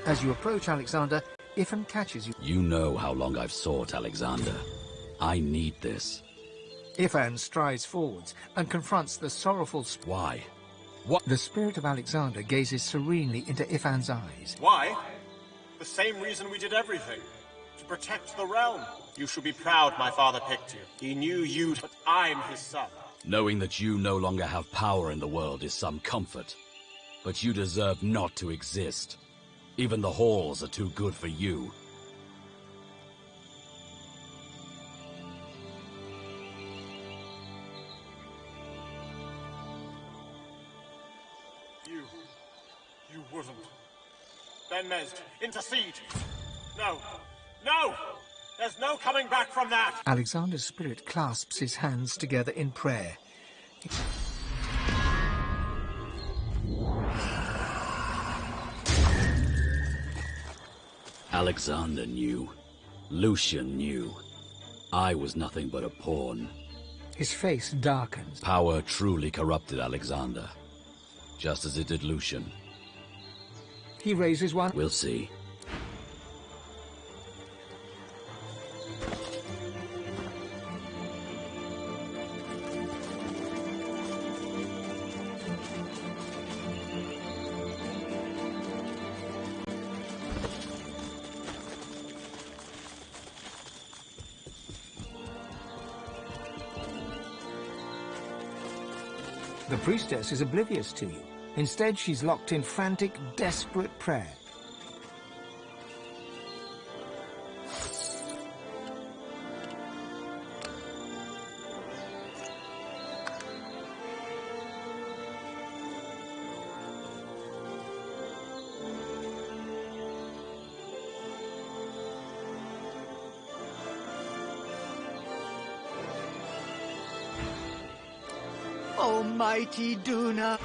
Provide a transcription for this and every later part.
As you approach Alexander, Ifan catches you. You know how long I've sought Alexander. I need this. Ifan strides forwards and confronts the sorrowful... Why? What? The spirit of Alexander gazes serenely into Ifan's eyes. Why? The same reason we did everything. To protect the realm. You should be proud my father picked you. He knew you'd... But I'm his son. Knowing that you no longer have power in the world is some comfort. But you deserve not to exist. Even the halls are too good for you. You wouldn't. Ben-Mezd, intercede! No! No! There's no coming back from that! Alexander's spirit clasps his hands together in prayer. Alexander knew. Lucian knew. I was nothing but a pawn. His face darkens. Power truly corrupted Alexander. Just as it did Lucian. He raises one. We'll see. The priestess is oblivious to you. Instead, she's locked in frantic, desperate prayer. Almighty Dunya.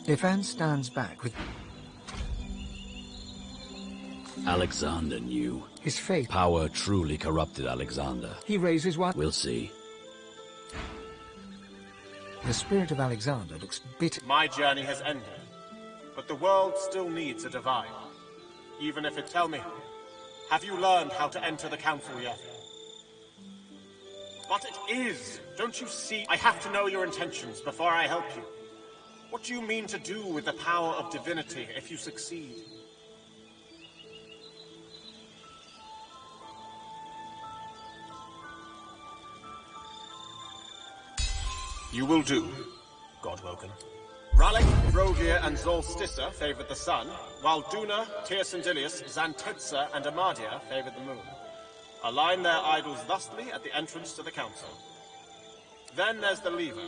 Ifan stands back with... Alexander knew. His face... Power truly corrupted Alexander. He raises one... We'll see. The spirit of Alexander looks bitter. My journey has ended, but the world still needs a divine. Even if it... Tell me, have you learned how to enter the council yet? But it is! Don't you see? I have to know your intentions before I help you. What do you mean to do with the power of divinity if you succeed? You will do, Godwoken. Ralik, Rovir, and Zolstissa favored the sun, while Duna, Tyrsendilius, Xantetza, and Amadia favored the moon. Align their idols thusly at the entrance to the council. Then there's the lever.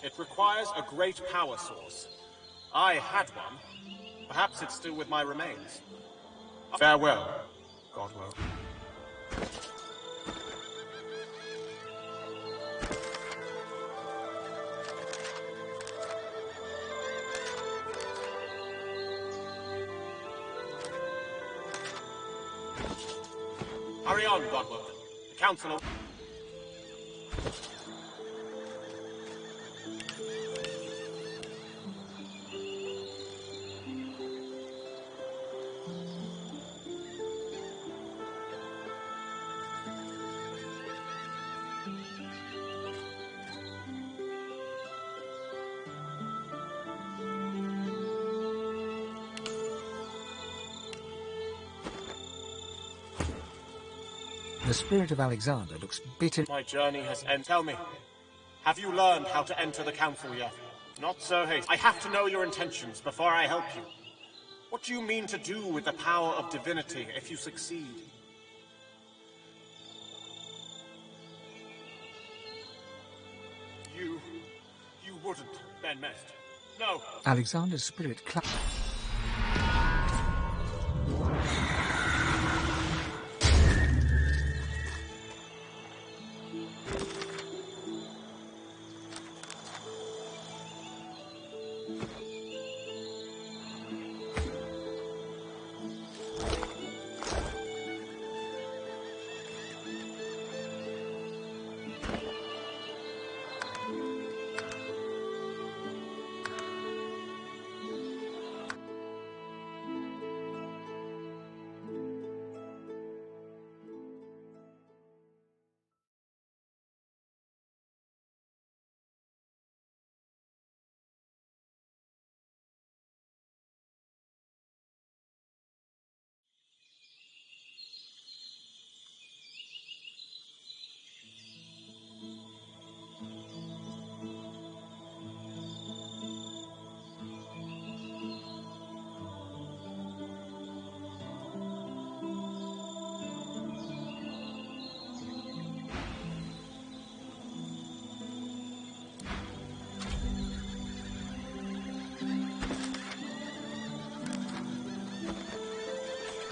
It requires a great power source. I had one. Perhaps it's still with my remains. Farewell, Godwoken. Hurry on, Godwoken. The council... The spirit of Alexander looks bitter. My journey has ended. Tell me, have you learned how to enter the council yet? Not so hasty. I have to know your intentions before I help you. What do you mean to do with the power of divinity if you succeed? wouldn't, Ben Mest. No. Alexander's spirit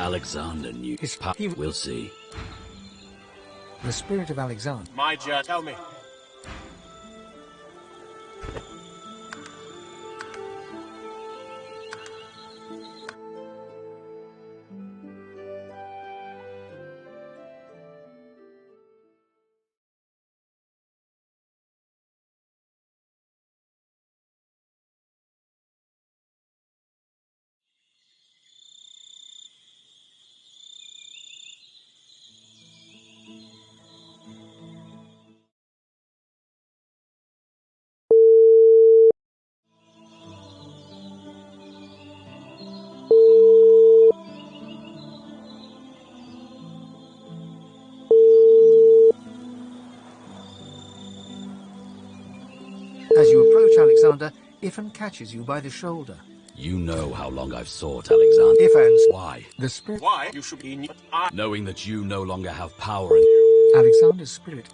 Alexander knew his power. We'll see. The spirit of Alexander. My dear, tell me. As you approach Alexander, Ifan catches you by the shoulder. You know how long I've sought Alexander. Ifan's Why? the spirit. Why? You should be... Knowing that you no longer have power in... Alexander's spirit.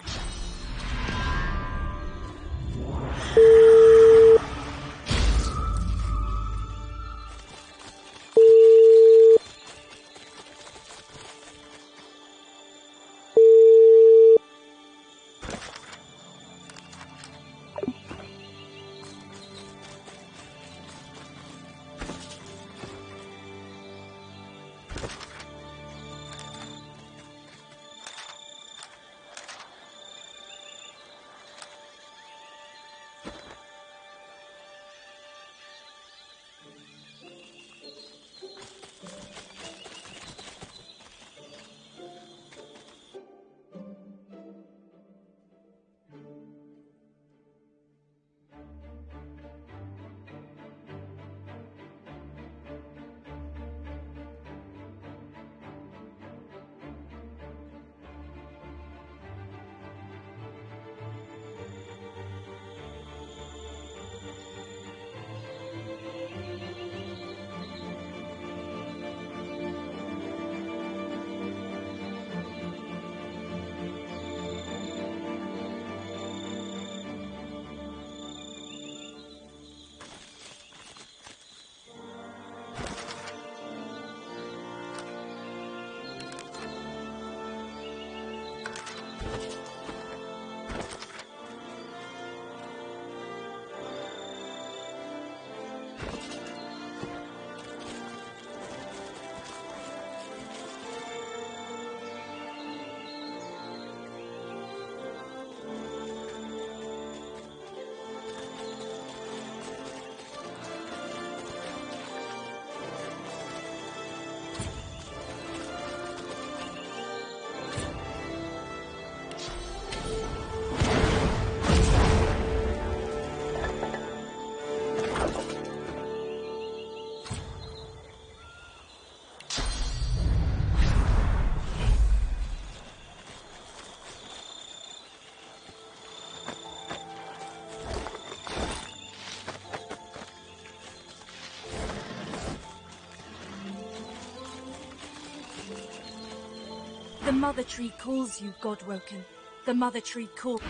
The Mother Tree calls you, Godwoken. The Mother Tree calls...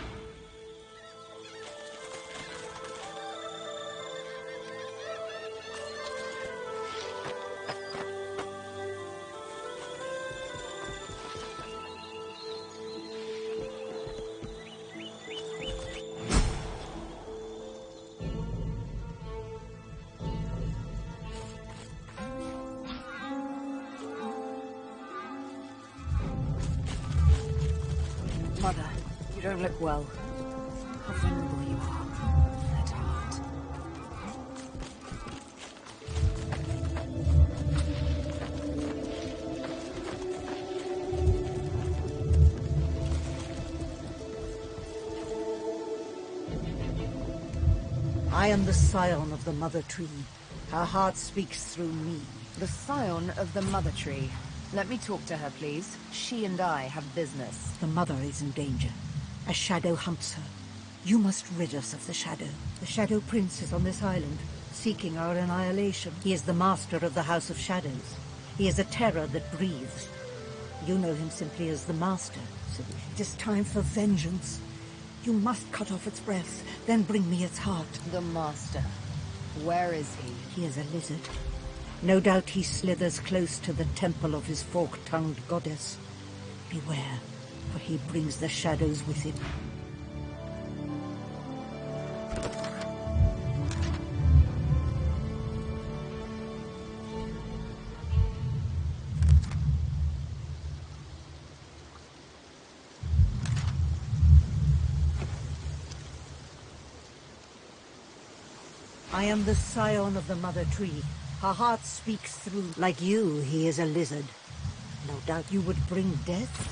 don't look well. How vulnerable you are. At heart. I am the scion of the Mother Tree. Her heart speaks through me. The scion of the Mother Tree. Let me talk to her, please. She and I have business. The Mother is in danger. A shadow hunts her. You must rid us of the Shadow. The Shadow Prince is on this island, seeking our annihilation. He is the master of the House of Shadows. He is a terror that breathes. You know him simply as the Master, so it is time for vengeance. You must cut off its breath, then bring me its heart. The Master. Where is he? He is a lizard. No doubt he slithers close to the temple of his fork-tongued goddess. Beware, for he brings the shadows with him. I am the scion of the Mother Tree. Her heart speaks through. Like you, he is a lizard. No doubt you would bring death?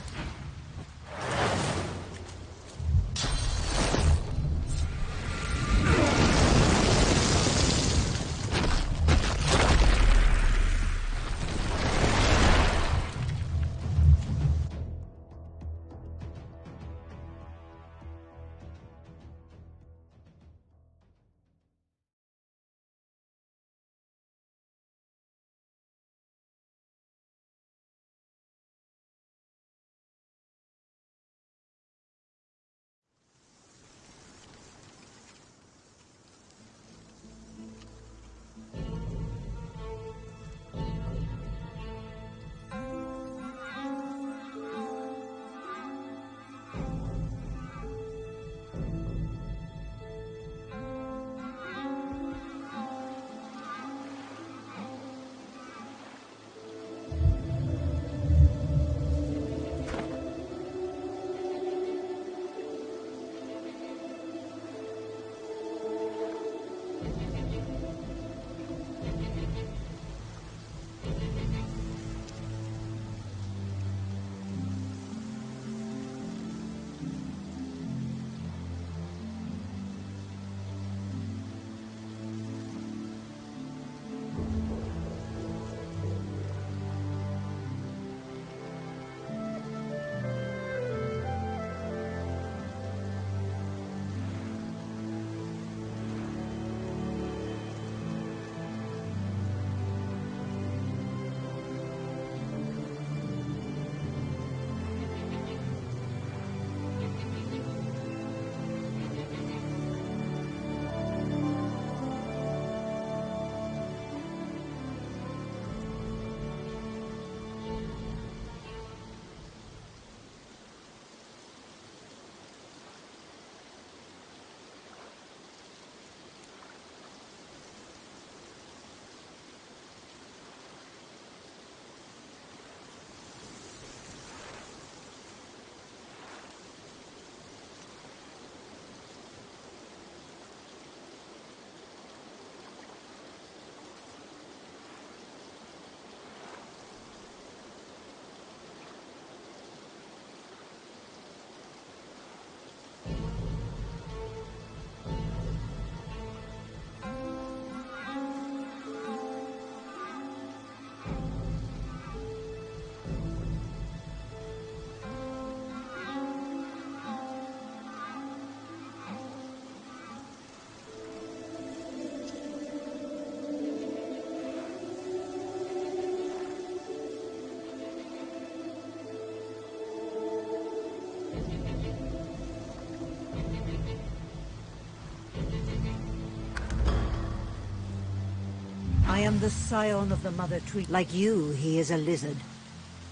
I am the scion of the Mother Tree. Like you, he is a lizard.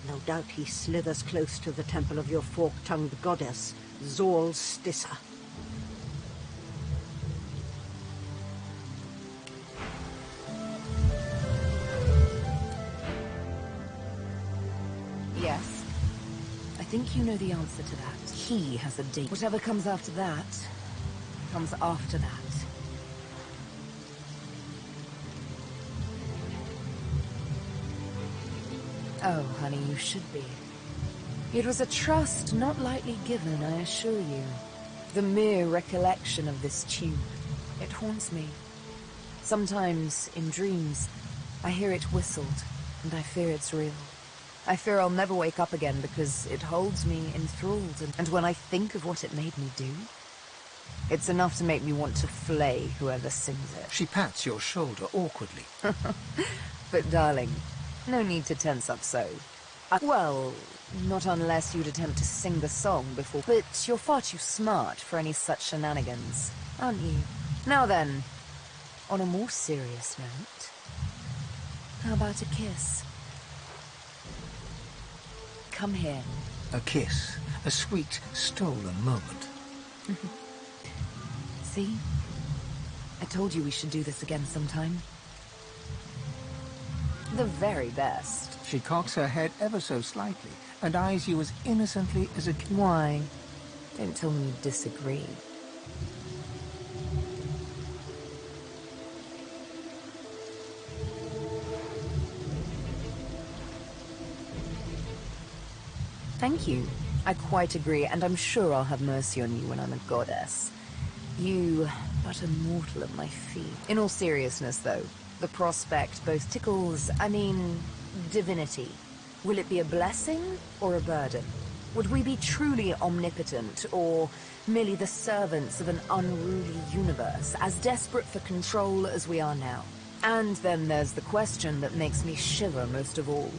No doubt he slithers close to the temple of your fork-tongued goddess, Zol Stissa. Yes. I think you know the answer to that. He has a date. Whatever comes after that, comes after that. Oh, honey, you should be. It was a trust not lightly given, I assure you. The mere recollection of this tube, it haunts me. Sometimes, in dreams, I hear it whistled, and I fear it's real. I fear I'll never wake up again because it holds me enthralled, and when I think of what it made me do, it's enough to make me want to flay whoever sings it. She pats your shoulder awkwardly. But darling, no need to tense up so. Well, not unless you'd attempt to sing the song before. But you're far too smart for any such shenanigans, aren't you? Now then, on a more serious note, how about a kiss? Come here. A kiss. A sweet, stolen moment. See? I told you we should do this again sometime. The very best. She cocks her head ever so slightly and eyes you as innocently as a kid. Why? Don't tell me you disagree. Thank you. I quite agree, and I'm sure I'll have mercy on you when I'm a goddess. You, but a mortal at my feet. In all seriousness, though, the prospect both tickles, divinity. Will it be a blessing or a burden? Would we be truly omnipotent, or merely the servants of an unruly universe, as desperate for control as we are now? And then there's the question that makes me shiver most of all.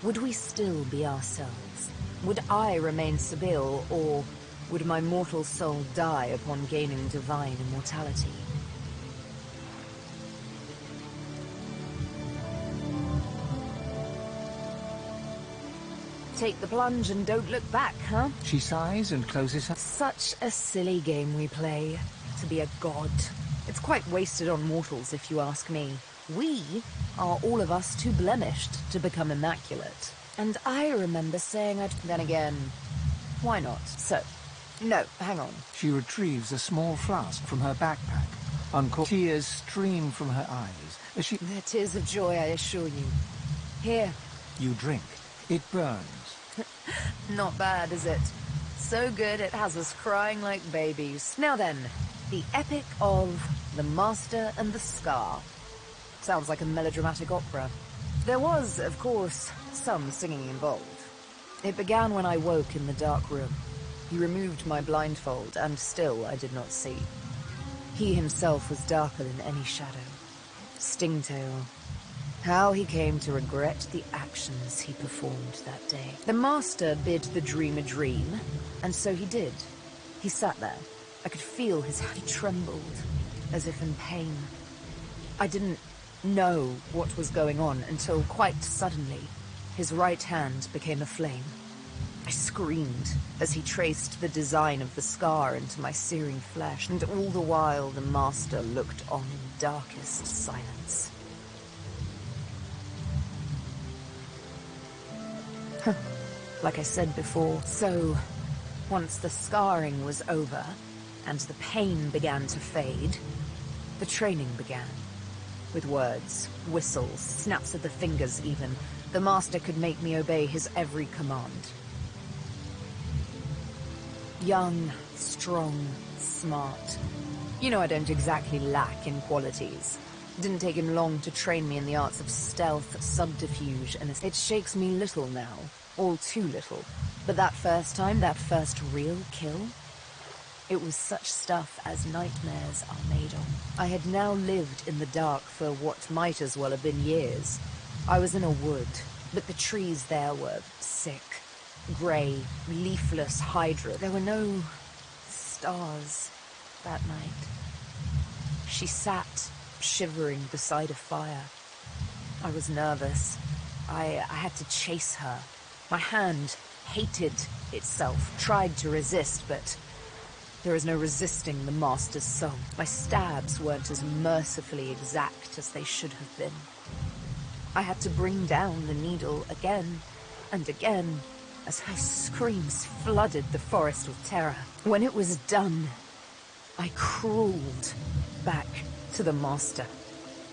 Would we still be ourselves? Would I remain Sibyl, or would my mortal soul die upon gaining divine immortality? Take the plunge and don't look back, huh? She sighs and closes her... Such a silly game we play, to be a god. It's quite wasted on mortals, if you ask me. We are all of us too blemished to become immaculate. And I remember saying I'd... Then again, why not? So, no, hang on. She retrieves a small flask from her backpack. Tears stream from her eyes as she... They're tears of joy, I assure you. Here. You drink. It burns. Not bad, is it? So good it has us crying like babies. Now then, the epic of The Master and the Scar. Sounds like a melodramatic opera. There was, of course, some singing involved. It began when I woke in the dark room. He removed my blindfold, and still I did not see. He himself was darker than any shadow. Stingtail. How he came to regret the actions he performed that day. The master bid the dream a dream, and so he did. He sat there. I could feel his hand. He trembled, as if in pain. I didn't know what was going on until quite suddenly, his right hand became a flame. I screamed as he traced the design of the scar into my searing flesh, and all the while the master looked on in darkest silence. Like I said before, so once the scarring was over and the pain began to fade, the training began. With words, whistles, snaps of the fingers even, the master could make me obey his every command. Young, strong, smart. You know I don't exactly lack in qualities. It didn't take him long to train me in the arts of stealth, subterfuge, and it shakes me little now. All too little. But that first time, that first real kill, it was such stuff as nightmares are made of. I had now lived in the dark for what might as well have been years. I was in a wood, but the trees there were sick, grey, leafless hydra. There were no stars that night. She sat, shivering beside a fire. I was nervous. I had to chase her. My hand hated itself, tried to resist, but there is no resisting the master's song. My stabs weren't as mercifully exact as they should have been. I had to bring down the needle again, and again, as her screams flooded the forest with terror. When it was done, I crawled back to the Master,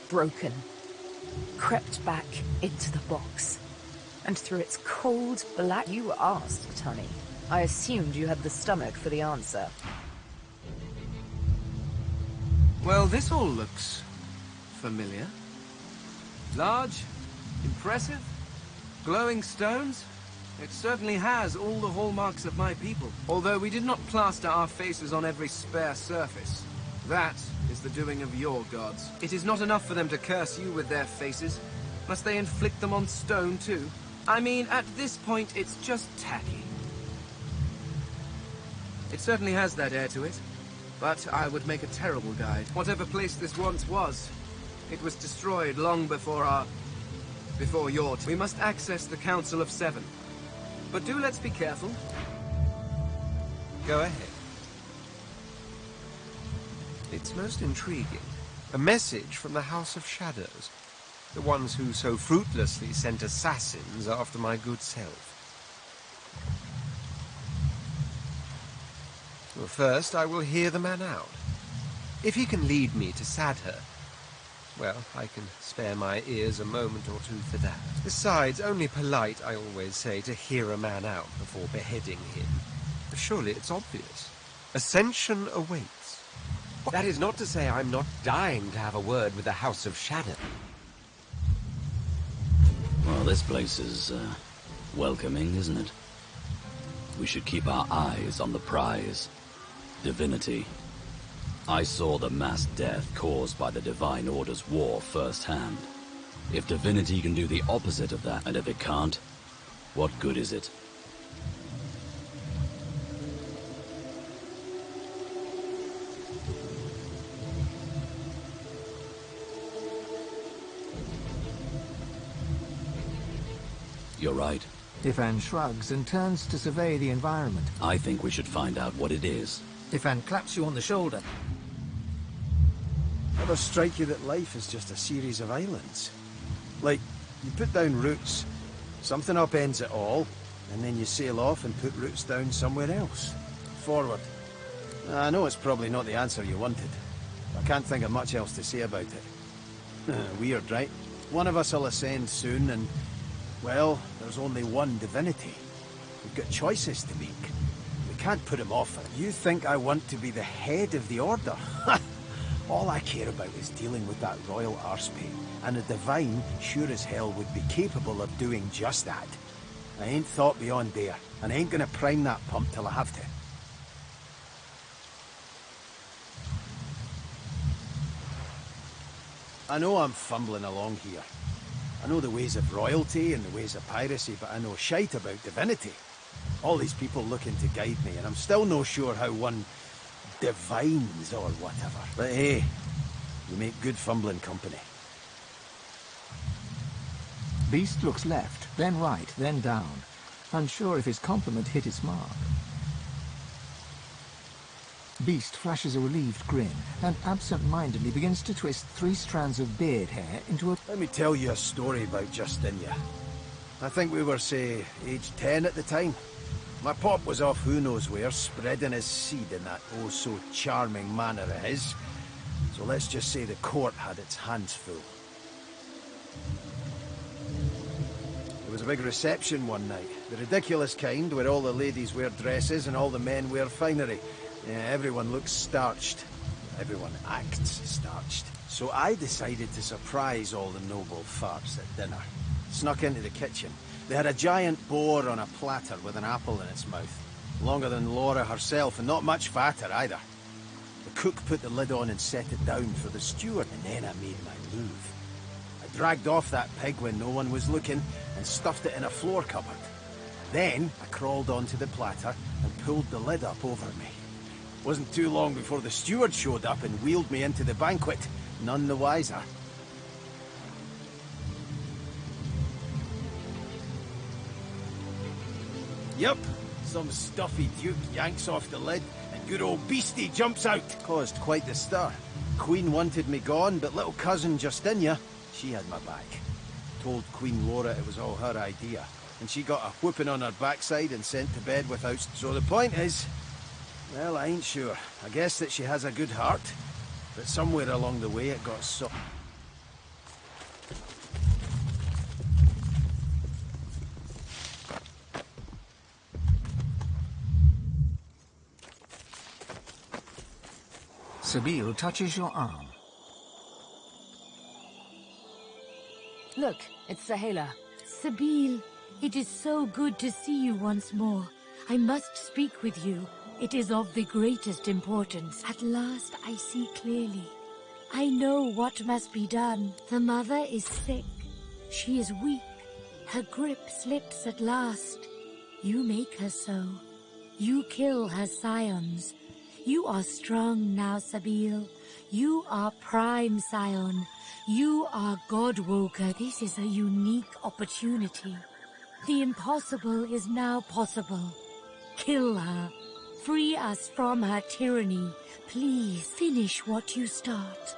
broken, crept back into the box, and through its cold black... You asked, honey. I assumed you had the stomach for the answer. Well, this all looks familiar. Large, impressive, glowing stones. It certainly has all the hallmarks of my people. Although we did not plaster our faces on every spare surface. That is the doing of your gods. It is not enough for them to curse you with their faces. Must they inflict them on stone too? I mean, at this point, it's just tacky. It certainly has that air to it. But I would make a terrible guide. Whatever place this once was, it was destroyed long before your... We must access the Council of Seven. But let's be careful. Go ahead. It's most intriguing. A message from the House of Shadows. The ones who so fruitlessly sent assassins after my good self. Well, first, I will hear the man out. If he can lead me to Sadher, well, I can spare my ears a moment or two for that. Besides, only polite, I always say, to hear a man out before beheading him. Surely it's obvious. Ascension awaits. That is not to say I'm not dying to have a word with the House of Shadow. Well, this place is, welcoming, isn't it? We should keep our eyes on the prize. Divinity. I saw the mass death caused by the Divine Order's war firsthand. If Divinity can do the opposite of that, and if it can't, what good is it? You're right. Ifan shrugs and turns to survey the environment. I think we should find out what it is. Ifan claps you on the shoulder. Ever strike you that life is just a series of islands? Like, you put down roots, something upends it all, and then you sail off and put roots down somewhere else. Forward. I know it's probably not the answer you wanted. I can't think of much else to say about it. Weird, right? One of us will ascend soon, and, well, there's only one divinity. We've got choices to make. We can't put him off. You think I want to be the head of the Order? All I care about is dealing with that royal arsepain, and a divine sure as hell would be capable of doing just that. I ain't thought beyond there, and I ain't gonna prime that pump till I have to. I know I'm fumbling along here. I know the ways of royalty and the ways of piracy, but I know shite about divinity. All these people looking to guide me, and I'm still no sure how one divines or whatever. But hey, you make good fumbling company. Beast looks left, then right, then down, unsure if his compliment hit its mark. Beast flashes a relieved grin and absent-mindedly begins to twist 3 strands of beard hair into a... Let me tell you a story about Dunya. I think we were, say, age 10 at the time. My pop was off who knows where, spreading his seed in that oh-so-charming manner of his. So let's just say the court had its hands full. There was a big reception one night. The ridiculous kind, where all the ladies wear dresses and all the men wear finery. Yeah, everyone looks starched. Everyone acts starched. So I decided to surprise all the noble farts at dinner. Snuck into the kitchen. They had a giant boar on a platter with an apple in its mouth. Longer than Laura herself, and not much fatter either. The cook put the lid on and set it down for the steward, and then I made my move. I dragged off that pig when no one was looking, and stuffed it in a floor cupboard. Then I crawled onto the platter and pulled the lid up over me. Wasn't too long before the steward showed up and wheeled me into the banquet, none the wiser. Yep, some stuffy duke yanks off the lid, and good old Beastie jumps out. Caused quite the stir. Queen wanted me gone, but little cousin Dunya, she had my back. Told Queen Laura it was all her idea. and she got a whooping on her backside and sent to bed without... So the point is, well, I ain't sure. I guess that she has a good heart, but somewhere along the way it got so... Sabine touches your arm. Look, it's Sahela. Sabine, it is so good to see you once more. I must speak with you. It is of the greatest importance. At last I see clearly. I know what must be done. The mother is sick. She is weak. Her grip slips at last. You make her so. You kill her scions. You are strong now, Sabine. You are prime scion. You are Godwoker. This is a unique opportunity. The impossible is now possible. Kill her. Free us from her tyranny. Please finish what you start.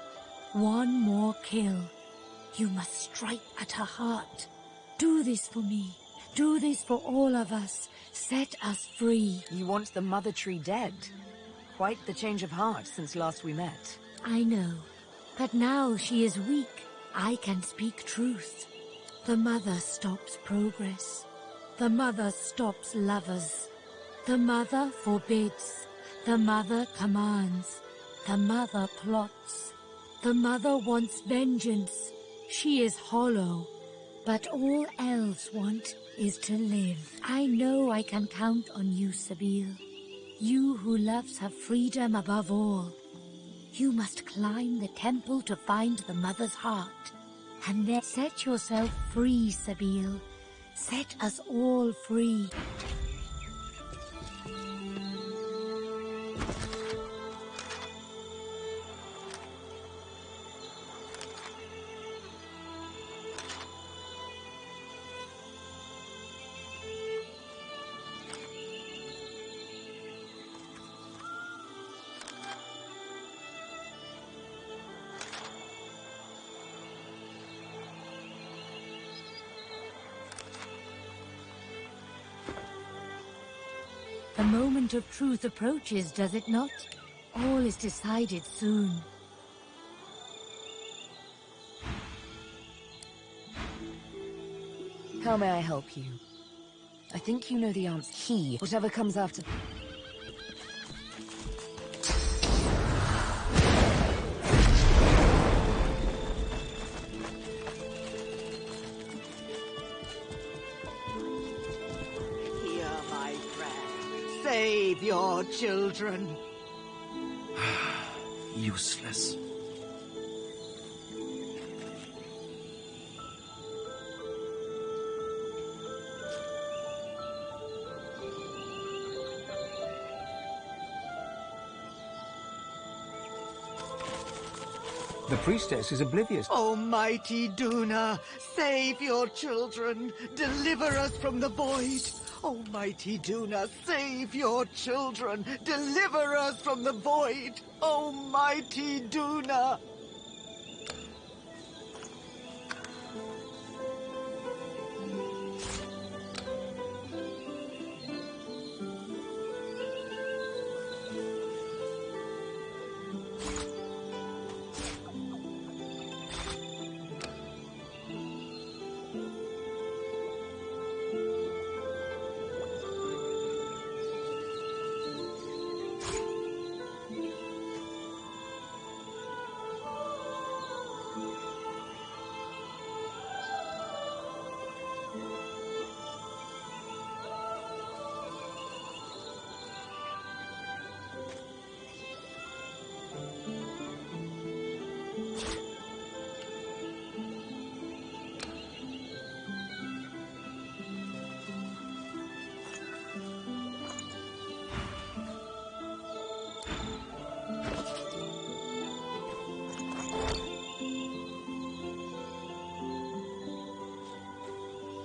One more kill. You must strike at her heart. Do this for me. Do this for all of us. Set us free. You want the Mother Tree dead? Quite the change of heart since last we met. I know. But now she is weak. I can speak truth. The mother stops progress. The mother stops lovers. The mother forbids. The mother commands. The mother plots. The mother wants vengeance. She is hollow. But all elves want is to live. I know I can count on you, Sabine. You who loves her freedom above all. You must climb the temple to find the mother's heart. And then set yourself free, Sabine. Set us all free. The moment of truth approaches, does it not? All is decided soon. How may I help you? I think you know the answer. He, whatever comes after... Save your children. Useless. The priestess is oblivious. Almighty Dunya, save your children. Deliver us from the void. Almighty Dunya, save your children. Deliver us from the void. Almighty Dunya.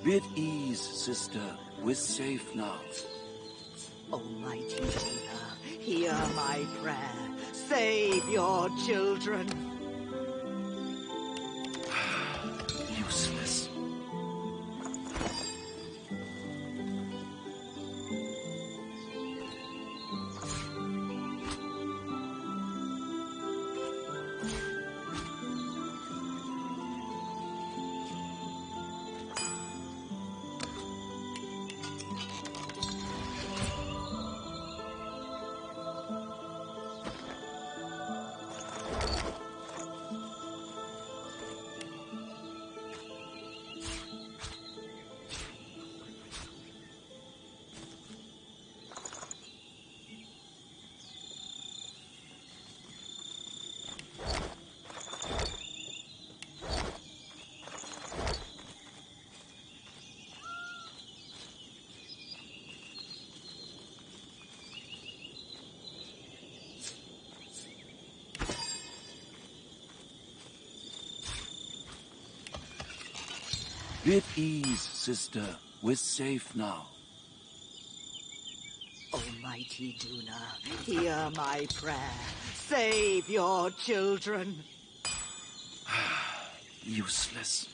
Be at ease, sister. We're safe now. Almighty Dunya, hear my prayer. Save your children. Useless. Be at ease, sister. We're safe now. Almighty Duna, hear my prayer. Save your children. Useless.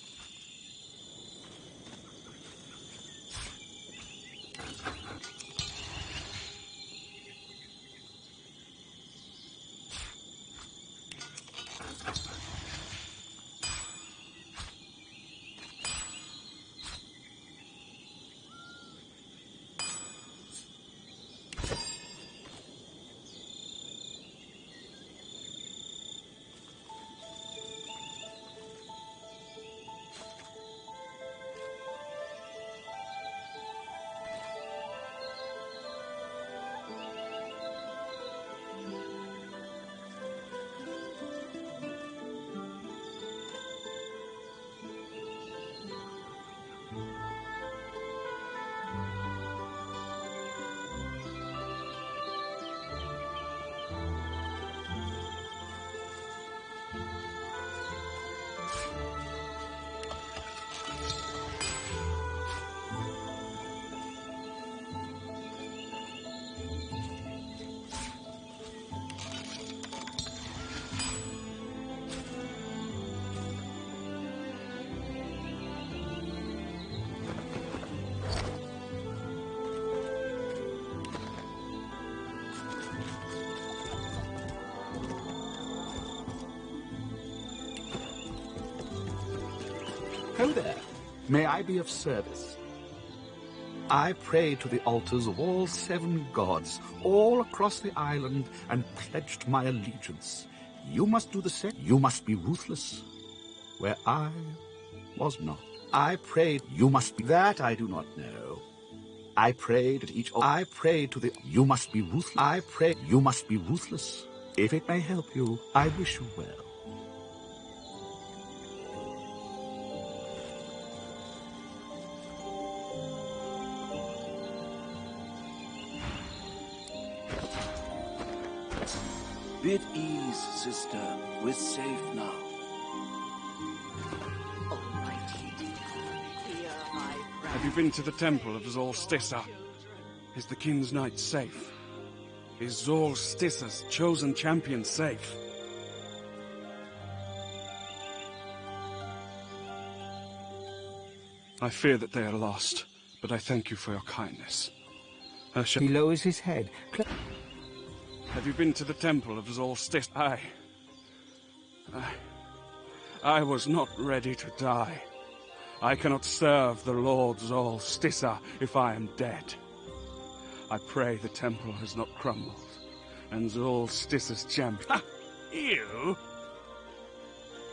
Hello there. May I be of service? I pray to the altars of all 7 gods, all across the island, and pledged my allegiance. You must do the same. You must be ruthless, where I was not. I prayed you must be. That I do not know. I prayed at each. I prayed to the. You must be ruthless. I pray you must be ruthless. If it may help you, I wish you well. Be at ease, sister. We're safe now. Almighty Duna, hear my prayer. Have you been to the temple of Zol Stissa? Is the King's Knight safe? Is Zol Stissa's chosen champion safe? I fear that they are lost, but I thank you for your kindness. He lowers his head. Have you been to the temple of Zol Stissa? I was not ready to die. I cannot serve the Lord Zol Stissa if I am dead. I pray the temple has not crumbled, and Zol Stissa's champion. You?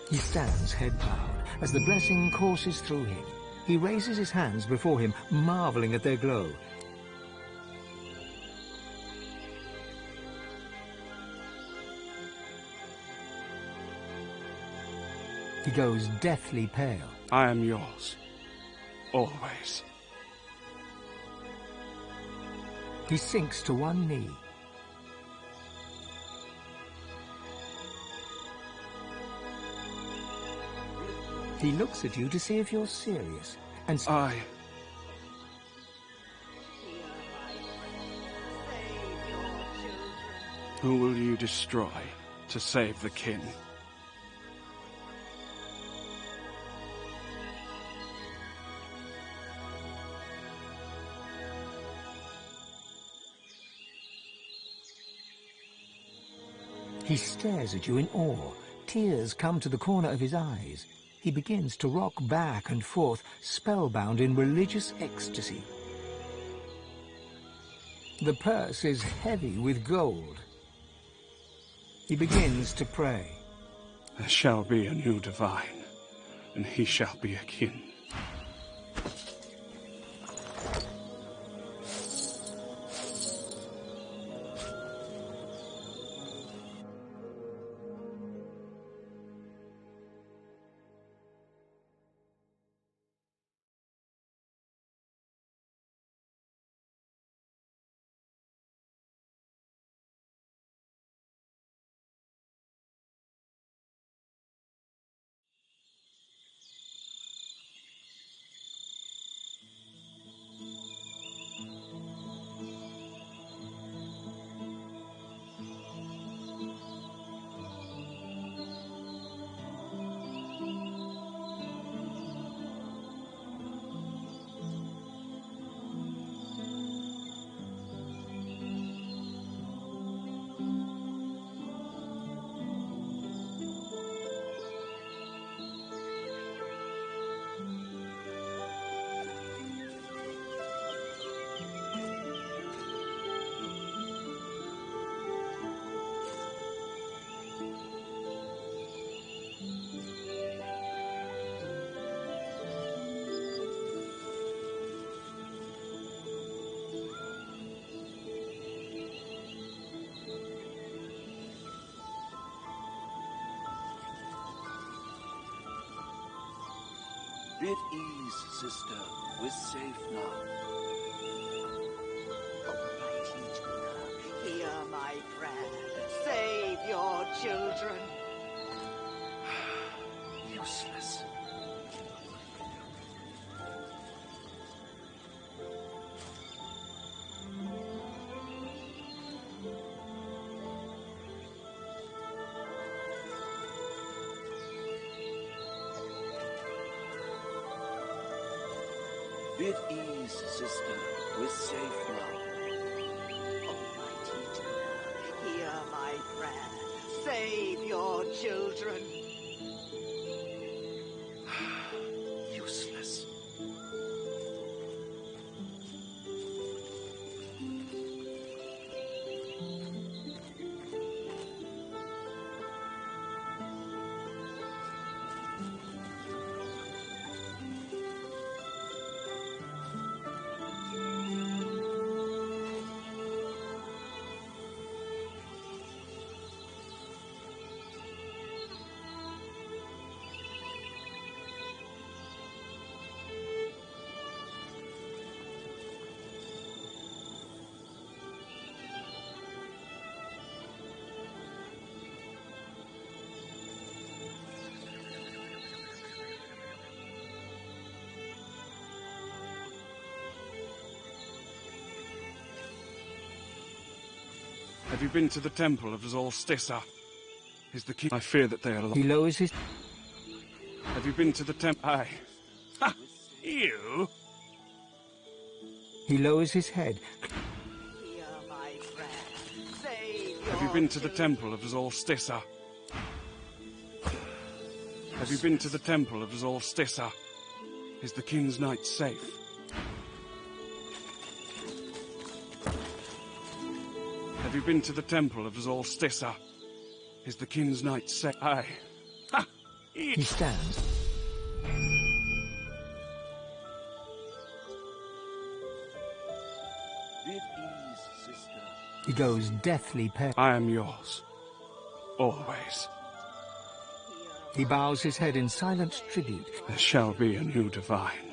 He stands head bowed as the blessing courses through him. He raises his hands before him, marveling at their glow. He goes deathly pale. I am yours. Always. He sinks to one knee. He looks at you to see if you're serious, and Who will you destroy to save the kin? He stares at you in awe. Tears come to the corner of his eyes. He begins to rock back and forth, spellbound in religious ecstasy. The purse is heavy with gold. He begins to pray. There shall be a new divine, and he shall be a kin. Be at ease, sister. We're safe now. Almighty Dunya, hear my prayer. Save your children. Useless. Be at ease, sister. We're safe now. Almighty Dunya, hear my prayer. Save your children. Useless. Have you been to the temple of Zolstissa? Is the king? I fear that they are. He lowers his... Have you been to the temple? Aye. Ha! You? He lowers his head. Hear my prayer. Save your Have you been to the children. temple of Zolstissa? Have you been to the temple of Zolstissa? Is the king's knight safe? Have you been to the temple of Zolstissa? Is the king's knight safe? Aye. Ha! He stands. Be at ease, sister. He goes deathly pale. I am yours. Always. He bows his head in silent tribute. There shall be a new divine,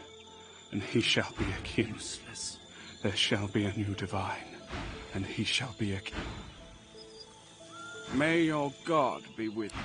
and he shall be a king. Useless. There shall be a new divine, and he shall be a king. May your God be with you.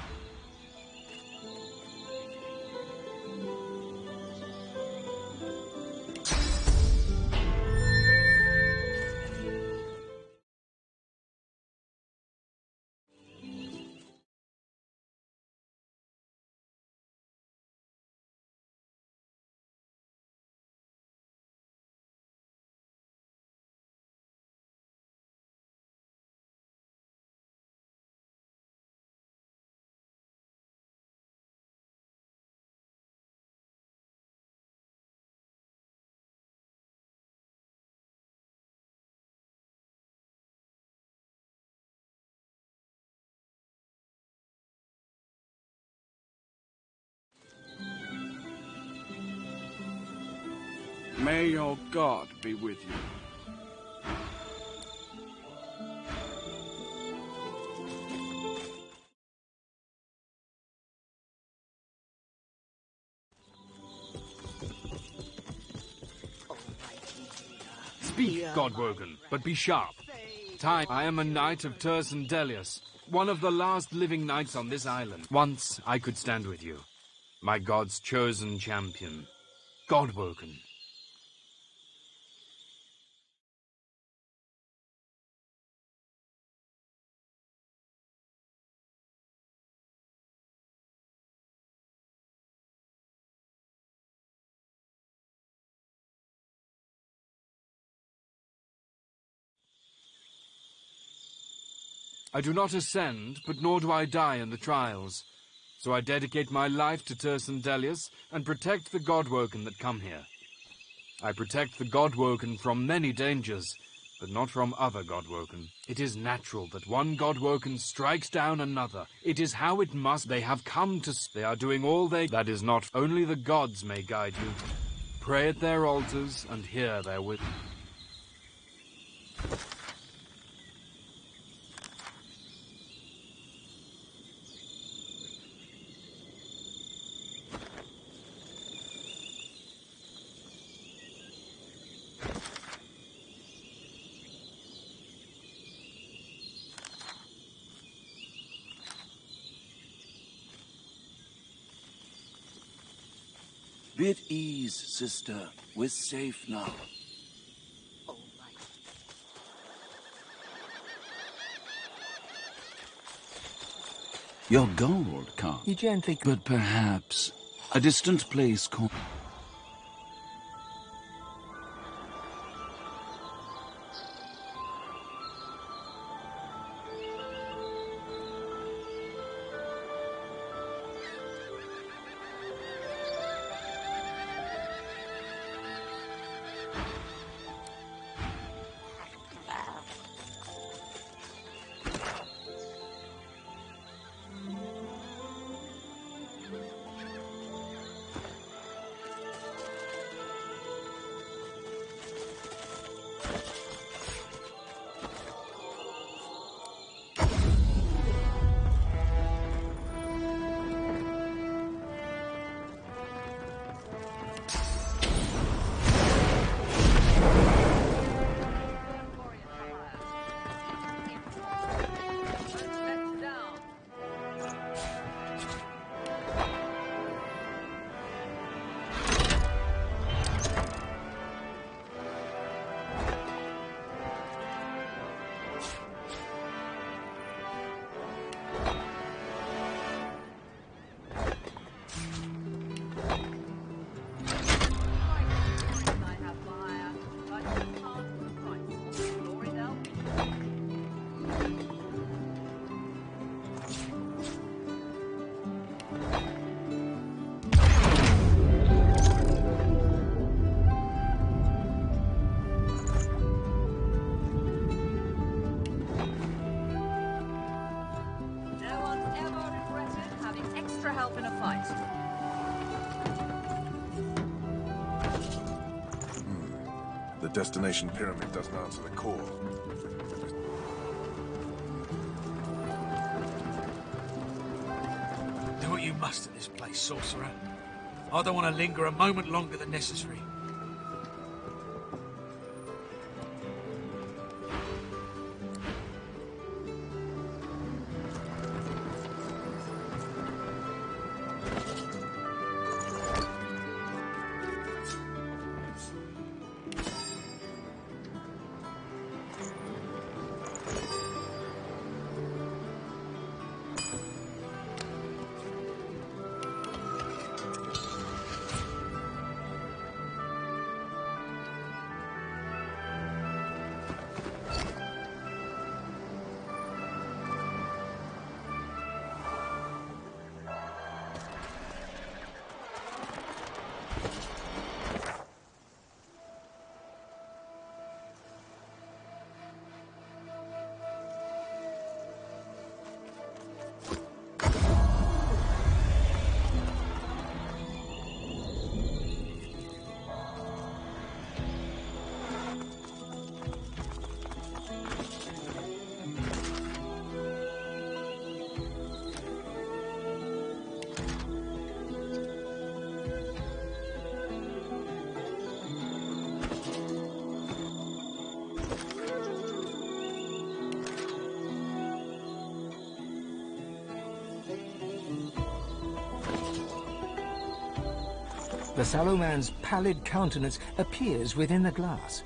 May your God be with you. Speak, Godwogan, but be sharp. Time. I am a knight of Delius, one of the last living knights on this island. Once I could stand with you, my god's chosen champion, Godwogan. I do not ascend, but nor do I die in the trials. So I dedicate my life to Delius and protect the Godwoken that come here. I protect the Godwoken from many dangers, but not from other Godwoken. It is natural that one Godwoken strikes down another. It is how it must. They have come to... They are doing all they... That is not... Only the gods may guide you. Pray at their altars and hear their will. Be at ease, sister. We're safe now. Your gold, Khan. He gently... But perhaps a distant place called... The destination pyramid doesn't answer the call. Do what you must at this place, sorcerer. I don't want to linger a moment longer than necessary. The sallow man's pallid countenance appears within the glass.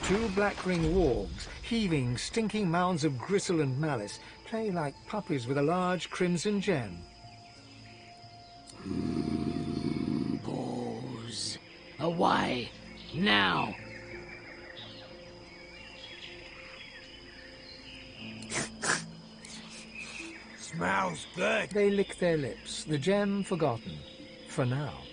Two black-ringed wargs, heaving, stinking mounds of gristle and malice, play like puppies with a large crimson gem. Balls. Away. Now. Smells good. They lick their lips, the gem forgotten. For now.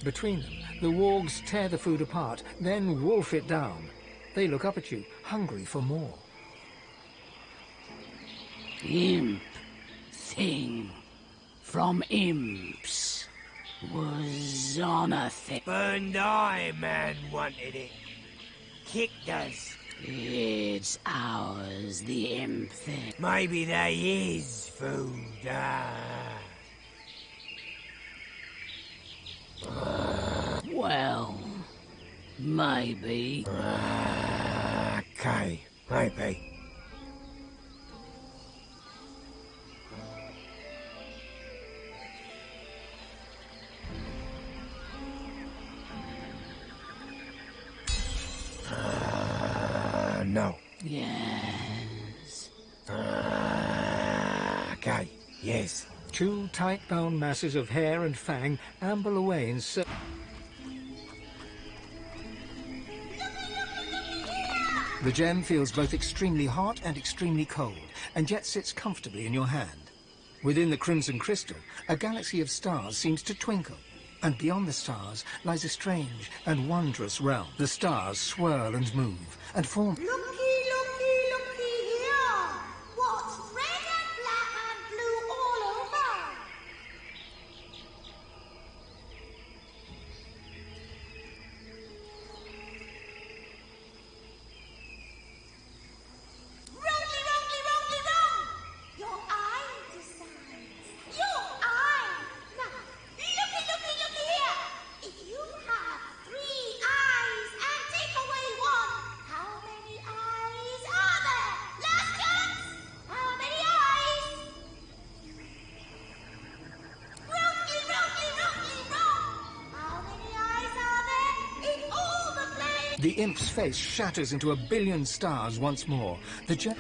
Between them, the wargs tear the food apart, then wolf it down. They look up at you, hungry for more. Imp. Thing. From imps. Was on a thing. Burned eye man wanted it. Kicked us. It's ours, the imp thing. Maybe they is food, Well, maybe. Okay, maybe. No. Yes. Okay, yes. Two tight-bound masses of hair and fang amble away in The gem feels both extremely hot and extremely cold, and yet sits comfortably in your hand. Within the crimson crystal, a galaxy of stars seems to twinkle, and beyond the stars lies a strange and wondrous realm. The stars swirl and move, and form... Looky here! What's red and black and blue all over? Wrong! Your eye decides. Your eye! Now, looky here! If you have 3 eyes and take away 1, how many eyes are there? Last chance! How many eyes? Wrong! How many eyes are there in all the place? The imp's face shatters into a billion stars once more. The gem...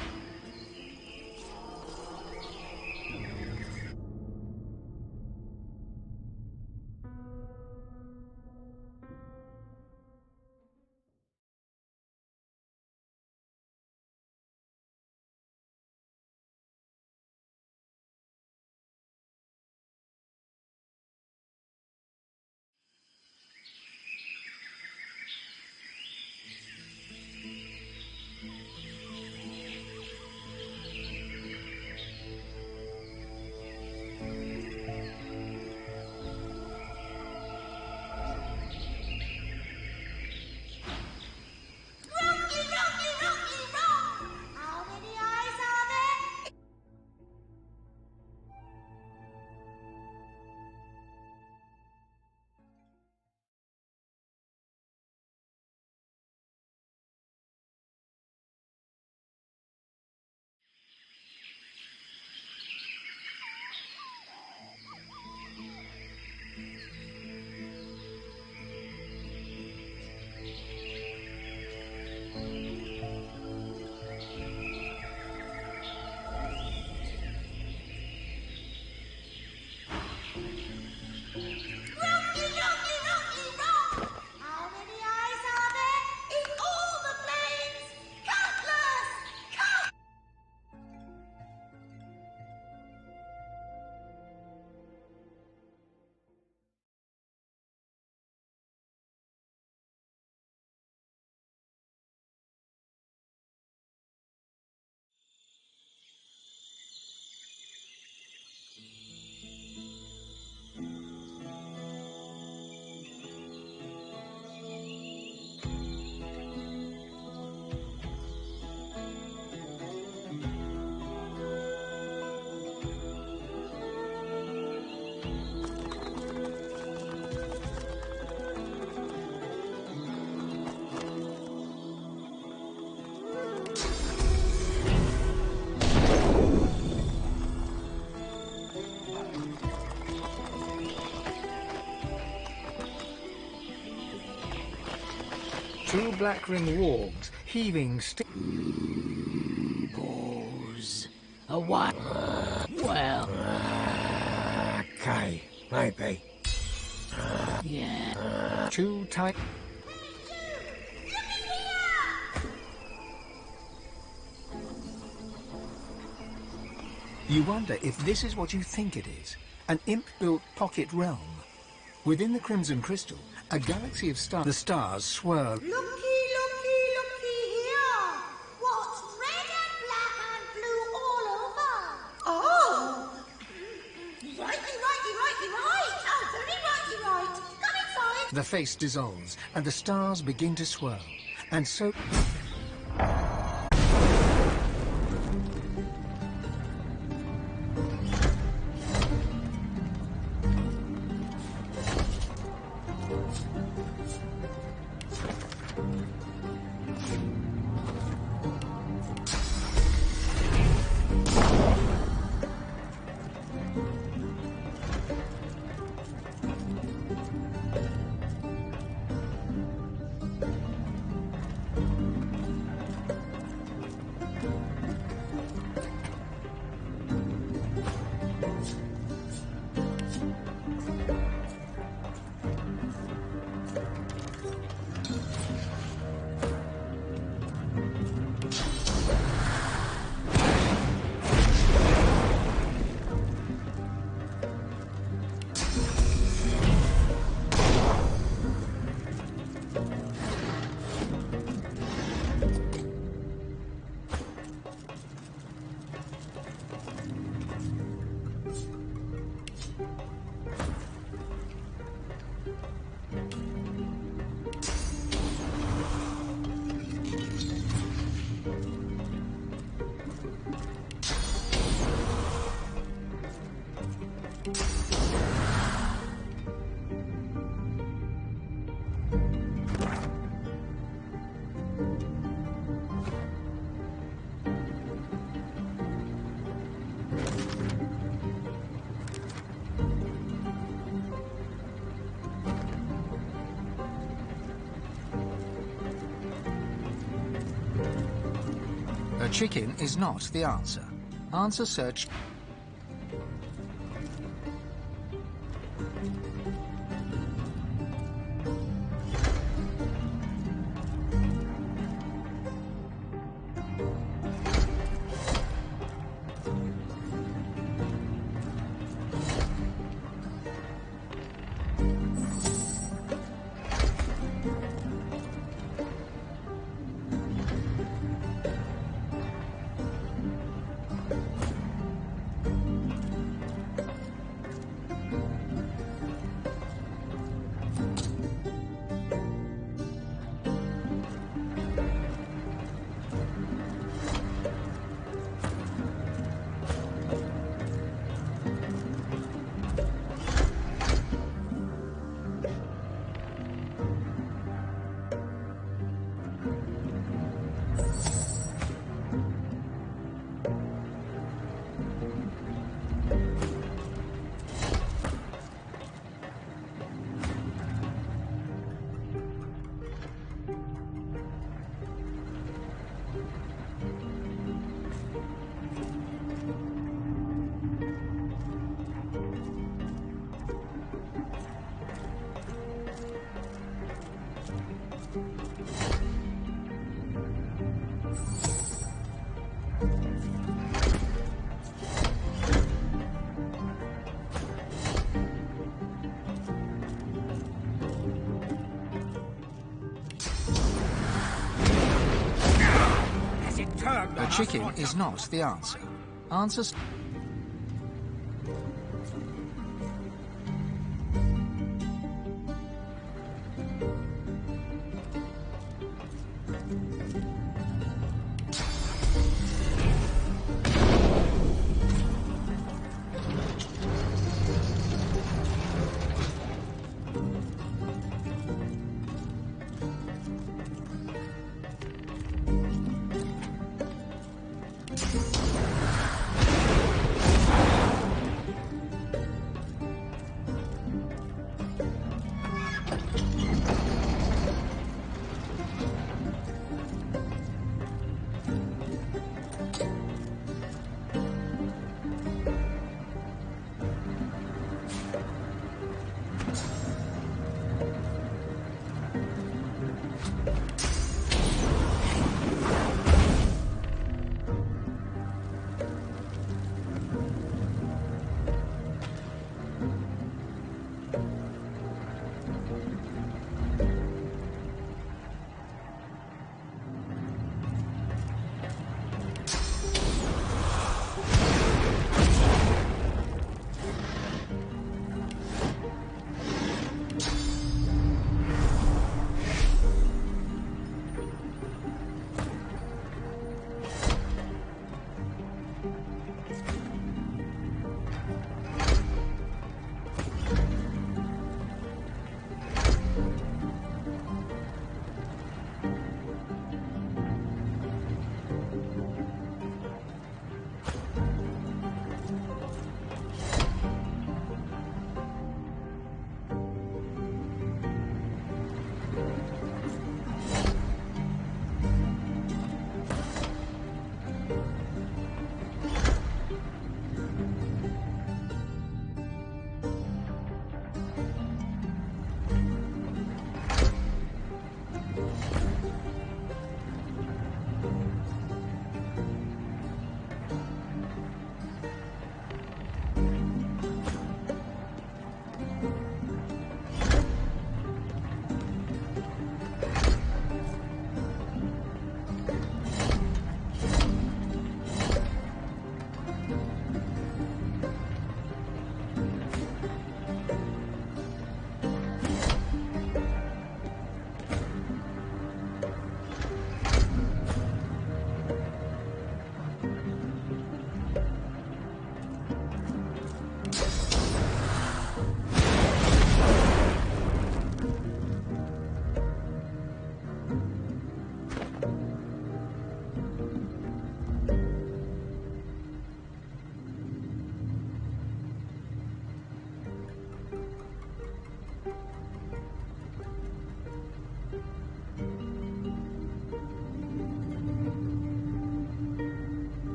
Two black-ringed wargs, heaving Balls. A what? Well... Okay, maybe. Yeah. Two tight... You wonder if this is what you think it is, an imp-built pocket realm. Within the Crimson Crystal, a galaxy of stars. The stars swirl. Looky here! What's red and black and blue all over? Oh! Righty! Oh, very right! Come inside! The face dissolves, and the stars begin to swirl. And so... A chicken is not the answer. Answer search. A chicken is not the answer. Answers.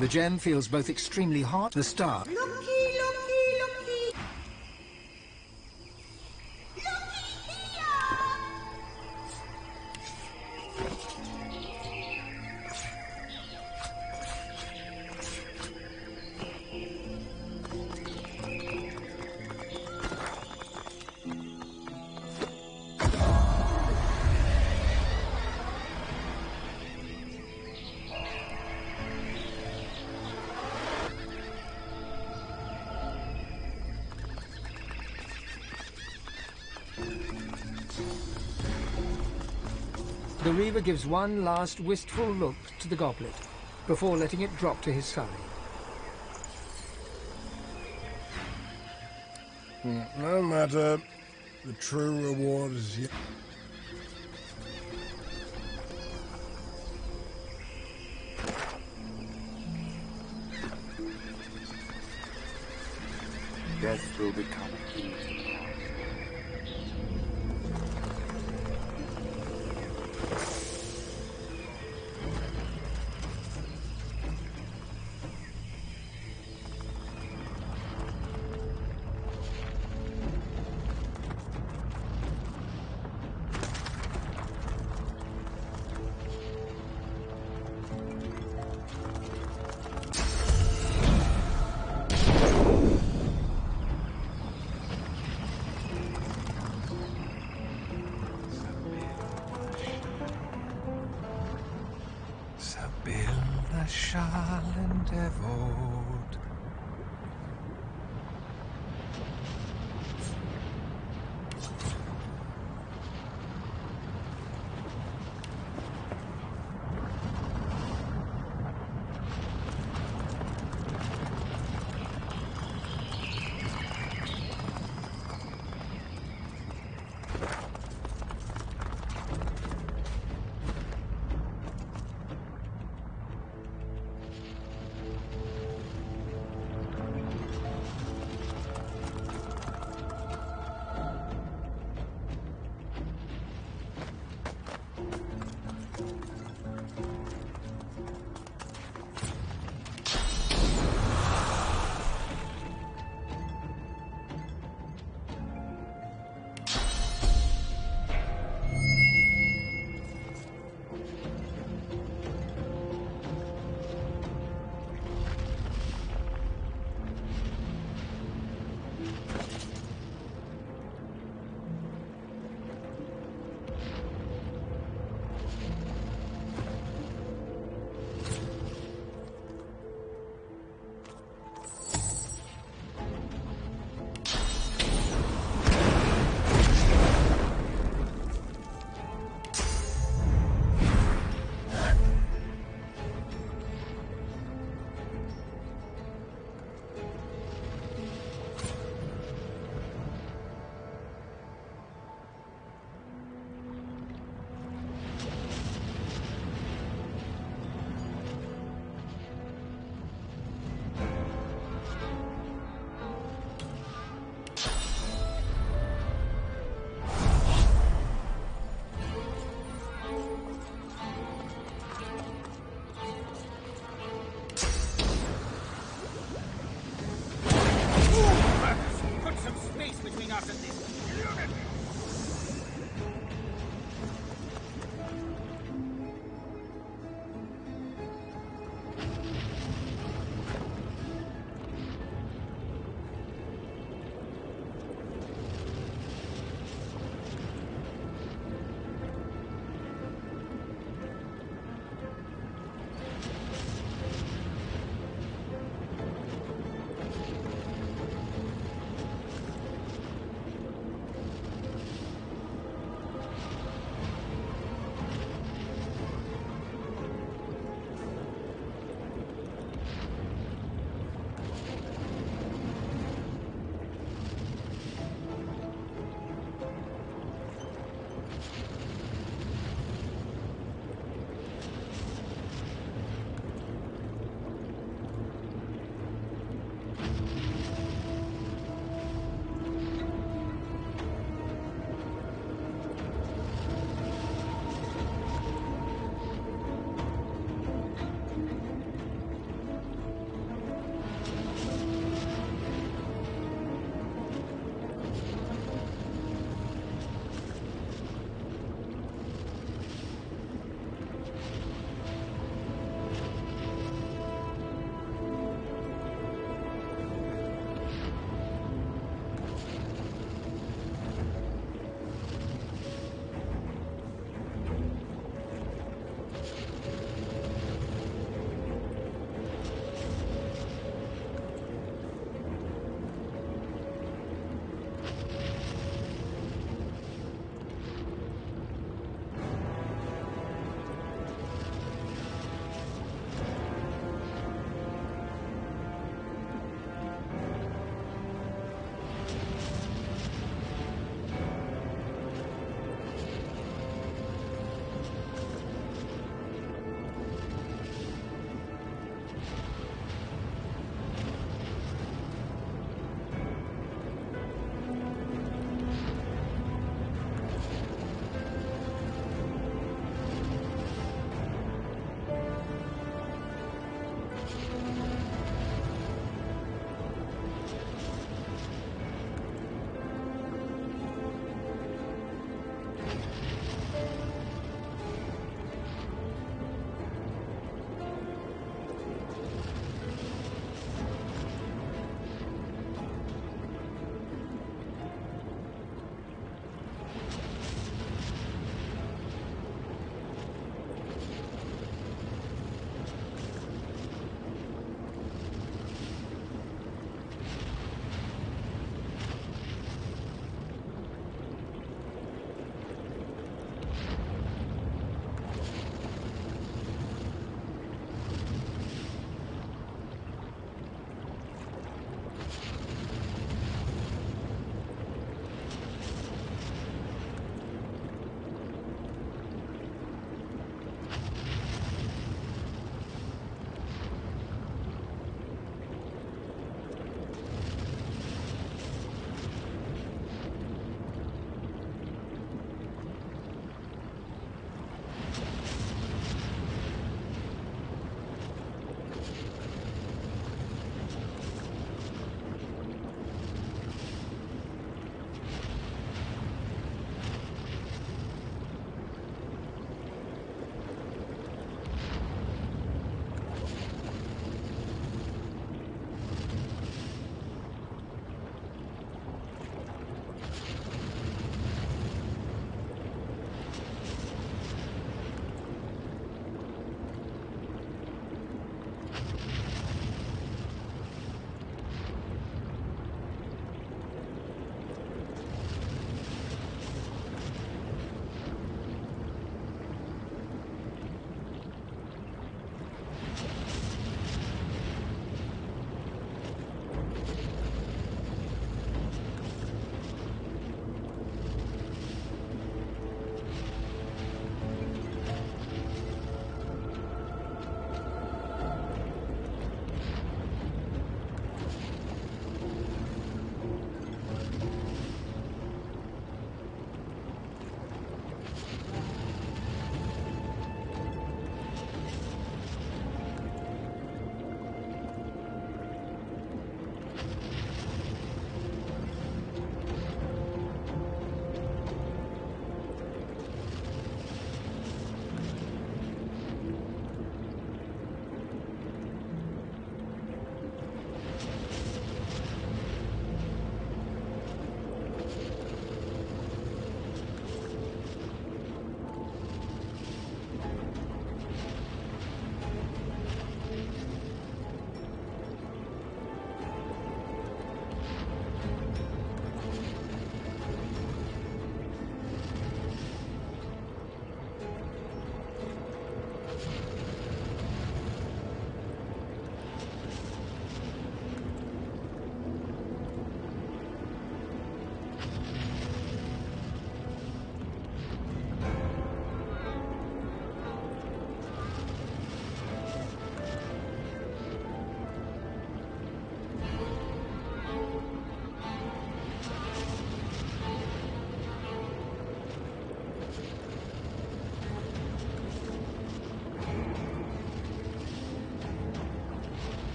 The gem feels both extremely hot, the star. Looky, looky, looky. The Reaver gives one last wistful look to the goblet before letting it drop to his side. No matter. The true reward is yet. Death will become easy.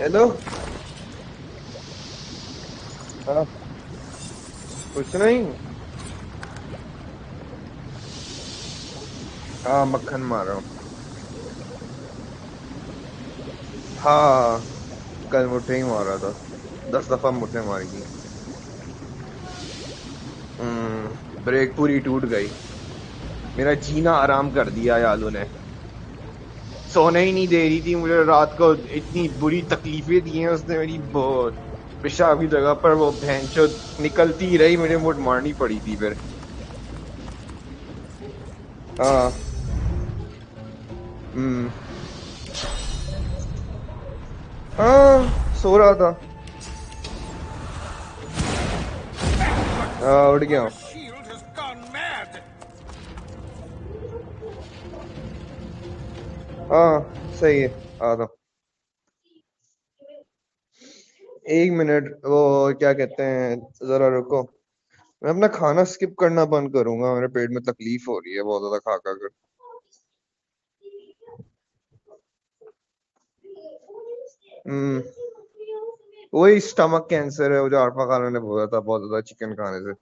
Hello. हाँ कुछ नहीं। हाँ मक्खन मार रहा हूँ। हाँ कल मुझे ही मारा था। 10 दफा मुझे मारी थी। ब्रेक पूरी टूट गई। मेरा जीना आराम कर दिया यालू ने। सोने ही नहीं दे रही थी मुझे रात को। इतनी बुरी तकलीफें दी हैं उसने मेरी बहुत। पेशाब की जगह पर वो भैंचो निकलती ही रही। मुझे मुझ मारनी पड़ी थी फिर। हाँ। हम्म। हाँ सो रहा था। हाँ उठ गया हूँ। हाँ सही है। आ रहा हूँ। 1 मिनट वो क्या कहते हैं। जरा रुको। मैं अपना खाना स्किप करना बंद करूंगा। मेरे पेट में तकलीफ हो रही है बहुत ज्यादा खा खा कर। हम्म। वही स्टमक कैंसर है वो जो आरफा खान ने बोला था बहुत ज्यादा चिकन खाने से।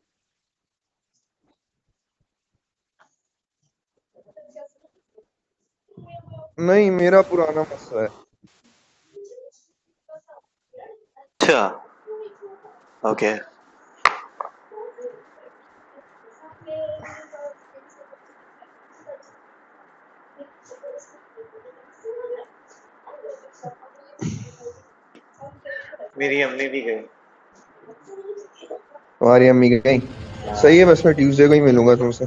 नहीं मेरा पुराना मसला है। अच्छा ओके। मेरी अम्मी भी गई। तुम्हारी अम्मी गई। सही है बस मैं ट्यूसडे को ही मिलूंगा तुमसे।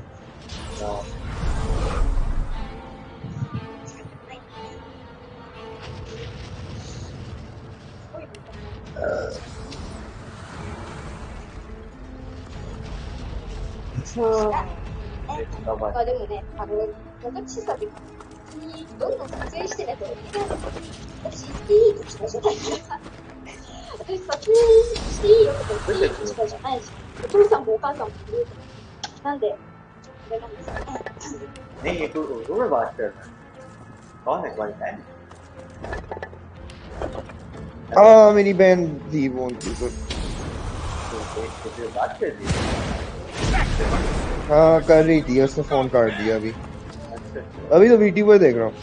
नहीं ये तो उर्दू में बात कर रहा है। कौन है तुम्हारी बहन? हाँ मेरी बहन थी वो तो। किसी से बात कर रही हाँ कर रही थी उसने फोन काट दिया अभी। है? अच्छा अभी तो वीडियो पे देख रहा हूँ।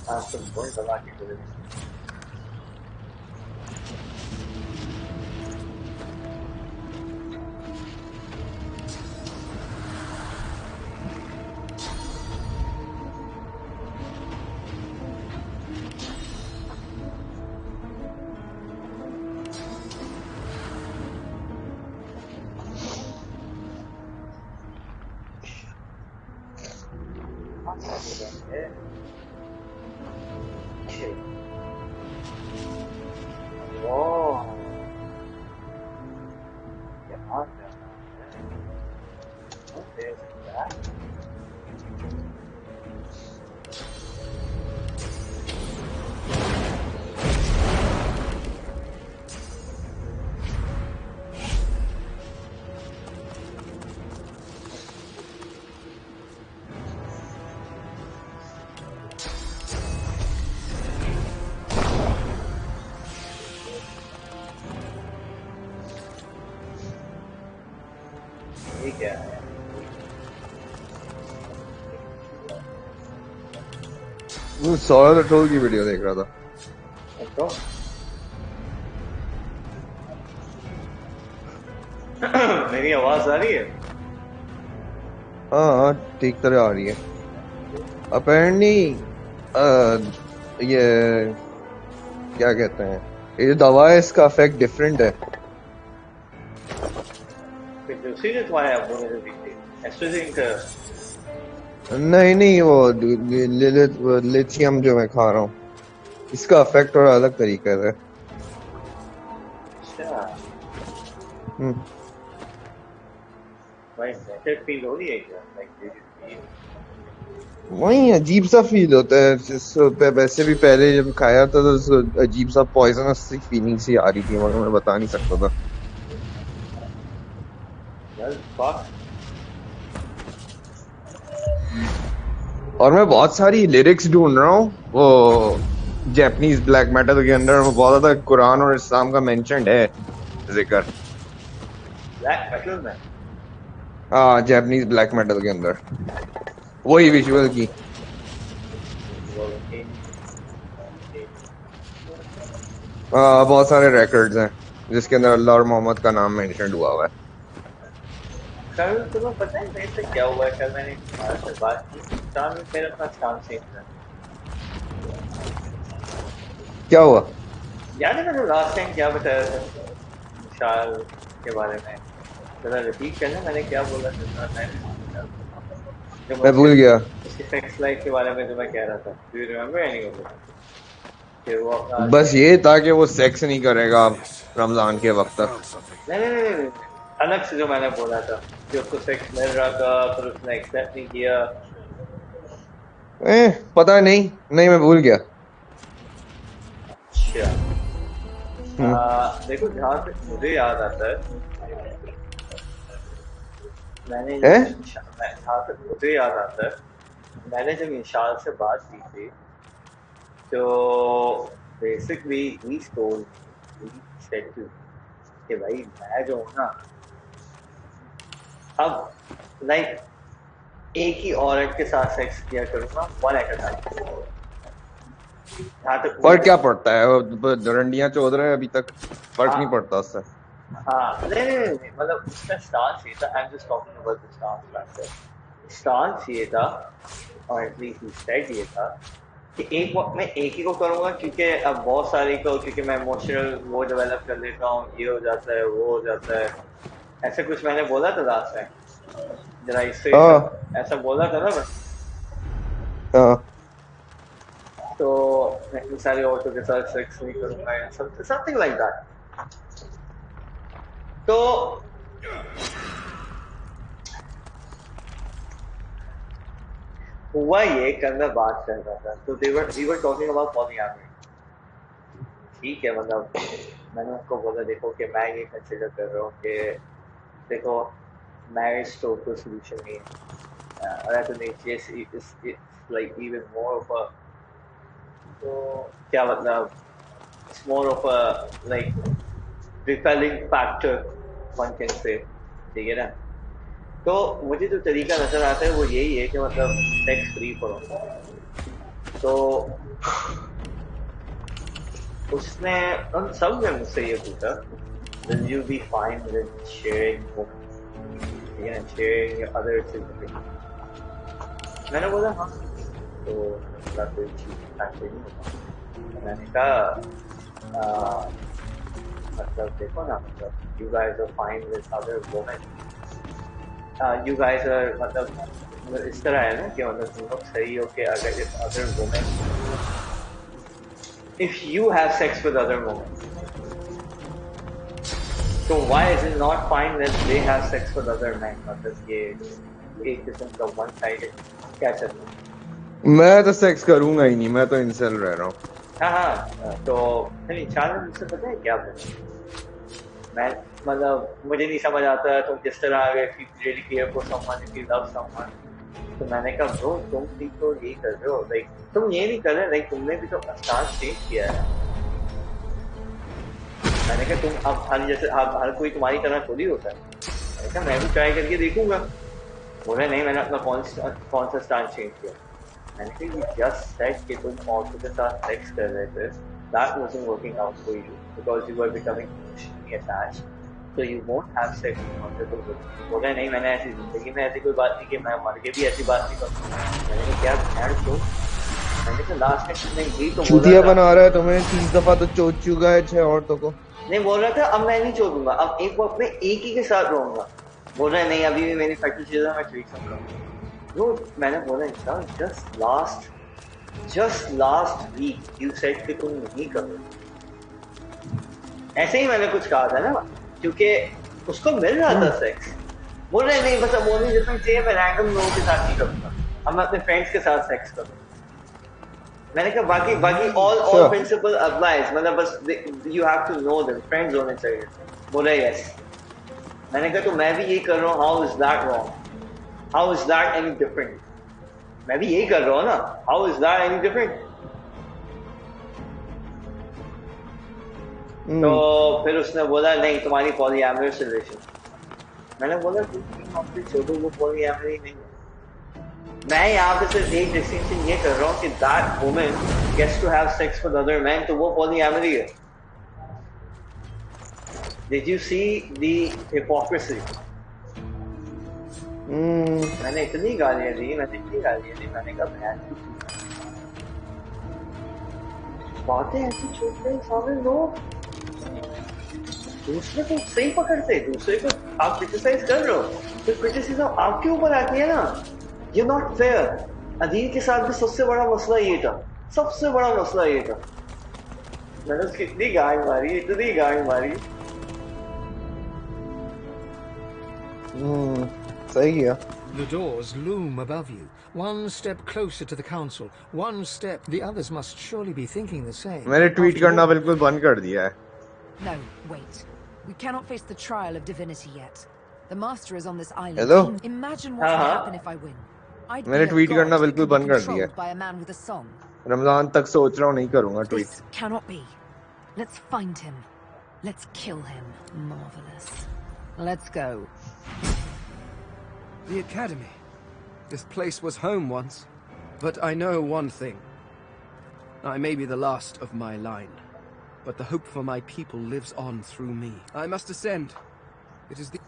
आज तुम बहुत दबा के चले गए। ठीक है वो सौरभ राठौर की वीडियो देख रहा था। तो मेरी आवाज आ रही है? हाँ हाँ ठीक तरह आ रही है। अपेरेंटली ये क्या कहते हैं ये जो दवा है इसका इफेक्ट डिफरेंट है। उसी ने तुम्हारे अब्बू ने जो दी थी एस्ट्रोजेन का। नहीं नहीं वो लिथियम जो मैं खा रहा हूँ इसका इफेक्ट थोड़ा अलग तरीके से। अच्छा भाई बेटर फील हो रही है क्या? लाइक वही अजीब सा फील होता है वैसे भी पहले जब खाया था तो अजीब सा पॉइजनस सी फीलिंग सी आ रही थी मगर मैं बता नहीं सकता था। Well, fuck. और मैं बहुत सारी लिरिक्स ढूंढ रहा हूँ वो जापानीज ब्लैक मेटल के अंदर बहुत ज्यादा कुरान और इस्लाम का मेंशन्ड है जिक्र। Black metal में हाँ जापानीज ब्लैक मेटल के अंदर वही विजुअल की बहुत सारे रिकॉर्ड्स हैं जिसके अंदर अल्लाह और मोहम्मद का नाम मेंशन हुआ हुआ है। कल तुम्हें पता है मेरे से क्या हुआ? कल मैंने विशाल से बात की, विशाल ने फिर अपना स्टांस चेंज कर। क्या हुआ? याद है मैंने लास्ट टाइम क्या बताया था विशाल के बारे में? जरा रिपीट करना, मैंने क्या बोला था? मैं भूल गया। उसकी सेक्स लाइफ के बारे में जो मैं कह रहा था, do you remember any of it? कि वो अपना बस ये था कि वो सेक्स नहीं करेगा रमजान के वक्त तक। नहीं, अलग से जो मैंने बोला था कि उसको सेक्स मिल रहा था पर उसने एक्सेप्ट नहीं किया। पता नहीं मैं भूल गया। अच्छा देखो जहाँ तक मुझे याद आता है मैंने जहाँ तक मुझे याद आता है मैंने जब इंशाल से बात की थी तो बेसिकली ही सेड टू कि भाई मैं जो हूँ ना अब लाइक एक ही औरत के साथ सेक्स किया करूँगा वन एट अ टाइम। फर्क क्या पड़ता है? रंडियां चोद रहे हैं अभी तक, फर्क नहीं पड़ता उससे। हाँ नहीं मतलब उसका स्टांस ये था, I am just talking about the stance factor. Stance ये था और एटलीस्ट ही सेड ये था कि एक वक्त में एक ही को करूँगा क्योंकि अब बहुत सारी को क्योंकि मैं इमोशनल वो डेवलप कर लेता हूँ, ये हो जाता है वो हो जाता है, ऐसा कुछ मैंने बोला था लास्ट टाइम जरा इससे ऐसा बोला था ना मैं। तो मैं सारी औरतों के साथ सेक्स नहीं करूँगा समथिंग लाइक दैट। तो हुआ ये कल मैं बात कर रहा था तो we were talking about polyamory। ठीक है मतलब मैंने उनको बोला देखो कि मैं ये कंसिडर कर रहा हूँ कि देखो मैरिज तो कोई सोल्यूशन नहीं है और तो नहीं it's like even more of a तो क्या मतलब it's more of a like repelling factor one can say, ठीक है ना? तो मुझे जो तरीका नजर आता है वो यही है कि मतलब सेक्स फ्री करो। तो उसने उन सब ने मुझसे ये पूछा will you be fine with sharing sharing your other activities? मैंने बोला हाँ तो मतलब कोई चीज ऐसे नहीं होता। मैंने कहा मतलब देखो ना मतलब you guys are fine with other women, you guys are मतलब इस तरह है ना कि मतलब तुम लोग सही हो कि अगर if other women if you have sex with other women so why is it not fine that they have sex with other men? मतलब ये एक किस्म का वन साइडेड क्या चलता है? मैं तो सेक्स करूंगा ही नहीं, मैं तो इंसेल रह रहा हूँ। हाँ तो नहीं चार मुझसे पता है क्या बोला? मैं मतलब मुझे नहीं समझ आता तुम किस तरह आ गए if you really care for someone, if you love someone। तो मैंने कहा ब्रो तुम भी तो यही कर रहे हो, लाइक तुम ये नहीं कर रहे, लाइक तुमने भी तो अपना स्टांस चेंज किया है। मैंने कहा तुम अब हर कोई तुम्हारी तरह थोड़ी होता है। मैंने कहा मैं भी ट्राई करके देखूंगा। बोला नहीं मैंने अपना कौन सा स्टांस चेंज किया। मैंने कहा you just said कि तुम औरतों के साथ सेक्स कर रहे थे, that wasn't working out for you because you were becoming emotionally attached, so you won't have sex with multiple women। बोला नहीं मैंने ऐसी जिंदगी में ऐसी कोई बात नहीं की, मैं मर के भी ऐसी बात नहीं करूँगा। मैंने कहा क्या ध्यान क्यों? मैंने कहा लास्ट टाइम तुमने यही तो बोला चूतिया था। बना रहा है तुम्हें, 30 दफा तो चोद चुका है 6 औरतों को। नहीं बोल रहा था अब मैं नहीं छोड़ूंगा, अब एक वक्त में एक ही के साथ रहूंगा। बोल रहा है नहीं अभी भी मेरी फटी चीज है, मैं ठीक समझा। वो मैंने बोला इंसान just last week you said कि तुम नहीं करो। ऐसे ही मैंने कुछ कहा था ना क्योंकि उसको मिल रहा था सेक्स। बोल रहे नहीं बस अब ओनली डिफरेंस ये मैं रैंडम लोगों के साथ नहीं करूंगा। अब मैं अपने फ्रेंड्स के साथ सेक्स करूँ। मैंने कहा बाकी all principle applies, मतलब बस you have to know them, friends होने चाहिए। बोला yes। मैंने कहा तो मैं भी यही कर रहा हूँ, how is that wrong? How is that any different? मैं भी यही कर रहा हूँ ना, how is that any different? तो फिर उसने बोला नहीं तुम्हारी polyamorous relation। मैंने बोला तुम 3 हफ्ते छोड़ो, वो polyamorous नहीं है। मैं यहाँ पे सिर्फ एक डिस्टिंक्शन ये कर रहा हूँ कि that woman gets to have sex with other men, तो वो polyamory है। Did you see the hypocrisy? मैंने इतनी गालियाँ दी, मैंने कहा बहन बातें ऐसी छोड़ रहे सामने लोग, दूसरे को सही पकड़ते, दूसरे को आप क्रिटिसाइज कर रहे हो, तो क्रिटिसिज्म आपके ऊपर आती है ना। You're not fair। अदील के साथ भी सबसे बड़ा मसला ये था, सबसे बड़ा मसला ये था। मैंने उसकी इतनी गाय मारी। सही है। The doors loom above you. One step closer to the council. One step. The others must surely be thinking the same. मैंने ट्वीट करना बिल्कुल बंद कर दिया है। No, wait. We cannot face the trial of divinity yet. The master is on this island. Hello? Imagine what will happen if I win. I'd मैंने be a tweet god करना that बिल्कुल can be बंद कर दिया controlled by a man with a song. Ramzan तक सोच रहा हूँ नहीं करूँगा tweet. This cannot be. Let's find him. Let's kill him. Marvelous. Let's go. The academy. This place was home once. But I know one thing. I may be the last of my line, but the hope for my people lives on through me. I must ascend. It is the...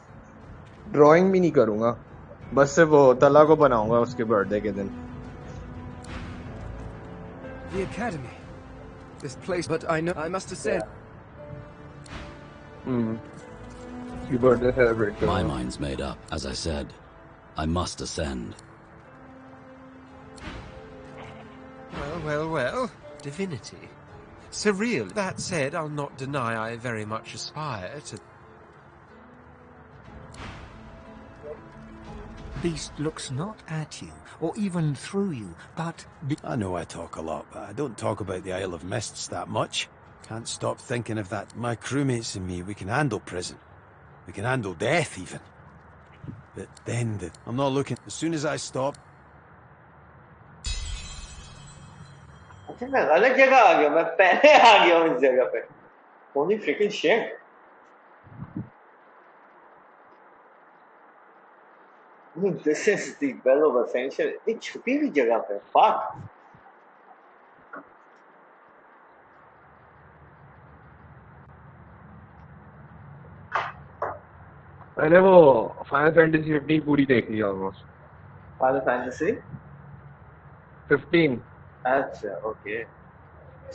drawing भी नहीं करूँगा, बस सिर्फ वो तला को बनाऊंगा उसके बर्थडे के दिन। The academy. This place, but I know I must ascend. Your birthday celebrate. My mind's made up. As I said, I must ascend. Well. Divinity. Surreal. That said, I'll not deny I very much aspire to... Beast looks not at you, or even through you, but... I know I talk a lot, but I don't talk about the Isle of Mists that much. Can't stop thinking of that. My crewmates and me, we can handle prison. We can handle death, even. But then, I'm not looking... As soon as I stop... अच्छा मैं गलत जगह आ गया, मैं पहले आ गया हूँ इस जगह पे। Holy freaking shit! This is the Bell of Ascension. इतनी छुपी हुई जगह पे, fuck. मैंने वो फाइनल फैंटेसी 15 पूरी देख ली ऑलमोस्ट। Final Fantasy 15। अच्छा, ओके।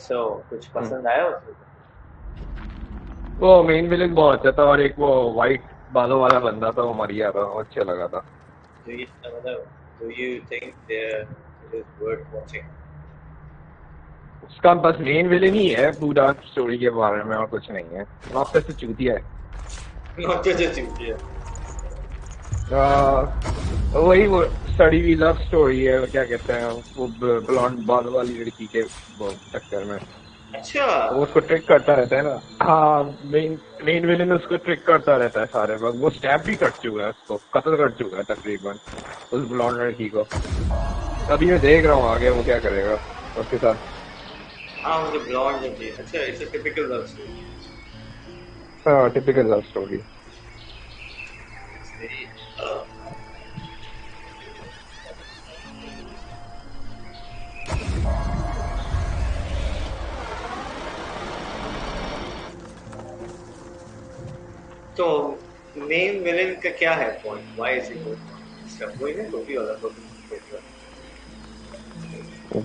So कुछ पसंद आया उसमें? वो मेन विलेन बहुत अच्छा था और एक वो वाइट बालों वाला बंदा था वो मर गया था, वो अच्छा लगा था। Do you think it is worth watching? उसका बस मेन विलेन ही है, पूरा स्टोरी के बारे में और कुछ नहीं है। नॉक्टस से चूतिया है। नॉक्टस से चूतिया। वही वो सड़ी हुई लव स्टोरी है, क्या कहते हैं वो ब्लॉन्ड बाल वाली लड़की के वो चक्कर में। अच्छा। वो उसको ट्रिक करता रहता है ना। हाँ, मेन विलेन उसको ट्रिक करता रहता है सारे वक्त। वो स्टैप भी कर चुका है, उसको कत्ल कर चुका है तकरीबन उस ब्लॉन्ड लड़की को। अभी मैं देख रहा हूँ आगे वो क्या करेगा उसके साथ। हाँ, मुझे ब्लॉन्ड लड़की। अच्छा, it's a typical love story. हाँ, टिपिकल लव स्टोरी। तो मेन विलेन का क्या है पॉइंट? व्हाई इज इट इसका कोई नहीं टोपी वाला तो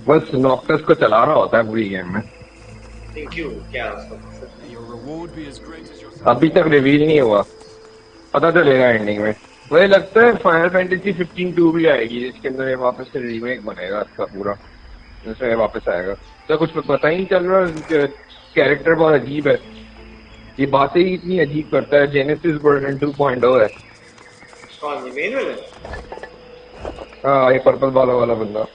बस नॉक्टस को चला रहा होता है पूरी गेम में। Thank you. क्या उसका मकसद? अभी तक रिवील नहीं हुआ, पता चलेगा एंडिंग में। मुझे लगता है फाइनल फैंटेसी 15-2 भी आएगी जिसके अंदर वापस से रीमेक बनेगा इसका पूरा, जिसमें वापस आएगा। तो कुछ पता ही नहीं चल रहा, कैरेक्टर बहुत अजीब है, ये बातें ही इतनी अजीब करता है। जेनेसिस वर्जन 2.0 है। कौन मेन विलेन? हाँ ये पर्पल बालों वाला बंदा.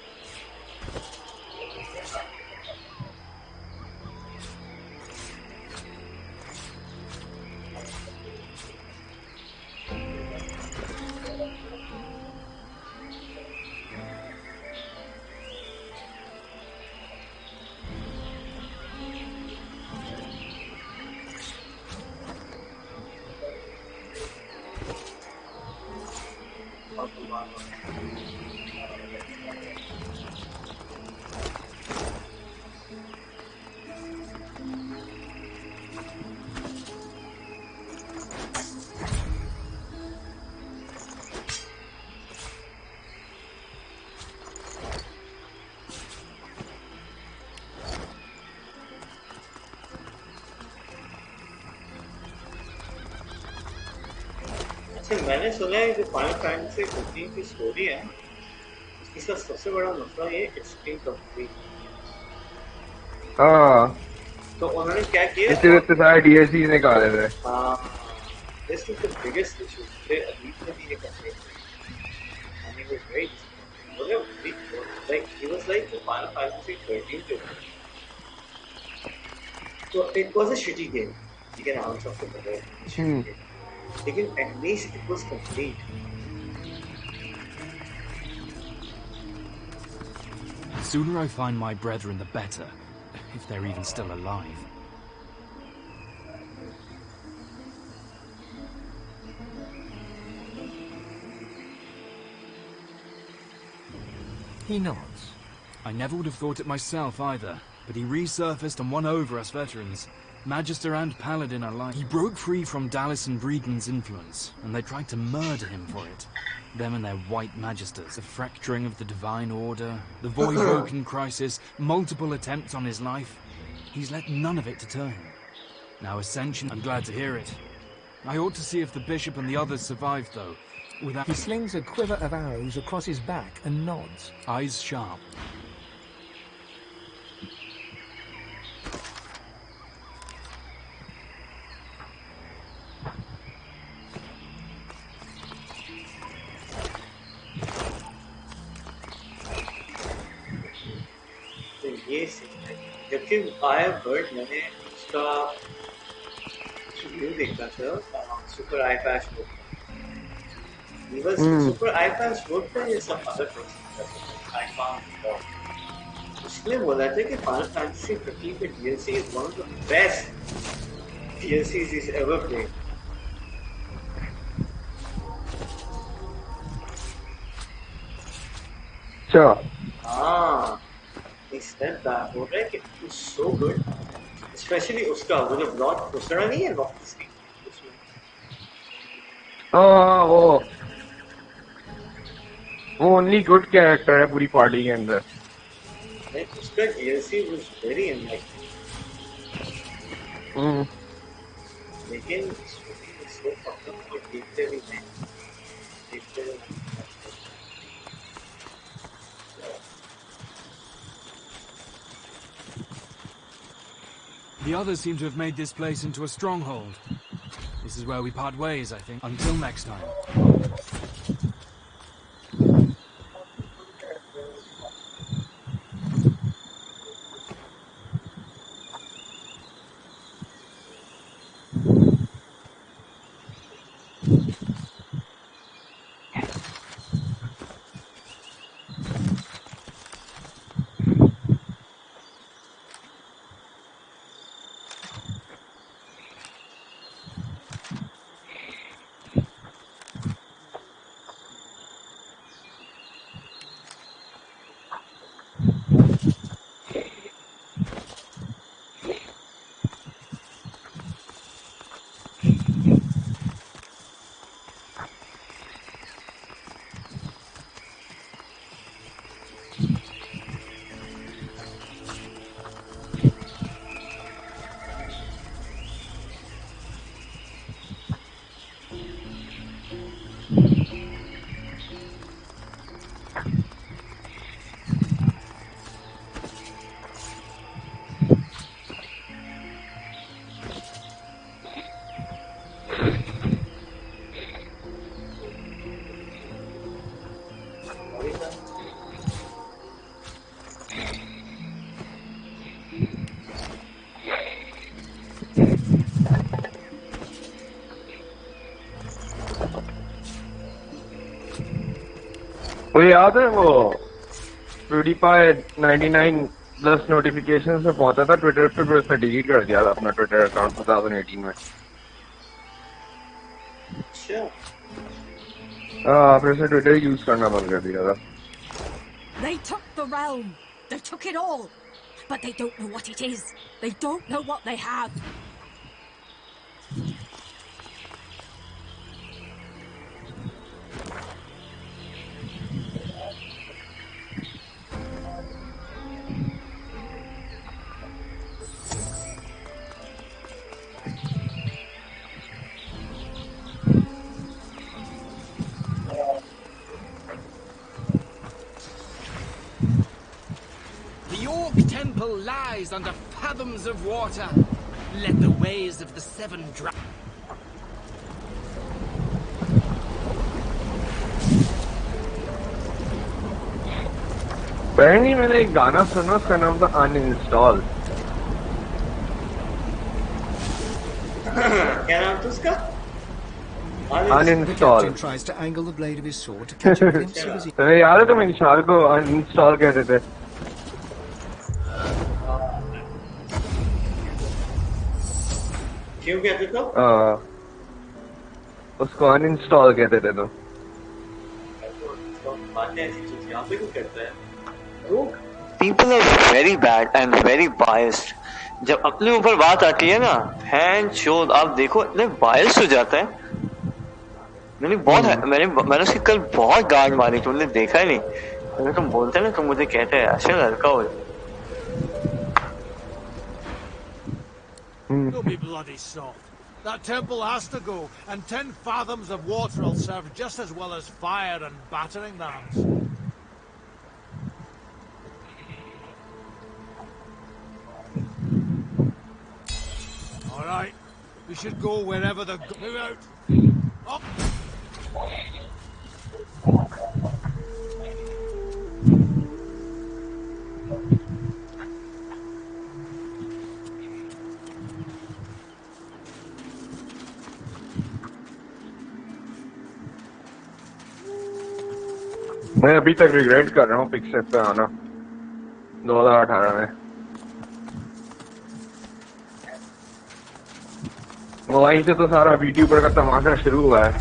मैंने सुना है जो फाइनल फैंटेसी 15 की स्टोरी है इसका सबसे बड़ा मसला ये इट्स इनकम्प्लीट. हाँ तो उन्होंने क्या किया इतने सारे DLC निकाले थे. this is the biggest issue. They Adit ne bhi ye complaint ki. And he was very disappointed. Like he was like the Final Fantasy 13 jo tha. So it was a shitty game. You can answer for the shitty game. Lekin at least it was complete. The sooner I find my brethren, the better, if they're even still alive. He nods. I never would have thought it myself either, but he resurfaced and won over us veterans. Magister and Paladin alike. He broke free from Dallas and Breeden's influence, and they tried to murder him for it. Them and their white magisters, the fracturing of the Divine Order, the Void-Woken crisis, multiple attempts on his life. He's let none of it deter him. Now Ascension, I'm glad to hear it. I ought to see if the Bishop and the others survived, though. Without... He slings a quiver of arrows across his back and nods. Eyes sharp. जबकि I have heard मैंने उसका review देखा था super I patch book. He was super I patch book पे some other person I found out. उसने बोला था कि Final Fantasy 15 के DLC is one of the best DLCs he's ever played. Sure. He said that. बोल रहे कि it was so good. Especially उसका वो जो ब्लॉक दूसरा नहीं है ब्लॉक इसकी उसमें. हाँ वो only good character है पूरी पार्टी के अंदर. उसका DLC was very enlightening. लेकिन story was so fucked up और देखते भी नहीं. The others seem to have made this place into a stronghold. This is where we part ways, I think. Until next time. मुझे याद है वो PewDiePie 99+ notification से पहुंचा था ट्विटर पे, फिर उसने डिलीट कर दिया था अपना ट्विटर अकाउंट 2018 में। फिर से ट्विटर यूज करना बंद कर दिया था। They took the realm. They took it all. But they don't know what it is. They don't know what they have. The Orc Temple lies under fathoms of water. Let the ways of the seven Apparently मैंने एक गाना सुना, उसका नाम था Uninstall। क्या नाम था उसका? The captain tries to angle the blade of his sword to catch a glimpse of his... तुम्हें याद है तुम इंस्टॉल को अनइंस्टॉल कहते थे? क्यों कहते थे? उसको अनइंस्टॉल कहते थे तो। People are very bad and very biased. जब अपने ऊपर बात आती है ना, हैंड शोध आप देखो इतने बायस्ड हो जाता है। मैंने उसकी कल बहुत गांड मारी, तुमने देखा ही नहीं। अगर तुम बोलते ना तो मुझे कहते हैं अच्छा लड़का हो। Don't be bloody soft. That temple has to go, and 10 fathoms of water will serve just as well as fire and battering rams. All right, we should go wherever the... Move out! Up! मैं अभी तक regret कर रहा हूँ pixies पे आना 2018 में। वहीं से तो सारा यूट्यूबर का तमाशा शुरू हुआ है।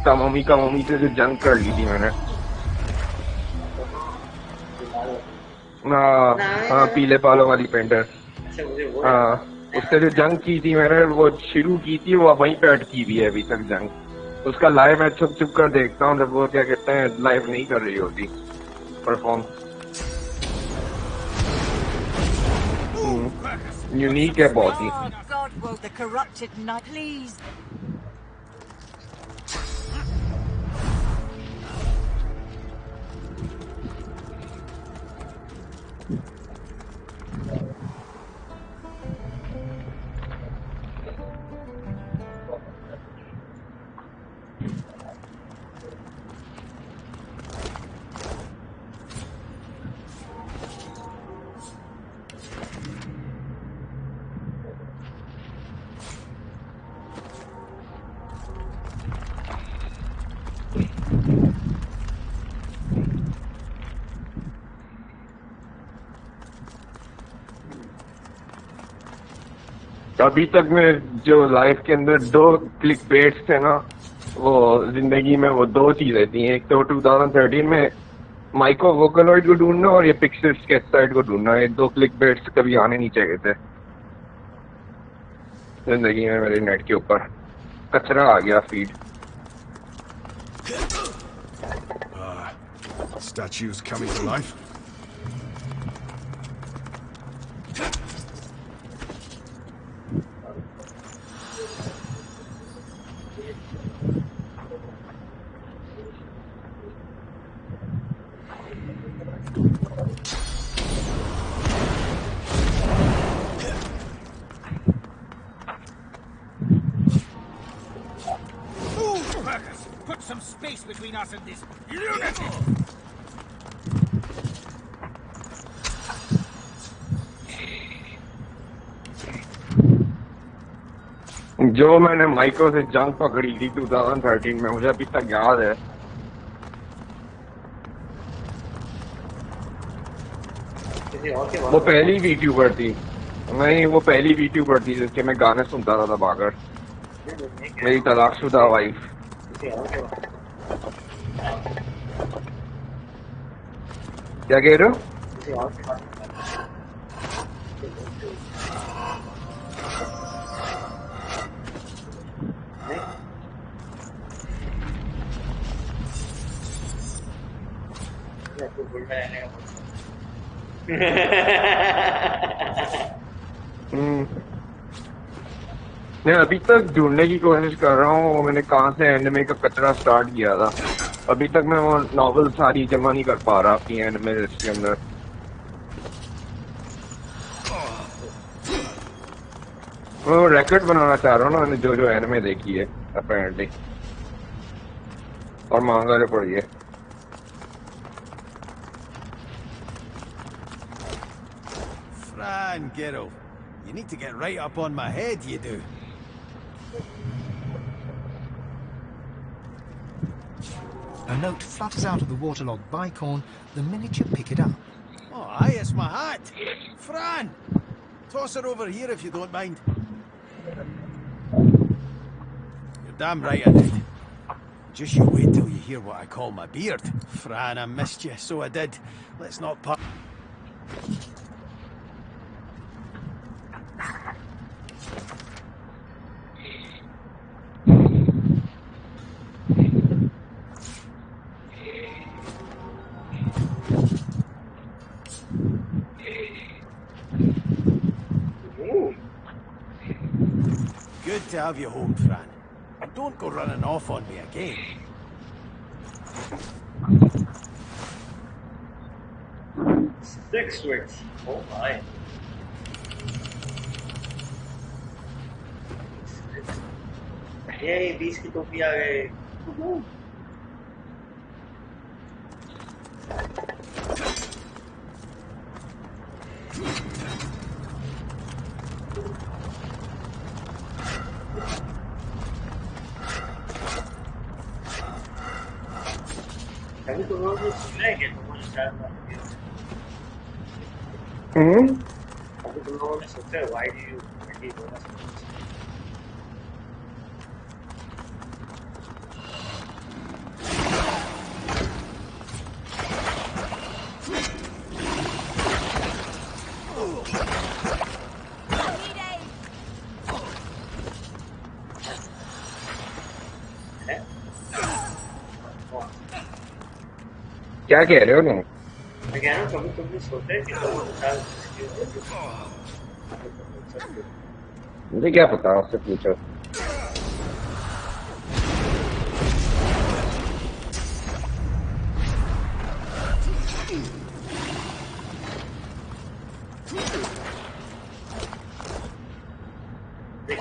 मम्मी से जो जंग कर ली थी मैंने। हाँ पीले बालों वाली पेंटर। हाँ उससे जो जंग की थी मैंने, वो शुरू की थी, वो वहीं पे अटकी हुई है अभी तक जंग। उसका लाइव मैं छुप कर देखता हूँ जब वो क्या कहते हैं लाइव नहीं कर रही होती परफॉर्म। यूनिक है बहुत ही। God, won't the corrupted knight please? अभी तक में जो लाइफ के अंदर 2 क्लिक बेट्स थे ना, वो जिंदगी में वो 2 चीजें थी। एक तो 2013 में माइको वोकलॉइड को ढूंढना और ये पिक्सल स्केच साइड को ढूंढना। ये 2 क्लिक बेट्स कभी आने नहीं चाहिए थे जिंदगी में। मेरे नेट के ऊपर कचरा आ गया feed. Statues coming to life. Put some space between us and this lunatic! जो मैंने माइको से जंग पकड़ी थी 2013 में, मुझे अभी तक याद है। वो पहली वीट्यूबर थी। नहीं, वो पहली वीट्यूबर थी जिसके मैं गाने सुनता था दबाकर। मेरी तलाकशुदा वाइफ। क्या कह रहे हो? मैं अभी तक ढूंढने की कोशिश कर रहा हूँ। मैंने कहाँ से एनिमे का कचरा स्टार्ट किया था। अभी तक मैं वो नॉवेल सारी जमा नहीं कर पा रहा अपनी एनिमे लिस्ट के अंदर। मैं रिकॉर्ड बनाना चाह रहा हूँ ना, मैंने जो जो एनिमे देखी है अपेरेंटली, और मांगा जो पड़ी है। Fran, Geralt, you need to get right up on my head, you do. A note flutters out of the waterlogged bicorn the minute you pick it up. Oh, aye, it's my hat. Fran! Toss her over here if you don't mind. You're damn right I did. Just you wait till you hear what I call my beard. Fran, I missed you, so I did. Let's not part. Good to have you home, Fran. And don't go running off on me again. Stick switch. Oh my. Yay, 20 की टोपी आ गई। अभी तो लोग सुन रहे हैं कि तुम शायद अभी तुम लोगों ने सोचा है why do you do that? क्या कह रहे हो तुम? मैं कह रहा हूँ कभी तुमने सोचा है कि मुझे क्या पता, उससे पूछो।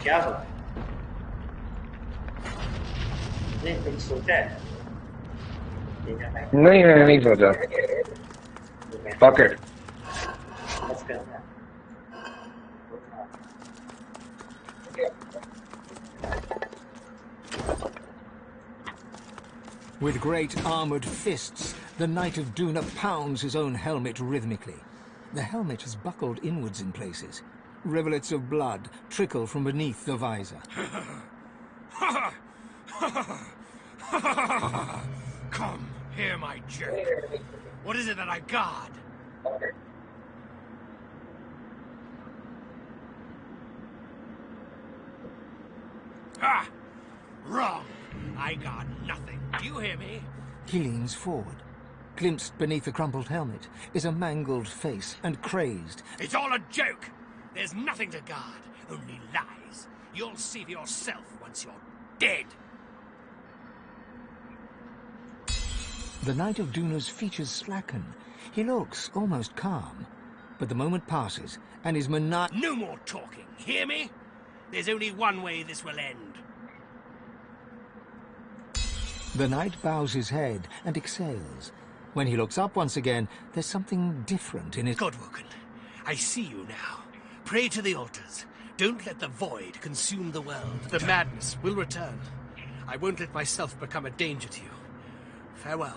क्या होता है? नहीं तुम सोचा है? नहीं, मैंने नहीं सोचा। Pocket. With great armoured fists, the Knight of Dunya pounds his own helmet rhythmically. The helmet is buckled inwards in places. Rivulets of blood trickle from beneath the visor. Come, hear my joke. What is it that I guard? Ah! Wrong! I guard nothing. Do you hear me? He leans forward. Glimpsed beneath the crumpled helmet is a mangled face and crazed. It's all a joke! There's nothing to guard, only lies. You'll see for yourself once you're dead. The Knight of Dunya's features slacken. He looks almost calm. But the moment passes, and his No more talking, hear me? There's only one way this will end. The knight bows his head and exhales. When he looks up once again, there's something different in his... Godwoken, I see you now. Pray to the altars. Don't let the void consume the world. The madness will return. I won't let myself become a danger to you. Farewell.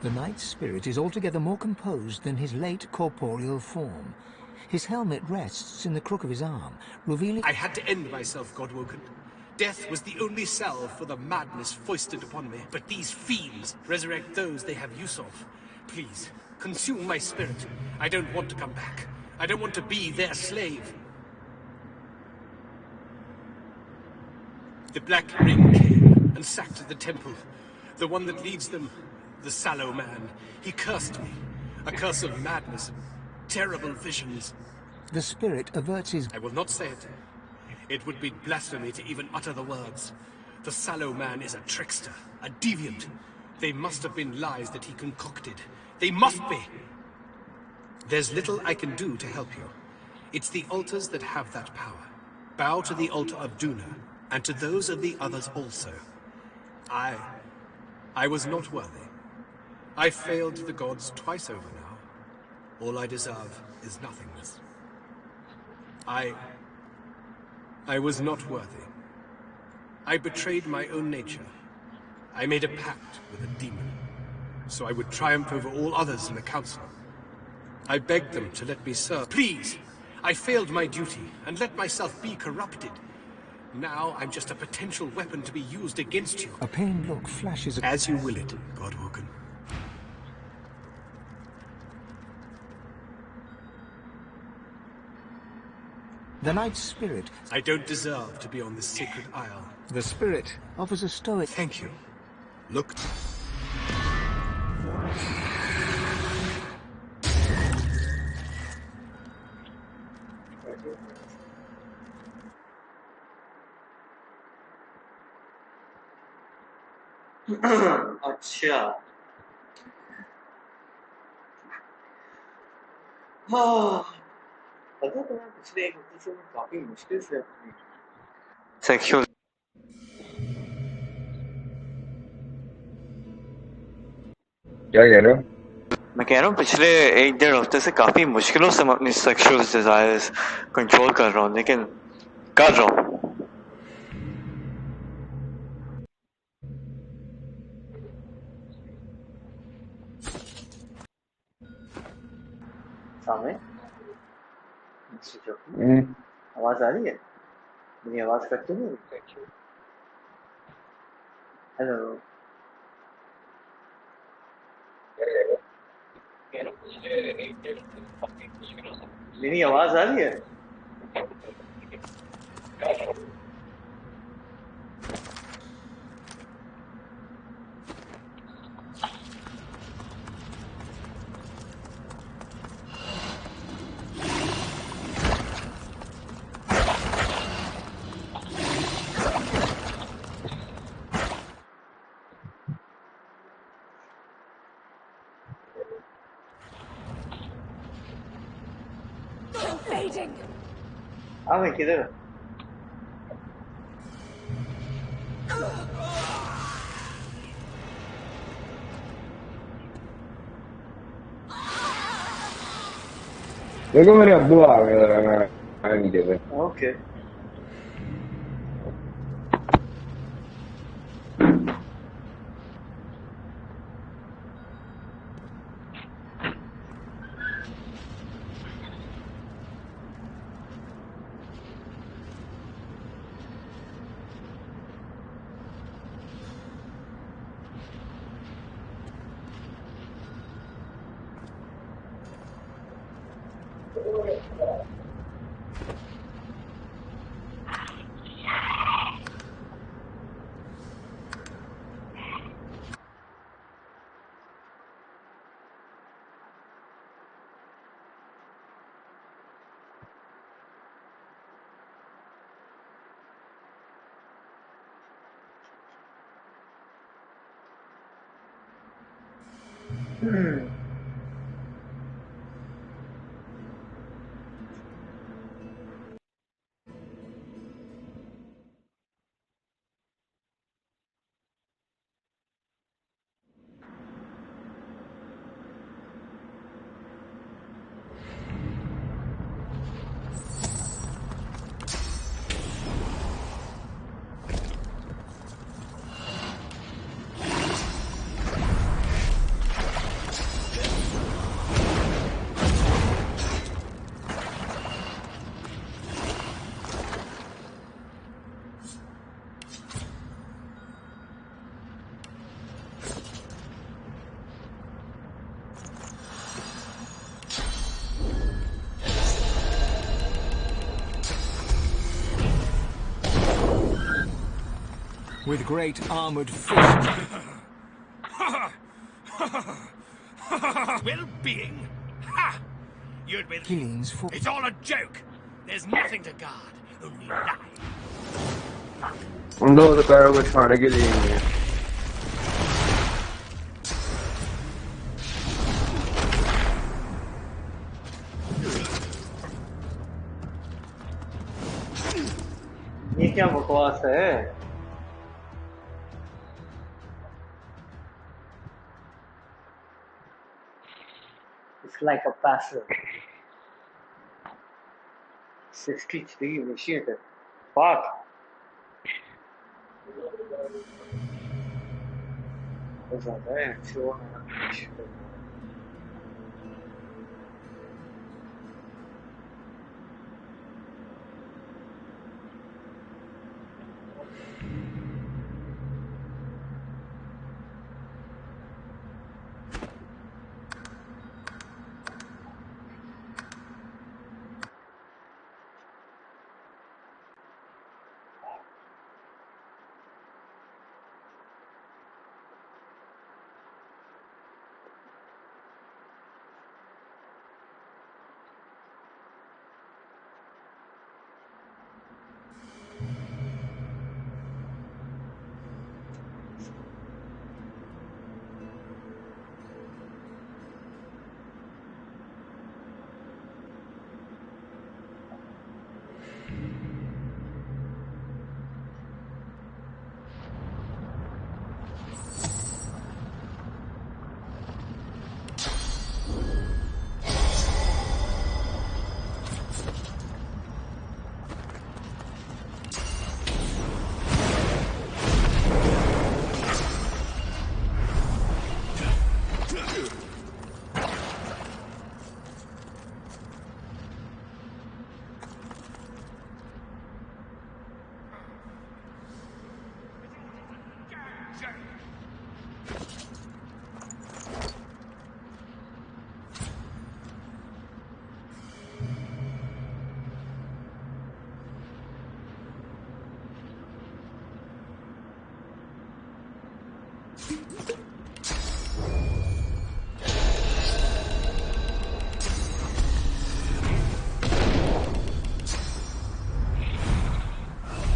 The knight's spirit is altogether more composed than his late corporeal form. His helmet rests in the crook of his arm, revealing... I had to end myself, Godwoken. Death was the only salve for the madness foisted upon me. But these fiends resurrect those they have use of. Please, consume my spirit. I don't want to come back. I don't want to be their slave. The Black Ring came and sacked the temple. The one that leads them, the sallow man. He cursed me. A curse of madness and terrible visions. The spirit averts his... I will not say it. It would be blasphemy to even utter the words. The sallow man is a trickster, a deviant. They must have been lies that he concocted. They must be! There's little I can do to help you. It's the altars that have that power. Bow to the altar of Dunya, and to those of the others also. I was not worthy. I failed the gods twice over now. All I deserve is nothingness. I was not worthy. I betrayed my own nature. I made a pact with a demon, so I would triumph over all others in the council. I begged them to let me serve. Please! I failed my duty, and let myself be corrupted. Now I'm just a potential weapon to be used against you. A pained look flashes... As you will it, Godwoken. The knight's spirit... I don't deserve to be on this sacred isle. The spirit offers a stoic... Thank you. Look... अच्छा हाँ पता है तुम्हें पिछले एक हफ्ते से मैं काफी मुश्किल से अपनी सेक्सुअल क्या कह रहे हो? मैं कह रहा हूँ पिछले एक डेढ़ हफ्ते से काफी मुश्किलों से मैं अपनी सेक्सुअल डिजायर्स कंट्रोल कर रहा हूँ लेकिन कर रहा हूँ सामने आवाज आ रही है मेरी आवाज कट तो नहीं हेलो मेरी आवाज आ रही है मैं किधर देखो मेरे अब्बू आ गए मैं नीचे पे okay With great armored fists. Well-being? Ha! You'd be... He leans forward. It's all a joke. There's nothing to guard, only life. उन दो पैरों को छाने के लिए ही है। ये क्या बकवास है? It's like a passive. 63 initiative. Fuck. What's that? Actual initiative.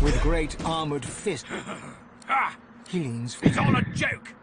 With great armored fist. He leans It's all a joke.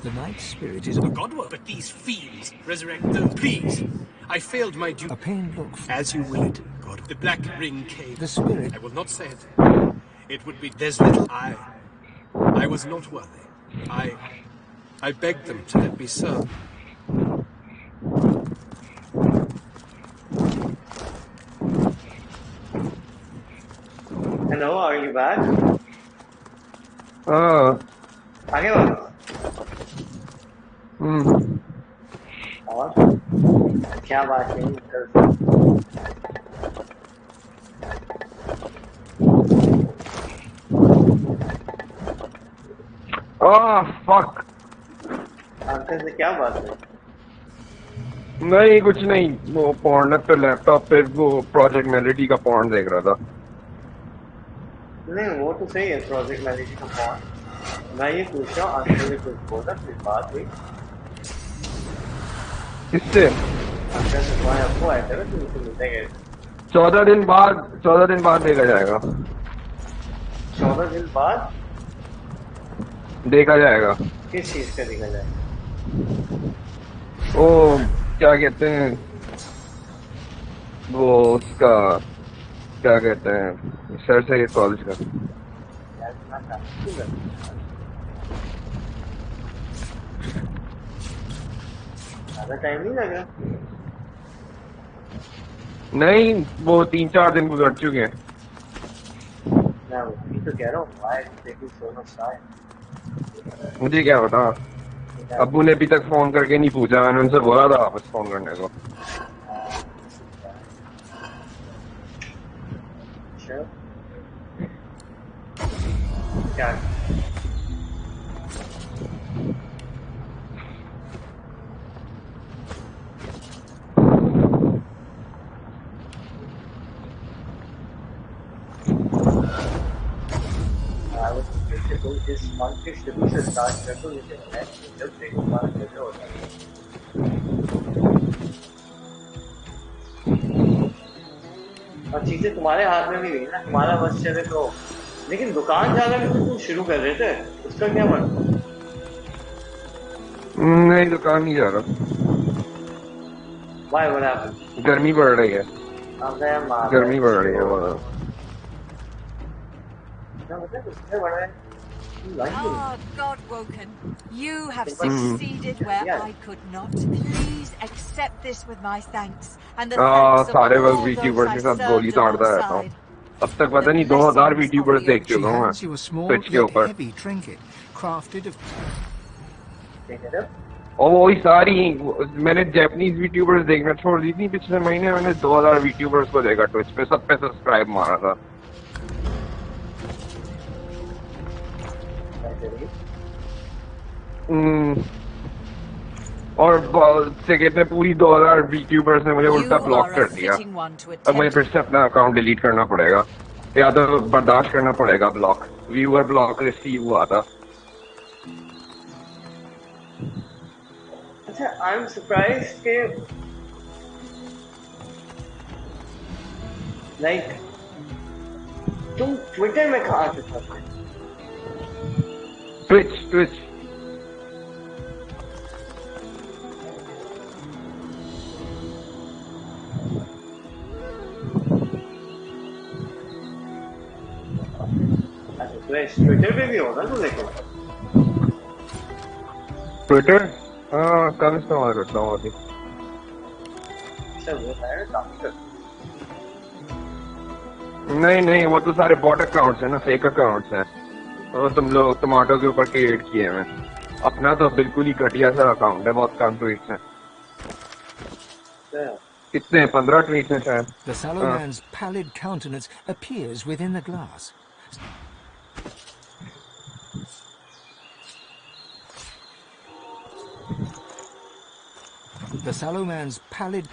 The night spirit is a god work, but these fiends resurrect them. Please, I failed my duty. A pained look. As you will it, God. The Black Ring cave. The spirit. I will not say it. It would be. There's little. I was not worthy. I begged them to let me serve. Hello, are you back? आगे बढ़ो। और क्या बात है? Fuck. Uncle से क्या बात है? नहीं कुछ नहीं, वो पॉर्न पे लैपटॉप पे वो प्रोजेक्ट मेलेडी का पॉर्न देख रहा था। नहीं वो तो सही है, प्रोजेक्ट मेलेडी का पॉर्न। मैं ये पूछ रहा हूँ, अंकल ने कुछ बोला, फिर बात हुई? किससे? अंकल से तुम्हारे आपको आया था ना, तुम उसे मिलते गए? 14 दिन बाद देखा जाएगा। 14 दिन बाद देखा जाएगा। किस चीज का देखा जाएगा? वो क्या कहते हैं, वो उसका क्या कहते हैं, सर से कॉलेज का। ज़्यादा टाइम नहीं लगा? नहीं, वो 3-4 दिन गुजर चुके हैं। मैं वही तो कह रहा हूँ, why is it taking so much time? मुझे क्या पता, अब्बू ने अभी तक फोन करके नहीं पूछा, मैंने उनसे बोला था वापस फोन करने को। क्या? तो इस मंथ के शुरू से स्टार्ट कर दो, लेकिन नेक्स्ट जब देखो बात कैसे होता है। और चीजें तुम्हारे हाथ में भी हुई ना, तुम्हारा बस चले तो। लेकिन दुकान जाना भी तो तुम शुरू कर रहे थे, उसका क्या बना? नहीं दुकान नहीं जा रहा। Why, what happened? गर्मी बढ़ रही है। गर्मी बढ़ रही है वहाँ। Ah, God woken. You have succeeded where I could not. Please accept this with my thanks and the thanks of सारे all वक्त those वीट्यूबर्स I के साथ गोली served ताड़ता रहता हूँ। alongside. अब तक पता नहीं 2000 वीट्यूबर्स देख She चुका हूँ मैं hands you a small switch के yet ऊपर। heavy trinket, crafted of. और वही सारी मैंने जापानीज वीट्यूबर्स देखना छोड़ दी थी पिछले महीने। मैंने 2000 वीट्यूबर्स को देखा ट्विच पे, सब पे सब्सक्राइब मारा था। और से कहते हैं पूरी 2000 वीट्यूबर्स ने मुझे उल्टा ब्लॉक कर दिया। अब मुझे फिर से अपना अकाउंट डिलीट करना पड़ेगा, या तो बर्दाश्त करना पड़ेगा ब्लॉक। व्यूअर ब्लॉक रिसीव हुआ था। अच्छा, आई एम सरप्राइज्ड के लाइक तुम ट्विटर में कहाँ से फंसे? ट्विच ट्विटर पे भी होगा तो लेकिन ट्विटर हाँ कम इस्तेमाल करता हूँ अभी। अच्छा वो है काफी। नहीं वो तो सारे बॉट अकाउंट्स है ना, फेक अकाउंट्स हैं। और तुम लोग टमाटो के ऊपर क्रिएट किए हैं अपना तो बिल्कुल ही घटिया सा अकाउंट है बहुत कम ट्वीट्स हैं कितने 15 ट्वीट्स हैं शायद The sallow man's pallid countenance appears within the glass. The sallow man's pallid...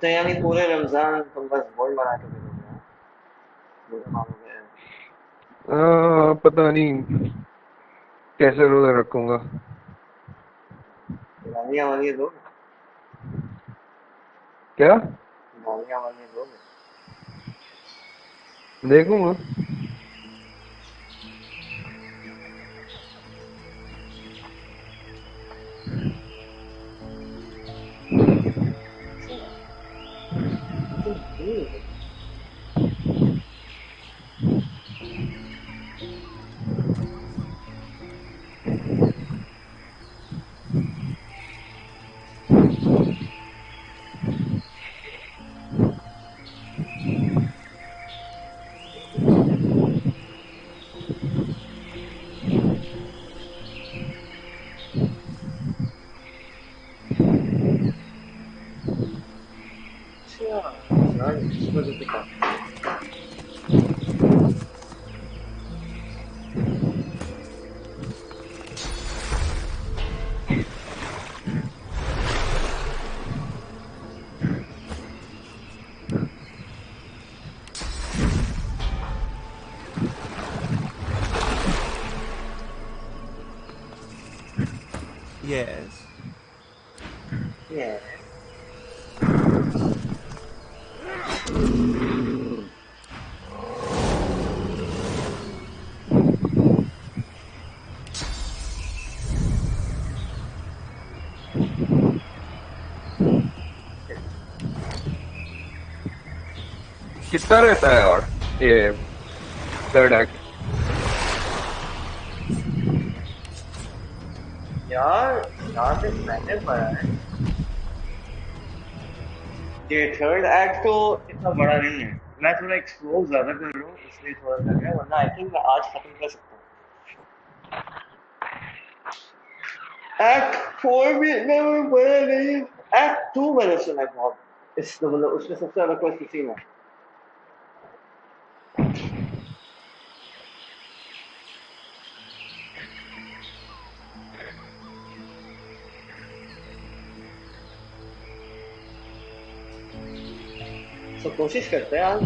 तो यानी पूरे रमजान तुम बस बोल बना के देखोगे मुझे मालूम है पता नहीं कैसे रोजा रखूंगा गालियां वाली दो क्या गालियां वाली दो देखूंगा Yes. Yeah. कितना रहता है और ये थर्ड एक्ट यार यहाँ से मैंने पढ़ा है ये थर्ड एक्ट तो इतना बड़ा नहीं है मैं थोड़ा एक्सप्लोर ज्यादा कर रहा हूँ इसलिए थोड़ा लग रहा है वरना आई थिंक मैं आज खत्म कर सकता हूँ एक्ट 4 भी मैंने पढ़ा नहीं एक्ट 2 मैंने सुना बहुत इस मतलब उसमें सबसे ज्यादा कोई सीन है तो कोशिश करते हैं आज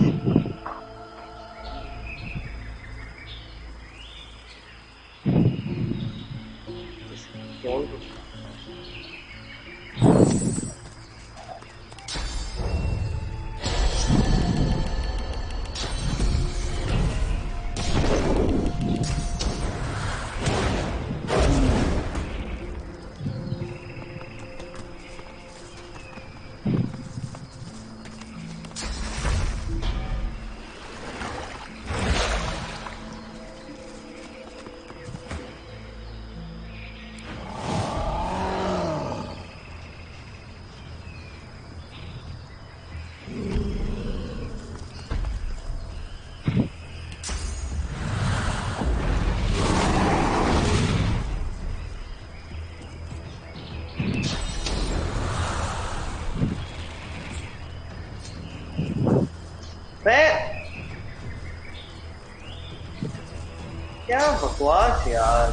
क्यों क्या बकवास यार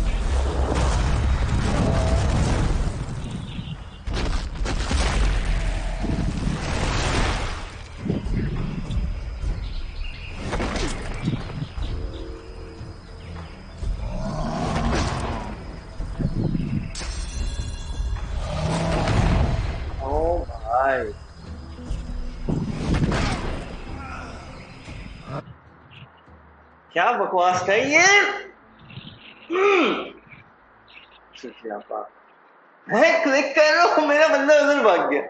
ओ भाई क्या बकवास था ये क्लिक कर रहा हूँ मेरा बंदा उधर भाग गया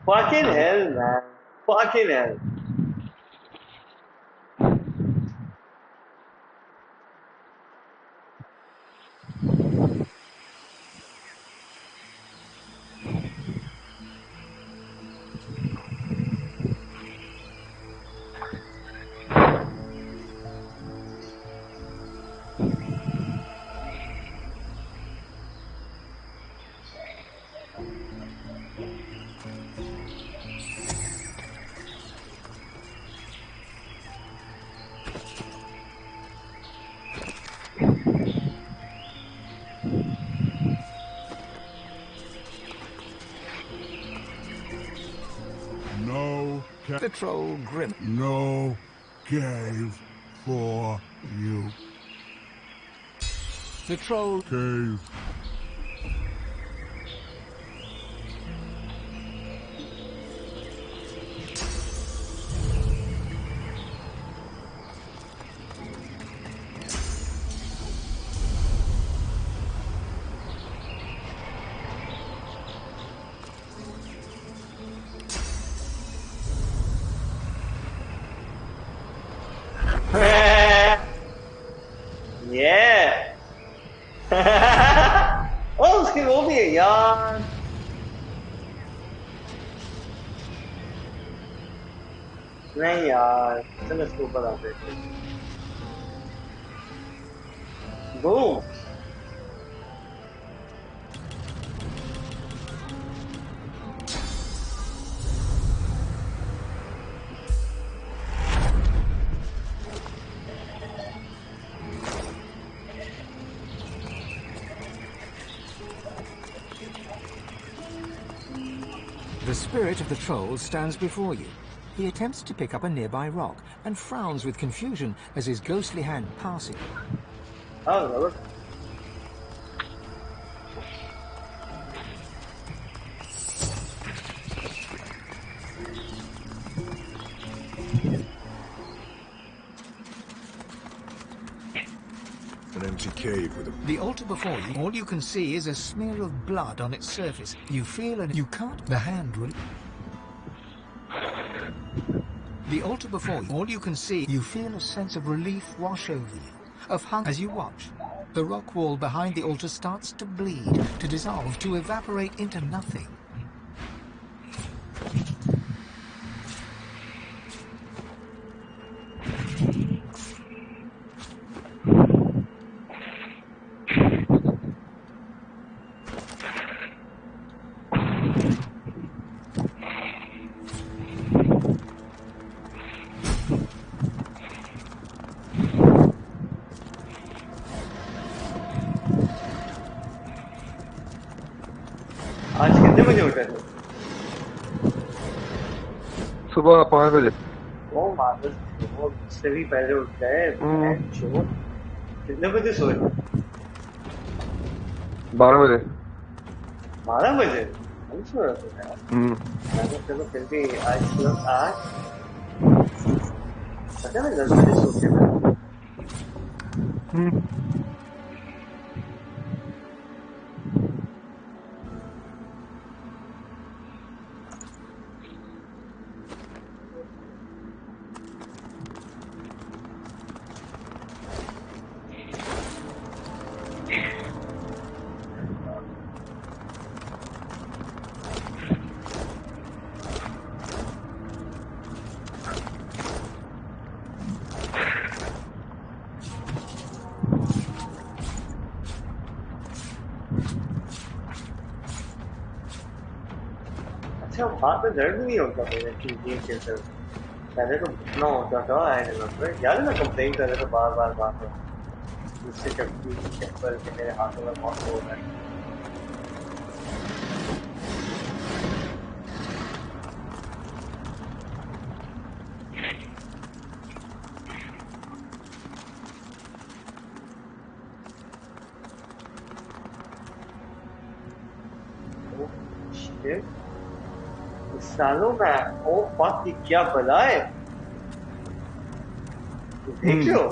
fucking hell man fucking hell No The troll grim. No cave for you. The troll cave. yeah oh उसकी वो भी है यार नहीं यार चलो इसके ऊपर आते हैं boom The spirit of the troll stands before you. He attempts to pick up a nearby rock and frowns with confusion as his ghostly hand passes. Oh, that was... An empty cave with a... The altar before you, all you can see is a smear of blood on its surface. You feel and you can't... The hand will... The altar before you, all you can see, you feel a sense of relief wash over you, of hunger as you watch. The rock wall behind the altar starts to bleed, to dissolve, to evaporate into nothing. पहले? सुबह 5 बजे। वो मादर वो उससे भी पहले उठता है। चोर कितने बजे सोए? 12 बजे। 12 बजे? हम सो रहे थे यार। मैंने चलो फिर भी आज सुबह 8 पता है 10 बजे सोते हैं। अच्छा वहाँ पे दर्द नहीं होता मेरे टीवी के अंदर पहले तो घुटना होता था आई रिमेम्बर याद है ना कंप्लेन कर रहे थे बार बार उससे चप्पल के मेरे हाथों में बहुत हो रहा है सालों में ओ फक की क्या बला है देख लो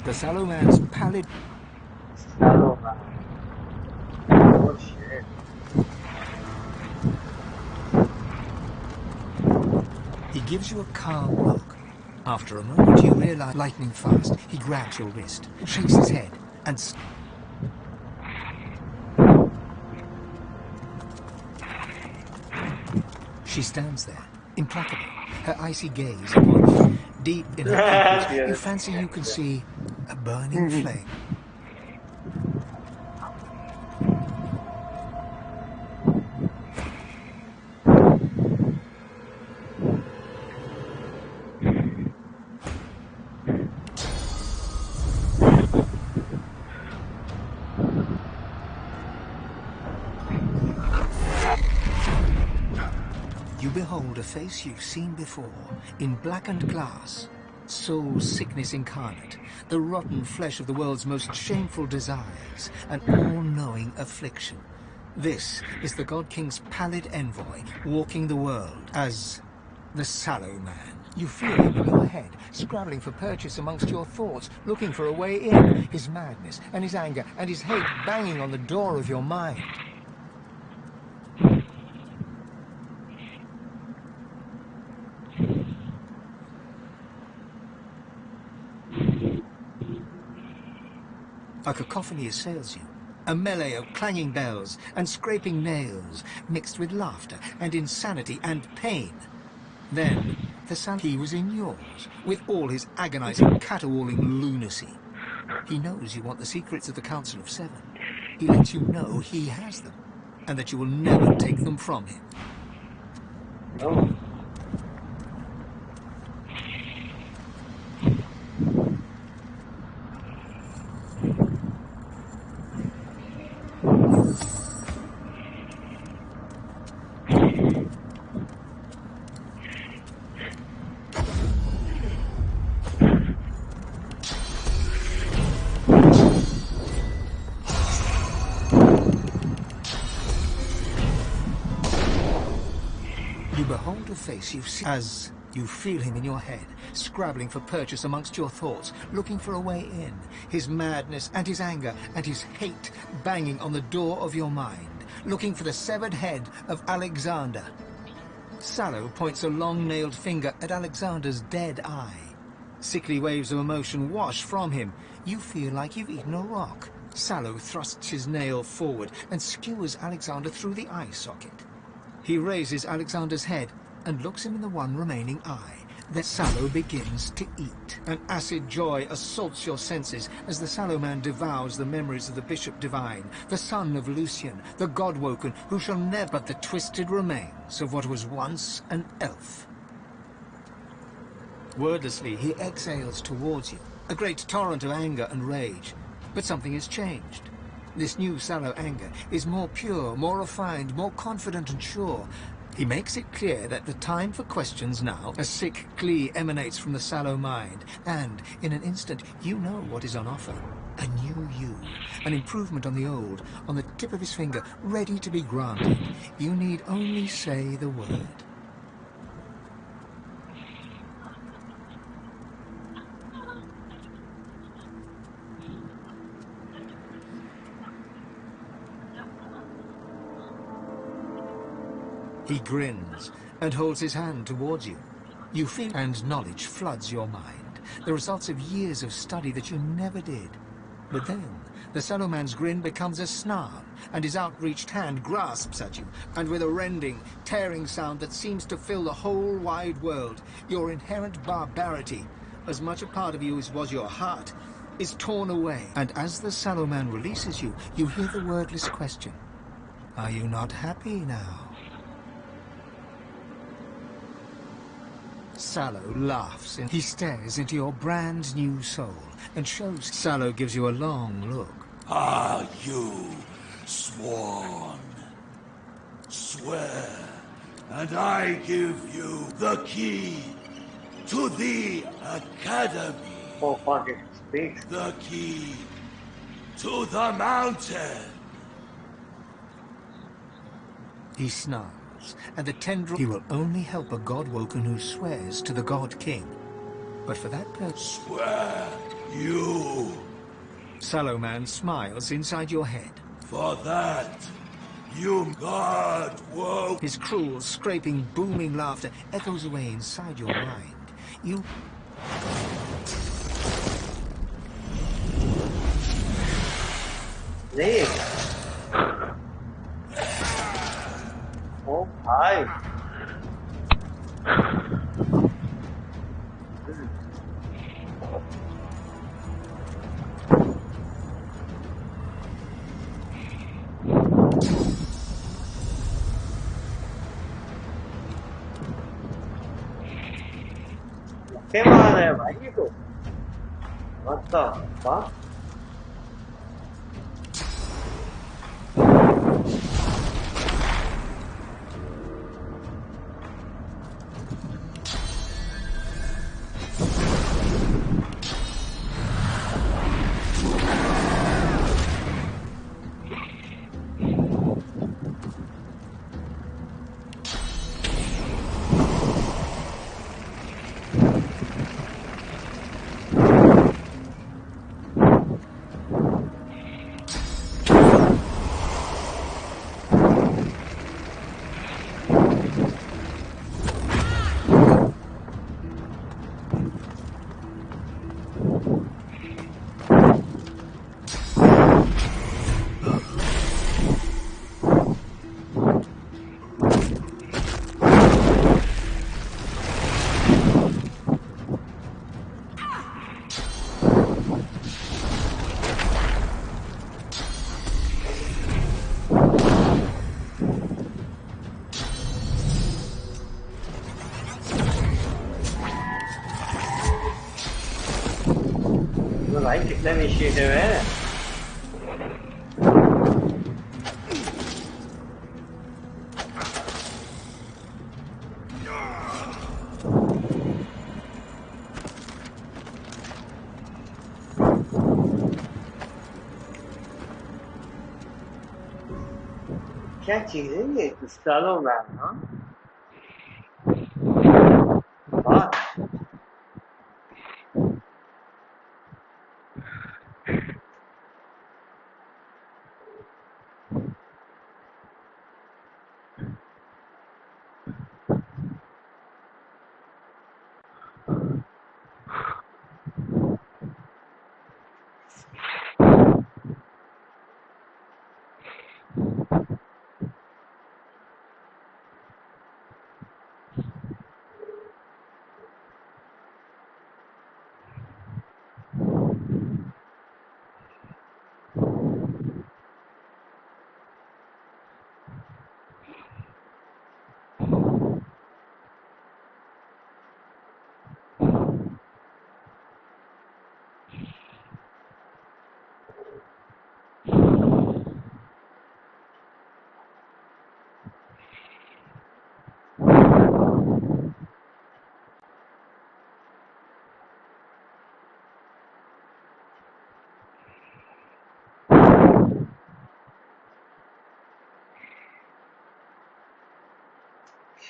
The sallow man's pallid... Sallow man. Oh shit. He gives you a calm look. After a moment, you realize, lightning fast, he grabs your wrist, shakes his head, and... She stands there, implacable, her icy gaze upon you. Deep in her pupils, you fancy you can see a burning flame. You behold a face you've seen before, in blackened glass, soul sickness incarnate, the rotten flesh of the world's most shameful desires, an all-knowing affliction. This is the God King's pallid envoy, walking the world as the Sallow Man. You feel him in your head, scrabbling for purchase amongst your thoughts, looking for a way in, his madness and his anger and his hate banging on the door of your mind. A cacophony assails you, a melee of clanging bells and scraping nails, mixed with laughter and insanity and pain. Then, the sound he was in yours, with all his agonizing, caterwauling lunacy. He knows you want the secrets of the Council of Seven. He lets you know he has them, and that you will never take them from him. No. You behold a face you've seen as you feel him in your head, scrabbling for purchase amongst your thoughts, looking for a way in, his madness and his anger and his hate banging on the door of your mind, looking for the severed head of Alexander. Sallow points a long-nailed finger at Alexander's dead eye. Sickly waves of emotion wash from him. You feel like you've eaten a rock. Sallow thrusts his nail forward and skewers Alexander through the eye socket. He raises Alexander's head and looks him in the one remaining eye, the sallow begins to eat. An acid joy assaults your senses as the sallow man devours the memories of the Bishop Divine, the son of Lucian, the God-woken, who shall never but the twisted remains of what was once an elf. Wordlessly, he exhales towards you, a great torrent of anger and rage. But something has changed. This new sallow anger is more pure, more refined, more confident and sure. He makes it clear that the time for questions now. A sick glee emanates from the sallow mind, and in an instant you know what is on offer. A new you, an improvement on the old, on the tip of his finger, ready to be granted. You need only say the word. He grins and holds his hand towards you. You feel, and knowledge floods your mind, the results of years of study that you never did. But then, the sallow man's grin becomes a snarl, and his outreached hand grasps at you, and with a rending, tearing sound that seems to fill the whole wide world, your inherent barbarity, as much a part of you as was your heart, is torn away. And as the sallow man releases you, you hear the wordless question, "Are you not happy now?" Sallow laughs and he stares into your brand new soul and shows. Sallow gives you a long look. Ah, you sworn. Swear, and I give you the key to the academy. Oh fuck, it speaks. The key to the mountain. He snarls, and the tendril. He will only help a god-woken who swears to the god-king. But for that purpose. Swear, you. Sallow man smiles inside your head. For that, you god woke. His cruel, scraping, booming laughter echoes away inside your mind. You. Leave. Oh, hi. ¿Qué más de mágico? What the fuck? भाई कितना initiative है क्या चीज है ये सालों में हाँ हाँ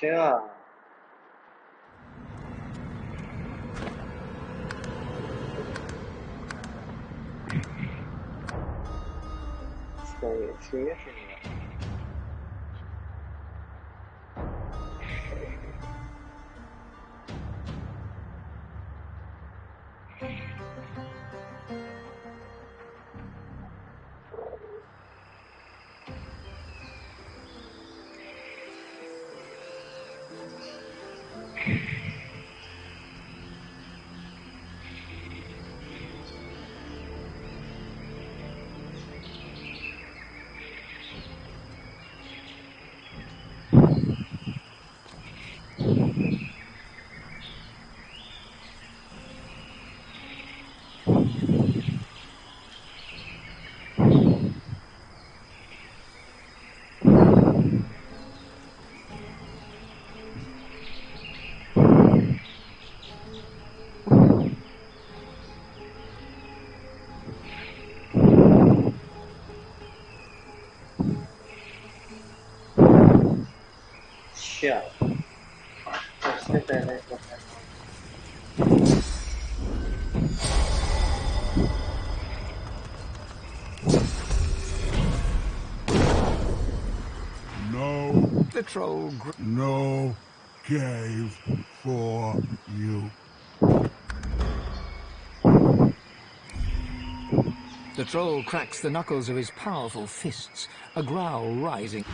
Sure. Serious? Sure. सबसे पहले तो No. The troll. No cave for you. The troll cracks the knuckles of his powerful fists, a growl rising.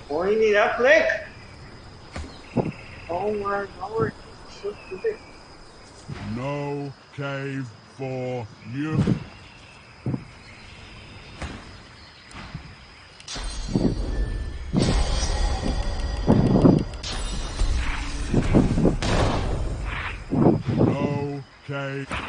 कोई नहीं रहा click. Oh my lord, so stupid. No cave for you. No cave.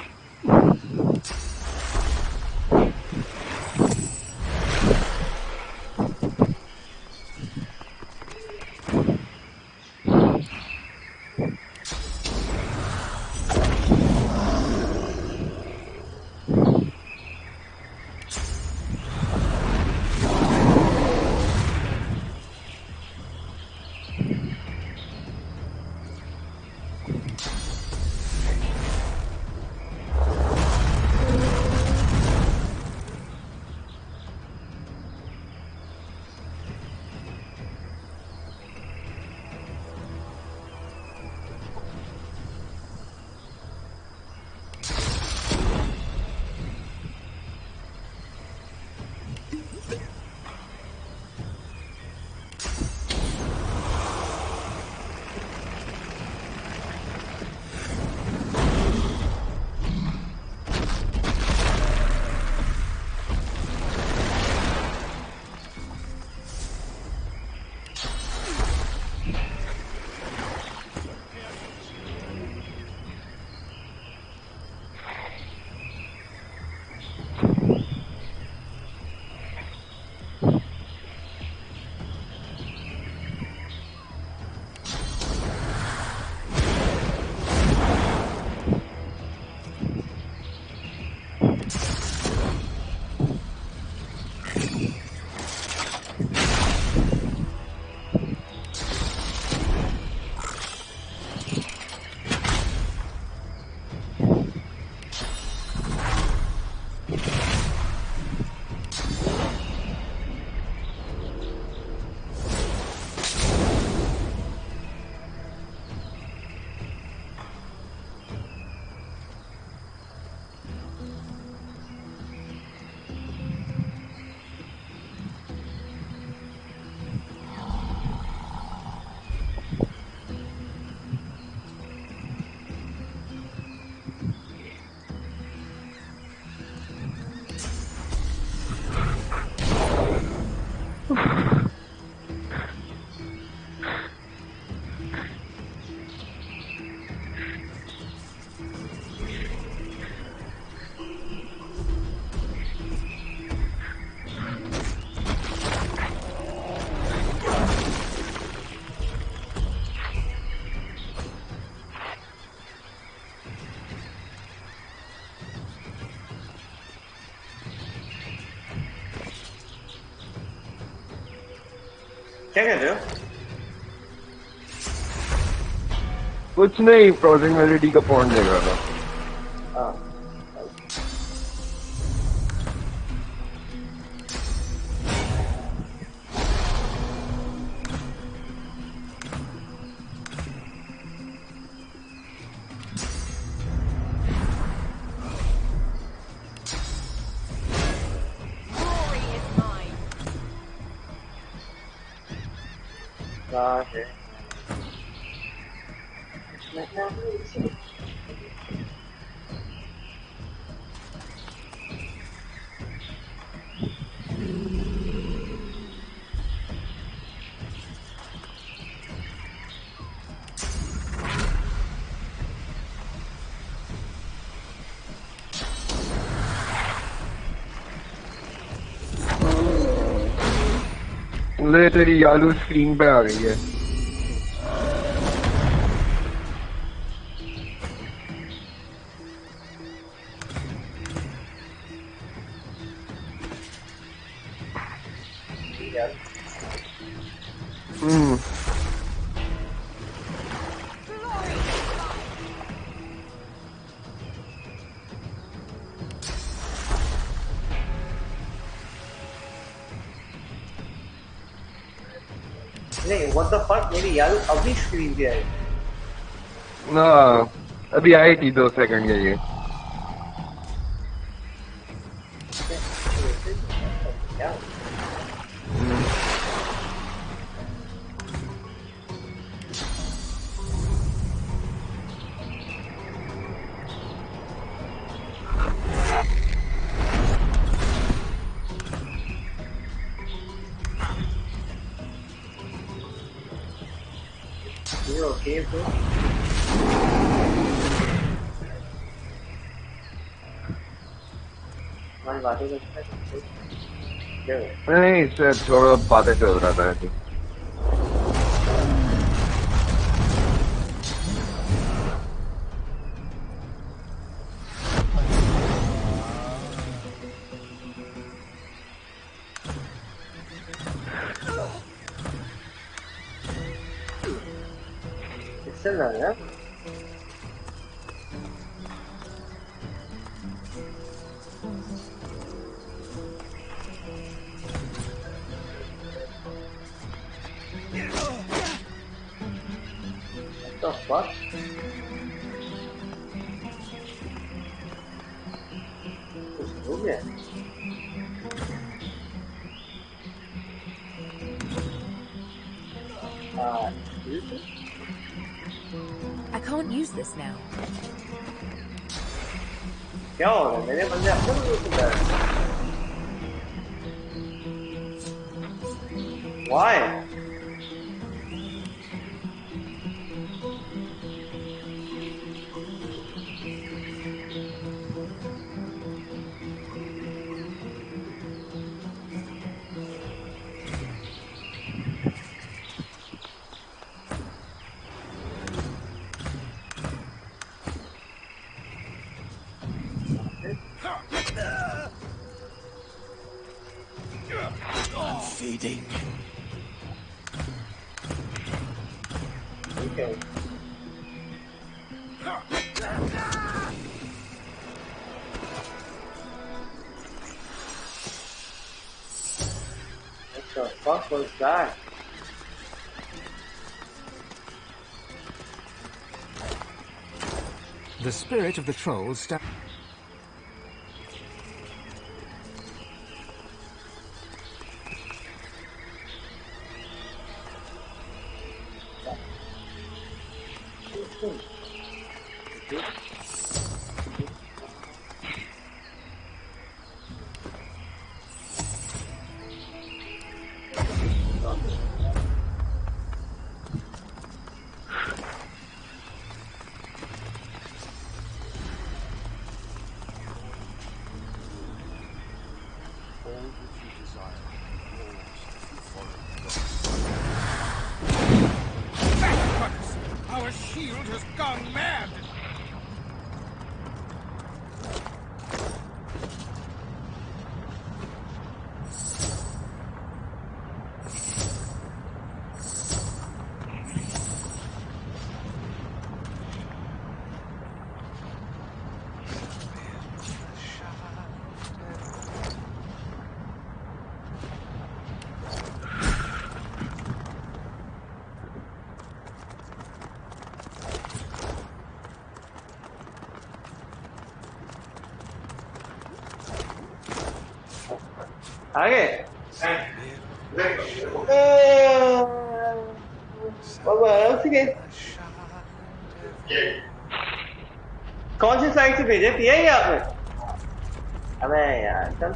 क्या कह रहे हो? कुछ नहीं, project का पॉइंट देख रहा था। ले तेरी यालू स्क्रीन पे आ गई है। नहीं, what the fuck, मेरी यार अभी स्क्रीन पे आई। ना अभी आई थी 2 सेकंड के लिए। Okay, bro. नहीं सर, थोड़ा बातें चल रहा था ऐसे। Yeah. What the fuck? कुछ हो गया? I can't use this now. क्या हो रहा है? मेरे बंदे अपने को यूज कर रहे हैं। Why? I'm feeding. Okay. What the fuck was that? The spirit of the troll stands. Our shield has gone mad! आगे कौन सी साइड से भेजे पिया ही आपने? अबे यार चल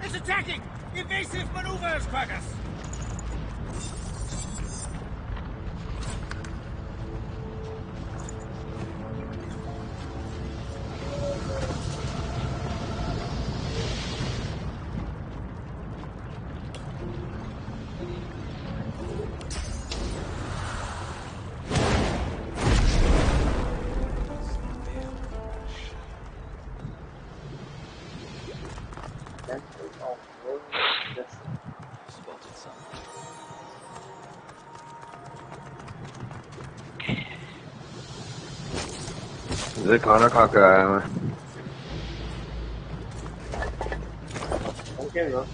It's attacking! Evasive maneuvers, Quackers! Spotted something. मुझे खाना खा के आया मैं Okay, bro.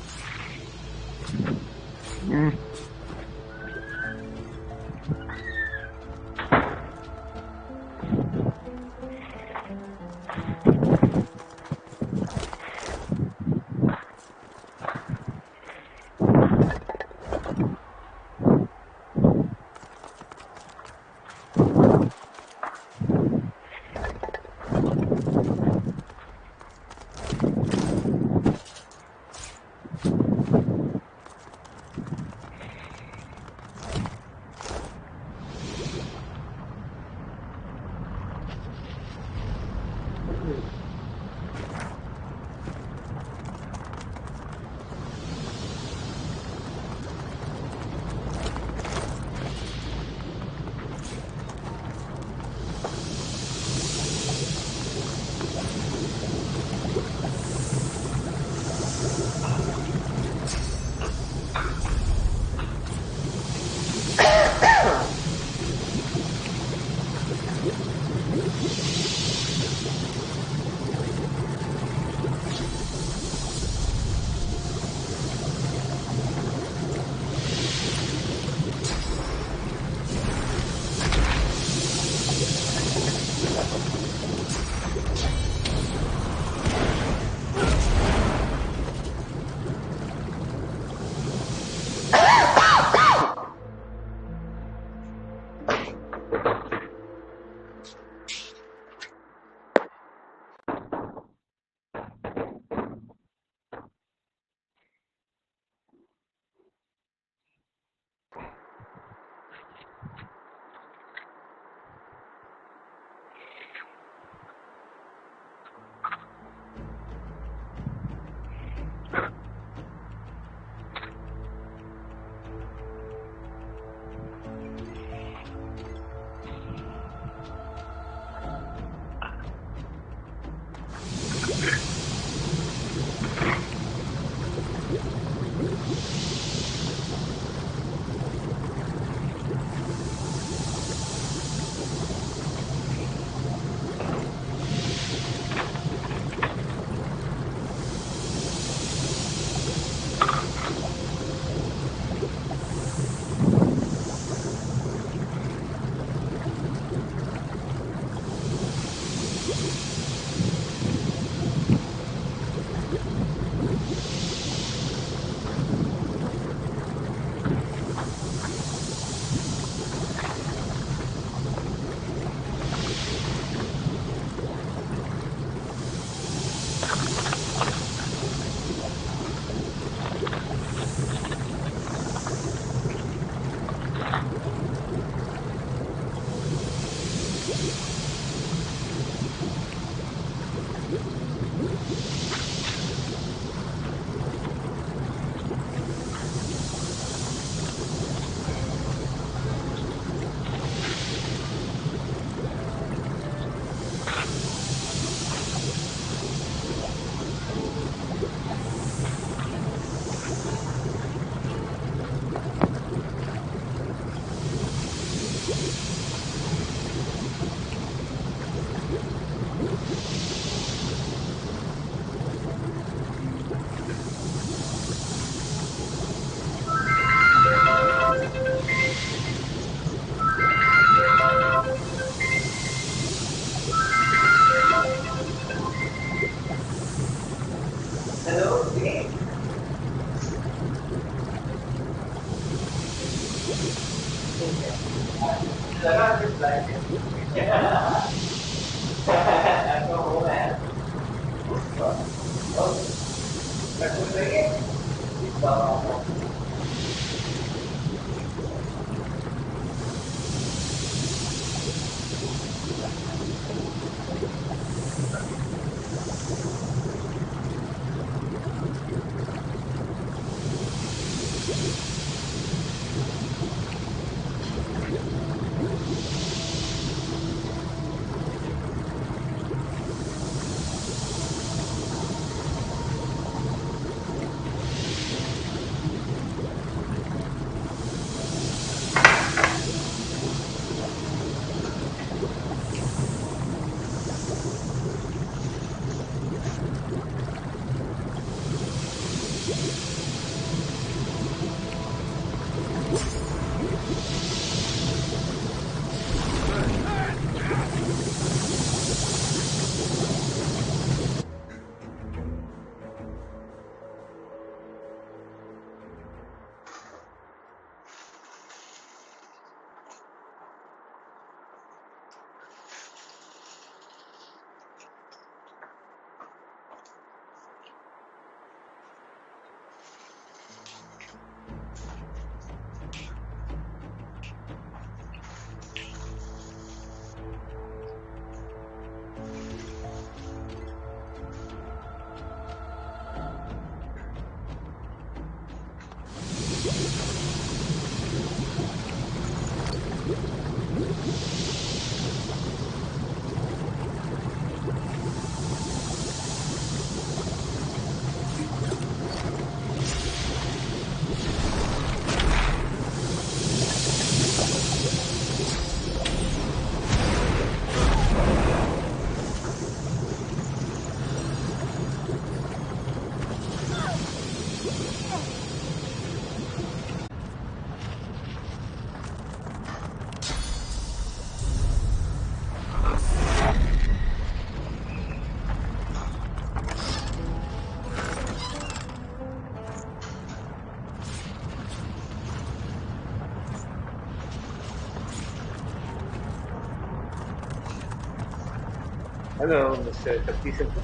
Hello, Mr. Shakti Simple.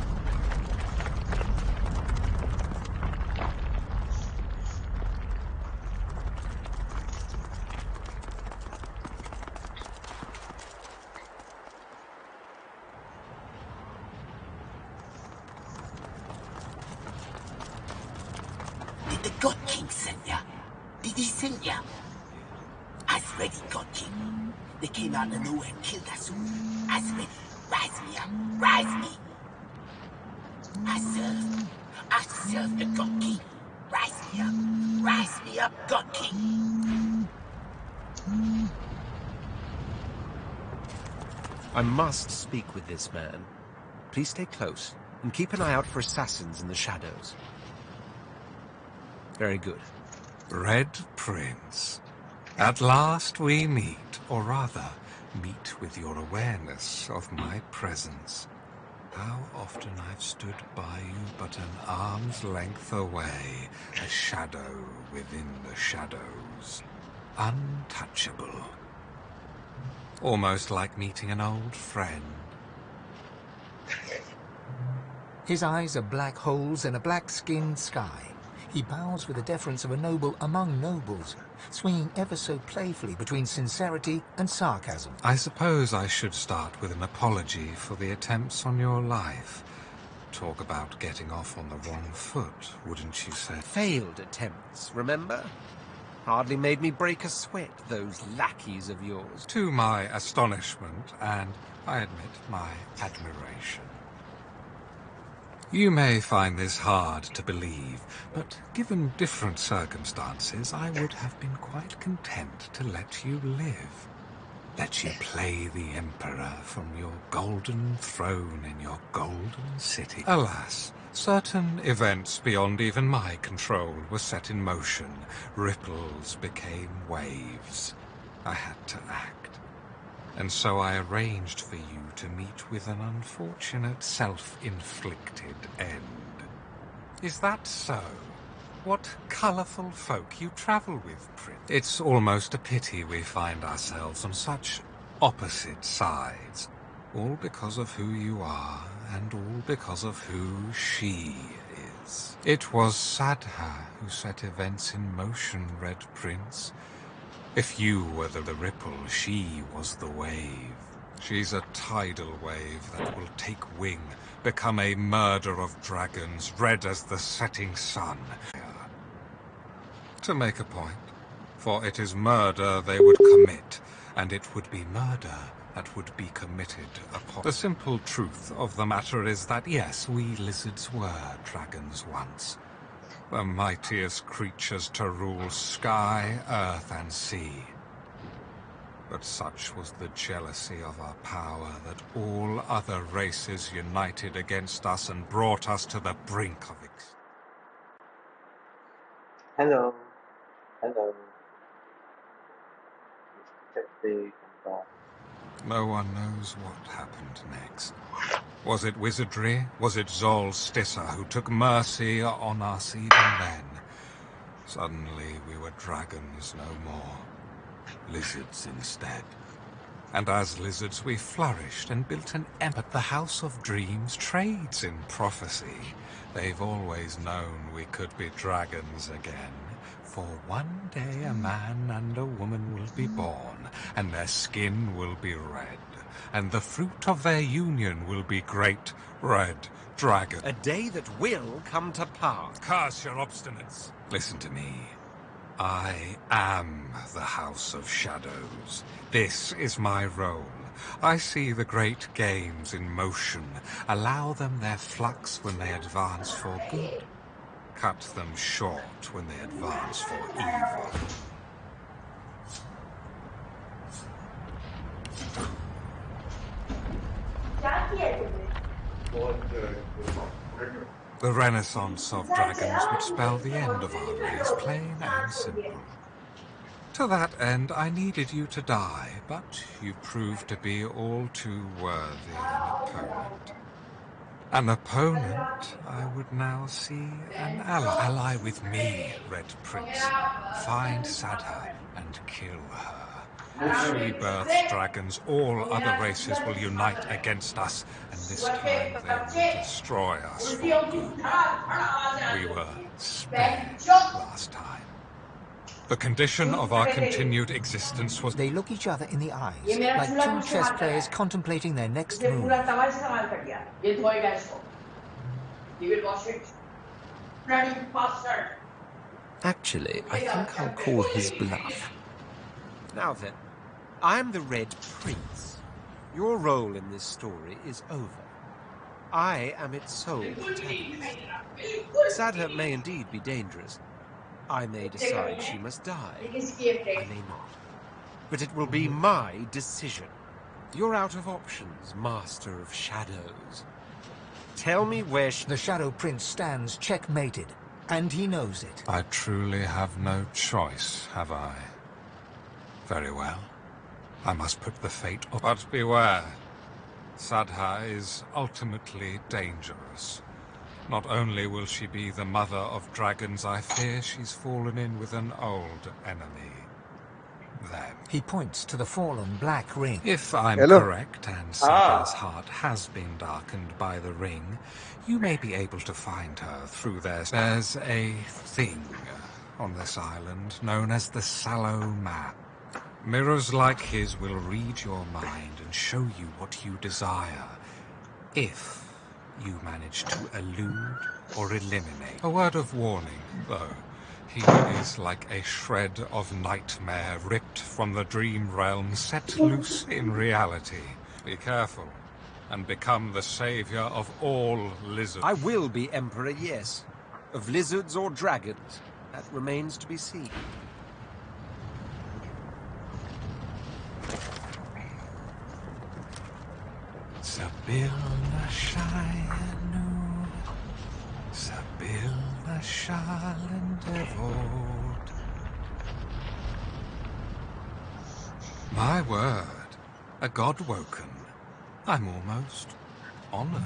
Did the God King send ya? Did he send ya? As ready, God King. They came out of nowhere and killed us all. As ready. Rise me up. Rise me. I serve the God King. Rise me up. Rise me up, God King. I must speak with this man. Please stay close and keep an eye out for assassins in the shadows. Very good. Red Prince, at last we meet, or rather, meet with your awareness of my presence. How often I've stood by you but an arm's length away, a shadow within the shadows, untouchable. Almost like meeting an old friend. His eyes are black holes in a black-skinned sky. He bows with the deference of a noble among nobles, swinging ever so playfully between sincerity and sarcasm. I suppose I should start with an apology for the attempts on your life. Talk about getting off on the wrong foot, wouldn't you say? Failed attempts, remember? Hardly made me break a sweat, those lackeys of yours. To my astonishment, and, I admit, my admiration. You may find this hard to believe, but given different circumstances, I would have been quite content to let you live. Let you play the Emperor from your golden throne in your golden city. Alas, certain events beyond even my control were set in motion. Ripples became waves. I had to act. And so I arranged for you to meet with an unfortunate self-inflicted end. Is that so? What colourful folk you travel with, Prince. It's almost a pity we find ourselves on such opposite sides. All because of who you are, and all because of who she is. It was Sadha who set events in motion, Red Prince. If you were the ripple, she was the wave. She's a tidal wave that will take wing, become a murder of dragons, red as the setting sun. To make a point, for it is murder they would commit, and it would be murder that would be committed upon. The simple truth of the matter is that, yes, we lizards were dragons once. The mightiest creatures to rule sky, earth, and sea. But such was the jealousy of our power that all other races united against us and brought us to the brink of extinction. Hello. Hello. Check the control. No one knows what happened next. Was it wizardry? Was it Zol Stissa who took mercy on us even then? Suddenly we were dragons no more. Lizards instead. And as lizards we flourished and built an empire. But the House of Dreams trades in prophecy. They've always known we could be dragons again. For one day a man and a woman will be born, and their skin will be red, and the fruit of their union will be great red dragon. A day that will come to pass. Curse your obstinance. Listen to me. I am the House of Shadows. This is my role. I see the great games in motion. Allow them their flux when they advance for good. Cut them short when they advance for evil. The renaissance of dragons would spell the end of our race, plain and simple. To that end, I needed you to die, but you proved to be all too worthy an opponent. An opponent, I would now see an ally. Ally with me, Red Prince. Find Sadha and kill her. If she births dragons, all other races will unite against us, and this time they will destroy us for good. We were spared last time. The condition of our continued existence was... They look each other in the eyes, like two chess players contemplating their next move. Actually, I think I'll call his bluff. Now then, I'm the Red Prince. Your role in this story is over. I am its sole protagonist. Sadha may indeed be dangerous. I may decide she must die. I may not. But it will be my decision. You're out of options, Master of Shadows. Tell me where The Shadow Prince stands checkmated, and he knows it. I truly have no choice, have I? Very well. I must put the fate of... But beware. Sadha is ultimately dangerous. Not only will she be the mother of dragons, I fear she's fallen in with an old enemy. Them. He points to the fallen black ring. If I'm correct, and Sadha's heart has been darkened by the ring, you may be able to find her through There's a thing on this island known as the Sallow Map. Mirrors like his will read your mind and show you what you desire, if you manage to elude or eliminate. A word of warning, though. He is like a shred of nightmare ripped from the dream realm, set loose in reality. Be careful, and become the savior of all lizards. I will be Emperor, yes. Of lizards or dragons, that remains to be seen. Sabil Nashayanu, Sabil Nashalendevod. My word, a god woken. I'm almost honored.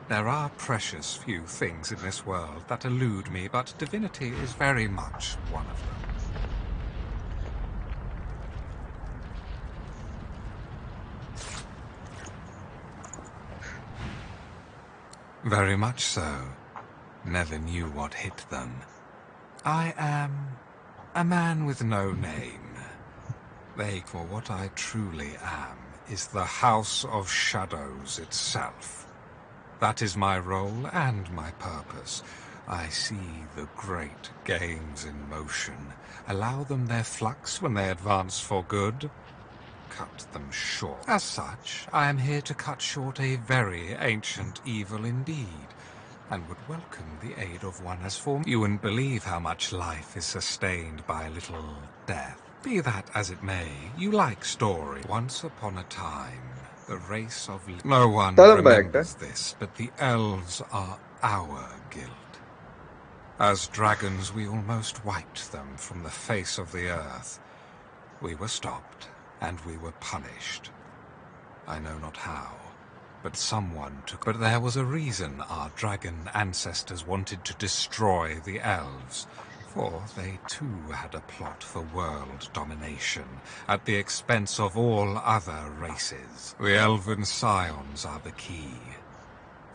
There are precious few things in this world that elude me, but divinity is very much one of them. Very much so. Never knew what hit them. I am a man with no name. For what I truly am is the House of Shadows itself. That is my role and my purpose. I see the great games in motion, allow them their flux when they advance for good, cut them short. As such, I am here to cut short a very ancient evil indeed, and would welcome the aid of one as formed. You wouldn't believe how much life is sustained by a little death. Be that as it may, you like story. Once upon a time, the race of... No one remembers this, but the elves are our guild. As dragons, we almost wiped them from the face of the earth. We were stopped, and we were punished. I know not how, but someone took... But there was a reason our dragon ancestors wanted to destroy the elves, for they too had a plot for world domination, at the expense of all other races. The elven scions are the key.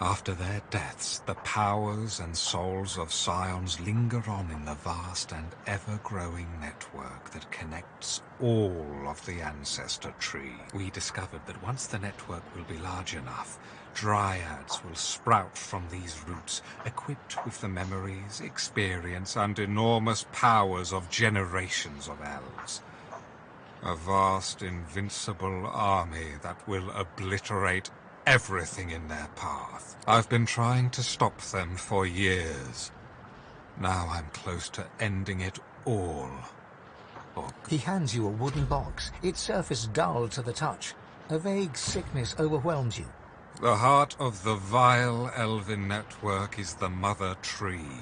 After their deaths, the powers and souls of scions linger on in the vast and ever-growing network that connects all of the ancestor tree. We discovered that once the network will be large enough, dryads will sprout from these roots, equipped with the memories, experience, and enormous powers of generations of elves. A vast, invincible army that will obliterate everything in their path. I've been trying to stop them for years. Now I'm close to ending it all. He hands you a wooden box, its surface dull to the touch. A vague sickness overwhelms you. The heart of the vile elven network is the Mother Tree.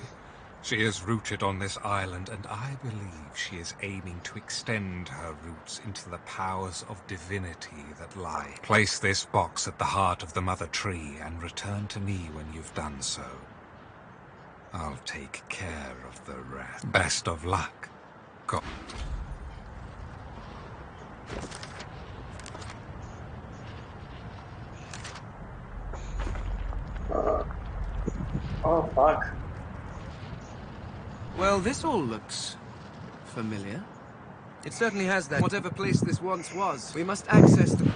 She is rooted on this island, and I believe she is aiming to extend her roots into the powers of divinity that lie. Place this box at the heart of the Mother Tree, and return to me when you've done so. I'll take care of the rest. Best of luck. Go. Oh, fuck. Well, this all looks familiar. It certainly has that. Whatever place this once was, we must access the...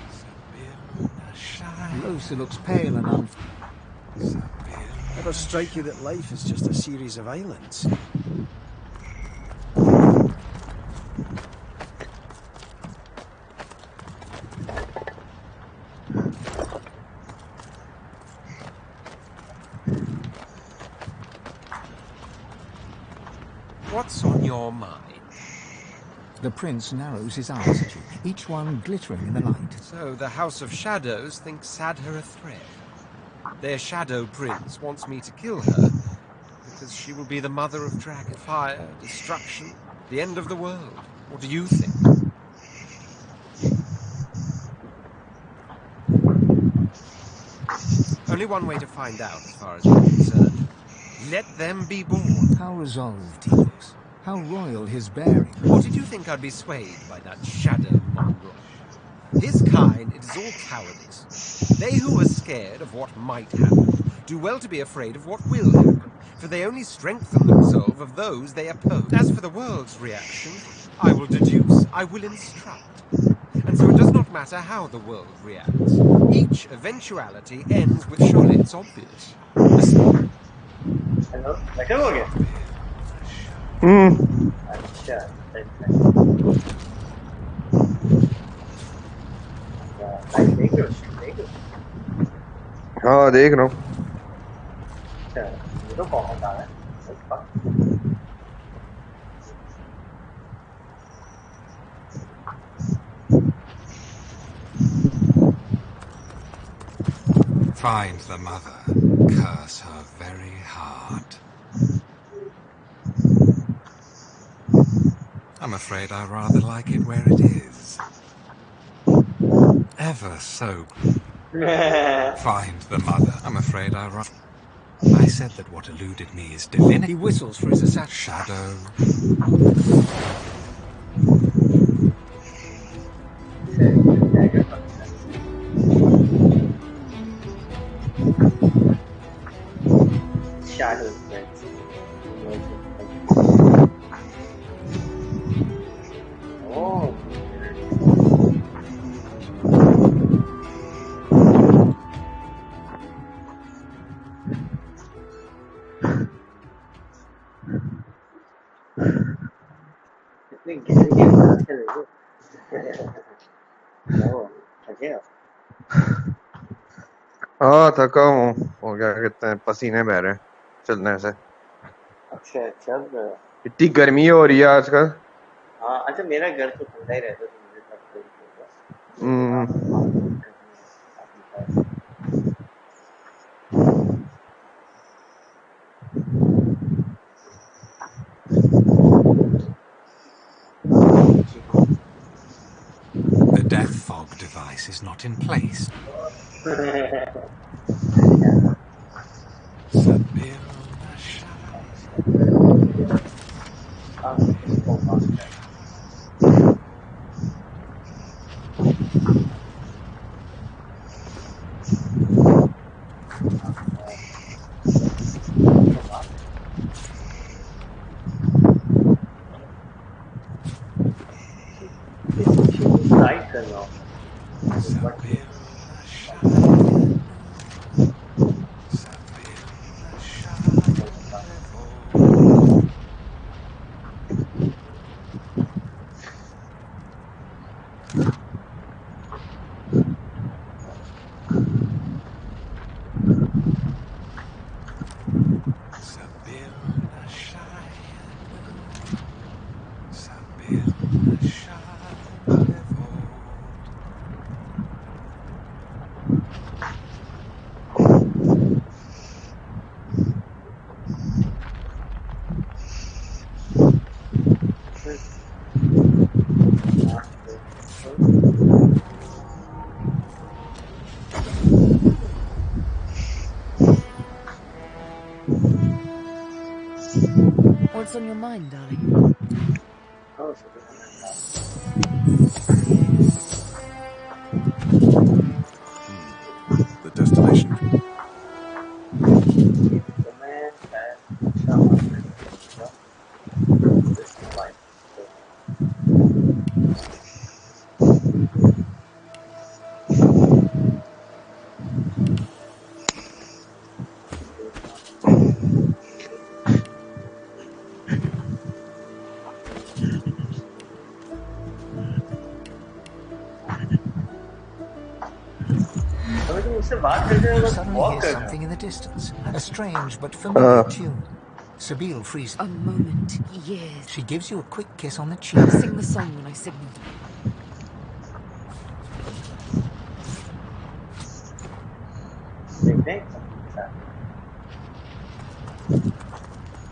Lucy looks pale and Ever strike you that life is just a series of islands? What's on your mind? The prince narrows his eyes at you, each one glittering in the light. So the House of Shadows thinks Sadher a threat. Their Shadow Prince wants me to kill her, because she will be the mother of dragon. Fire, destruction, the end of the world. What do you think? Only one way to find out, as far as I'm concerned. Let them be born. How resolved he looks. How royal his bearing. Or did you think I'd be swayed by that shadow mongrel? His kind, it is all cowardice. They who are scared of what might happen do well to be afraid of what will happen, for they only strengthen the resolve of those they oppose. As for the world's reaction, I will deduce, I will instruct. And so it does not matter how the world reacts. Each eventuality ends with... Surely it's obvious. Listen. Hello? Lekker हो गया? अच्छा, देख रहे हो? हाँ देख रहा हूँ। अच्छा, ये तो बहुत आ रहा है। Find the mother. Curse her very heart. I'm afraid I rather like it where it is. Ever so Find the mother. I'm afraid I wrong. I said that what eluded me is divinity. He whistles for his assassin. Shadow. Shadow Prince. Oh. कितने गहरे गहरे रास्ते देखो। थके हो? हाँ थका हूँ। हो गया कितने पसीने बह रहे हैं चलने से। अच्छा चल रहा है। इतनी गर्मी हो रही है आजकल। हाँ अच्छा मेरा घर तो ठंडा ही रहता है तो मुझे तब कोई The death fog device is not in place. Tight कर रहा हूँ। What's on your mind, darling? The destination. You suddenly hear something in the distance, a strange but familiar tune. Sabine freezes. A moment, years. She gives you a quick kiss on the cheek. Sing the song when I signal.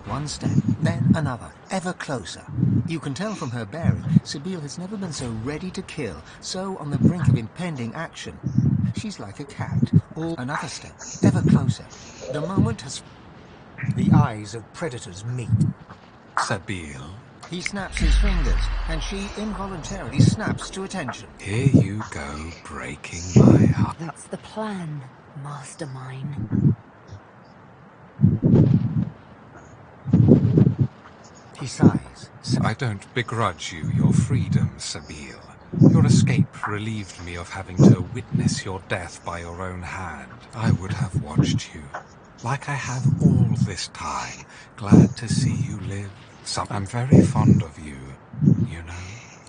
One step, then another, ever closer. You can tell from her bearing, Sabine has never been so ready to kill, so on the brink of impending action. She's like a cat, or another step, ever closer. The moment has... The eyes of predators meet. Sabine. He snaps his fingers, and she involuntarily snaps to attention. Here you go, breaking my heart. That's the plan, mastermind. He sighs. I don't begrudge you your freedom, Sabine. Your escape relieved me of having to witness your death by your own hand. I would have watched you, like I have all this time, glad to see you live. I'm very fond of you, you know.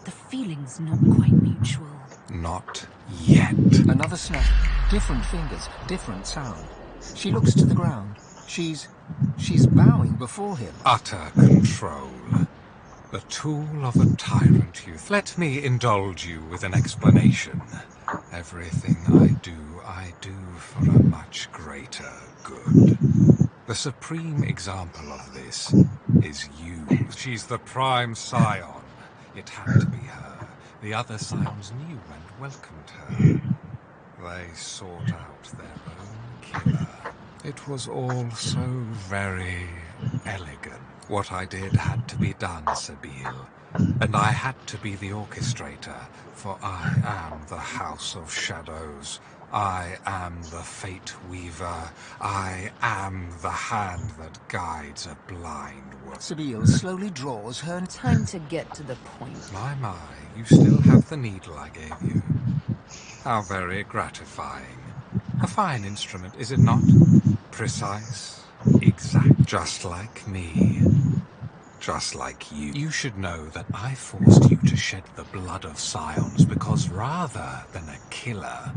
The feeling's not quite mutual. Not yet. Another snap, different fingers, different sound. She looks to the ground. She's bowing before him. Utter control. The tool of a tyrant, youth. Let me indulge you with an explanation. Everything I do for a much greater good. The supreme example of this is you. She's the prime scion. It had to be her. The other scions knew and welcomed her. They sought out their own killer. It was all so very elegant. What I did had to be done, Sabine. And I had to be the orchestrator, for I am the House of Shadows. I am the Fate Weaver. I am the hand that guides a blind world. Sabine slowly draws her... Time to get to the point. My, you still have the needle I gave you. How very gratifying. A fine instrument, is it not? Precise, exact, just like me. Just like you. You should know that I forced you to shed the blood of scions because rather than a killer,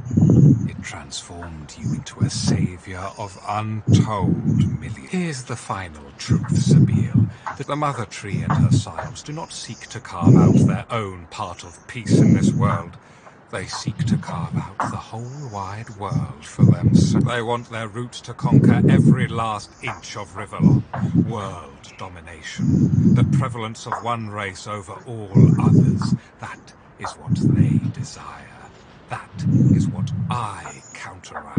it transformed you into a savior of untold millions. Here's the final truth, Sabine, that the Mother Tree and her scions do not seek to carve out their own part of peace in this world. They seek to carve out the whole wide world for themselves. They want their roots to conquer every last inch of Rivellon. World domination. The prevalence of one race over all others. That is what they desire. That is what I counteract.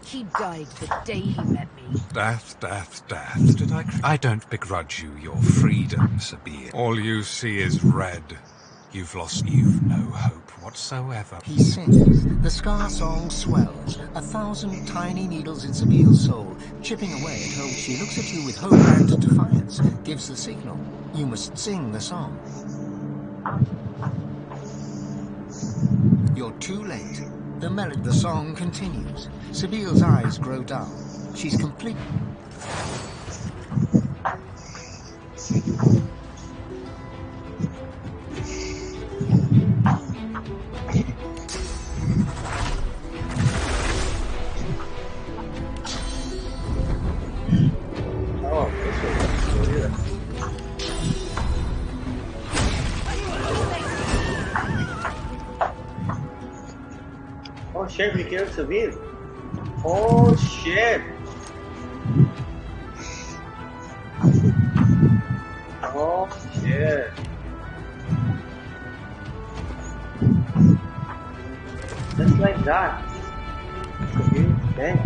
He died the day he met me. Death, death, death. Did I don't begrudge you your freedom, Sabine. All you see is red. You've no hope whatsoever. He sings. The Scar song swells. 1,000 tiny needles in Sabine's soul, chipping away at hope. She looks at you with hope and defiance, gives the signal. You must sing the song. You're too late. The song continues. Sabine's eyes grow dull. She's complete. Oh shit, we killed Sabine. Oh shit. Oh shit. Just like that. Sabine's dead.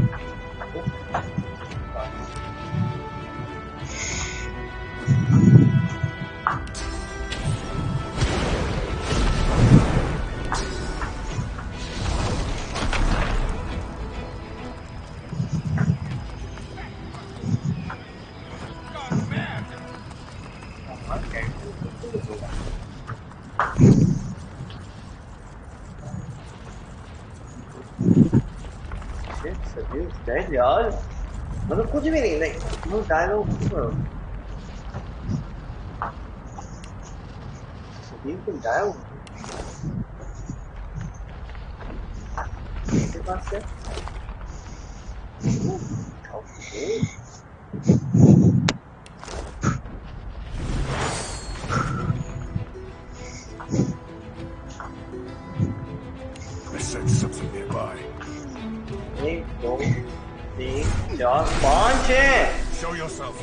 Dead, yaar. मतलब कुछ भी नहीं, like no dialogue. Sabine can die. इसके पास क्या? Okay. I sense something nearby. एक, दो, तीन, चार, पाँच है. Show yourself.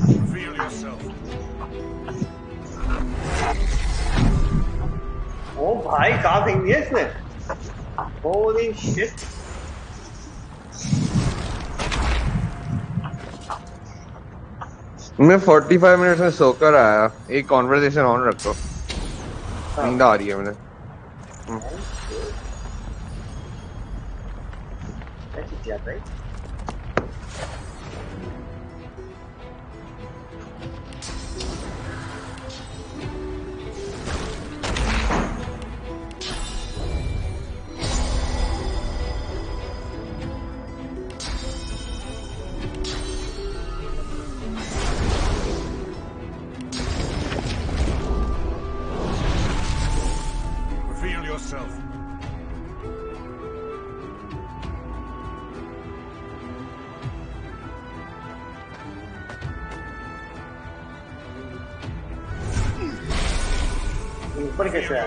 Reveal yourself. ओ भाई कहाँ फेंक दिया इसने? Holy shit. मैं 45 मिनट्स में सोकर आया. एक कॉन्वर्सेशन ऑन रखो. नींद आ रही है मुझे. Right? Reveal yourself. ऊपर कैसे आया?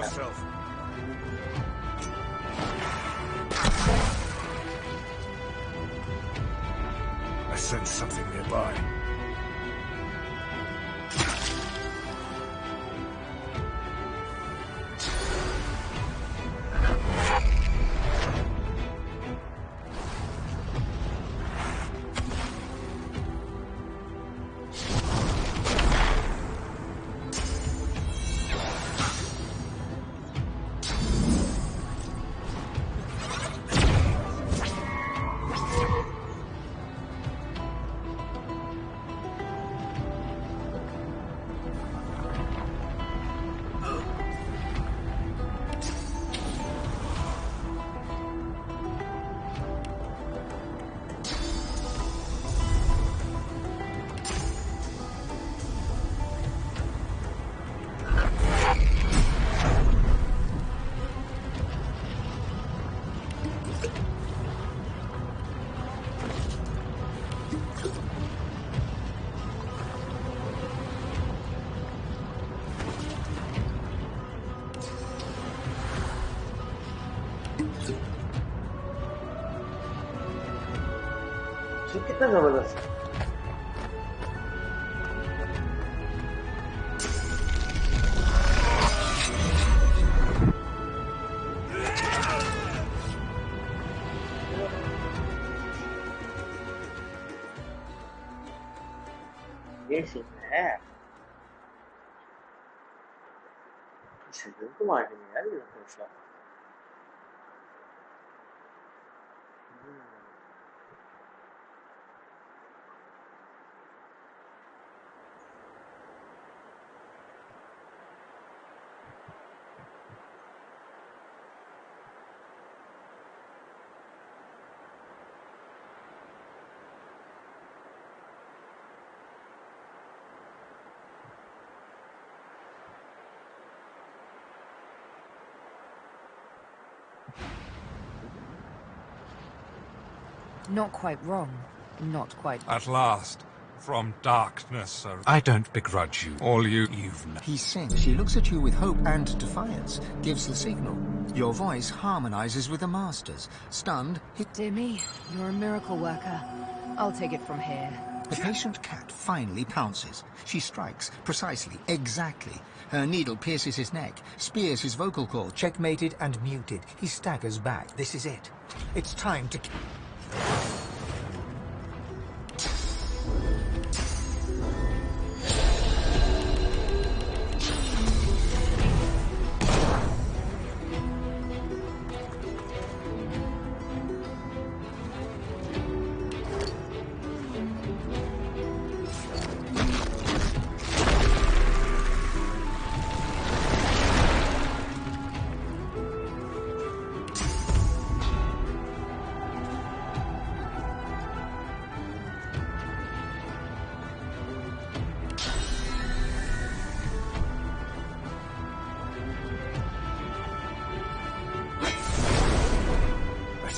I sense something nearby. कितना जबरदस्त ये सीन है सीजन तो मारने में यार ये तो Not quite wrong. Not quite. At last, from darkness, I don't begrudge you. All you've known. He sings. She looks at you with hope and defiance, gives the signal. Your voice harmonizes with the master's. Stunned, Dear me, you're a miracle worker. I'll take it from here. The patient cat finally pounces. She strikes, precisely, exactly. Her needle pierces his neck, spears his vocal cord, checkmated and muted. He staggers back. This is it. It's time to...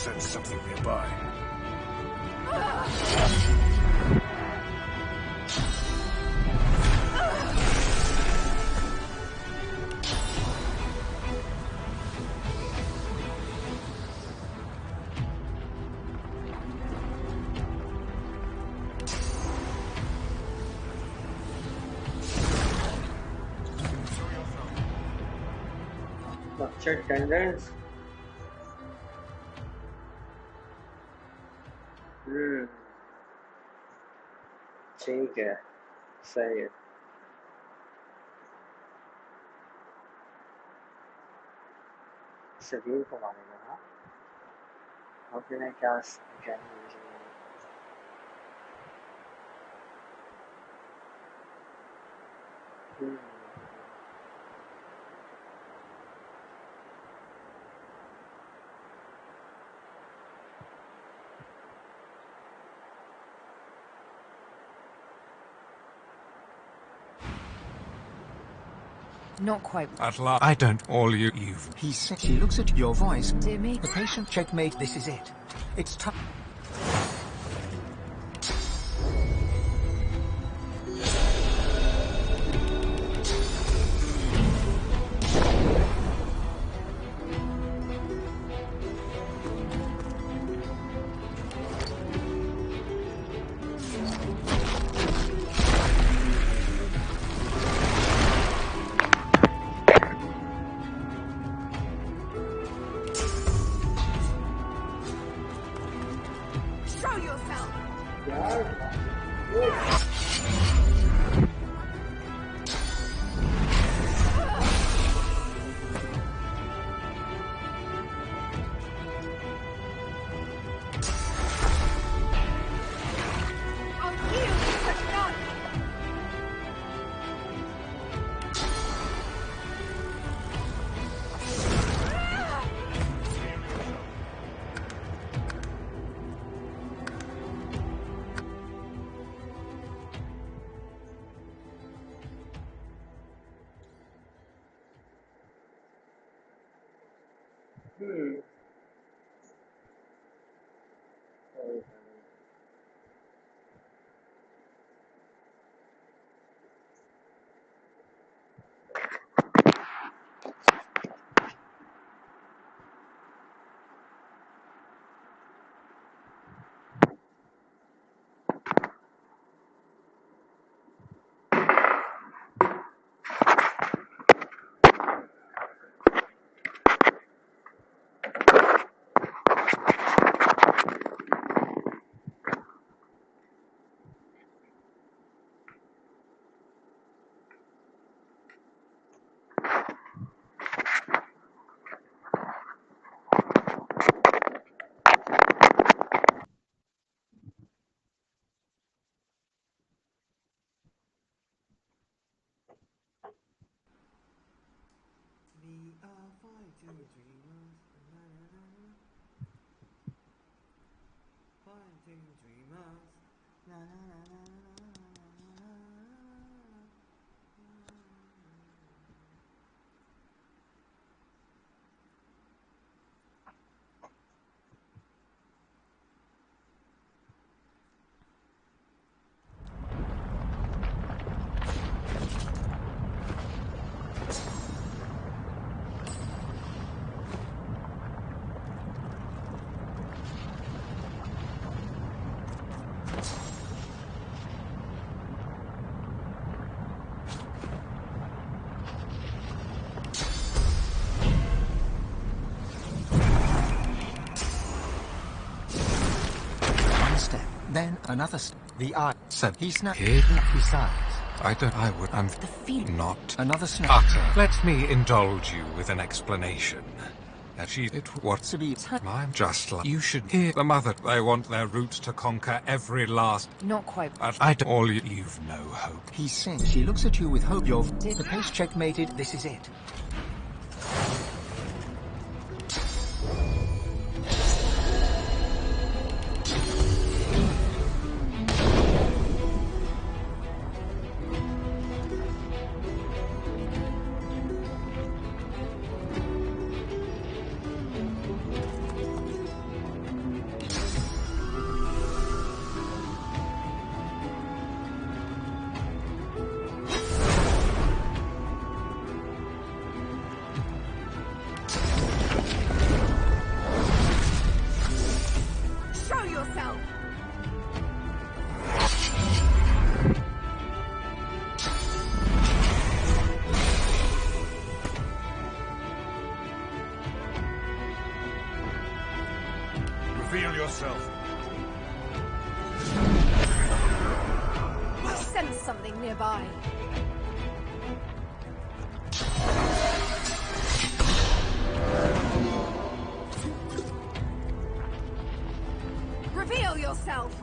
Sense something nearby. Structured tendons. ठीक है सही है शरीर को मारेगा ना और फिर क्या Not quite. At last, I don't. All you've. He said. She looks at your voice. Dear me. The patient checkmate. This is it. It's time. Fighting dreamers, na na na na. Fighting dreamers, na na na na na na. Then another the eye. Said he snapped here. Besides, I would. I'm the feel. Not Another snap. utter. Let me indulge you with an explanation. What to be I'm just like you should hear the mother. They want their roots to conquer every last. Not quite. You've no hope. He sings. She looks at you with hope. The pace checkmated. This is it. Reveal yourself. I sense something nearby. Reveal yourself!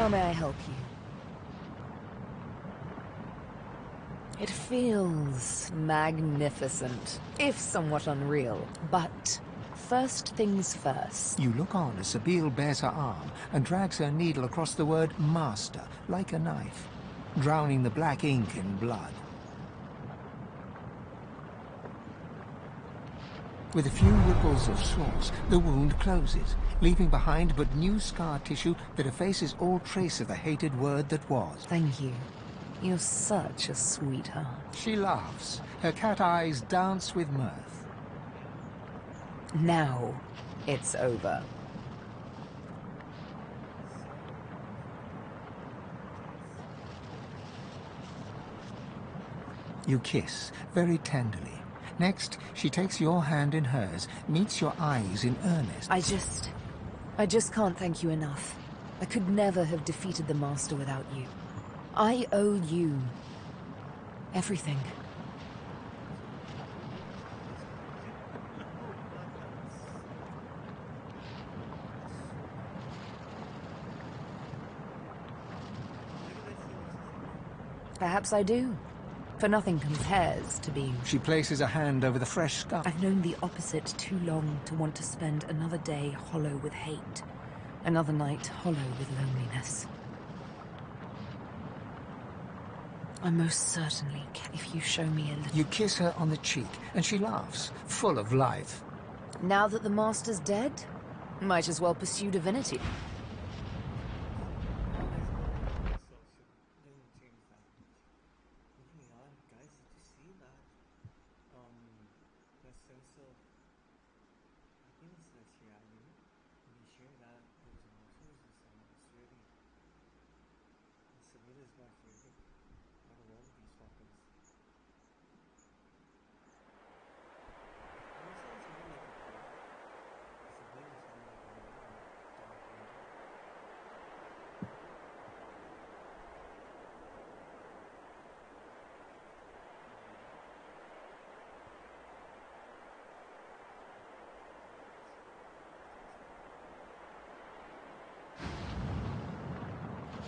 How may I help you? It feels magnificent, if somewhat unreal, but first things first. You look on as Sabine bares her arm and drags her needle across the word master, like a knife, drowning the black ink in blood. With a few ripples of sauce, the wound closes, leaving behind but new scar tissue that effaces all trace of the hated word that was. Thank you. You're such a sweetheart. She laughs. Her cat eyes dance with mirth. Now, it's over. You kiss, very tenderly. Next, she takes your hand in hers, meets your eyes in earnest. I just can't thank you enough. I could never have defeated the Master without you. I owe you everything. Perhaps I do. For nothing compares to being... She places a hand over the fresh scar. I've known the opposite too long to want to spend another day hollow with hate. Another night hollow with loneliness. I most certainly can if you show me a little... You kiss her on the cheek, and she laughs, full of life. Now that the Master's dead, might as well pursue divinity.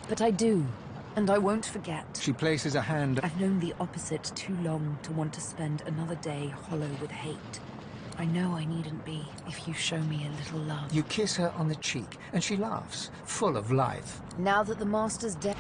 But I do, and I won't forget. She places a hand... I've known the opposite too long to want to spend another day hollow with hate. I know I needn't be if you show me a little love. You kiss her on the cheek, and she laughs, full of life. Now that the Master's dead...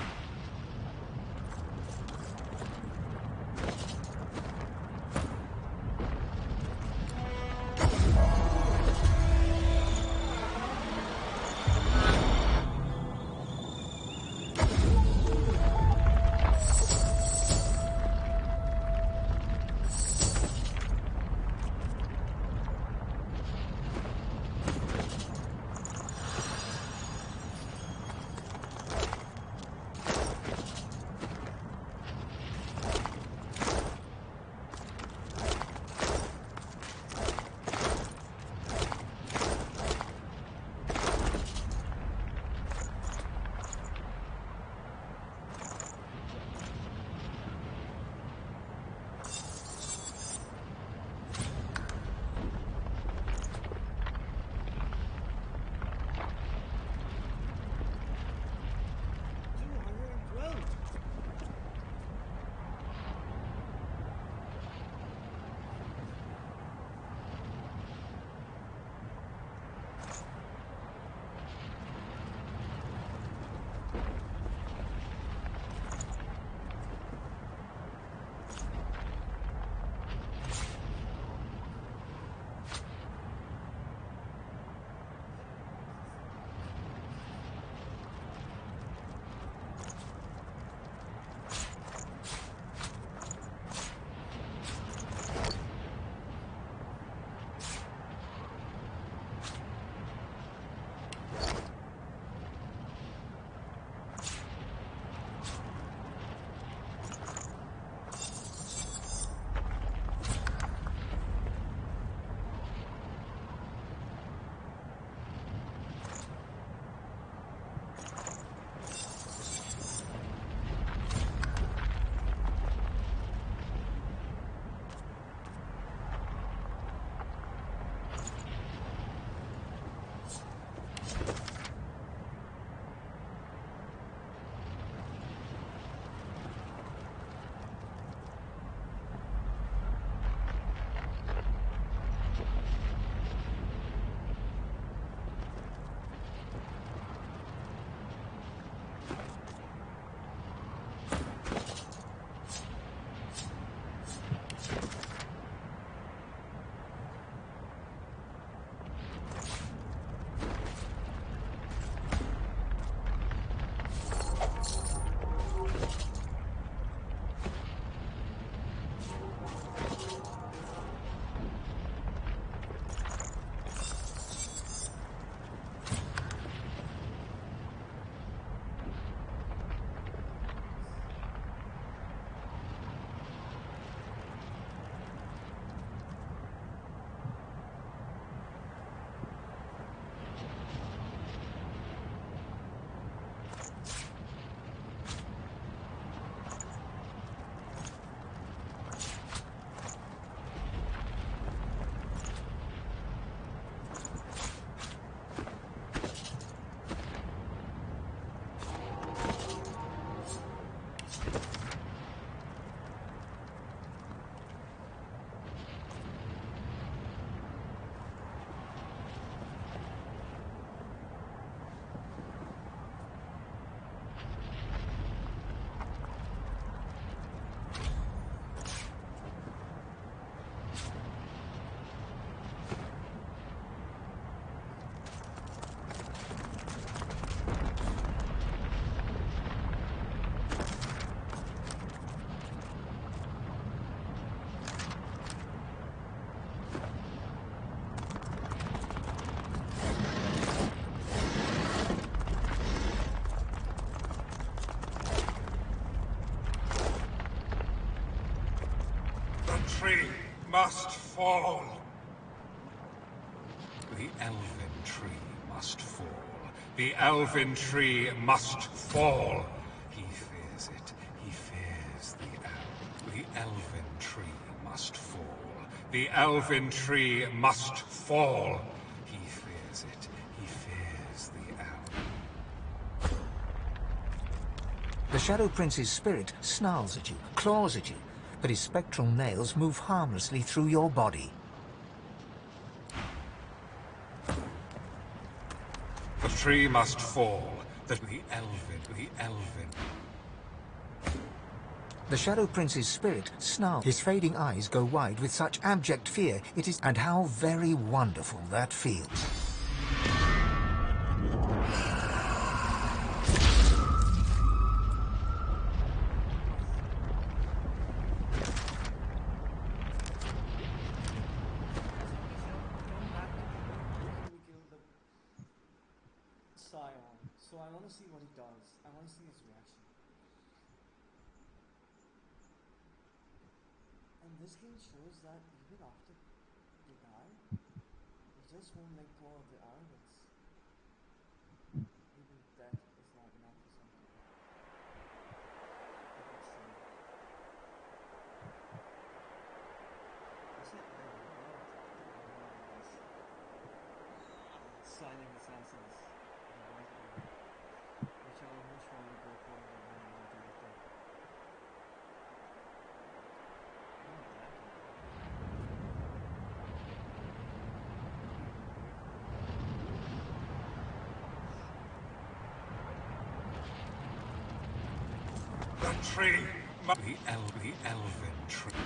must fall. The elven tree must fall. The elven tree must fall. He fears it. He fears the elf. The elven tree must fall. The elven tree must fall. He fears it. He fears the elf. The Shadow Prince's spirit snarls at you, claws at you, but his spectral nails move harmlessly through your body. The tree must fall. The elven. The Shadow Prince's spirit snarls. His fading eyes go wide with such abject fear it is, and how very wonderful that feels. So I want to see what he does. I want to see his reaction. And this game shows that even after they die, he just won't let go of the arrogance. Even death is not enough for some people. Silent assassins. Which I would much rather go for than one director. The tree. The elven tree.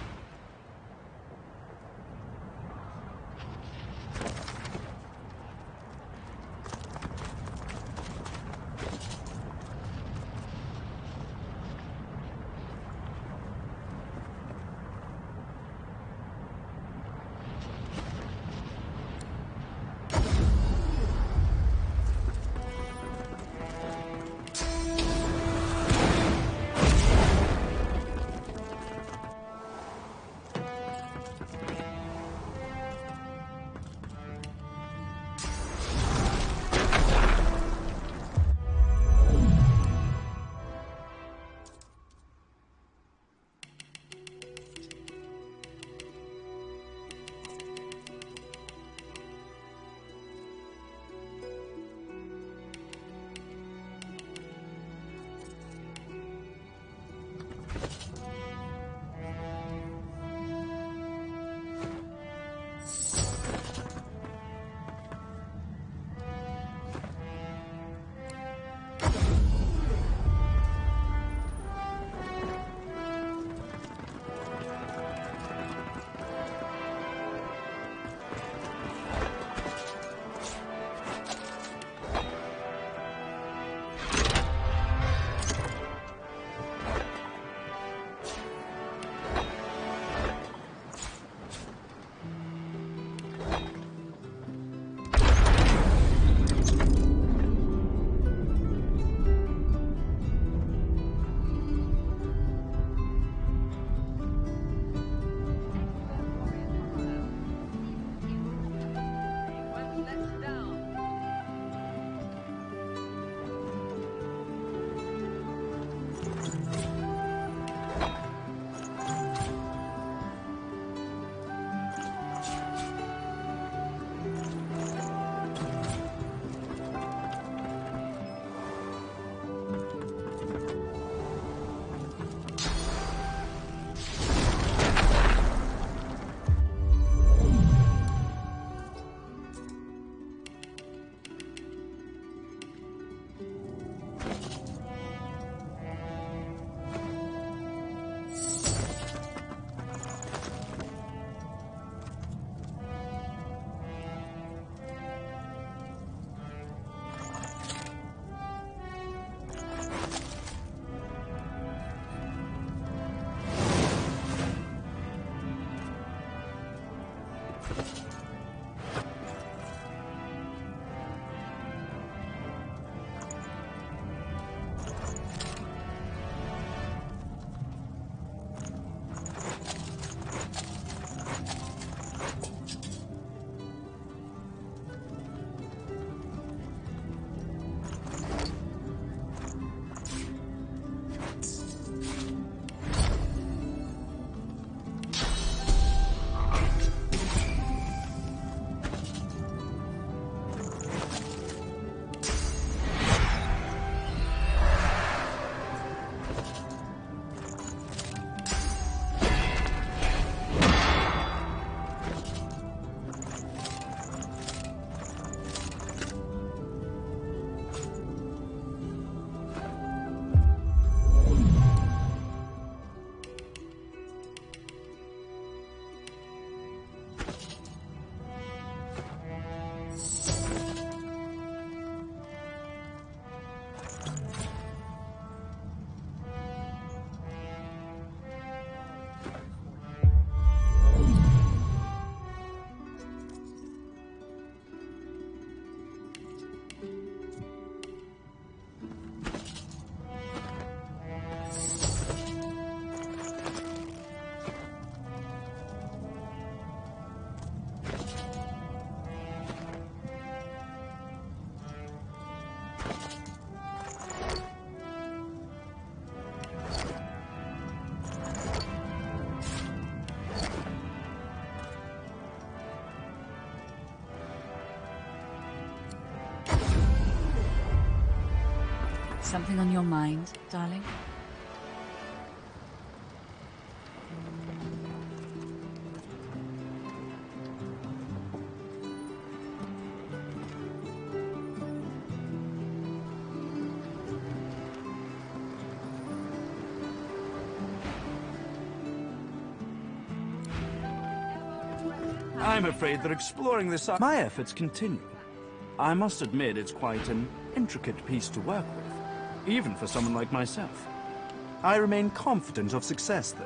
Something on your mind, darling? I'm afraid that exploring this... My efforts continue. I must admit it's quite an intricate piece to work with, even for someone like myself. I remain confident of success, though.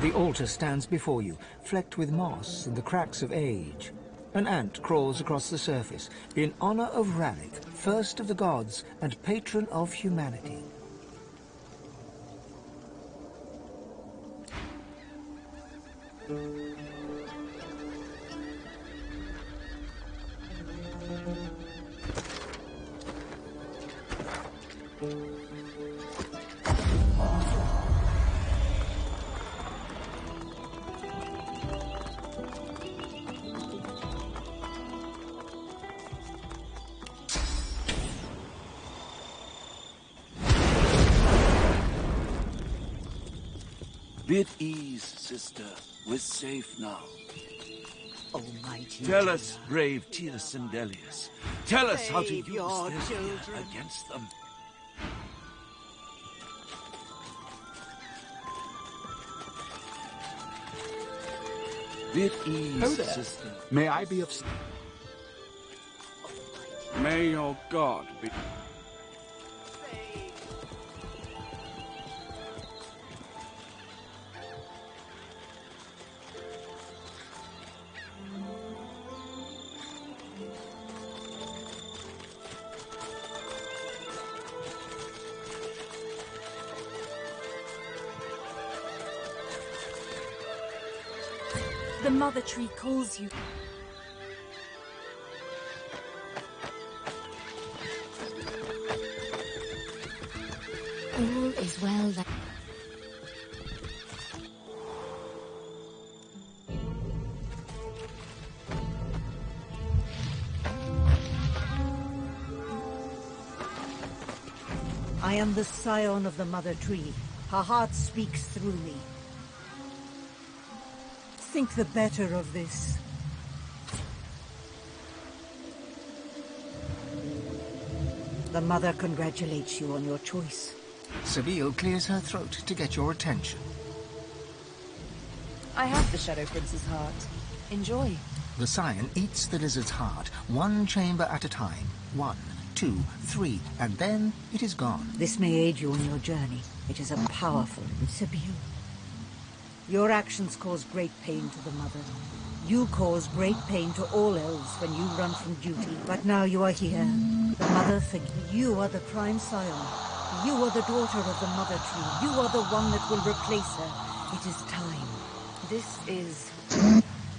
The altar stands before you, flecked with moss and the cracks of age. An ant crawls across the surface, in honor of Ralik, first of the gods and patron of humanity. Be at ease, sister. We're safe now. Almighty Tell us, brave Tira Sindelius. Tell us how to Save use your this children. against them. Be at ease, Oh there. sister. May I be of... May your God be... The Mother Tree calls you. All is well that... I am the scion of the Mother Tree. Her heart speaks through me. Think the better of this. The Mother congratulates you on your choice. Sabine clears her throat to get your attention. I have the Shadow Prince's heart. Enjoy. The Scion eats the lizard's heart, one chamber at a time. 1, 2, 3, and then it is gone. This may aid you on your journey. It is a powerful Sibyl. Your actions cause great pain to the Mother. You cause great pain to all elves when you run from duty. But now you are here. The Mother you are the prime Scion. You are the daughter of the Mother Tree. You are the one that will replace her. It is time. This is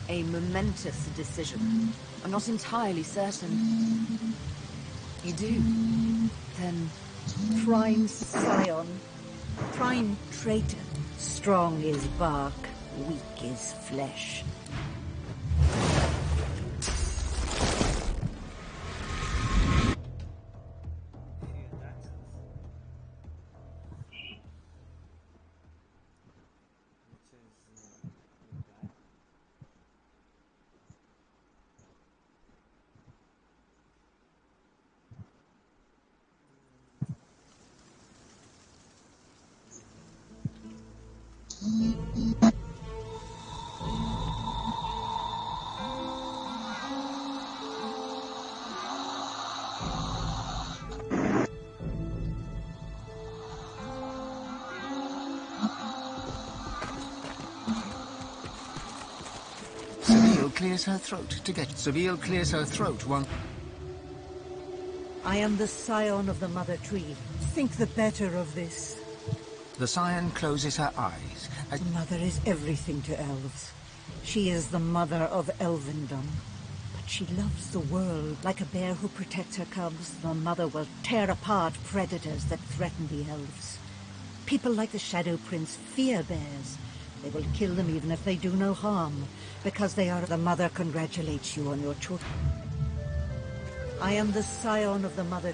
a momentous decision. I'm not entirely certain. You do? Then... Prime Scion. Prime traitor. Strong is bark, weak is flesh. Sabil clears her throat to get... Sabil clears her throat one... I am the Scion of the Mother Tree. Think the better of this. The Scion closes her eyes. The Mother is everything to elves. She is the mother of elvendom. But she loves the world. Like a bear who protects her cubs, the Mother will tear apart predators that threaten the elves. People like the Shadow Prince fear bears. They will kill them even if they do no harm, because they are... The Mother congratulates you on your choice. I am the Scion of the Mother...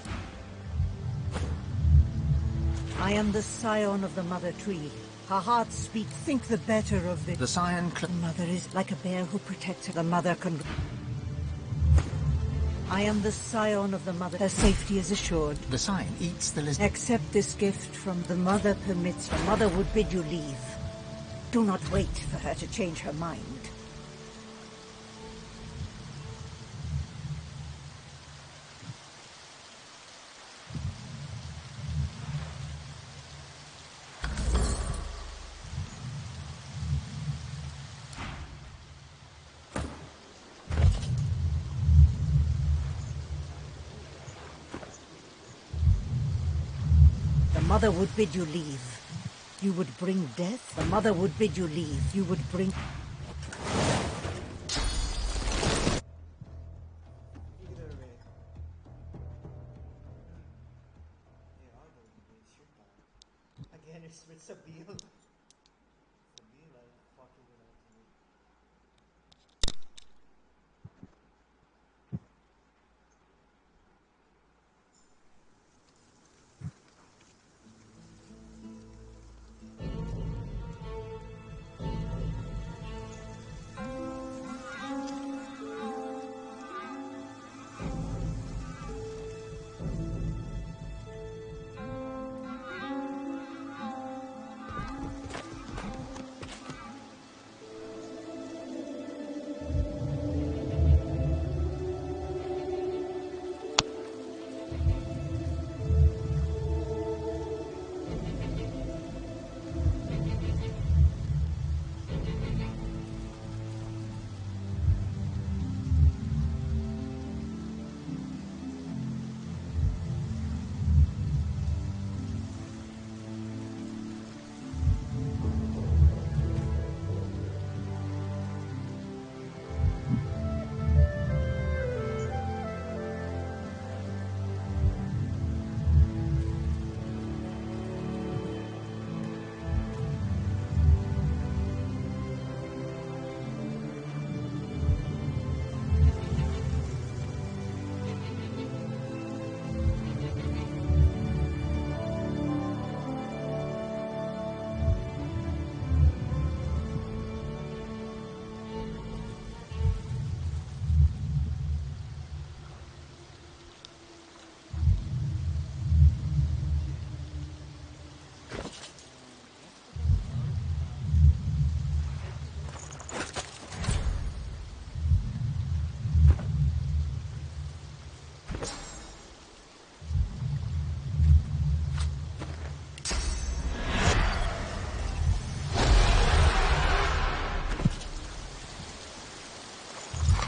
I am the Scion of the Mother Tree. Her heart speaks. Think the better of this. The Scion... The Mother is like a bear who protects her. The Mother can... I am the Scion of the Mother. Her safety is assured. The Scion eats the lizard. Accept this gift from the Mother permits. The Mother would bid you leave. Do not wait for her to change her mind. The Mother would bid you leave. You would bring death? The Mother would bid you leave. You would bring... Again, it's with Sabil. Sabil, I fucking will.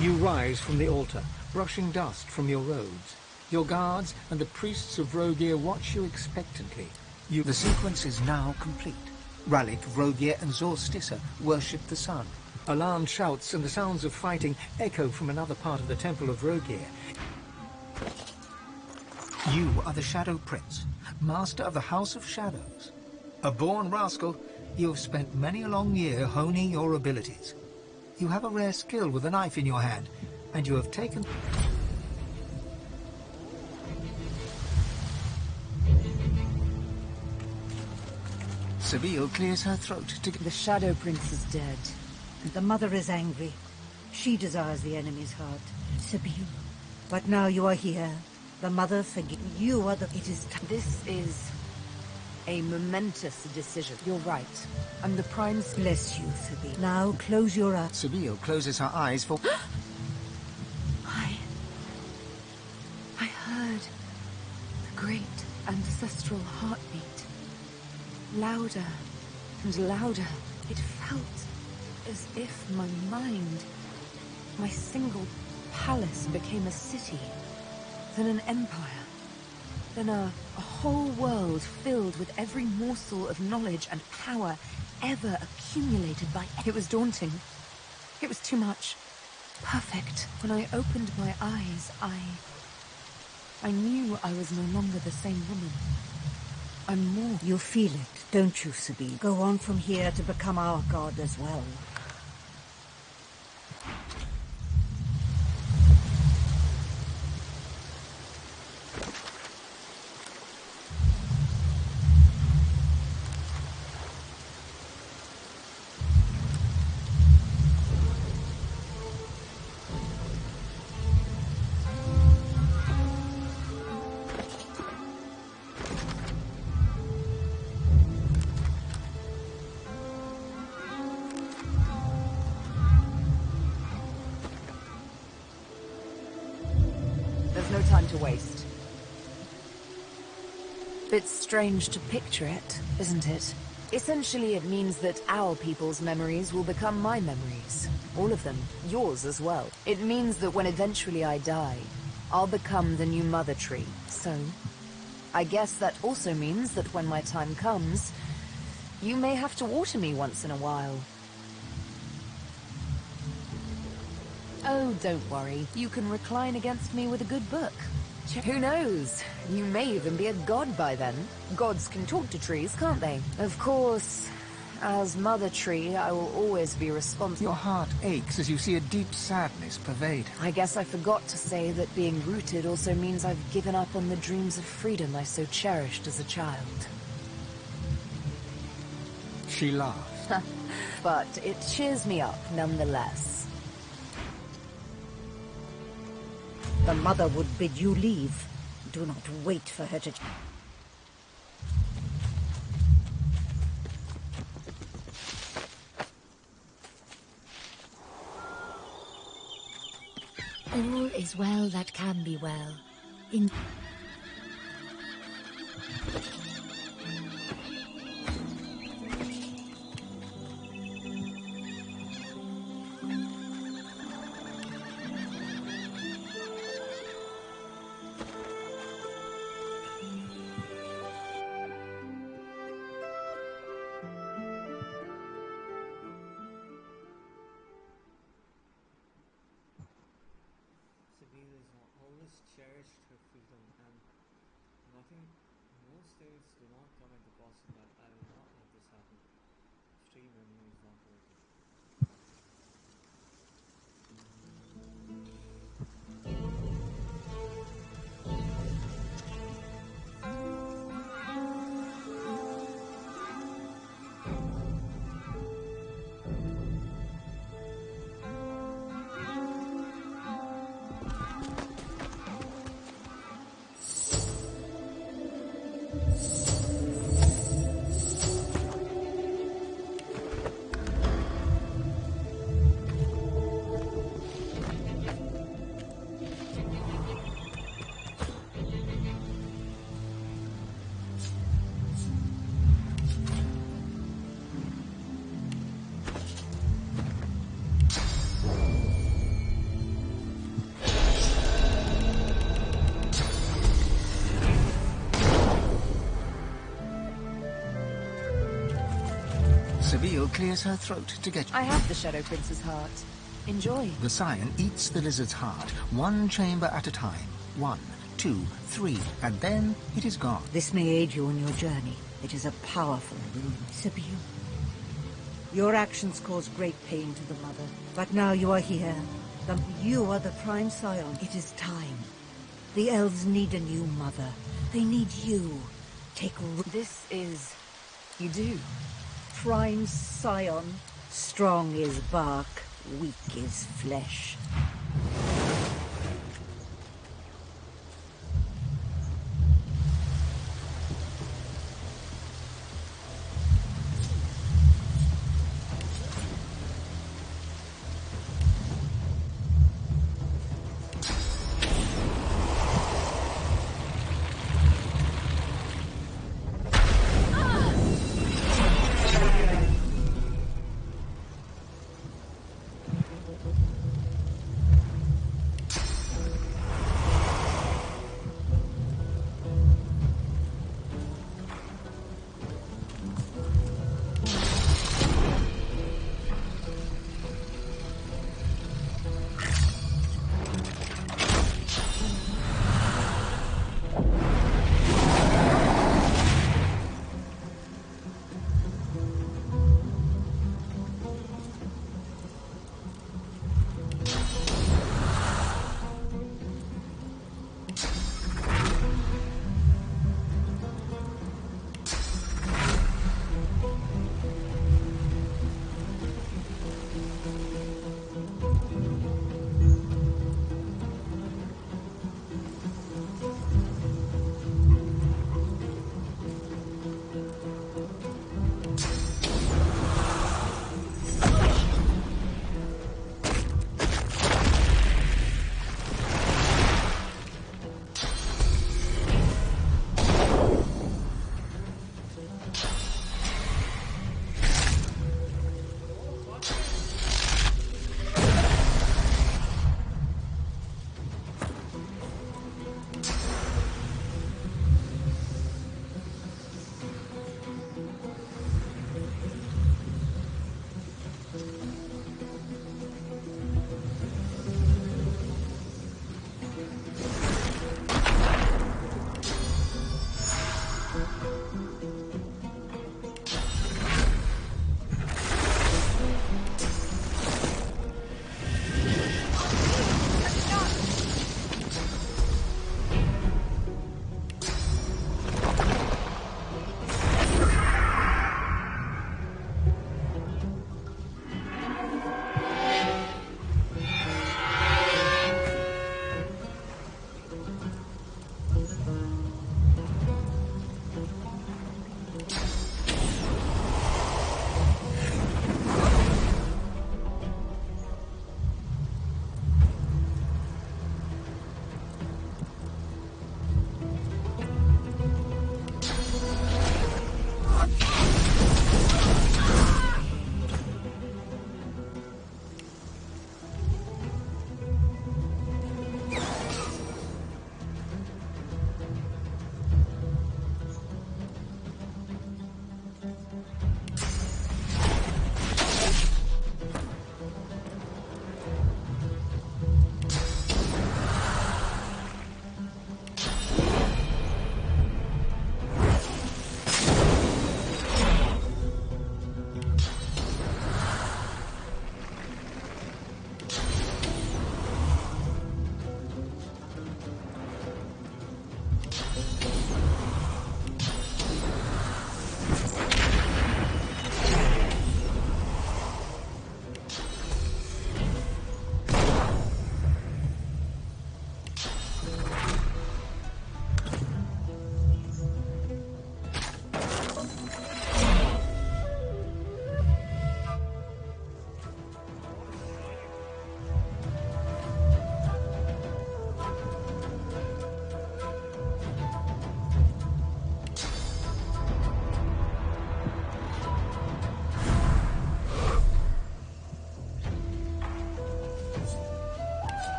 You rise from the altar, brushing dust from your robes. Your guards and the priests of Rogier watch you expectantly. The sequence is now complete. Ralik, Rogier and Zorstissa worship the sun. Alarmed shouts and the sounds of fighting echo from another part of the Temple of Rogier. You are the Shadow Prince, master of the House of Shadows. A born rascal, you have spent many a long year honing your abilities. You have a rare skill with a knife in your hand, and you have taken... Sabine clears her throat to... The Shadow Prince is dead, and the mother is angry. She desires the enemy's heart. Sabine. But now you are here. The mother forgive you are the... This is a momentous decision. You're right. I'm the prime... Bless you, Sabine. Now close your eyes. Sabine closes her eyes for... I heard the great ancestral heartbeat. Louder and louder. It felt as if my mind, my single palace became a city, then an empire, then a whole world filled with every morsel of knowledge and power ever accumulated by... It was daunting. It was too much. Perfect. When I opened my eyes, I knew I was no longer the same woman. I'm more. You feel it, don't you, Sabine? Go on from here to become our god as well. No time to waste. It's strange to picture it, isn't it? Essentially, it means that our people's memories will become my memories. All of them. Yours as well. It means that when eventually I die, I'll become the new Mother Tree. So, I guess that also means that when my time comes, you may have to water me once in a while. Oh, don't worry. You can recline against me with a good book. Who knows? You may even be a god by then. Gods can talk to trees, can't they? Of course, as Mother Tree, I will always be responsible. Your heart aches as you see a deep sadness pervade. I guess I forgot to say that being rooted also means I've given up on the dreams of freedom I so cherished as a child. She laughs. But it cheers me up nonetheless. The mother would bid you leave. Do not wait for her to... All is well that can be well. Cherished her freedom, and nothing, most days do not come into Boston that I will not let this happen. Extreme memory is not working. veal clears her throat to get you. I have the Shadow Prince's heart. Enjoy. The scion eats the lizard's heart, one chamber at a time. 1, 2, 3, and then it is gone. This may aid you on your journey. It is a powerful rune. Sibyl, your actions caused great pain to the mother, but now you are here. You are the prime scion. It is time. The elves need a new mother. They need you. Take root. This is... you do. Prime scion. Strong is bark, weak is flesh.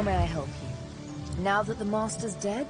How may I help you? Now that the Master's dead?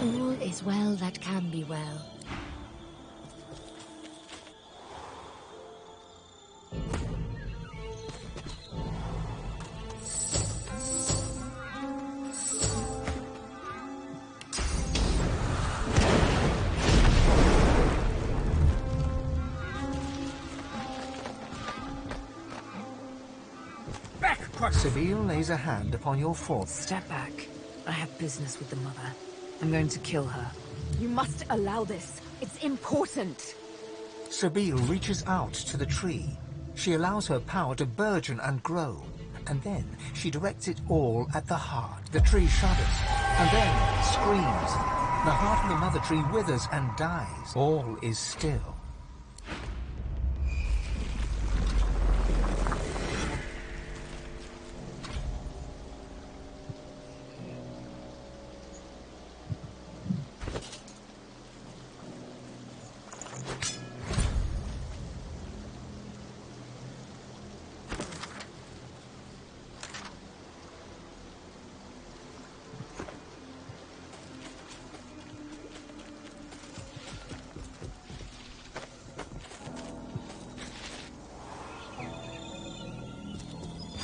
All is well that can be well. Sabine lays a hand upon your forehead. Step back. I have business with the mother. I'm going to kill her. You must allow this. It's important. Sabine reaches out to the tree. She allows her power to burgeon and grow. And then she directs it all at the heart. The tree shudders, and then screams. The heart of the mother tree withers and dies. All is still.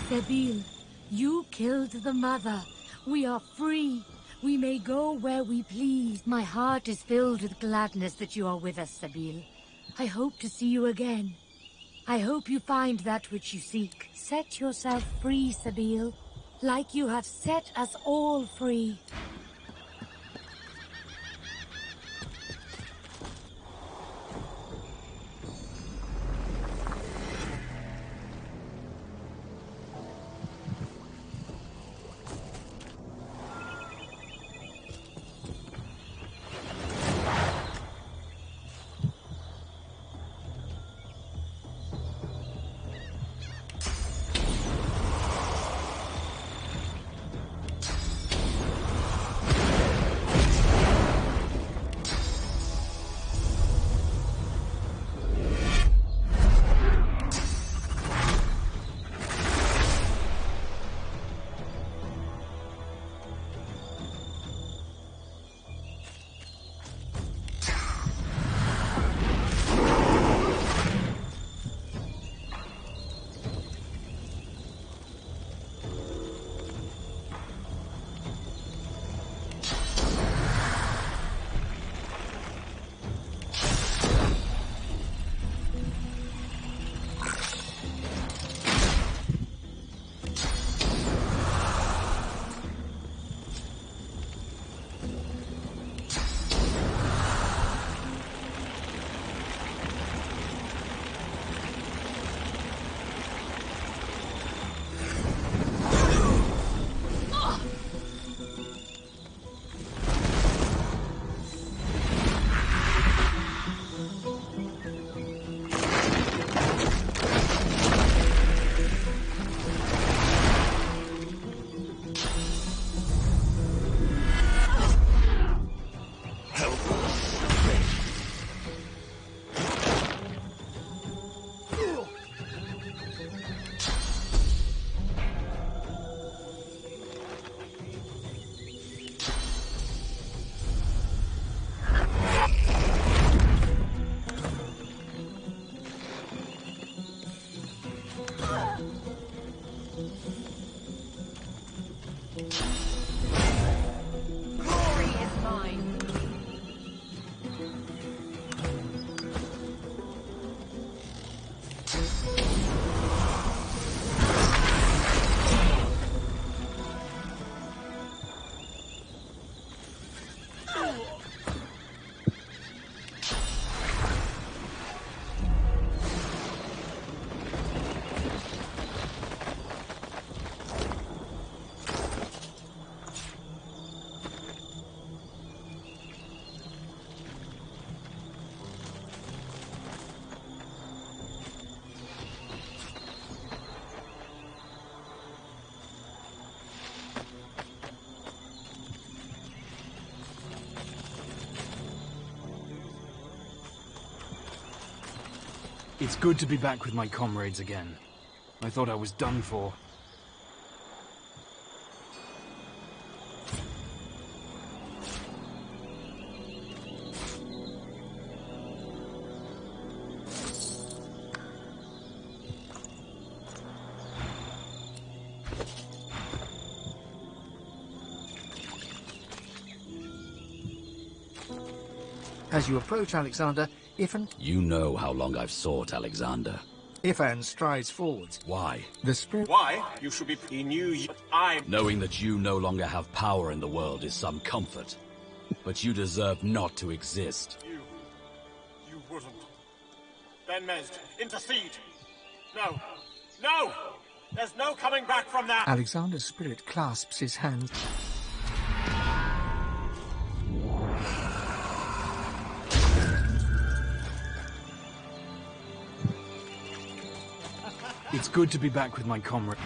Sabine, you killed the mother. We are free. We may go where we please. My heart is filled with gladness that you are with us, Sabine. I hope to see you again. I hope you find that which you seek. Set yourself free, Sabine, like you have set us all free. It's good to be back with my comrades again. I thought I was done for. As you approach Alexander, Ifan... You know how long I've sought Alexander. Ifan strides forwards. Why? The spirit... Why? You should be... He knew you... Knowing that you no longer have power in the world is some comfort. But you deserve not to exist. You wouldn't. Ben Mezd, intercede! No! No! There's no coming back from that! Alexander's spirit clasps his hands. It's good to be back with my comrade.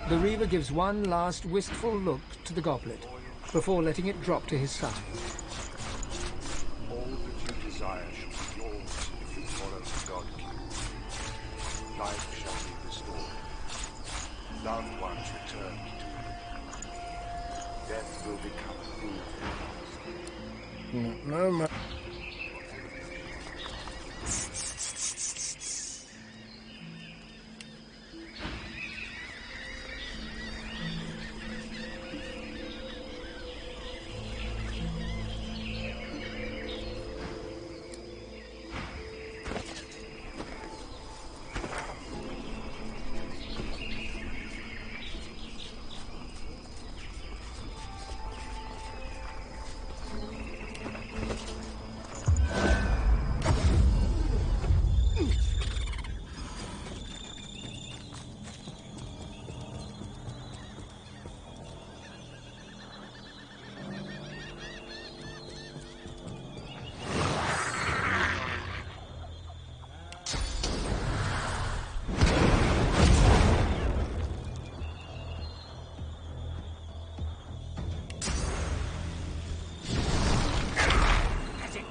The Reaver gives one last wistful look to the goblet before letting it drop to his side. All that you desire shall be yours if you follow the God King. Life shall be restored. Loved ones returned to you. Death will become a fool. No matter.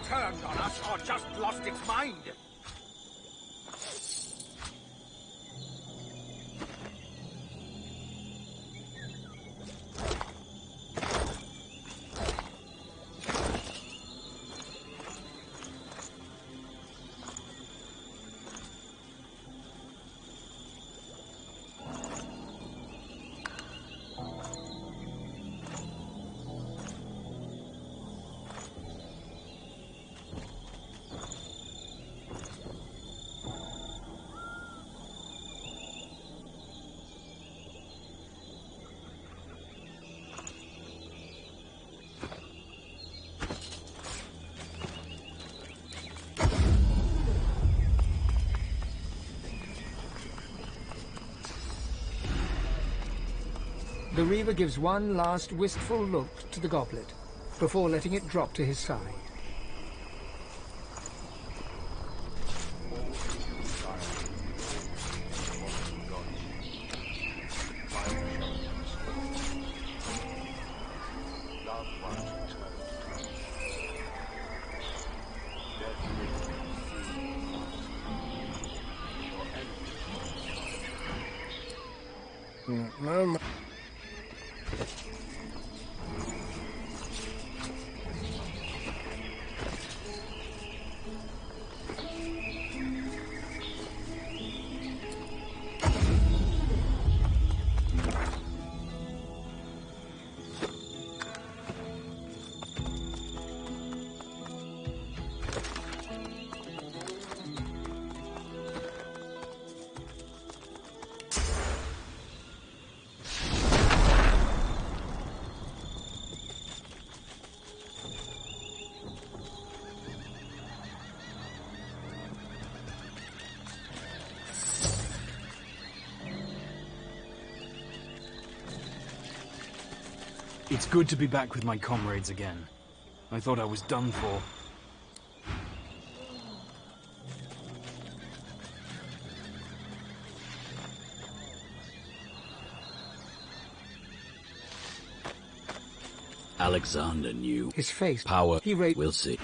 Turned on us or just lost its mind? The Reaver gives one last wistful look to the goblet before letting it drop to his side. No matter. It's good to be back with my comrades again. I thought I was done for. Alexander knew his face. Power. He we'll see.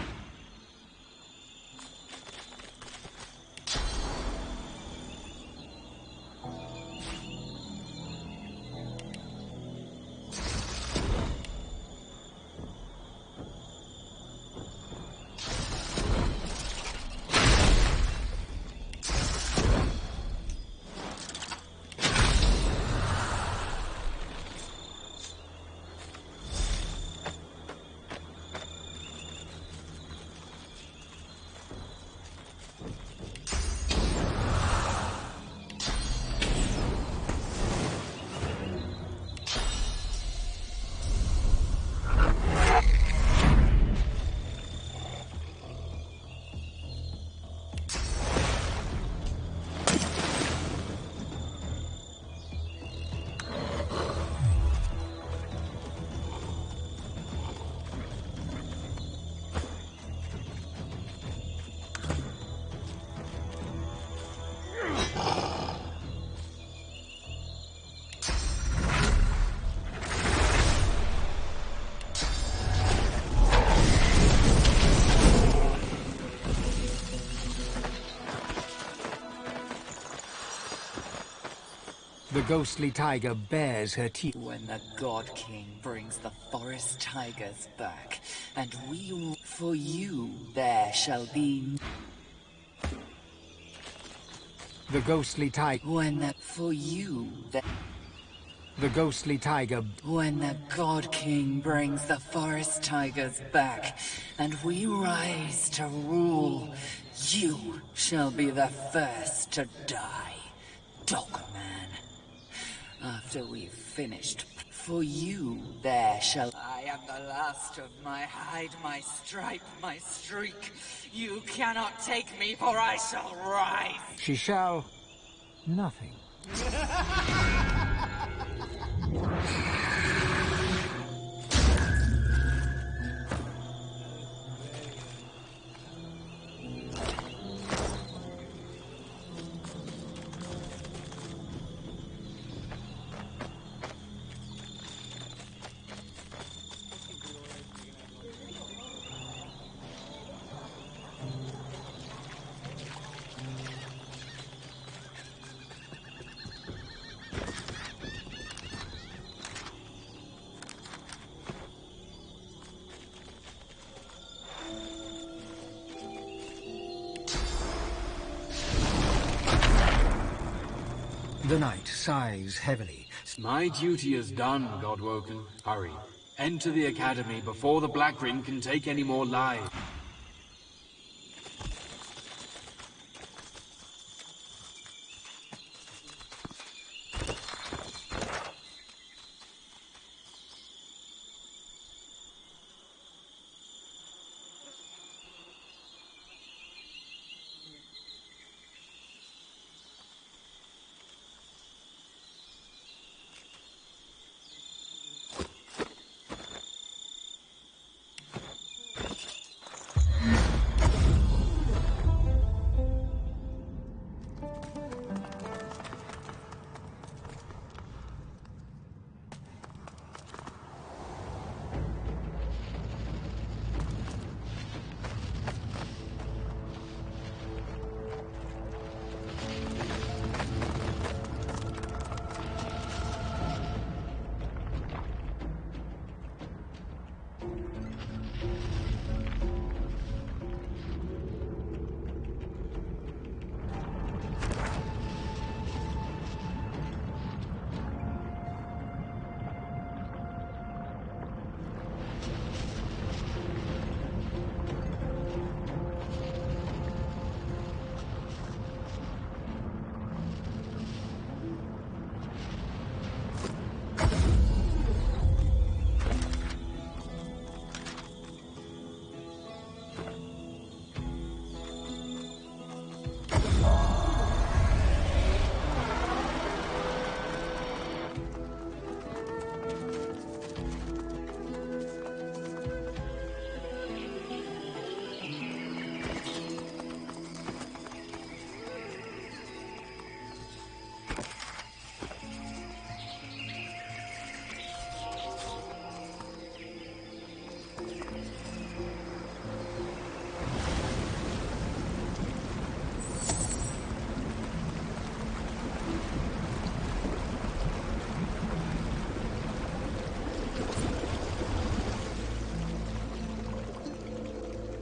ghostly tiger bares her teeth. When the God King brings the forest tigers back, and we... For you, there shall be... The ghostly tiger... When the... For you, The ghostly tiger... When the God King brings the forest tigers back, and we rise to rule, you shall be the first to die, Dogman. After we've finished, for you there shall... I am the last of my hide, my stripe, my streak. You cannot take me, for I shall rise. She shall... nothing. The knight sighs heavily. My duty is done, Godwoken. Hurry. Enter the academy before the Black Ring can take any more lives.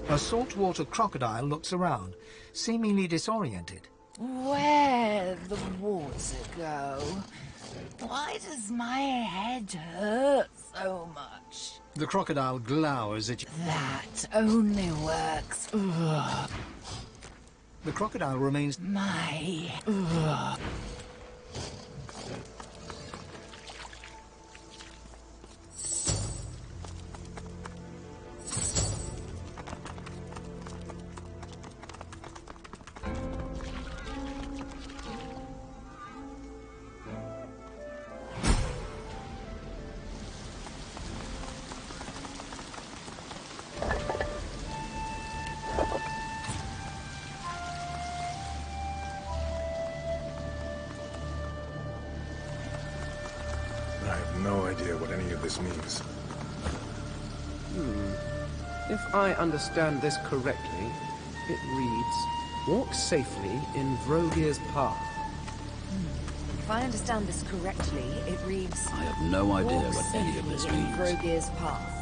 A saltwater crocodile looks around, seemingly disoriented. Where'd the water go? Why does my head hurt so much? The crocodile glowers at you. That only works. Ugh. The crocodile remains... My... Ugh. I have no idea what any of this means. If I understand this correctly, it reads, walk safely in Vrogir's path. If I understand this correctly, it reads... I have no idea "Walk what any of safely this in means. Vrogir's path."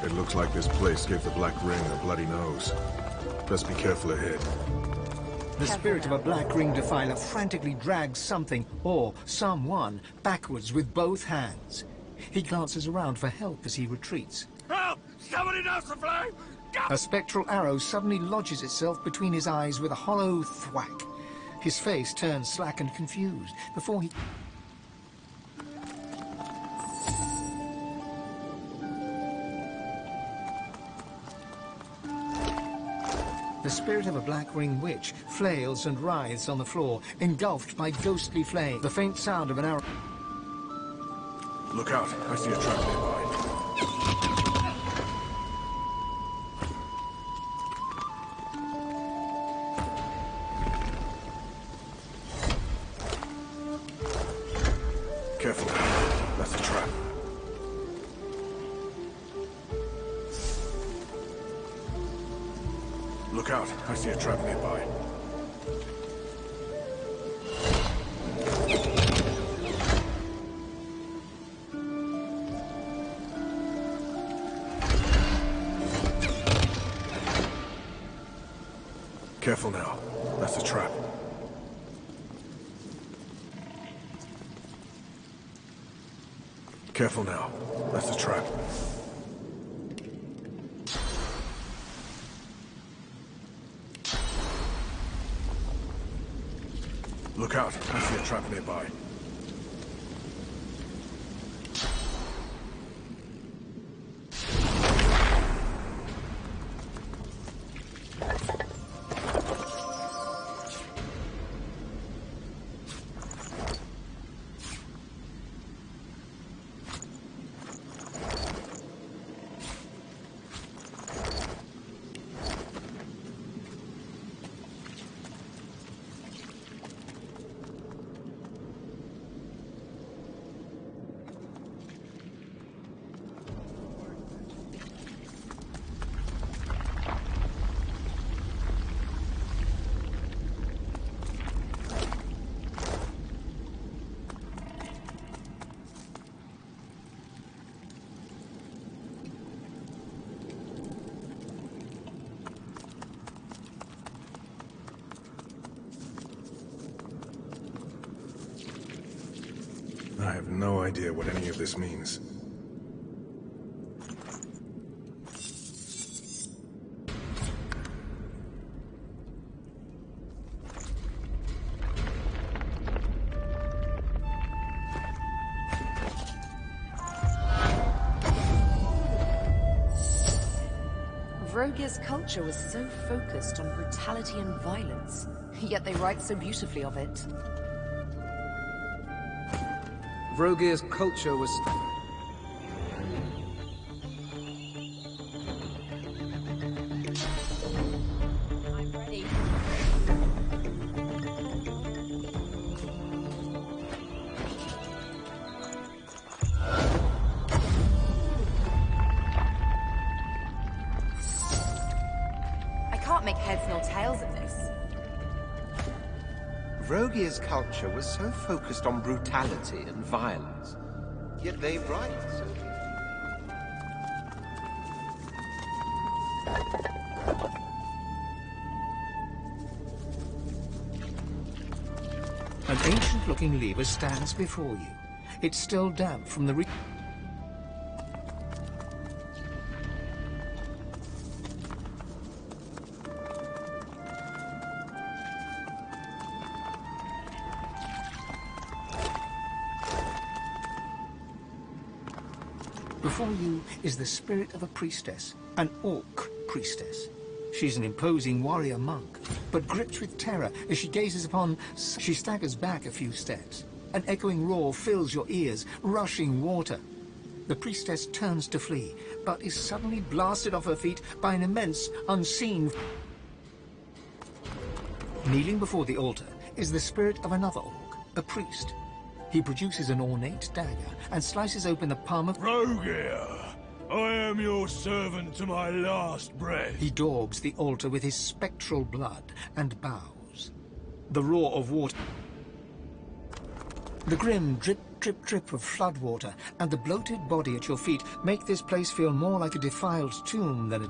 It looks like this place gave the Black Ring a bloody nose. Best be careful ahead. The spirit of a Black Ring Defiler frantically drags something, or someone, backwards with both hands. He glances around for help as he retreats. Help! Somebody knows the flame! A spectral arrow suddenly lodges itself between his eyes with a hollow thwack. His face turns slack and confused before he... The spirit of a Black Ring Witch flails and writhes on the floor, engulfed by ghostly flame. The faint sound of an arrow... Look out, I see a trap nearby. Careful, that's a trap. Look out, I see a trap nearby. Careful now, that's a trap. Careful now, that's a trap. Look out, I see a trap nearby. I have no idea what any of this means. Vrogir's culture was so focused on brutality and violence, yet they write so beautifully of it. Vrogir's culture was... I'm ready. I can't make heads nor tails of this. Vrogir's culture was so focused on brutality and violence, yet they write so... An ancient-looking lever stands before you. It's still damp from the... Before you is the spirit of a priestess, an orc priestess. She's an imposing warrior monk, but gripped with terror as she gazes upon... She staggers back a few steps. An echoing roar fills your ears, rushing water. The priestess turns to flee, but is suddenly blasted off her feet by an immense, unseen... Kneeling before the altar is the spirit of another orc, a priest. He produces an ornate dagger and slices open the palm of... Rogier, I am your servant to my last breath. He daubs the altar with his spectral blood and bows. The roar of water... The grim drip, drip, drip of floodwater and the bloated body at your feet make this place feel more like a defiled tomb than a...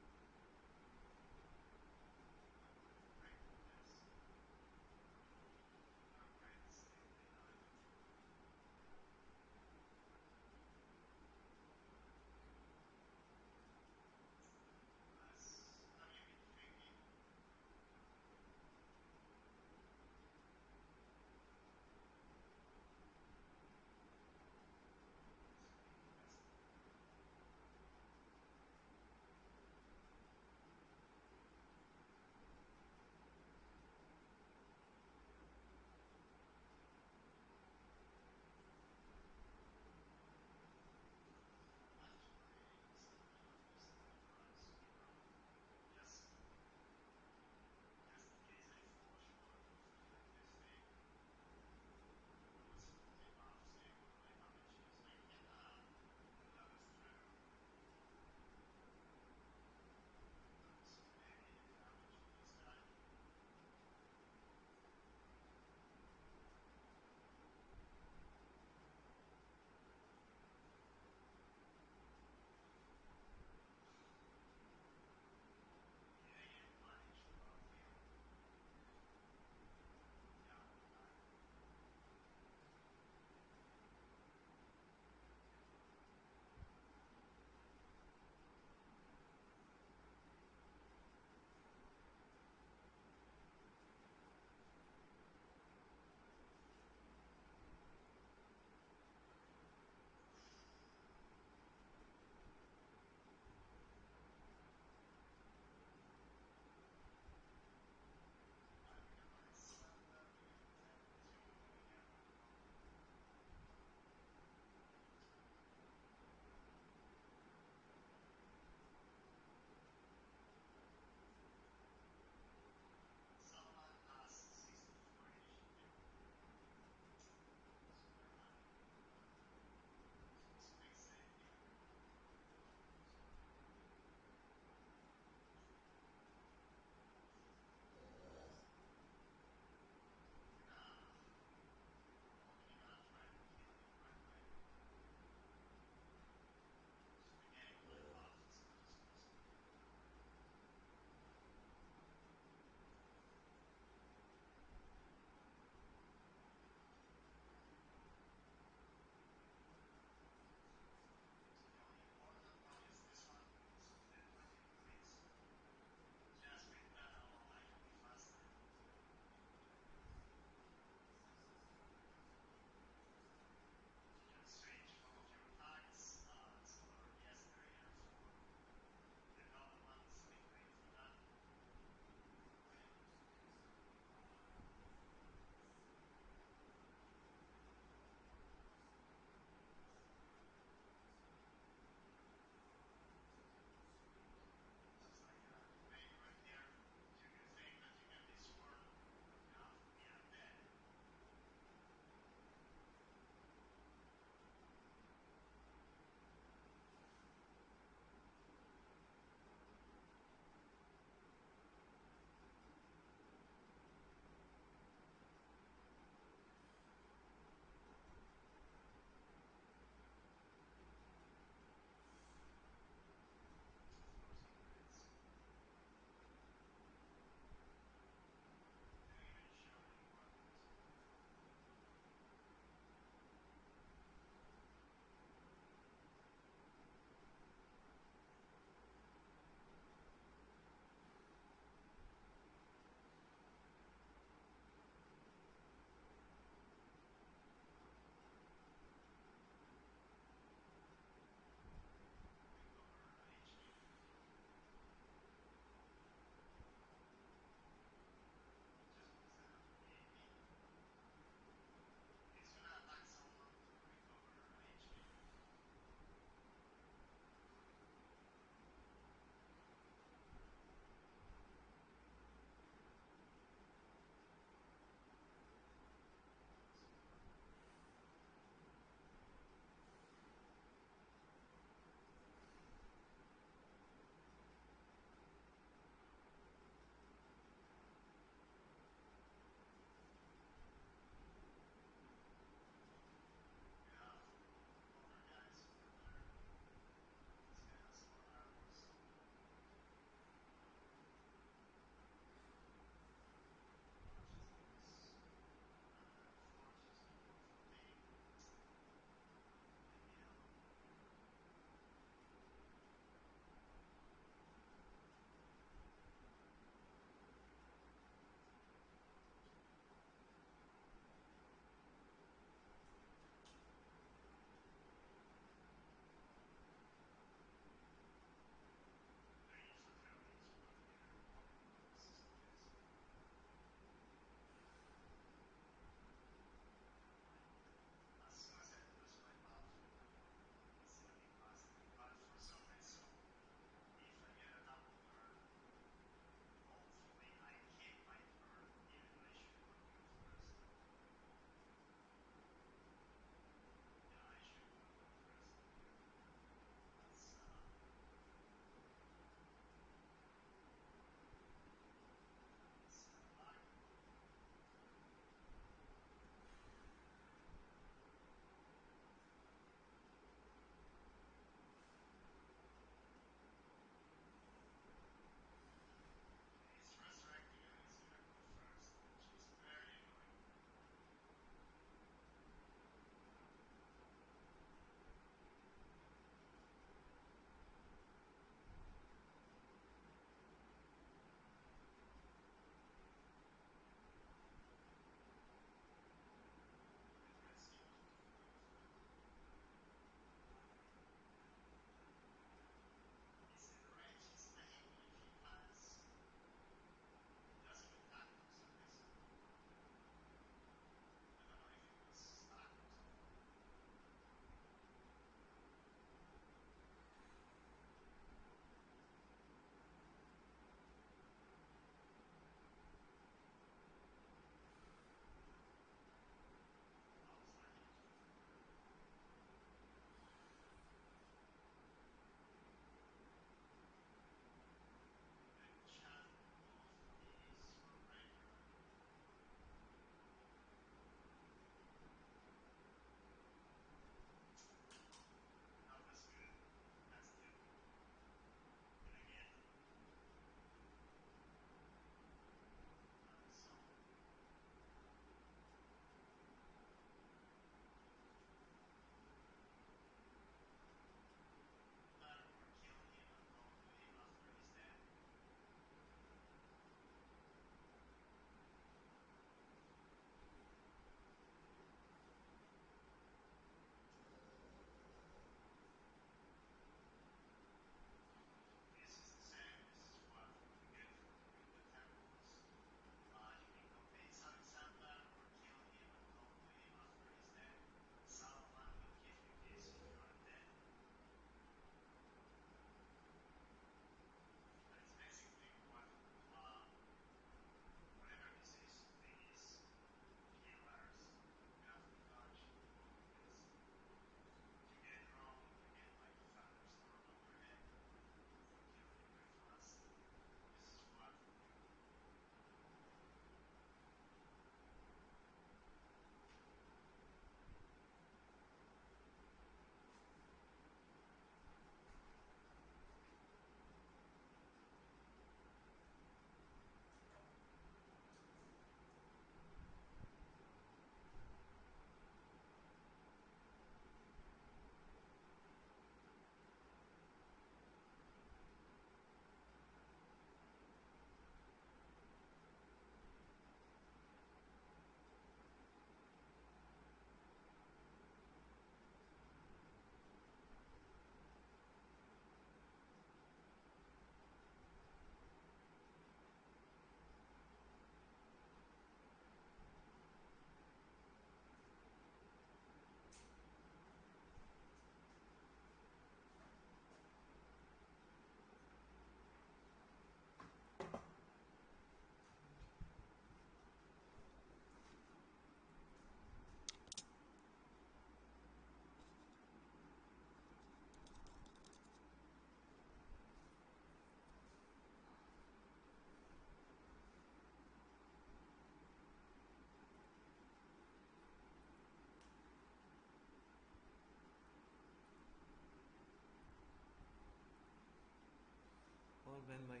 Ben भाई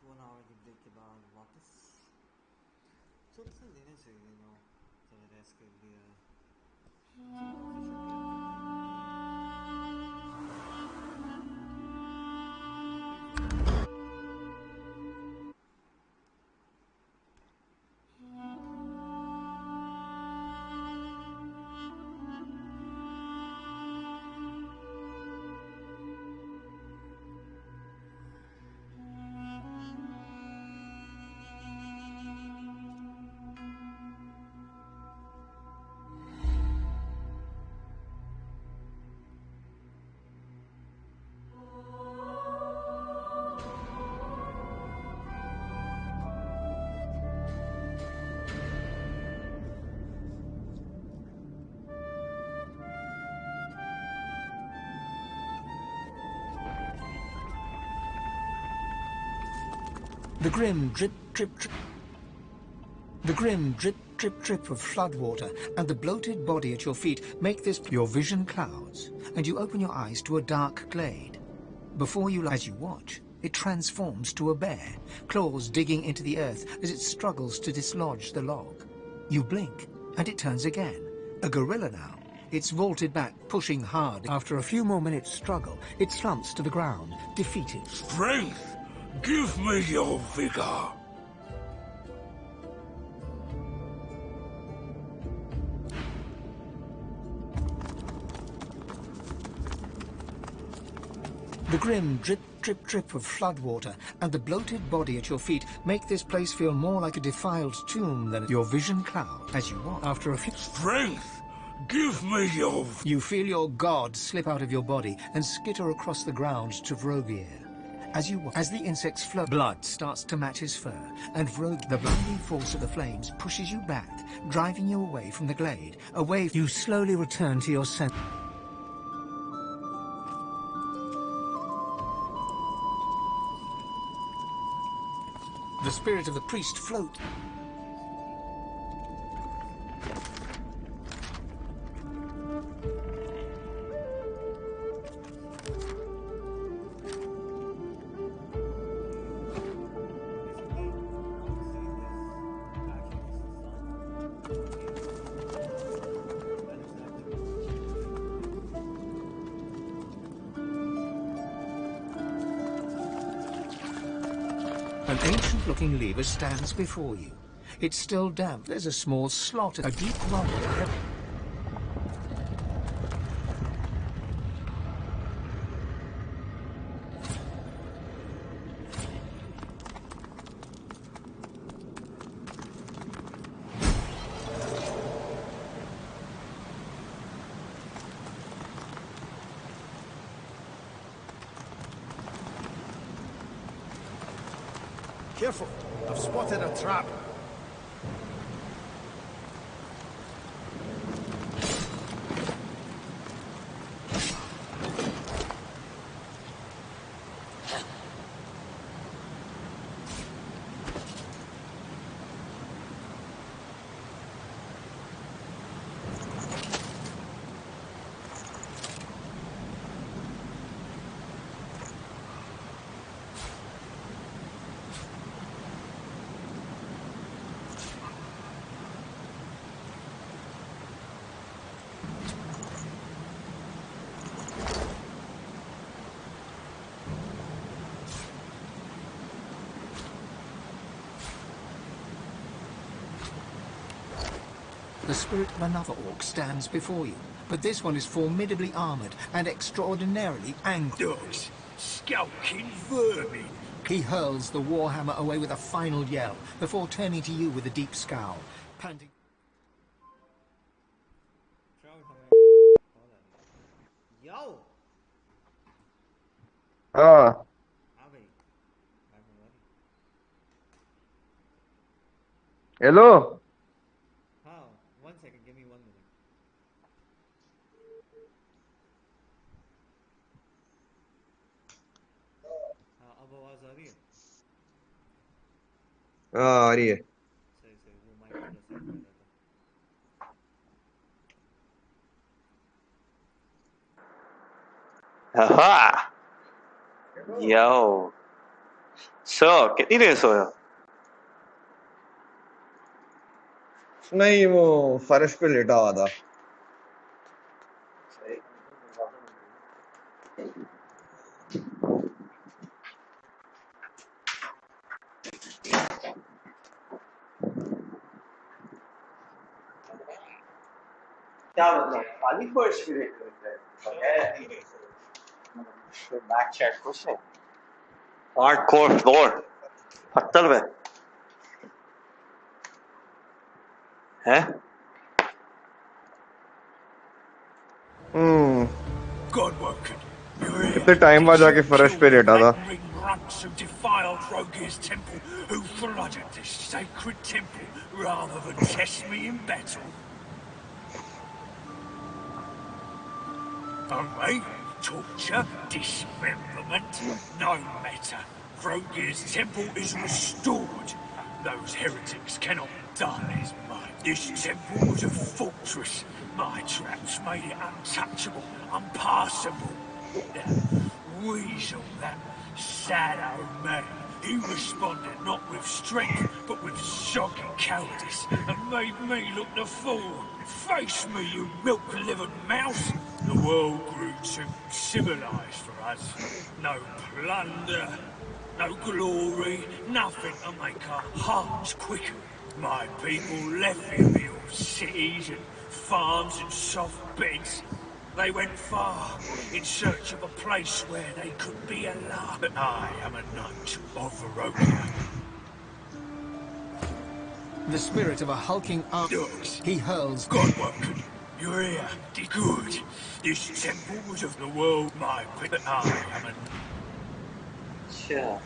1 hour की break के बाद वापस थोड़ा सा लेने चाहिए no थोड़ा रेस्ट कर लिया कॉफी शॉप पे The grim drip, drip, drip. The grim drip, drip, drip of floodwater and the bloated body at your feet make this your vision clouds, and you open your eyes to a dark glade. Before you, as you watch, it transforms to a bear, claws digging into the earth as it struggles to dislodge the log. You blink, and it turns again. A gorilla now. It's vaulted back, pushing hard. After a few more minutes' struggle, it slumps to the ground, defeated. Strength! Give me your vigor! The grim drip, drip, drip of floodwater and the bloated body at your feet make this place feel more like a defiled tomb than your vision cloud as you walk. After a few... Strength! Give me your... You feel your god slip out of your body and skitter across the ground to Vrogir. As the insect's flow, blood starts to match his fur, and the blinding force of the flames pushes you back, driving you away from the glade, away. You slowly return to your sense. The spirit of the priest floats. An ancient-looking lever stands before you. It's still damp. There's a small slot, a deep rumble ahead. Careful! I've spotted a trap. The spirit of another orc stands before you, but this one is formidably armored and extraordinarily angry. Dogs, skulking vermin! He hurls the warhammer away with a final yell, before turning to you with a deep scowl, panting. Yo! हाँ hello हाँ 1 second, give me 1 minute. हाँ अब आवाज आ रही है? हाँ आ रही है सही सही वो माइक थोड़ा सेट कर रहा था. Aha! Yo. So, कितनी देर सोया? नहीं वो फर्श पे लेटा हुआ था। क्या मतलब? खाली फर्श पे लेटे हैं? बैक चेक कुछ नहीं। Hardcore floor. पत्थर पे हैं? कितने टाइम बाद जाके फर्श पे लेटा था। Who defiled Rogear's temple, who flooded this sacred temple rather than test me in battle. Oh, torture, dismemberment, no matter. Rogear's temple is restored. Those heretics cannot dull his mind. This temple was a fortress. My traps made it untouchable, unpassable. Weasel, that shadow man, he responded not with strength, but with soggy cowardice, and made me look the fool. Face me, you milk-livered mouse! The world grew too civilized for us. No plunder, no glory, nothing to make our hearts quicken. My people left the immortal cities and farms and soft beds. They went far, in search of a place where they could be alone. But I am a knight of Rogia. The spirit of a hulking arch, he hurls. Godwoken, you're here. Good. This temple was of the world, my people. But I am a... Sure.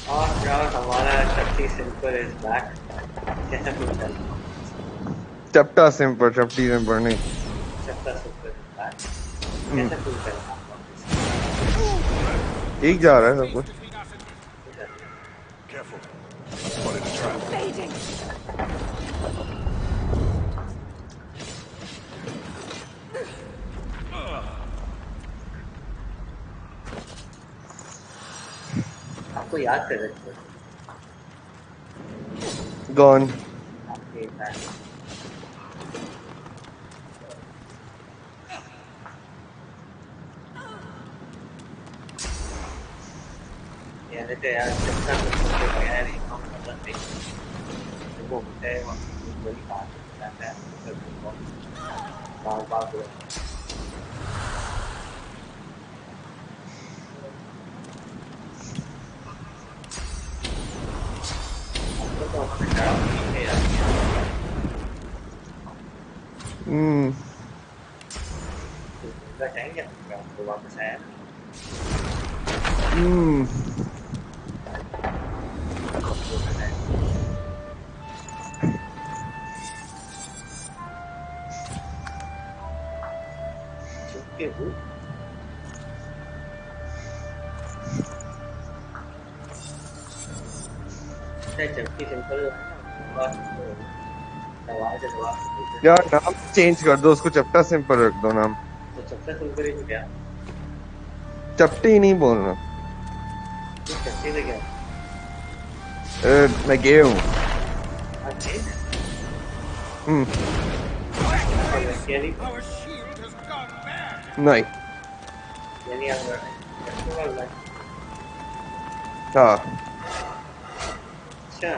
और यार हमारा चपटी simple is back कैसा feel कर रहा चपटा simple चपटी simple नहीं चपटा सिंपल इज बैक कैसा फील कर रहा ठीक जा रहा है सब कुछ Careful. Spotted a trap. आपको याद कर रहे Gone. यार तो यार चपटा सिंपल तो यार एक काम करता नहीं वो होता है वो बड़ी बात होता है बार बार यार नाम चेंज कर दो उसको चपटा सिंपल रख दो नाम तो चपटा सिंपल ही तो क्या चपटी नहीं बोलना चपटी से क्या मैं गया हूँ नहीं हाँ अच्छा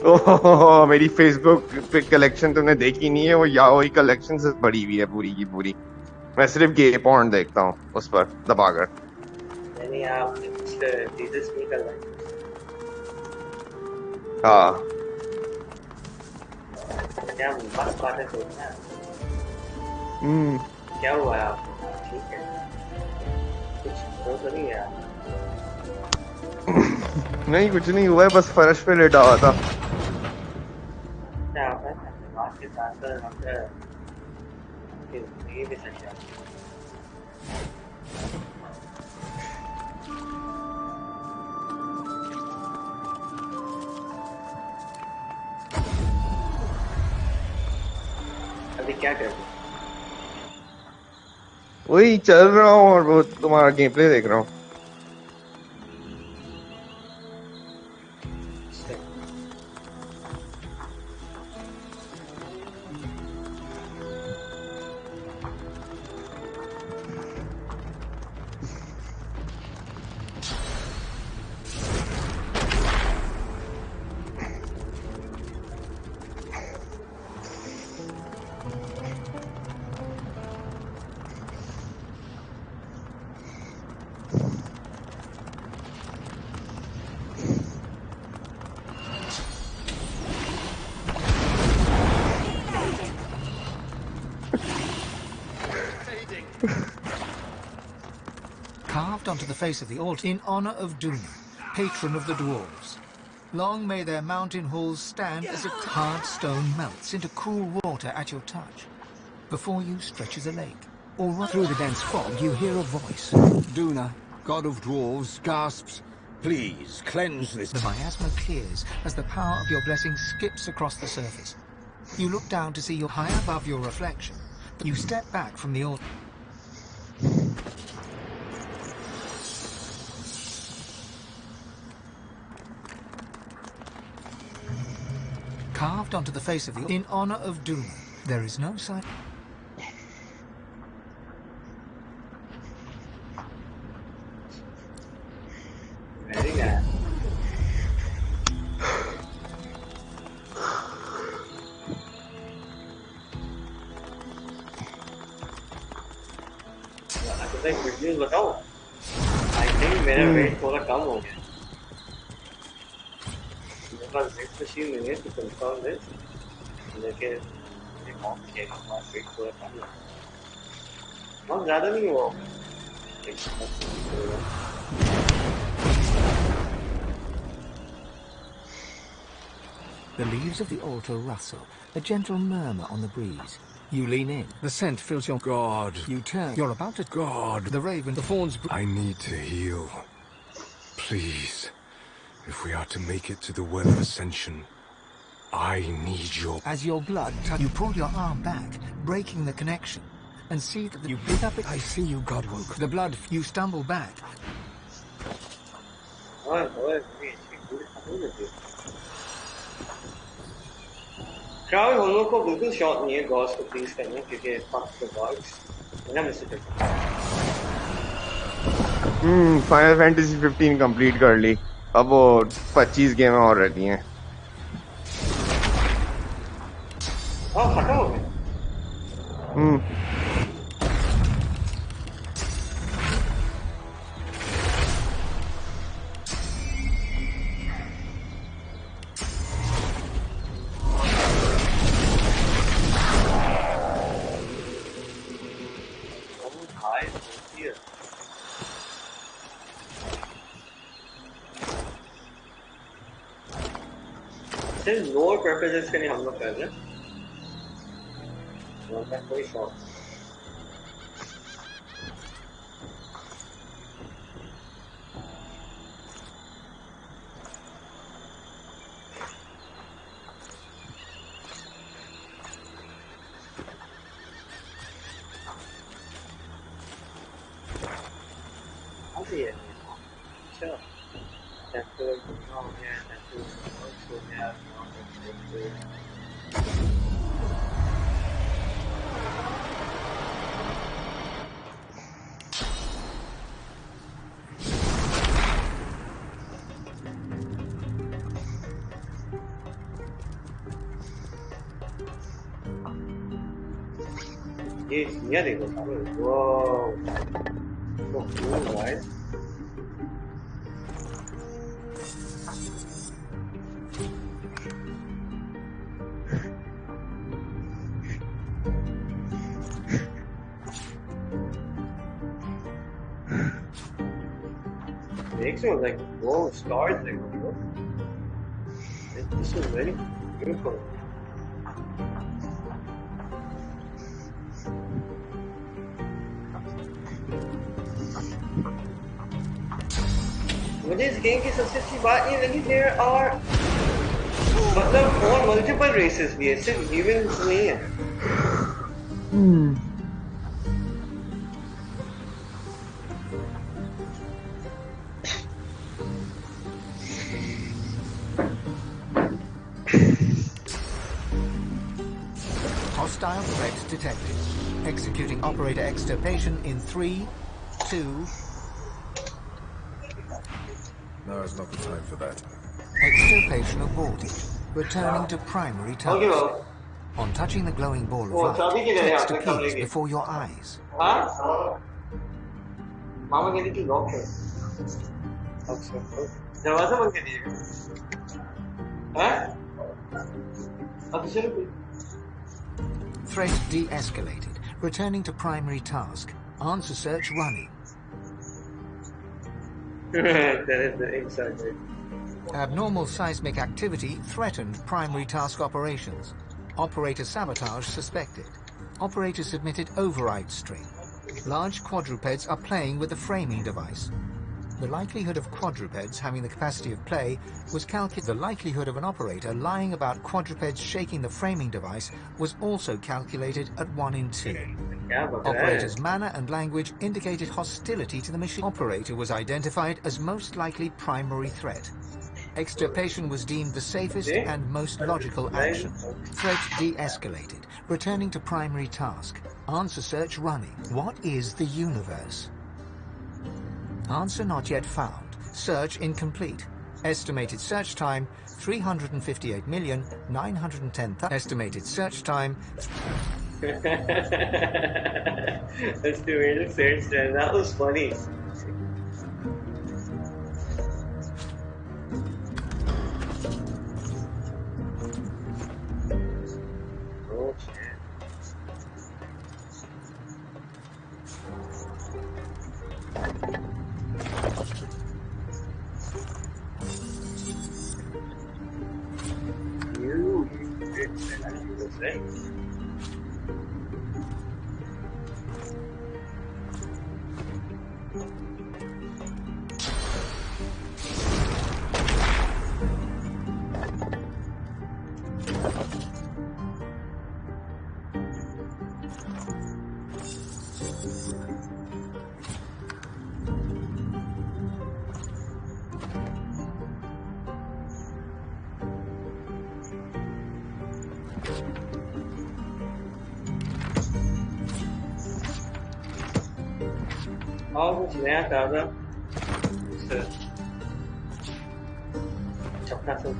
ओह मेरी फेसबुक पे कलेक्शन तुमने देखी नहीं है वो याओई कलेक्शन से बड़ी हुई है पूरी की पूरी मैं सिर्फ गे पॉर्न देखता हूँ उस पर दबाकर यानी आप जीसस नहीं कर रहे हाँ क्या बस बातें सोचना क्या हुआ आपको ठीक है कुछ तो नहीं है नहीं कुछ नहीं हुआ है बस फर्श पे लेटा हुआ था क्या होता है बात के साथ हम जिंदगी भी सच क्या कर रहे? वही चल रहा हूँ और वो तुम्हारा गेम प्ले देख रहा हूँ. Carved onto the face of the altar in honor of Dunya, patron of the dwarves. Long may their mountain halls stand as a hard stone melts into cool water at your touch. Before you stretches a lake. Or right through the dense fog you hear a voice. Dunya, god of dwarves, gasps, "Please, cleanse this." The miasma clears as the power of your blessing skips across the surface. You look down to see you're high above your reflection. You step back from the altar. Carved onto the face of the in honor of Dunya. There is no sign. Very nice. तो एक good news बताओ. I think मेरा wait थोड़ा कम हो गया. मेरे पास weight machine नहीं है तो कंफर्म है. लेकिन ये कौन सी है? हमारा वेट थोड़ा कम है. बहुत ज़्यादा नहीं हुआ. The leaves of the altar rustle, a gentle murmur on the breeze. You lean in. The scent fills your... God. You turn. You're about to... God. The raven, the fawns... I need to heal. Please. If we are to make it to the well of ascension, I need your... As your blood touches... You pull your arm back, breaking the connection, and see that you pick up it... I see you, Godwoke. The blood... You stumble back. Crowd हम लोग को बिल्कुल shot नहीं है God's को please करना क्योंकि fuck the gods ना मिस्टर फाइनल फैंटेसी 15 कंप्लीट कर ली. अब वो 25 गेमें और रहती हैं. हाँ खत्म हो गया. सिर्फ लोअर पर्पसेस के लिए हम लोग कर रहे हैं. उनका कोई शौक. अभी है. अच्छा. टेंपल हो गया. टेंपल हो गया. ये दुनिया देखो सारे. Whoa. So cool, guys. Makes me like, whoa, stars there, bro. This is very beautiful. मुझे इस गेम की सबसे अच्छी बात ये लगी there are मतलब और multiple races भी है, सिर्फ humans नहीं है. Hostile threat detected. Executing operator extirpation in 3, 2... Now is not the time for that. Extirpation aborted. Returning to primary task. On touching the glowing ball of light, text appears before your eyes. हाँ? मामा कहती कि lock है। अच्छा, दरवाजा बंद कर दीजिएगा। हैं? अब चलो। Threat de-escalated. Returning to primary task. Answer search running. That is the inside. Abnormal seismic activity threatened primary task operations. Operator sabotage suspected. Operator submitted override string. Large quadrupeds are playing with the framing device. The likelihood of quadrupeds having the capacity of play was calculated. The likelihood of an operator lying about quadrupeds shaking the framing device was also calculated at 1 in 2. Operator's manner and language indicated hostility to the machine. Operator was identified as most likely primary threat. Extirpation was deemed the safest and most logical action. Threat de-escalated. Returning to primary task. Answer search running. What is the universe? Answer not yet found. Search incomplete. Estimated search time 358,910,000. Estimated search time. Estimated search time. That was funny. Oh shit. You did the thing. Algo que nea casa. Chọc ra sâu.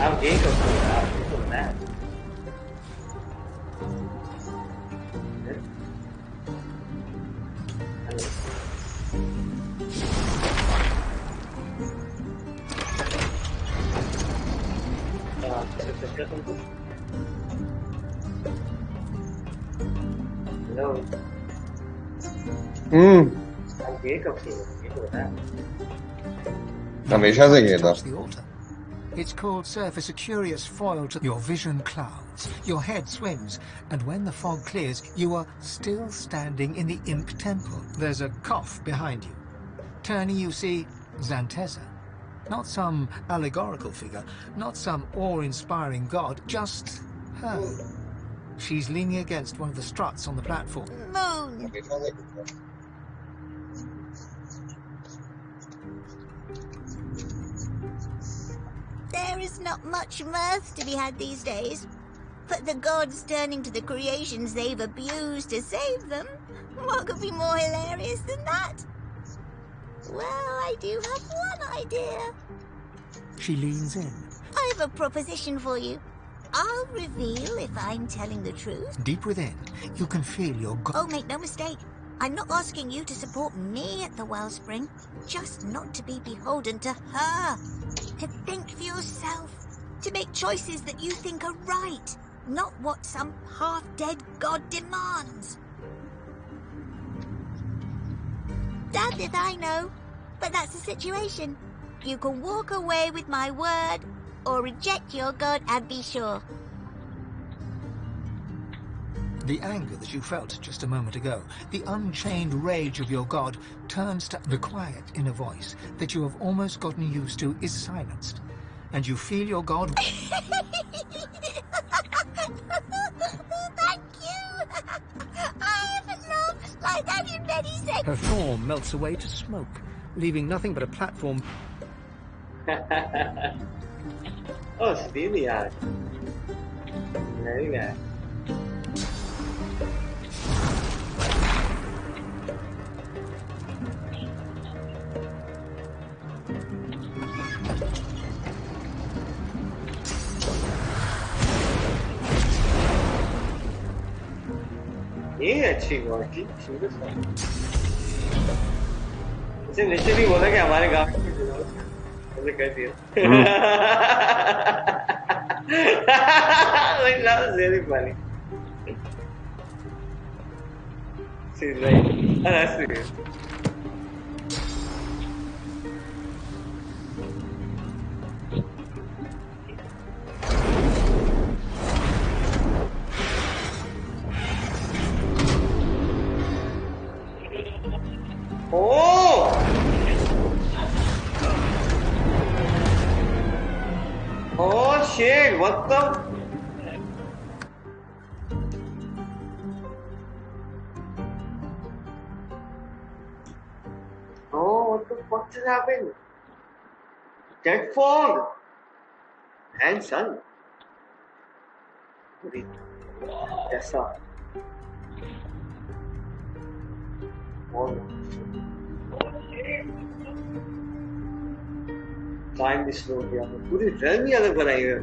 Ao ghế cầu thủ là cái cầu nè. Hello. Ao ghế cầu thủ cái cầu nè. हमेशा से ये था. Its cold surface a curious foil to your vision clouds. Your head swims, and when the fog clears, you are still standing in the Imp Temple. There's a cough behind you. Turning, you see Zantessa. Not some allegorical figure, not some awe-inspiring god, just her. She's leaning against one of the struts on the platform. Moon! There is not much mirth to be had these days. But the gods turning to the creations they've abused to save them. What could be more hilarious than that? Well, I do have one idea. She leans in. I have a proposition for you. I'll reveal if I'm telling the truth. Deep within, you can feel your god. Oh, make no mistake. I'm not asking you to support me at the wellspring. Just not to be beholden to her. To think for yourself. To make choices that you think are right. Not what some half-dead god demands. Damned if I know. But that's the situation. You can walk away with my word, or reject your god and be sure. The anger that you felt just a moment ago, the unchained rage of your god, turns to the quiet inner voice that you have almost gotten used to is silenced. And you feel your god... love you, many thanks. Her form melts away to smoke, leaving nothing but a platform. Oh, steamy eyes. Very nice. ये अच्छी बात की इसे नीचे भी बोला कि हमारे गांव में कुछ जरूरत है ऐसे कर दिया like that was really funny she's like oh that's weird Oh! Oh shit, what the? Oh, what the fuck just happened? Dead fog! And sun. Yes, sir. Oh, time भी स्लो हो गया पूरी रन ही अलग बनाई है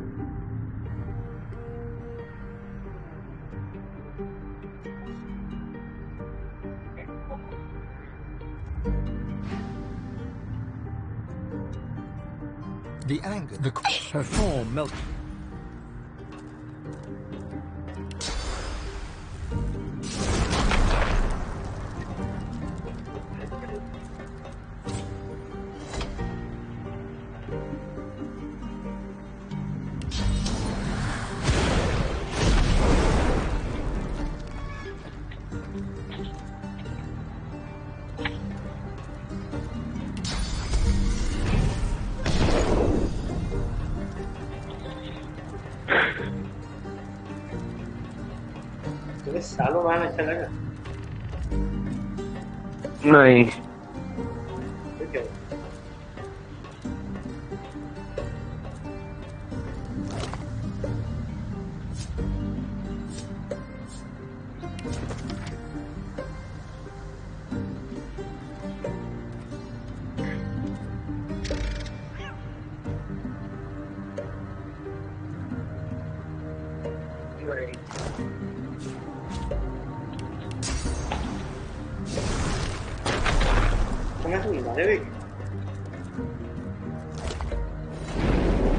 The anger, her form melts. सालों बाद अच्छा लगा नहीं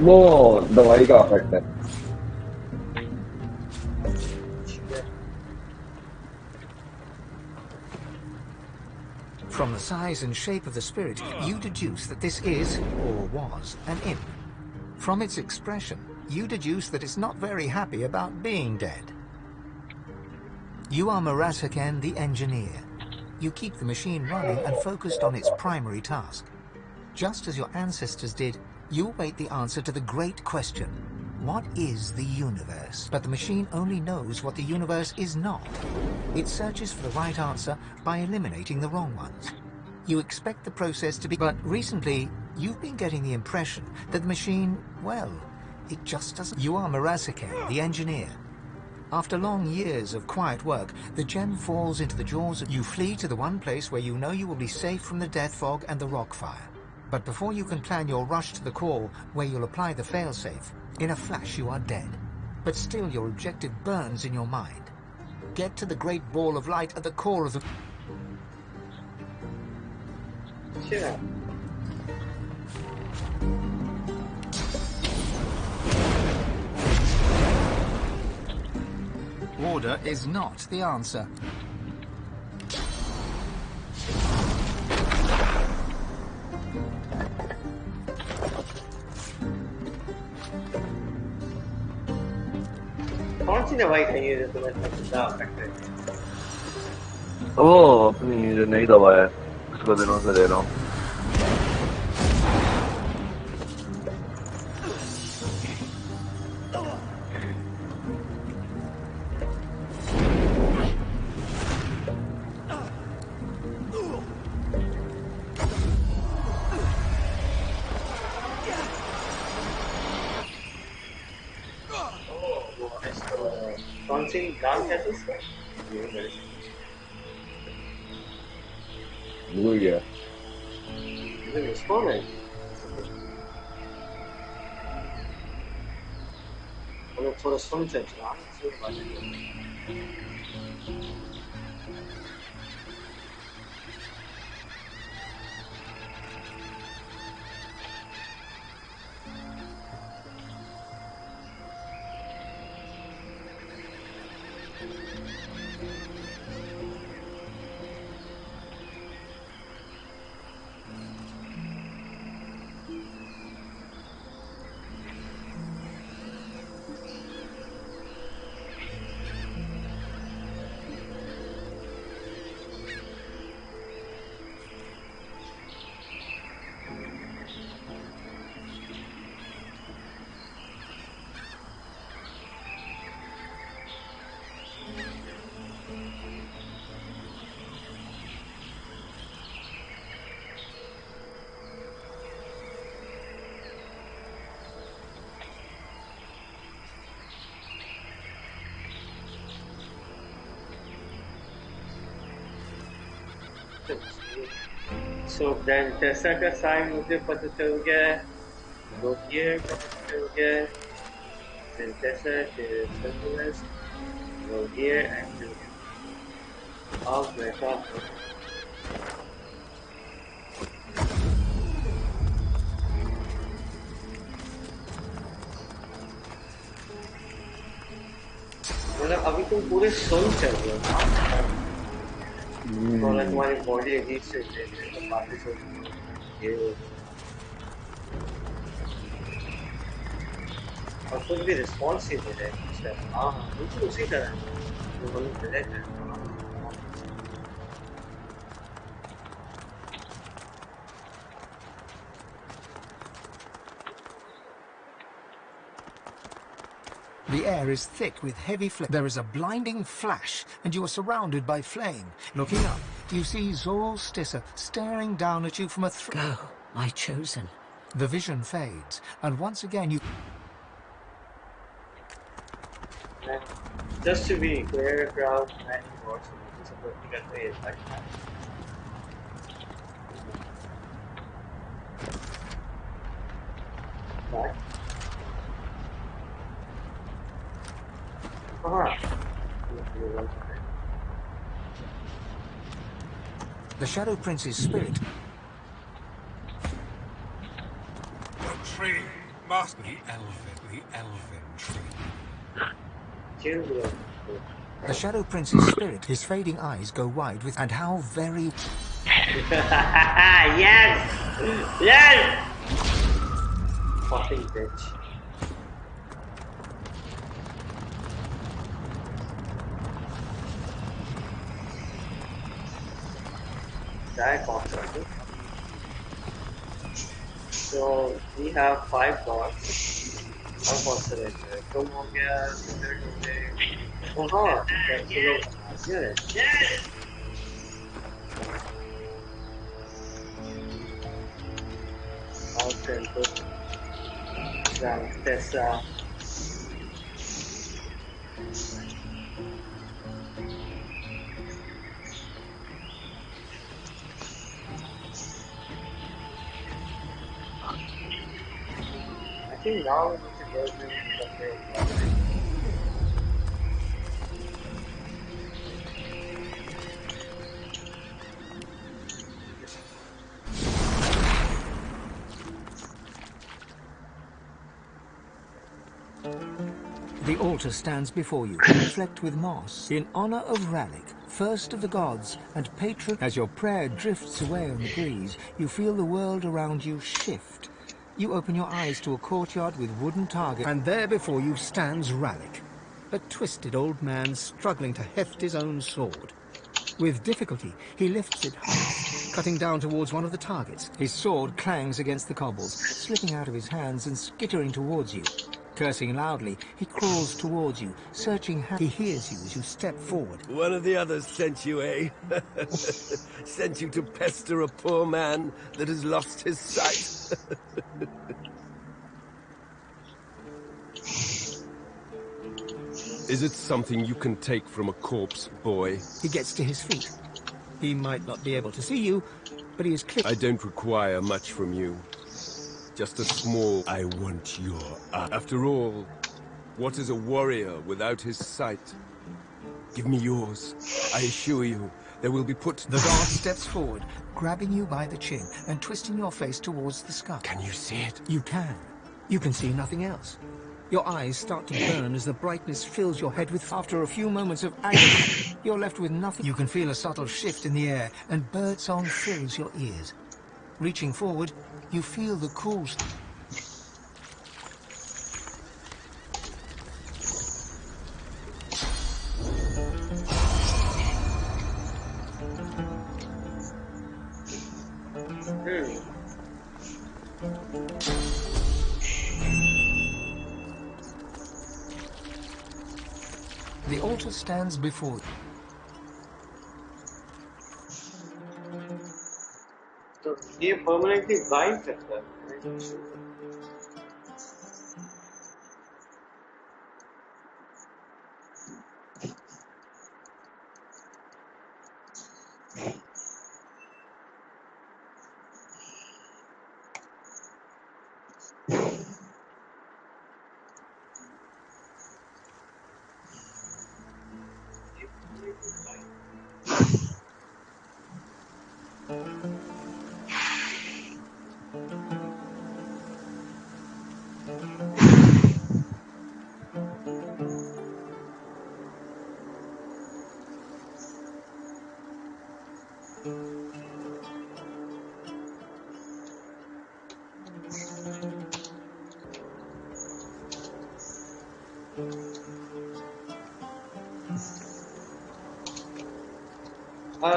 वो दवाई का इफेक्ट है From the size and shape of the spirit, you deduce that this is, or was, an imp. From its expression, you deduce that it's not very happy about being dead. You are Marasaken the engineer. You keep the machine running and focused on its primary task. Just as your ancestors did, you await the answer to the great question. What is the universe? But the machine only knows what the universe is not. It searches for the right answer by eliminating the wrong ones. You expect the process to be... But recently, you've been getting the impression that the machine, well, it just doesn't... You are Marasaken, the engineer. After long years of quiet work, the gem falls into the jaws of... You flee to the one place where you know you will be safe from the death fog and the rock fire. But before you can plan your rush to the core, where you'll apply the failsafe, in a flash you are dead. But still your objective burns in your mind. Get to the great ball of light at the core of the... Sure. Order is not the answer. कौन सी दवाई खाई है जो तुम्हें इतना affect है वो अपनी जो नई दवा है उसको दिनों से ले रहा हूँ closing ground castles? Dunya. Even responded. 오늘 저를 손을 안 쓰고 맞아요. So then Tessa का sign मुझे पता चल गया, Rogier का पता चल गया, then Tessa the Centralist, Rogier and Dunya. All break off. मतलब अभी तुम पूरे सोल चल रहे हो तो तुम्हारी बॉडी अजीब से बातें ये और कुछ भी रिस्पॉन्स ही दे रहे हैं हाँ बिल्कुल उसी तरह जो हम दे रहे हैं The air is thick with heavy flame. There is a blinding flash, and you are surrounded by flame. Looking up, you see Zol Stissa staring down at you from a Go, my chosen. The vision fades, and once again you... Just to be clear, crowd, many words, it's a vertical way like that. Right? The Shadow Prince's spirit. The tree must be the elfin tree. The Shadow Prince's spirit, his fading eyes go wide with... And how very... Yes! Yes! Fucking bitch. So we have 5 gods. How considered? Come on, guys. Oh, yes. Tessa. I think now we need to go to the The altar stands before you, flecked with moss, in honor of Ralik, first of the gods and patron. As your prayer drifts away on the breeze, you feel the world around you shift. You open your eyes to a courtyard with wooden targets, and there before you stands Ralik, a twisted old man struggling to heft his own sword. With difficulty, he lifts it high, cutting down towards one of the targets. His sword clangs against the cobbles, slipping out of his hands and skittering towards you. Cursing loudly, he crawls towards you, searching. He hears you as you step forward. One of the others sent you, eh? Sent you to pester a poor man that has lost his sight. Is it something you can take from a corpse, boy? He gets to his feet. He might not be able to see you, but he is clear. I don't require much from you. Just a small... I want your eye. After all, what is a warrior without his sight? Give me yours. I assure you, there will be put... The guard steps forward, grabbing you by the chin and twisting your face towards the sky. Can you see it? You can. You can see nothing else. Your eyes start to burn as the brightness fills your head with... After a few moments of agony, you're left with nothing. You can feel a subtle shift in the air, and birdsong fills your ears. Reaching forward, you feel the cool... The altar stands before you. So ये permanently blind सकता है.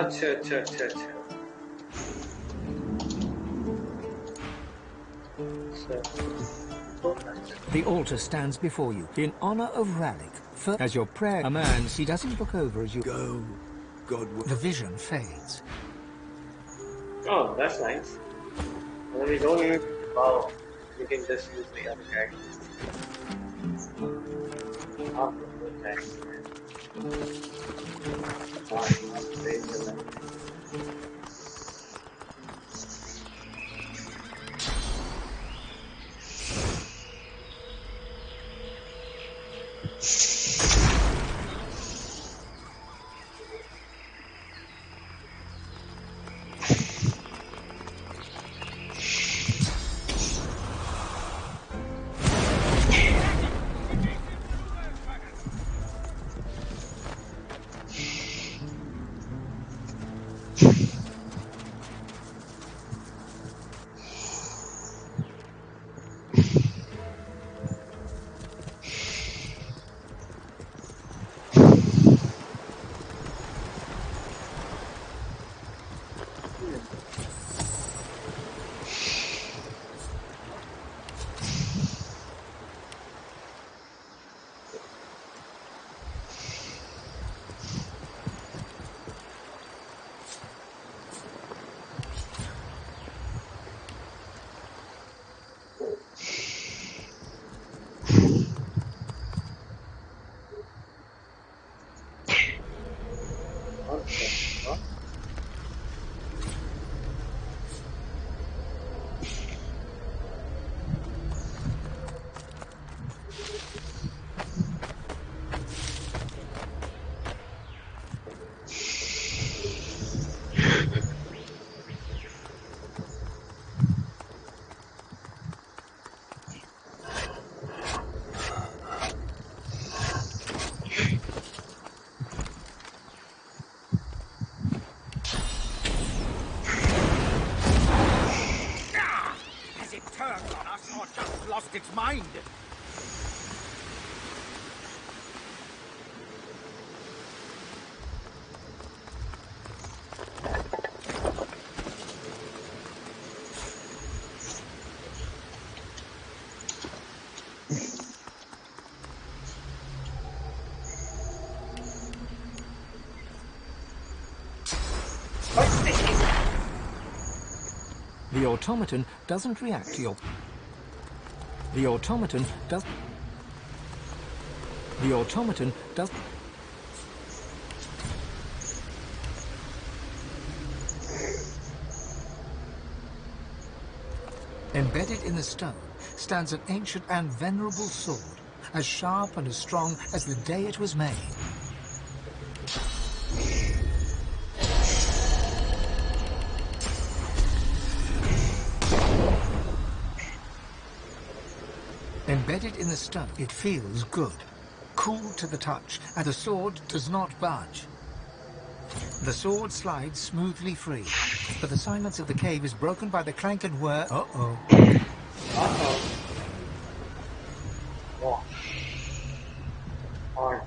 अच्छा अच्छा अच्छा अच्छा. The altar stands before you in honor of Ralik. As your prayer commands, he doesn't look over as you go. God. The vision fades. Oh, that's nice. When we don't use wow, we can just use the other characters. Oh, thanks, man. Lost its mind. The automaton doesn't react to your... The automaton does... The automaton does... Embedded in the stone stands an ancient and venerable sword, as sharp and as strong as the day it was made. Embedded in the stone, it feels good, cool to the touch, and the sword does not budge. The sword slides smoothly free, but the silence of the cave is broken by the clank and whir. Uh-oh. Uh-oh. Oh. Hard.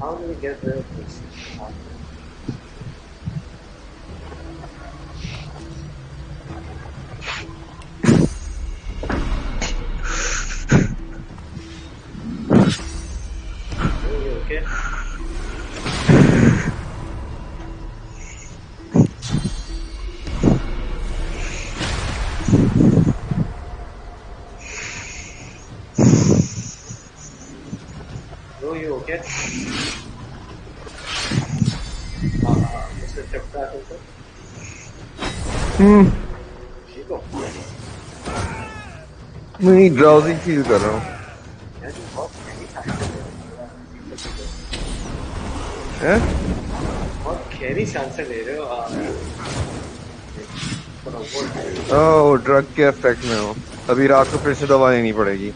How do we get rid of this? Are you okay? Are you okay? Mr. Chapter also? ठीक हो? नहीं drowsy feel कर रहा हूँ यार ये बहुत carry सांसें ले रहे हो। हैं? बहुत कैरी सांसें ले रहे हो ओह ड्रग के इफेक्ट में हो अभी रात को फिर से दवा लेनी पड़ेगी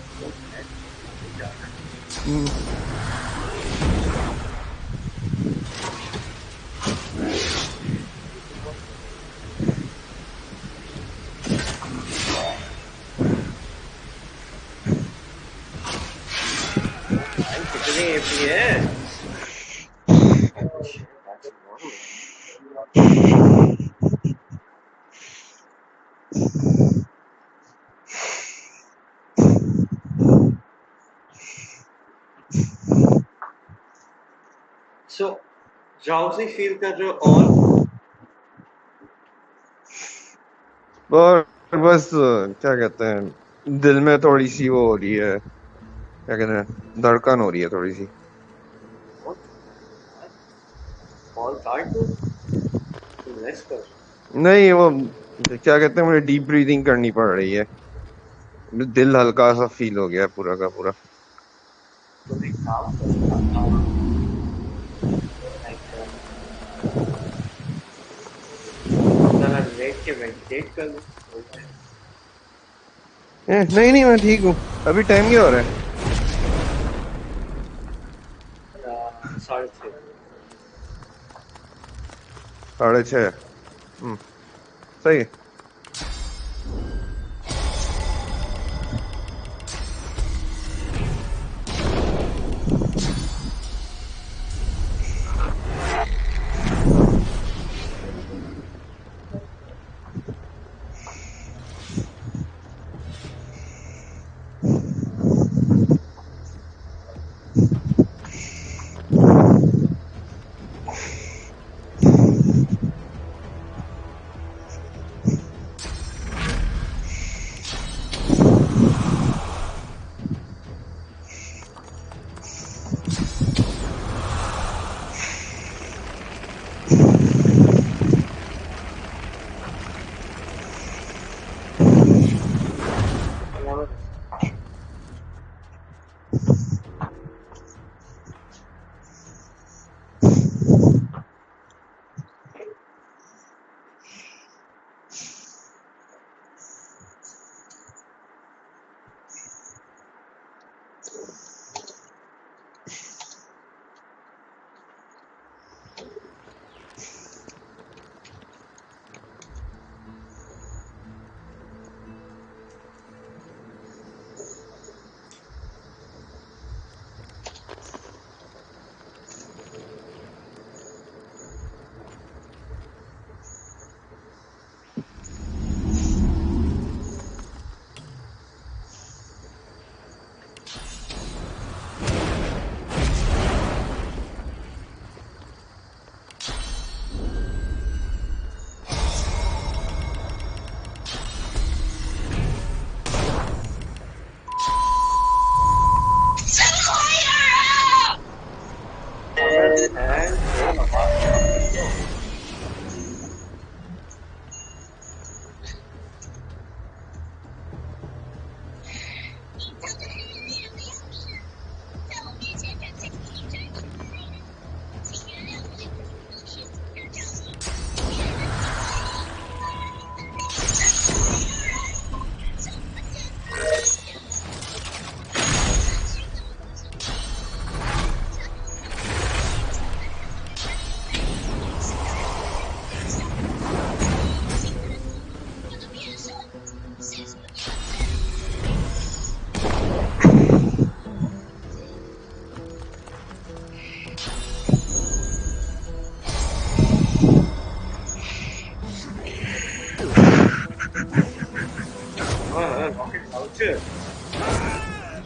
कितनी एपी है So, drowsy feel कर रहे हो और बस क्या कहते हैं दिल में थोड़ी सी वो हो रही है क्या कहते हैं धड़कन हो रही है थोड़ी सी all hard to less कर नहीं वो क्या कहते हैं मुझे डीप ब्रीदिंग करनी पड़ रही है दिल हल्का सा फील हो गया है पूरा का पूरा तो एक काम कर लेट के मेडिटेट कर लो नहीं मैं ठीक हूँ अभी टाइम क्या हो रहा है 6:30 सही है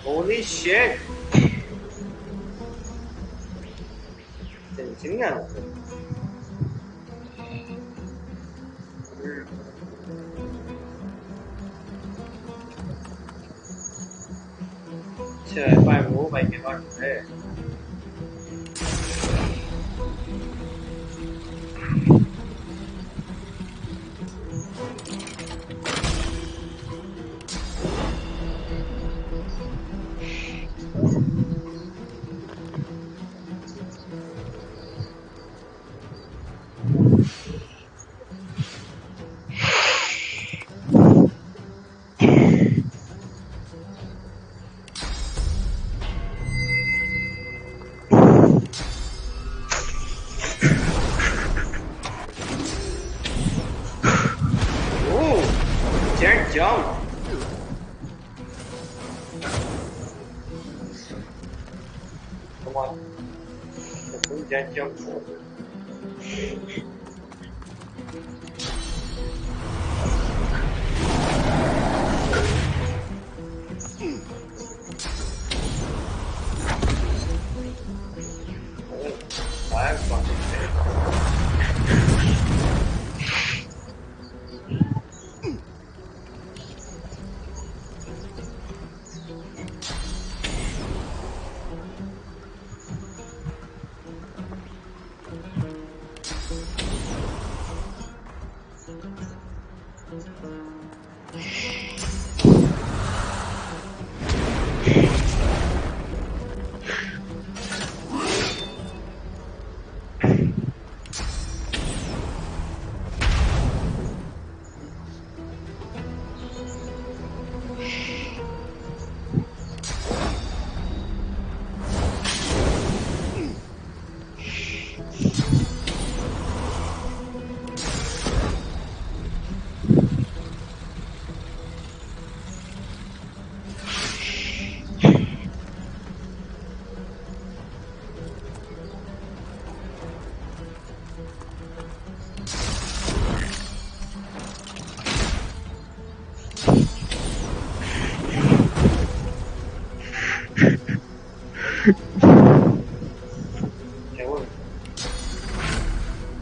Holy shit! Tensinya. Sure, if I move, I cannot play. Ooh! Jet jump! Come on. The full jet jump. Fire fucking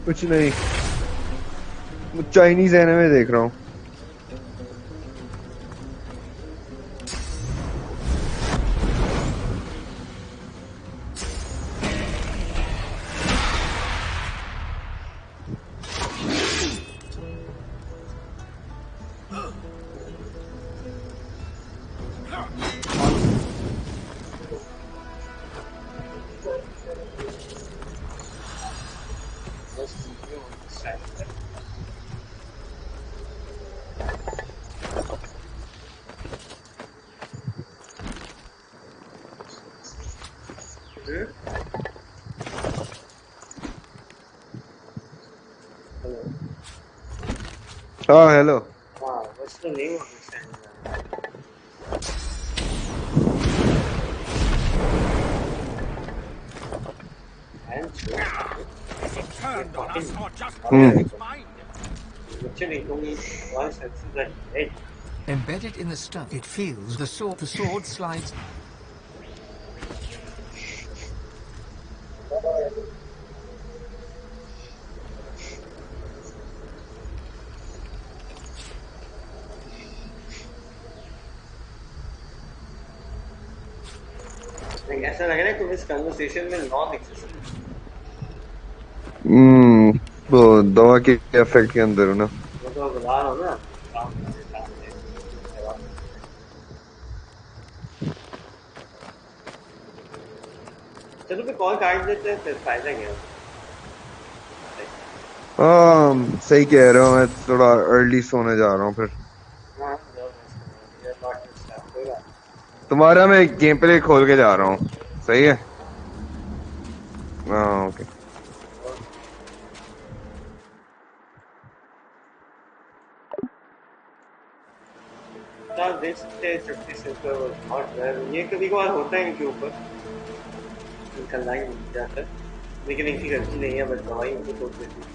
कुछ नहीं चाइनीज एनिमे देख रहा हूँ Oh, hello. Wow, what's the name of this anime? Embedded in the stone, it feels the sword slides. ऐसा लग रहा है तुम इस कन्वर्सेशन में नॉन एग्जिस्टेंट वो दवा के इफेक्ट के अंदर हो ना वो तो बता रहा हूँ ना चलो फिर कॉल काट देते हैं फिर फायदा क्या सही कह रहे हो मैं थोड़ा अर्ली सोने जा रहा हूँ फिर तुम्हारा मैं गेम प्ले खोल के जा रहा हूँ सही है हाँ ओके ये कभी कभार होता है इनके ऊपर इनका लाइन मिल जाता है लेकिन इनकी गलती नहीं है बस दवाई इनको तोड़ देती है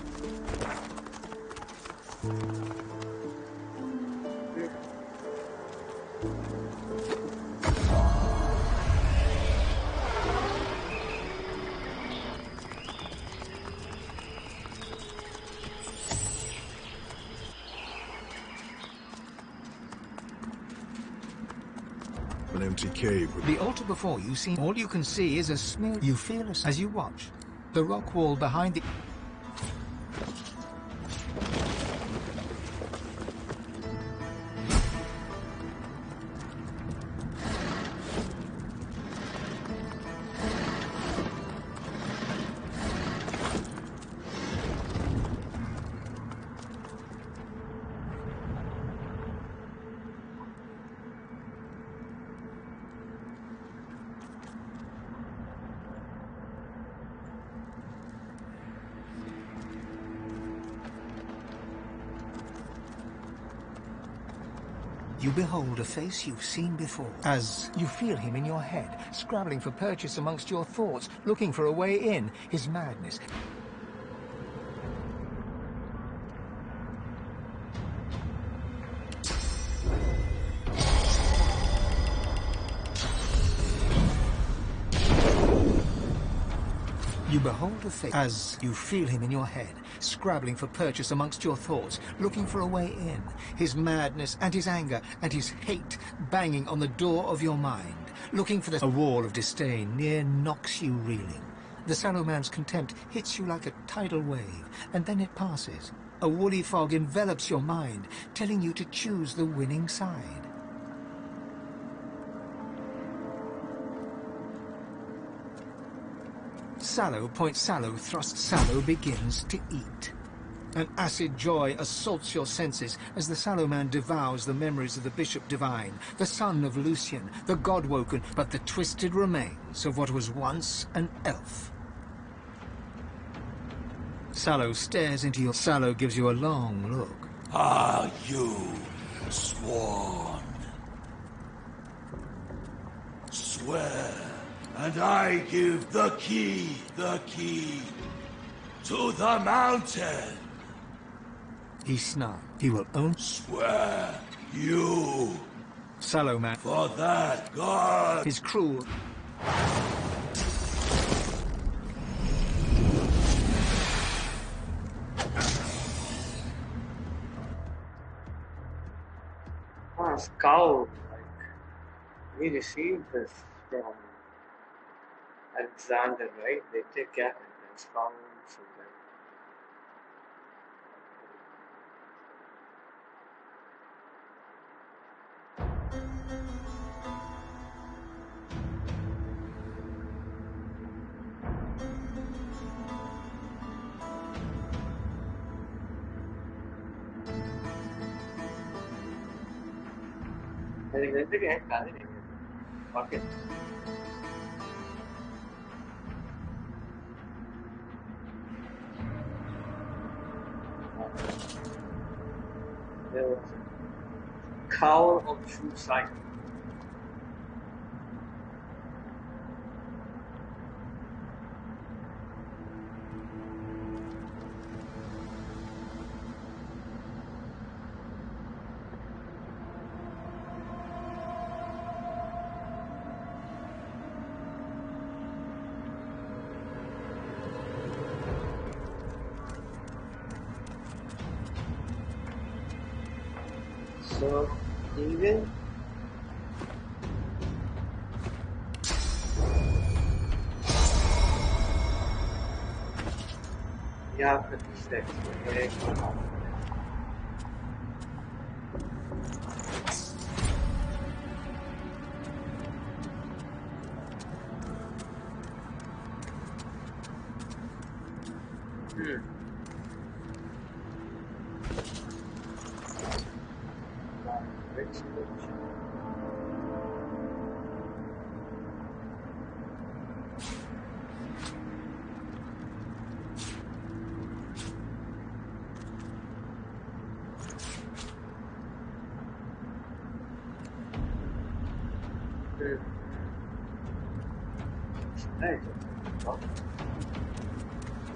empty cave. The altar before you seems... All you can see is a smear. You feel as you watch. The rock wall behind the... You behold a face you've seen before, as you feel him in your head, scrabbling for purchase amongst your thoughts, looking for a way in, his madness. You behold a face as you feel him in your head, scrabbling for purchase amongst your thoughts, looking for a way in, his madness and his anger and his hate banging on the door of your mind, looking for a wall of disdain near knocks you reeling. The sallow man's contempt hits you like a tidal wave, and then it passes. A woolly fog envelops your mind, telling you to choose the winning side. Sallow points sallow, thrusts sallow, begins to eat. An acid joy assaults your senses as the sallow man devours the memories of the bishop divine, the son of Lucian, the god-woken, but the twisted remains of what was once an elf. Sallow stares into your... Sallow gives you a long look. Ah, you sworn. Swear, and I give the key to the mountain. He snarls. He will own... Swear, you. Sallow man. For that god. His cruel... Scout, like, we received this from Alexander, right? They take care of the scouts and then... Alexander के हैं काले नहीं हैं, बाकी there was a cowl of true sight. So, even यहाँ पर steps है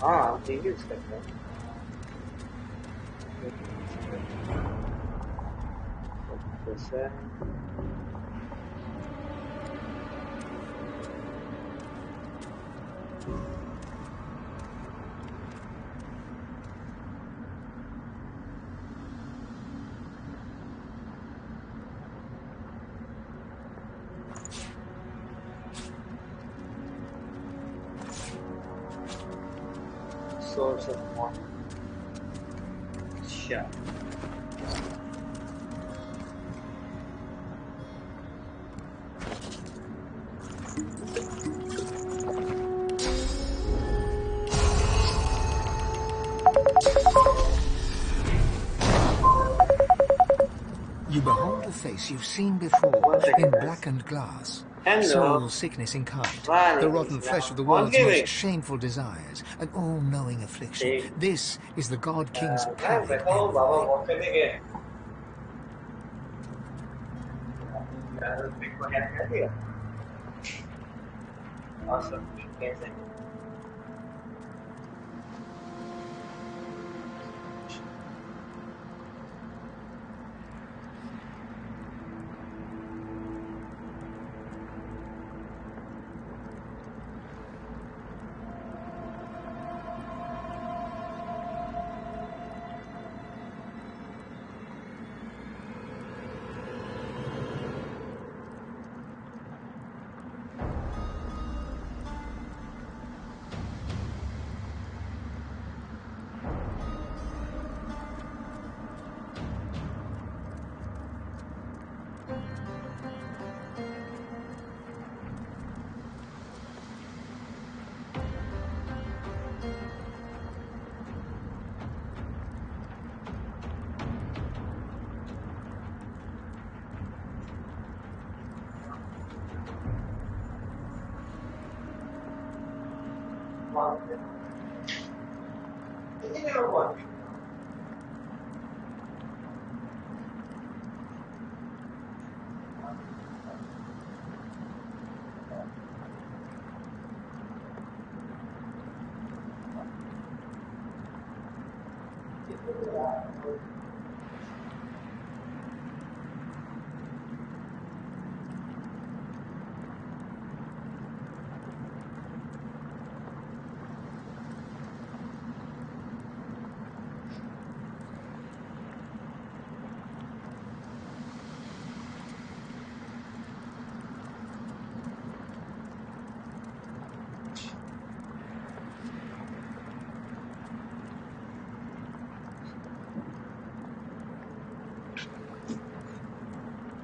हाँ ठीक है इसका source of water. Sure. You behold a face you've seen before in blackened glass. Soul, sickness incarnate, the rotten flesh of the world's most shameful desires, an all-knowing affliction. This is the God King's pallid envoy. Awesome.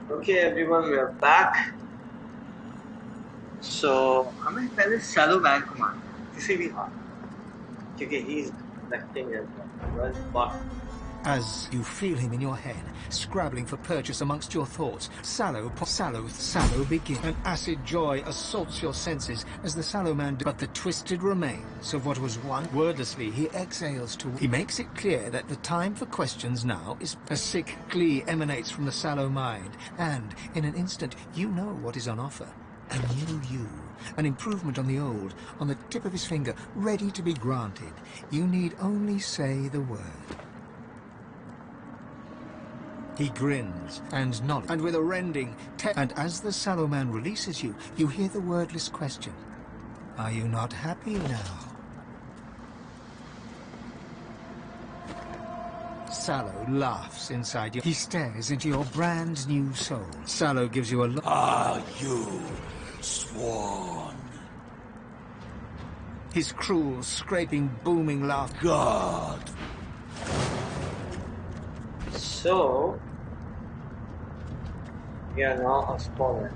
Okay, everyone, we're back. So हमें पहले shallow man को मारना है किसी भी हाल क्योंकि he is the king as well. As you feel him in your head, scrabbling for purchase amongst your thoughts, sallow begins. An acid joy assaults your senses as the sallow man, but the twisted remains of what was one. Wordlessly, he exhales to. He makes it clear that the time for questions now is. A sick glee emanates from the sallow mind, and in an instant, you know what is on offer. A new you. An improvement on the old, on the tip of his finger, ready to be granted. You need only say the word. He grins and nods, and with a rending and as the sallow man releases you, you hear the wordless question. Are you not happy now? Sallow laughs inside you. He stares into your brand new soul. Sallow gives you a look. Are you sworn? His cruel, scraping, booming laugh. God. So we are now a scholar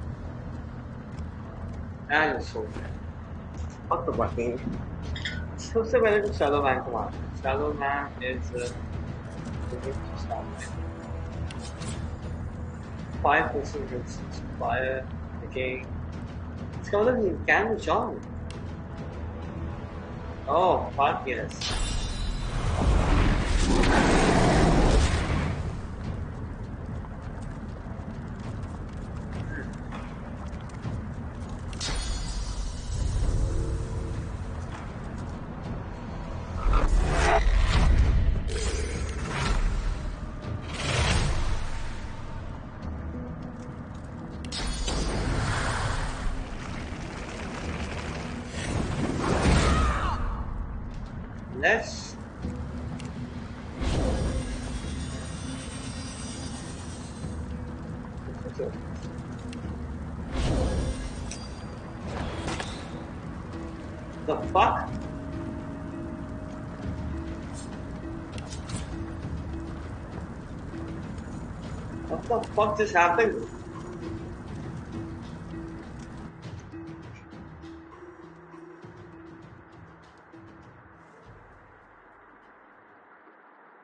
and a soldier. What the fucking? सबसे पहले तो shallow man को मारना है. Shallow man is the 5% resistance to fire again. इसका मतलब he can be charmed. Oh, fuck yes. Let's the fuck? What the fuck just happened?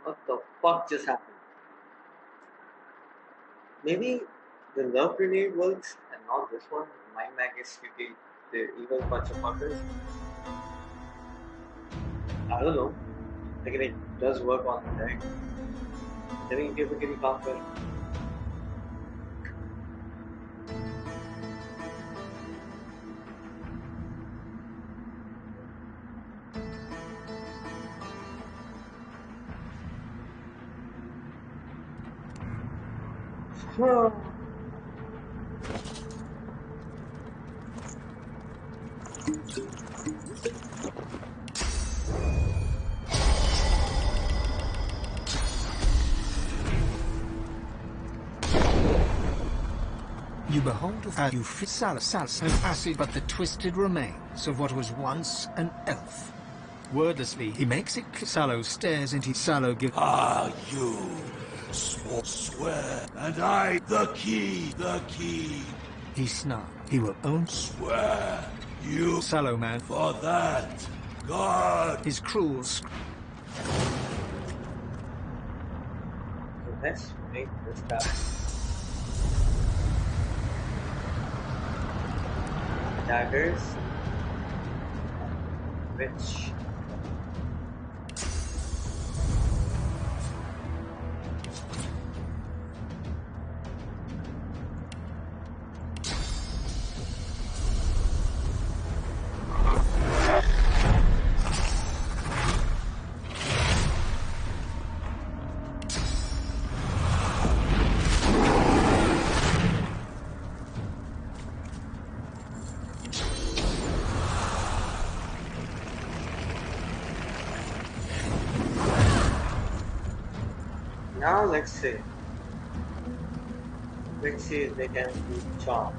What the fuck just happened? Maybe the love grenade works and not this one. Mind mag is stupid. The evil bunch of fuckers. I don't know. I think it does work on the thing. Let me give it comfort. You behold a you fit Salus and acid but the twisted remains of what was once an elf. Wordlessly, he makes it Sallow stares into Sallow gives. Ah, you swear, and I the key. He snarled. He will own. Swear, you Sallow man. For that, God. His cruel. Let's make this guy. Daggers. Which. Now let's see. Let's see if they can do charm.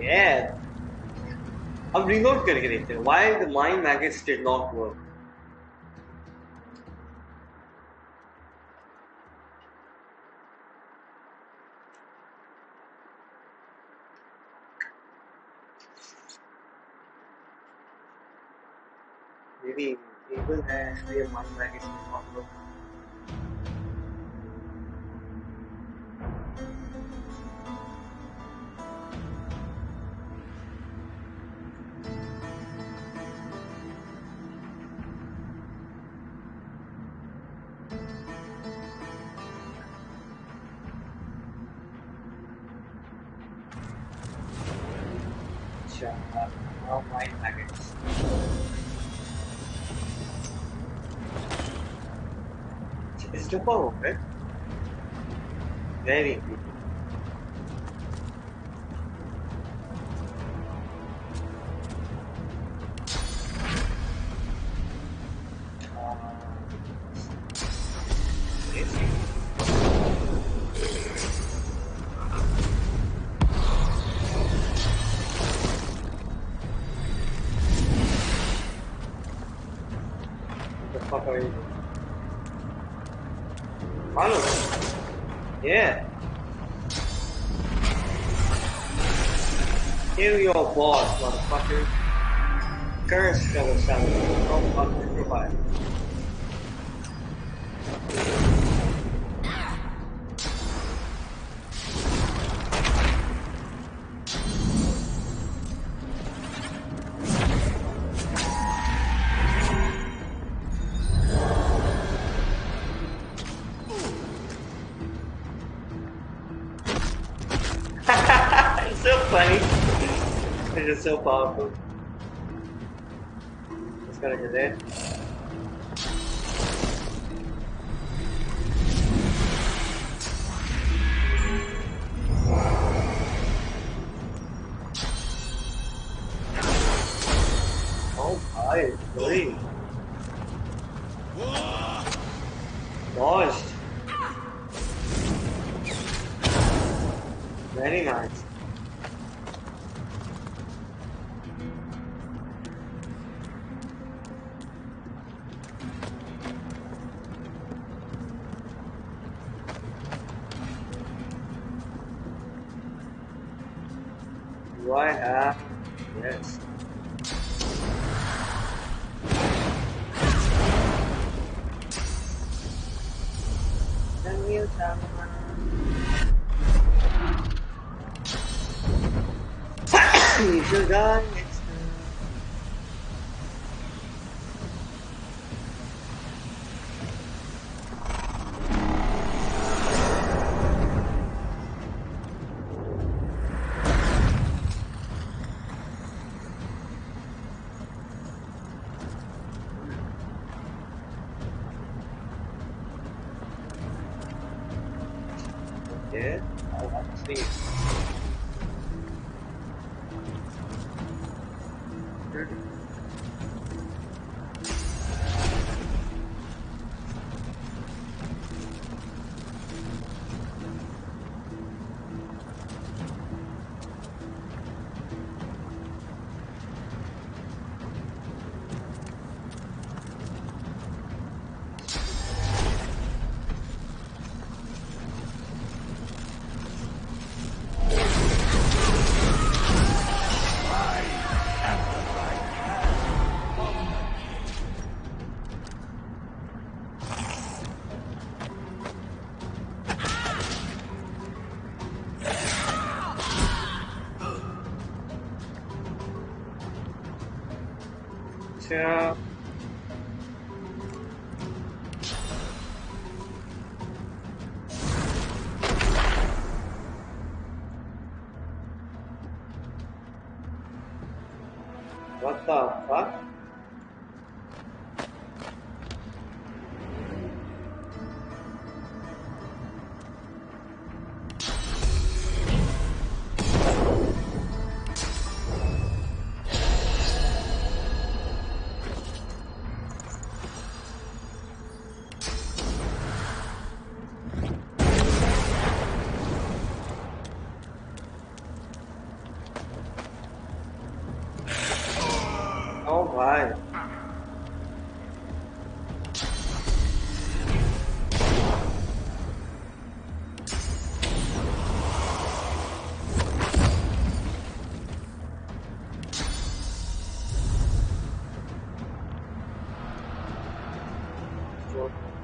Yeah. अब reload करके देखते हैं. Why the mind maggots did not work? Maybe evil has their mind maggots did not work. Now mind maggots. It's too far, right? Very good. What the fuck are you doing? Follow. Yeah. Kill your boss, motherfucker. Curse fellow son. Don't fucking provide. It's so funny. It's just so powerful. Just gotta get there. Oh my, great. Dodged. Very nice. Do I have? Yes. Can you tell me? You should die next time. Okay, I want to see. Yeah. What the fuck? Oh my.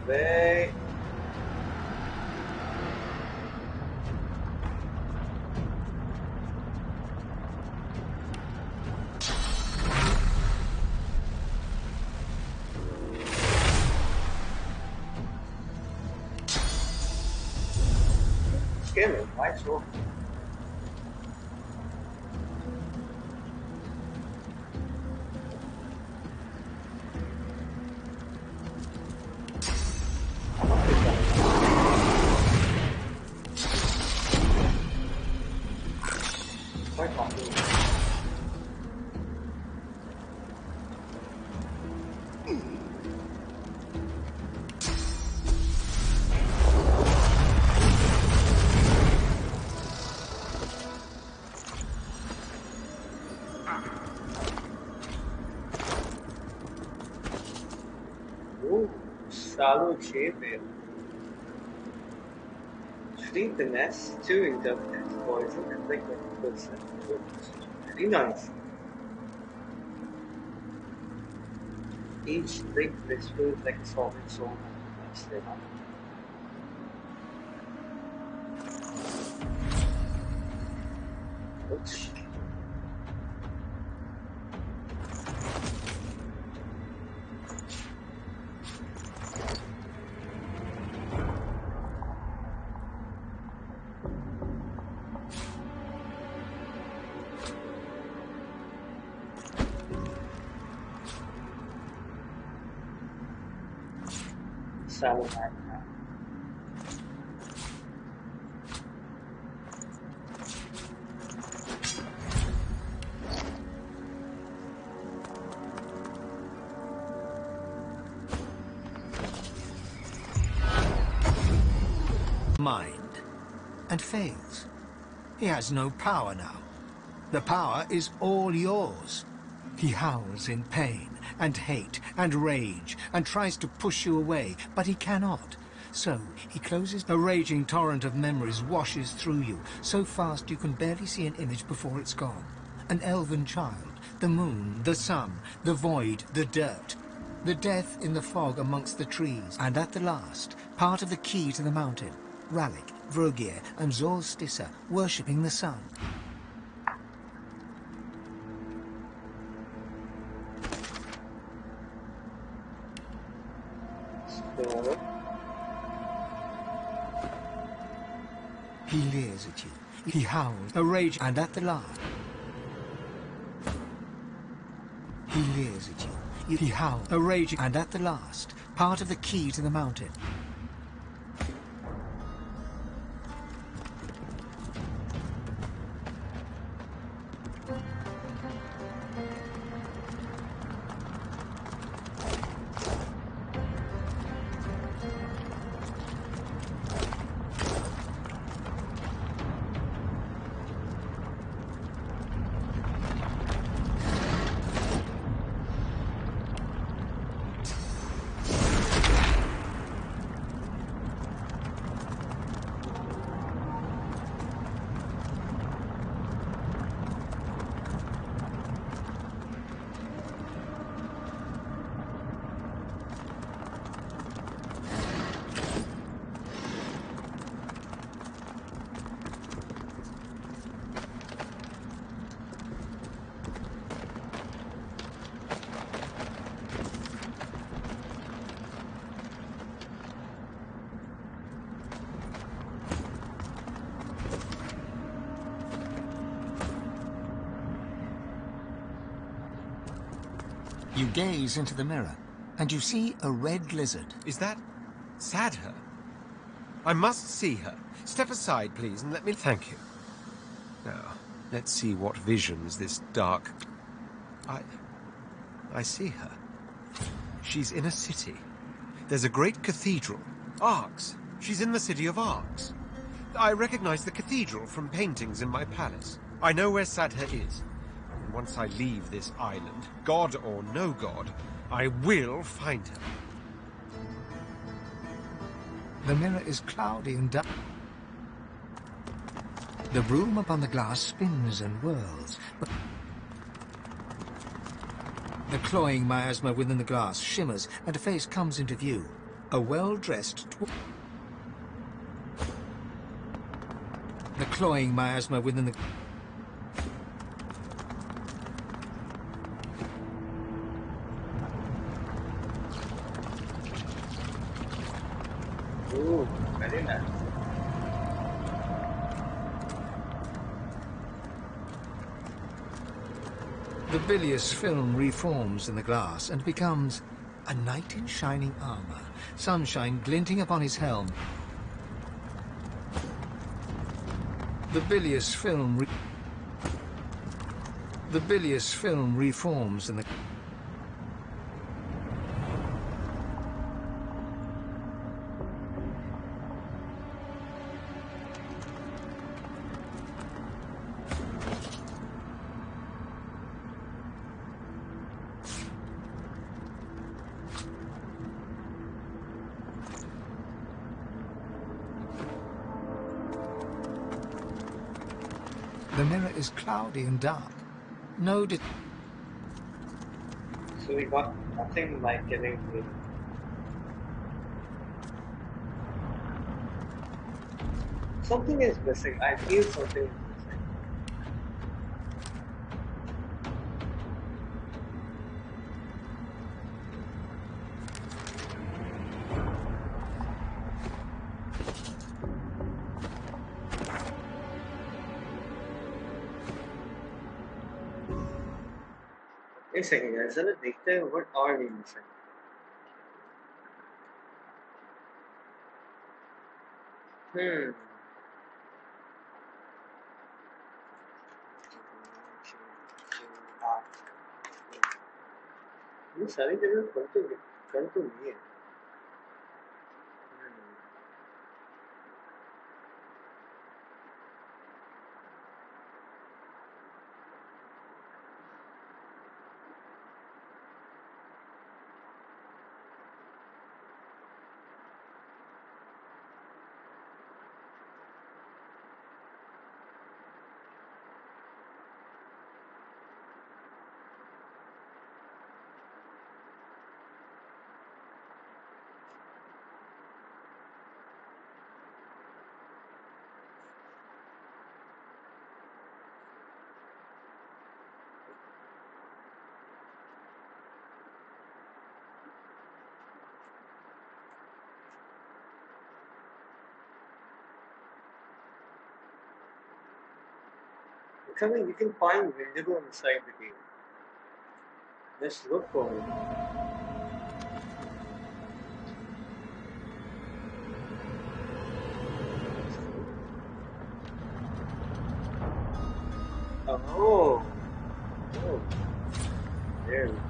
Way. Scary, why so? Quite confused. Ooh, shallow shape here. Treat the nest, 2 interference, poison, and like 20%. Very nice. Each brick whispers like a solid soul. That's the one. Oops. Salamander. Mind, and fails. He has no power now. The power is all yours. He howls in pain and hate and rage and tries to push you away, but he cannot. So, he closes. A raging torrent of memories washes through you, so fast you can barely see an image before it's gone. An elven child, the moon, the sun, the void, the dirt. The death in the fog amongst the trees, and at the last, part of the key to the mountain. Ralik, Vrogir, and Zor Stissa worshipping the sun. So, He leers at you. He howls, a rage, and at the last. He leers at you. He howls, a rage, and at the last, part of the key to the mountain. You gaze into the mirror, and you see a red lizard. Is that Sadher? I must see her. Step aside, please, and let me... Thank you. Now, let's see what visions this dark... I see her. She's in a city. There's a great cathedral. Arcs. She's in the city of Arcs. I recognize the cathedral from paintings in my palace. I know where Sadher is. And once I leave this island, god or no god, I will find her. The mirror is cloudy and dark. The room upon the glass spins and whirls, but the cloying miasma within the glass shimmers, and a face comes into view. A well-dressed The cloying miasma within the... ooh, very nice. The bilious film reforms in the glass and becomes a knight in shining armor, sunshine glinting upon his helm. The bilious film reforms in the... The mirror is cloudy and dark. No So we got nothing like killing me. Something is missing. I feel something is missing. एक second यार जरा देखते हैं what are we missing? ये सारी जगह कल तो नहीं है. Something you can find visible inside the cave. Let's look for it. Oh. Oh. There we go.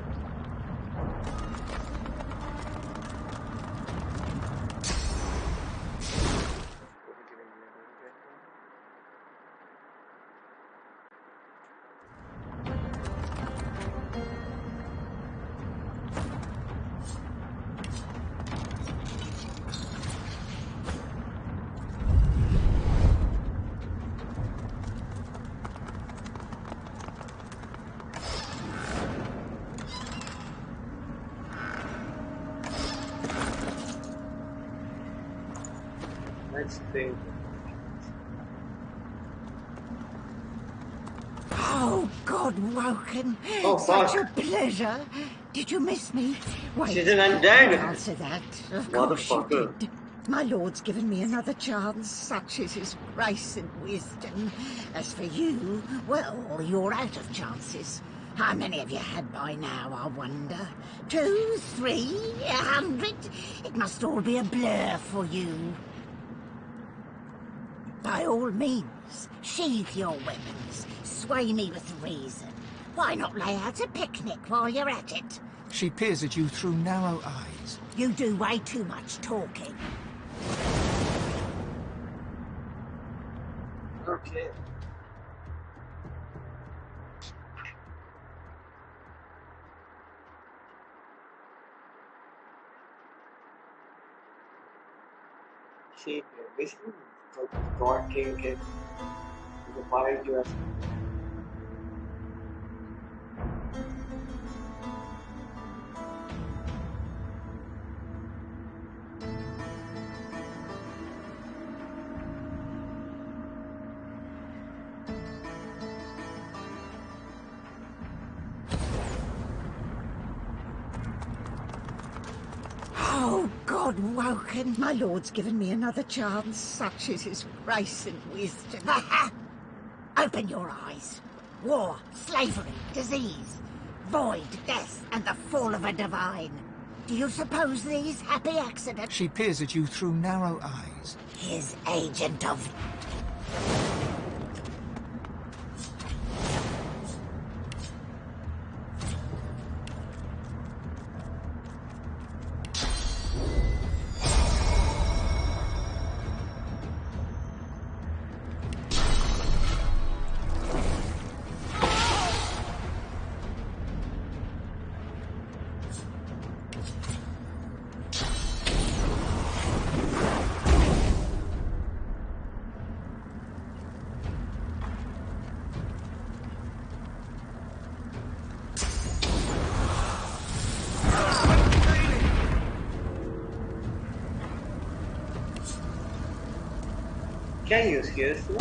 Let's think. Oh, God, Woken. Oh, Such fuck. a pleasure. Did you miss me? Wait, She's an undead. don't answer that. Of course you Motherfucker. did. My lord's given me another chance. Such is his grace and wisdom. As for you, well, you're out of chances. How many have you had by now, I wonder? 2, 3, 100? It must all be a blur for you. By all means, sheathe your weapons. Sway me with reason. Why not lay out a picnic while you're at it? She peers at you through narrow eyes. You do way too much talking. Okay. See, basically, God King can require you as Oh, God, Woken. My lord's given me another chance. Such is his grace and wisdom. Open your eyes. War, slavery, disease, void, death, and the fall of a divine. Do you suppose these happy accidents? She peers at you through narrow eyes. His agent of... Can you seriously?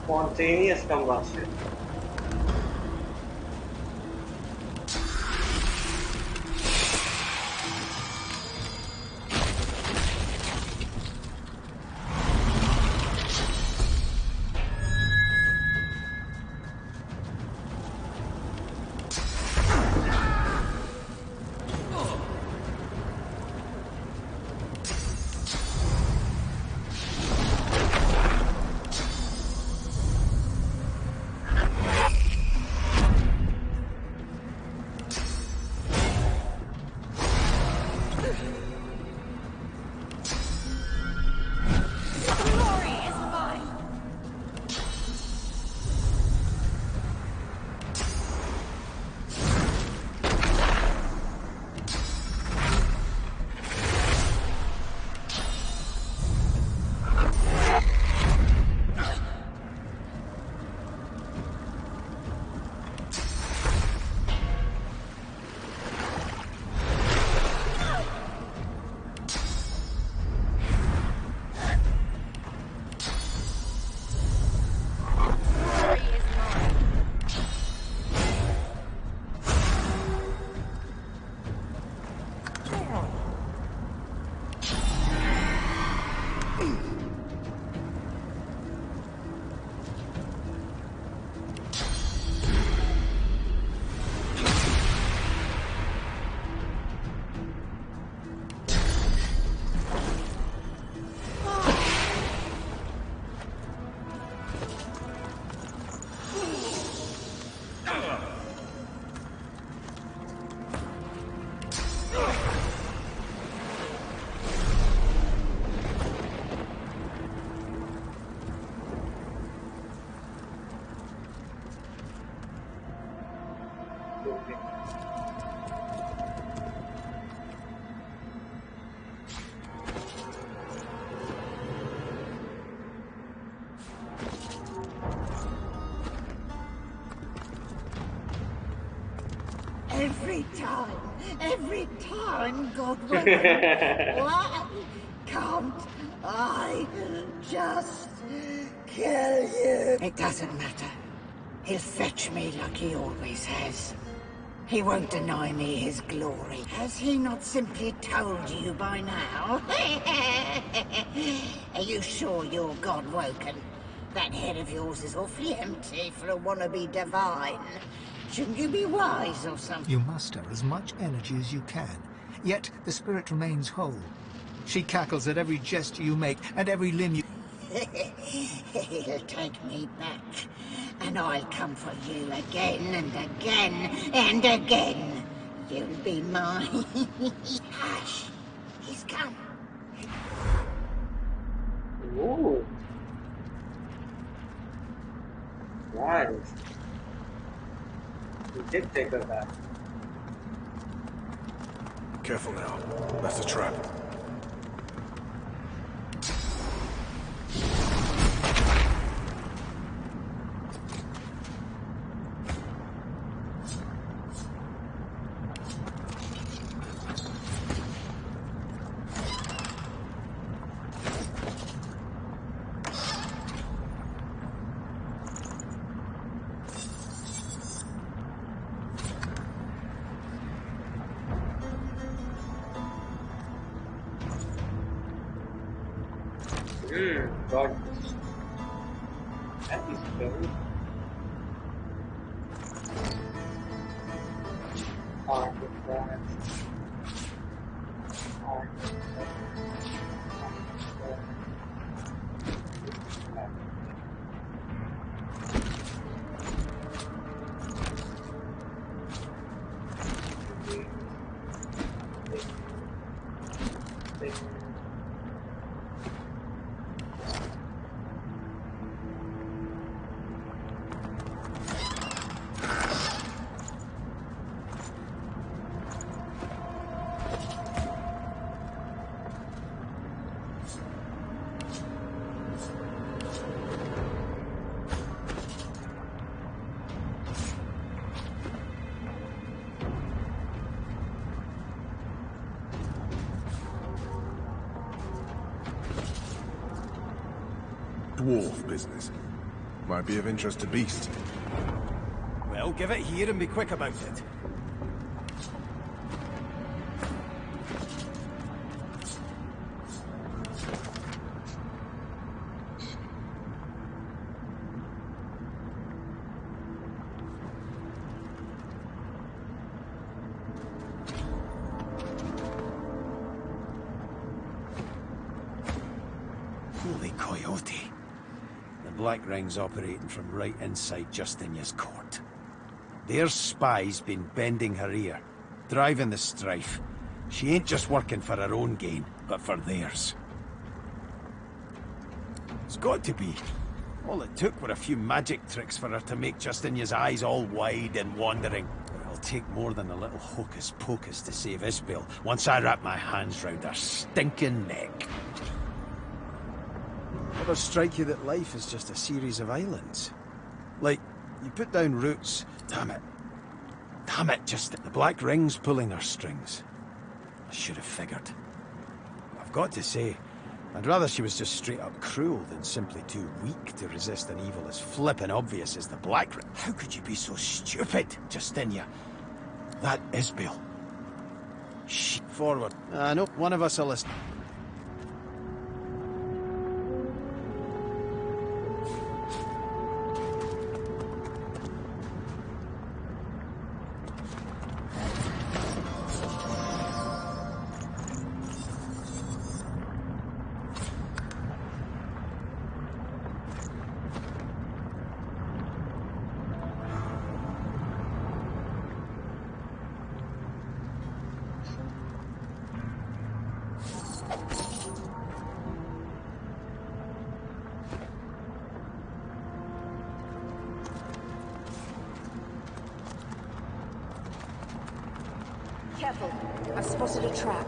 Spontaneous combustion. Every time, Godwoken. Why can't I just kill you? It doesn't matter. He'll fetch me like he always has. He won't deny me his glory. Has he not simply told you by now? Are you sure you're Godwoken? That head of yours is awfully empty for a wannabe divine. Shouldn't you be wise or something? You muster as much energy as you can, yet the spirit remains whole. She cackles at every gesture you make and every limb you... He'll take me back, and I'll come for you again and again and again. You'll be mine. Hush! He's come. Ooh. Nice. He did take her back. Careful now. That's a trap. God. That is very hard to grab. Dwarf business. Might be of interest to Beast. Well, give it here and be quick about it. Holy coyote. The Black Ring's operating from right inside Justinia's court. Their spy's been bending her ear, driving the strife. She ain't just working for her own gain, but for theirs. It's got to be. All it took were a few magic tricks for her to make Justinia's eyes all wide and wandering. But it'll take more than a little hocus-pocus to save Isbel once I wrap my hands round her stinking neck. Ever strike you that life is just a series of islands? Like, you put down roots... Damn it, just the Black Ring's pulling our strings. I should have figured. I've got to say, I'd rather she was just straight up cruel than simply too weak to resist an evil as flippin' obvious as the Black Ring. How could you be so stupid, Justinia? That Isbel. Shit, forward. I know one of us will listen. Careful, I've spotted a trap.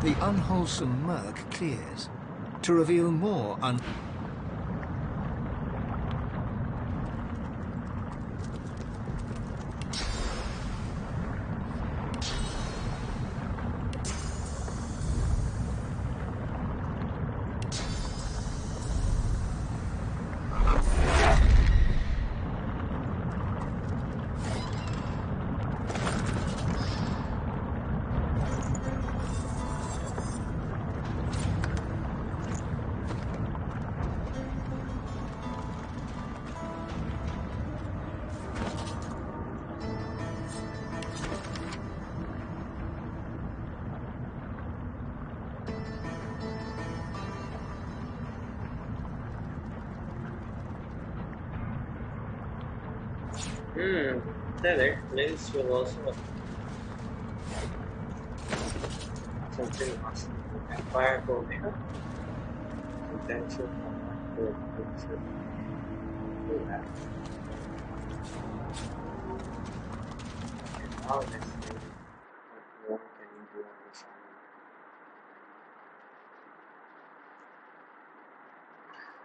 The unwholesome murk clears, to reveal more that place will also something must empire building. Potential for do that. And now let's see what more can you do on this island.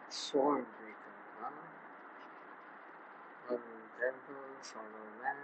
Swarm breaker, huh? Temple, Solo Man.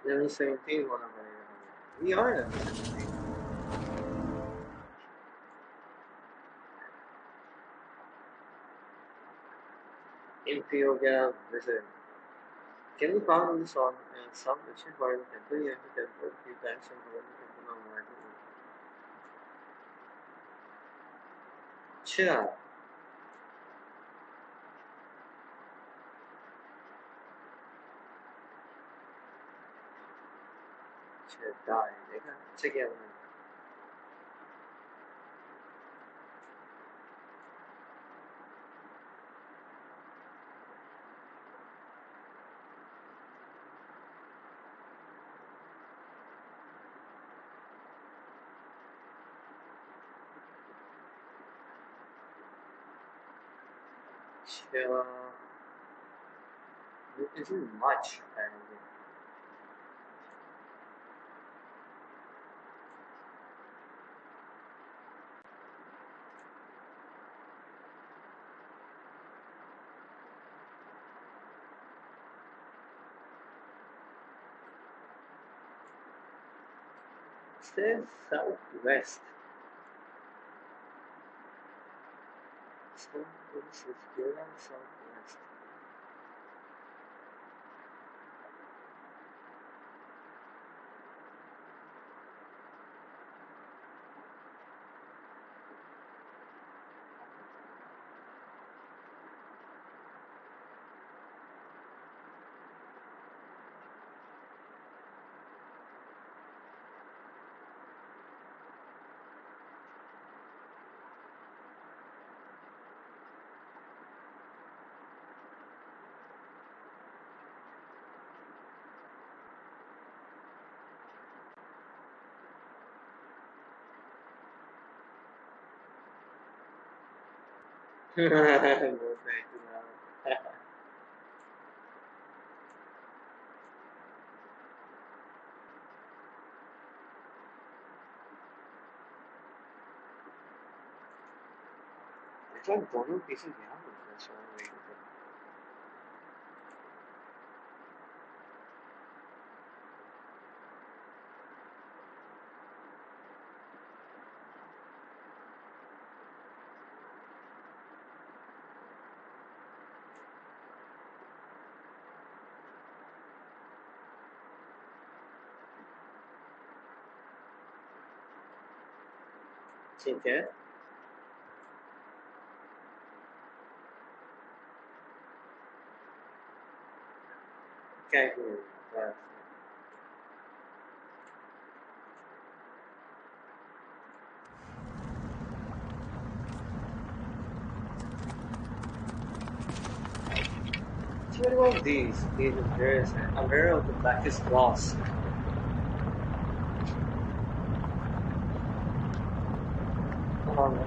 Level 17 होना पड़ेगा हमें. We are level 17. Imperial Wizard. Can be found in the south-western part of the temple. You enter the temple a few times and go to the temple on Martin. अच्छा. Die. देखा अच्छा क्या बना. It isn't much apparently. It says southwest. Southwest is good on southwest. Go back to that. I thought दोनों pieces यहाँ मिलते हैं सोने के लिए. ठीक है. क्या है What about these? There is a mirror of the blackest gloss. Come on, man.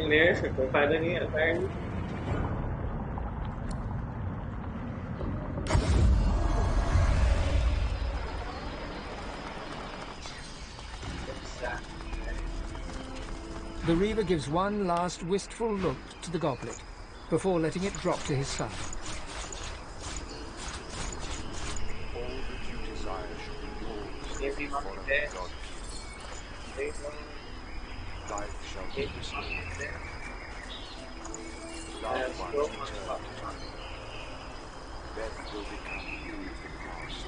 Mirrors से कोई फायदा नहीं है apparently. The Reaver gives one last wistful look to the goblet before letting it drop to his side. All that you desire shall be yours if you follow God. Life shall be restored. Loved ones return to you. Death will become the past.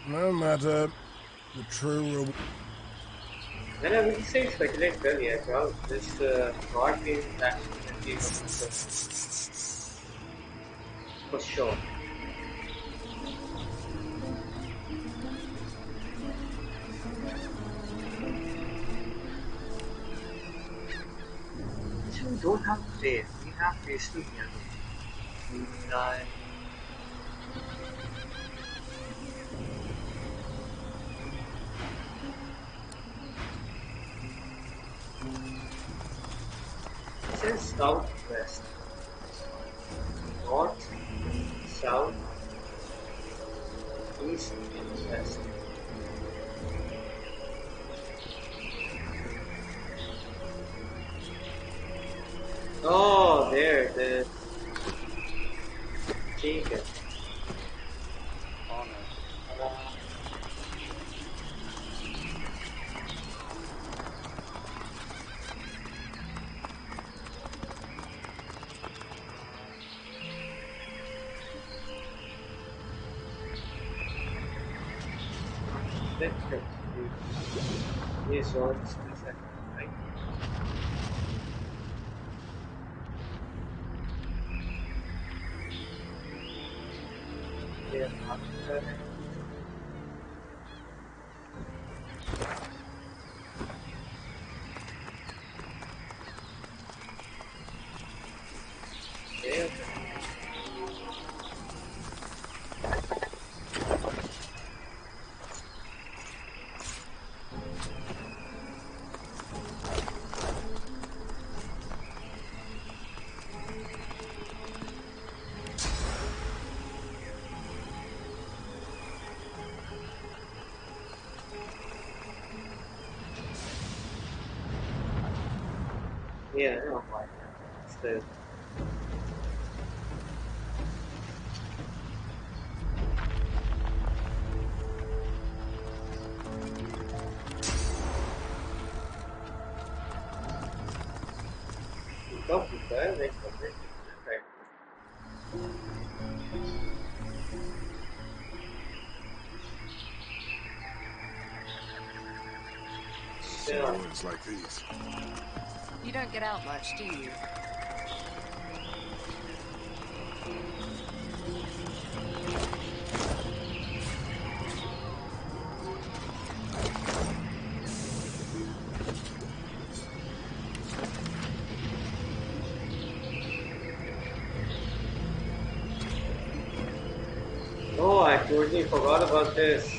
No matter. The true reward. मैंने अभी से speculate कर लिया था this God game is actually going to be for sure. So we don't have faith. We have faith to hear. It says southwest, north, south, east, west. Oh, there it is. Jacob. Yes, so it's right? Yeah, Yeah, never mind. Still. Então, puta, é legal, né? Some ruins like these. You don't get out much, do you? Oh, I totally forgot about this.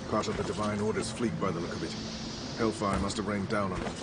Part of the Divine Order's fleet by the look of it. Hellfire must have rained down on them.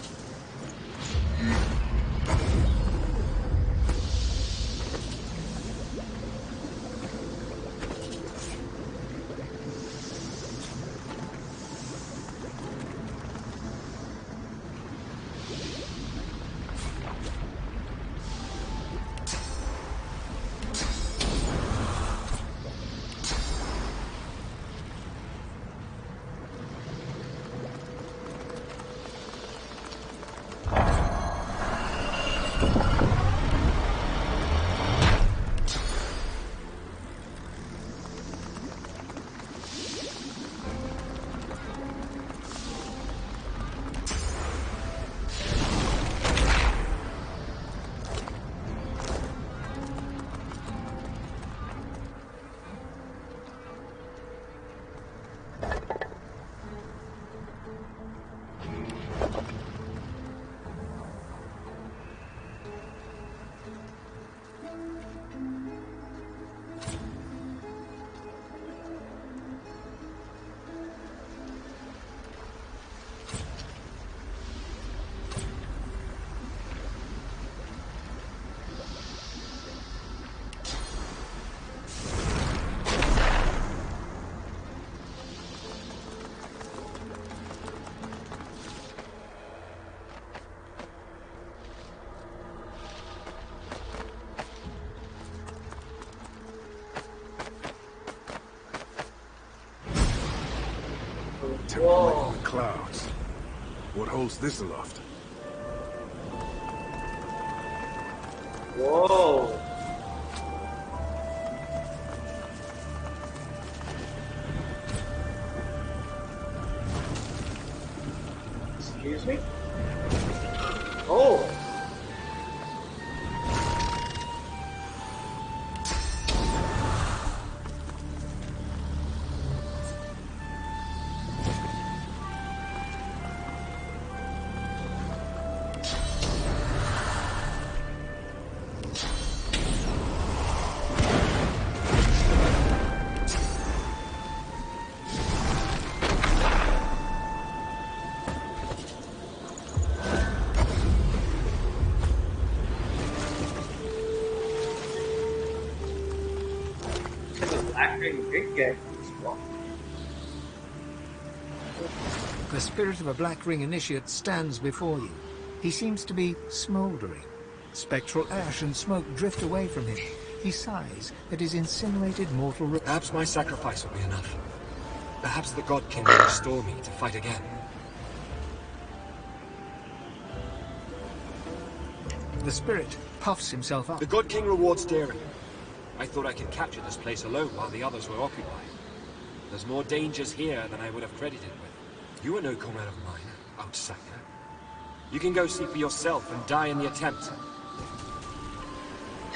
Temple in the clouds. What holds this aloft? Whoa! Excuse me? Oh! The spirit of a Black Ring initiate stands before you. He seems to be smouldering, Spectral ash and smoke drift away from him. He sighs at his incinerated mortal... Perhaps my sacrifice will be enough. Perhaps the God King will restore me to fight again. The spirit puffs himself up. The God King rewards daring. I thought I could capture this place alone while the others were occupied. There's more dangers here than I would have credited with. You are no comrade of mine, outsider. You can go see for yourself and die in the attempt.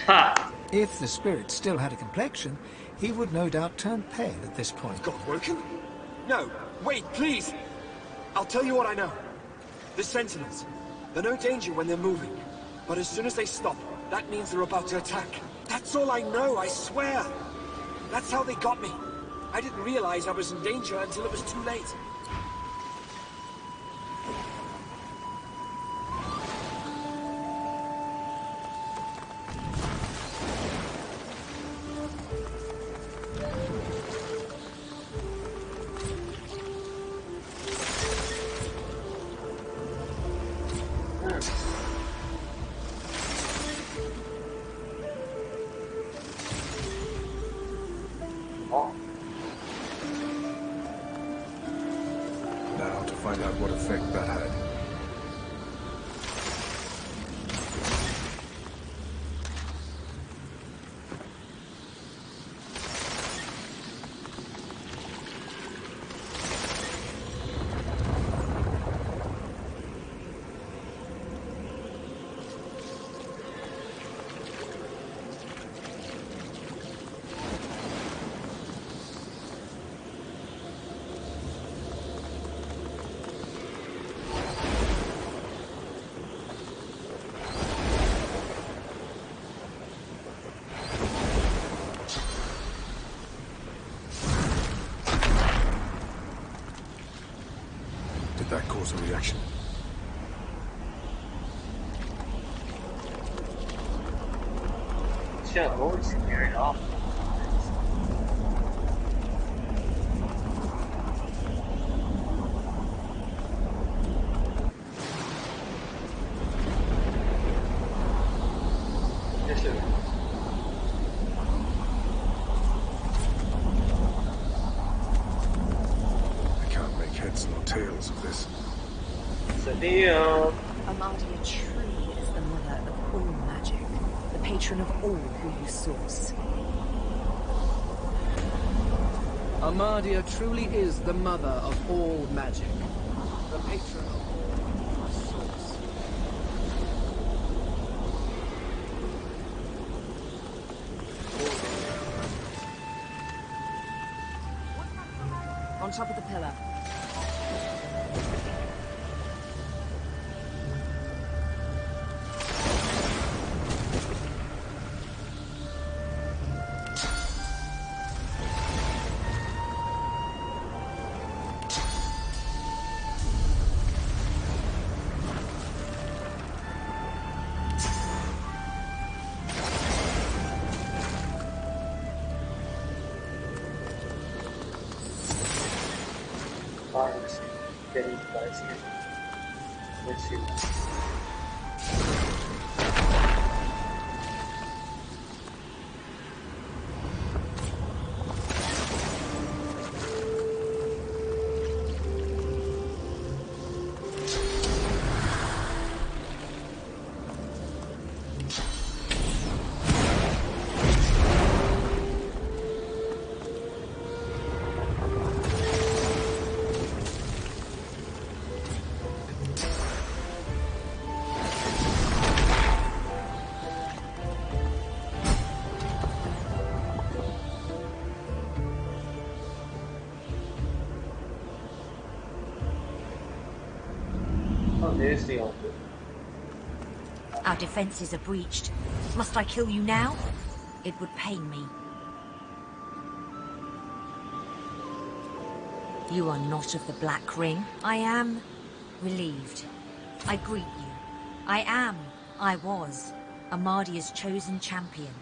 Ha! If the spirit still had a complexion, he would no doubt turn pale at this point. God woken? No, wait, please! I'll tell you what I know. The sentinels. They're no danger when they're moving. But as soon as they stop, that means they're about to attack. That's all I know, I swear! That's how they got me. I didn't realize I was in danger until it was too late. Now to find out what effect that had. Did that cause a reaction? Sure, always near it off. Yes, sir. I can't make heads nor tails of this. Amadia truly is the mother of all magic, the patron of all who use source. Amadia truly is the mother of all magic, the patron of all who use source. On top of the pillar. Getting guys here. Let's see. There's the altar. Our defenses are breached. Must I kill you now? It would pain me. You are not of the Black Ring. I am relieved. I greet you. I was Amadia's chosen champion.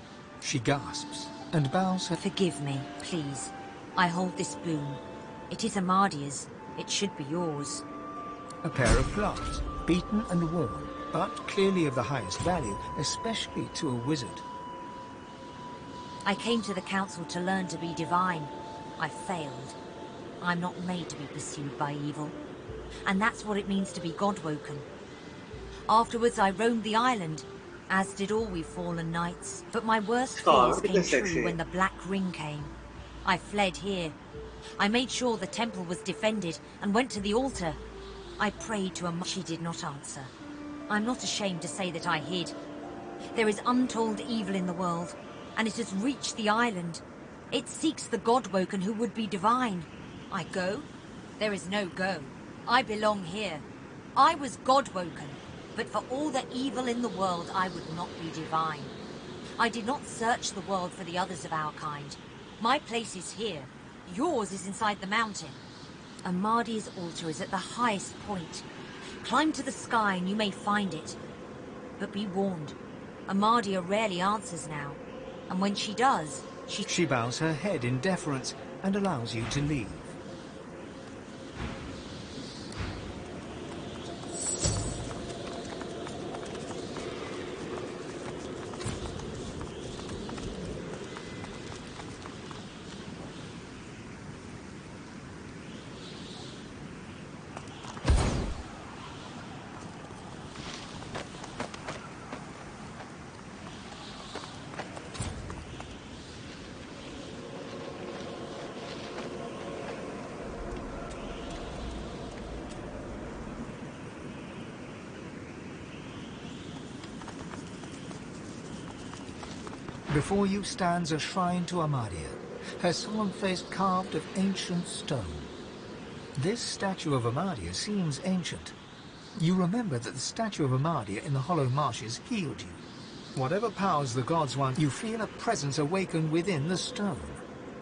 She gasps and bows her... Forgive me, please. I hold this boon. It is Amadia's. It should be yours. A pair of gloves, beaten and worn, but clearly of the highest value, especially to a wizard. I came to the council to learn to be divine. I failed. I'm not made to be pursued by evil. And that's what it means to be God-woken. Afterwards, I roamed the island, as did all we fallen knights. But my worst fears came true when the Black Ring came. I fled here. I made sure the temple was defended and went to the altar. I prayed to a... She did not answer. I'm not ashamed to say that I hid. There is untold evil in the world, and it has reached the island. It seeks the God-woken who would be divine. I go? There is no go. I belong here. I was God-woken, but for all the evil in the world, I would not be divine. I did not search the world for the others of our kind. My place is here. Yours is inside the mountain. Amadia's altar is at the highest point. Climb to the sky and you may find it. But be warned, Amadia rarely answers now. And when she does, She bows her head in deference and allows you to leave. Before you stands a shrine to Amadia, her solemn face carved of ancient stone. This statue of Amadia seems ancient. You remember that the statue of Amadia in the Hollow Marshes healed you. Whatever powers the gods want, you feel a presence awaken within the stone.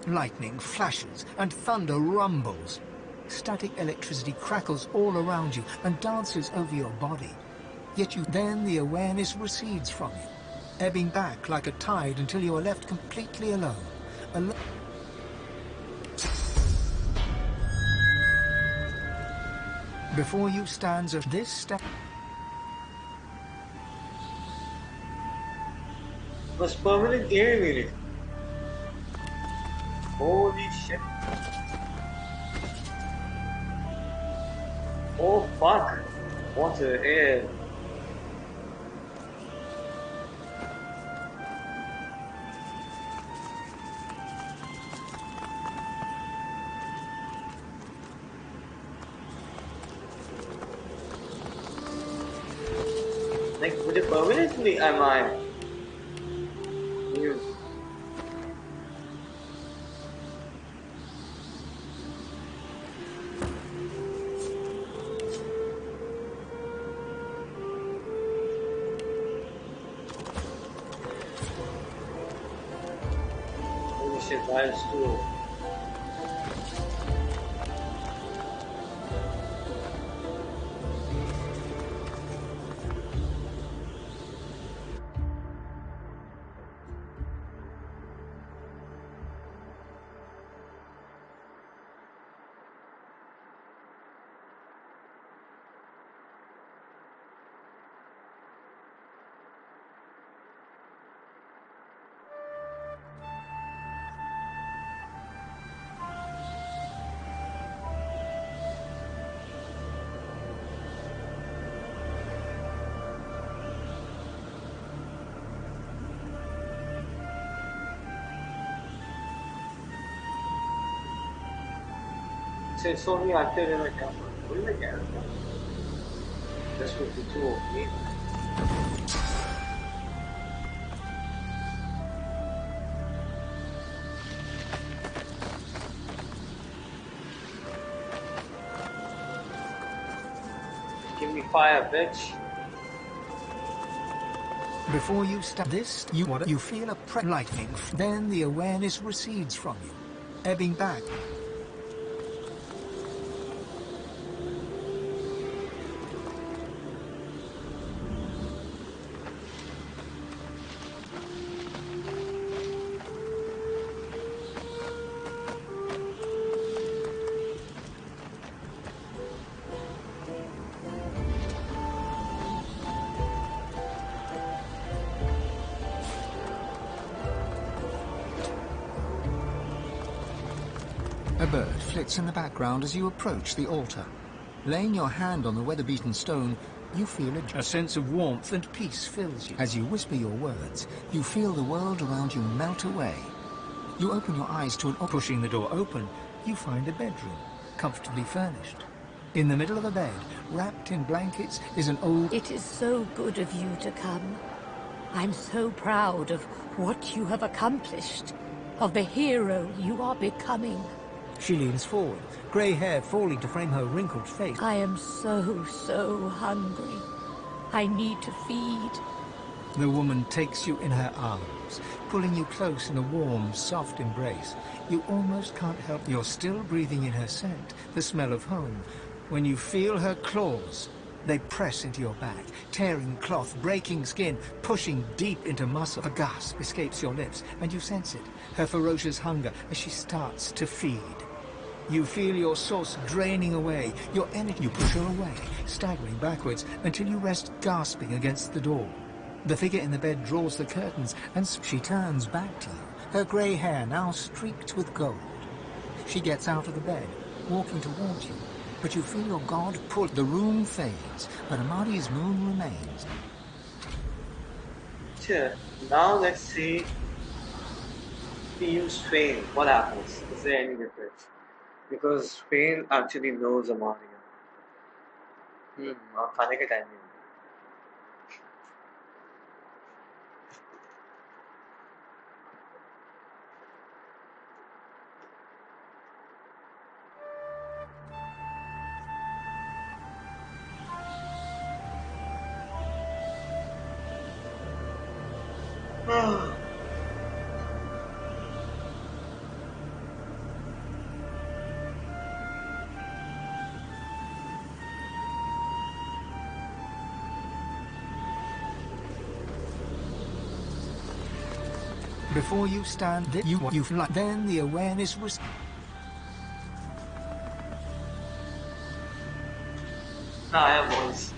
Lightning flashes and thunder rumbles. Static electricity crackles all around you and dances over your body. Yet then the awareness recedes from you, ebbing back like a tide until you are left completely alone. Before you stands this was permanent gaming unit. Holy shit. Oh fuck. What the hell? Like, would it permanently am I? You. Holy shit, that is cool. It's only active in a camera. What is the camera? This would be too OP. Give me fire, bitch. Before you start this, you feel a lightning. Then the awareness recedes from you, ebbing back. A bird flits in the background as you approach the altar. Laying your hand on the weather-beaten stone, you feel a sense of warmth and peace fills you. As you whisper your words, you feel the world around you melt away. You open your eyes to pushing the door open, you find a bedroom, comfortably furnished. In the middle of the bed, wrapped in blankets, is an old... It is so good of you to come. I'm so proud of what you have accomplished, of the hero you are becoming. She leans forward, grey hair falling to frame her wrinkled face. I am so hungry. I need to feed. The woman takes you in her arms, pulling you close in a warm, soft embrace. You almost can't help. You're still breathing in her scent, the smell of home, when you feel her claws. They press into your back, tearing cloth, breaking skin, pushing deep into muscle. A gasp escapes your lips, and you sense it, her ferocious hunger, as she starts to feed. You feel your source draining away, your energy. You push her away, staggering backwards, until you rest gasping against the door. The figure in the bed draws the curtains, and she turns back to you, her grey hair now streaked with gold. She gets out of the bed, walking towards you, but you feel your god pull. The room fades, but Amadi's moon remains. Sure. Now let's see if we use Spain. What happens? Is there any difference? Because Spain actually knows Amadia. खाने के time में Before you stand, you fly. Then the awareness was... I was.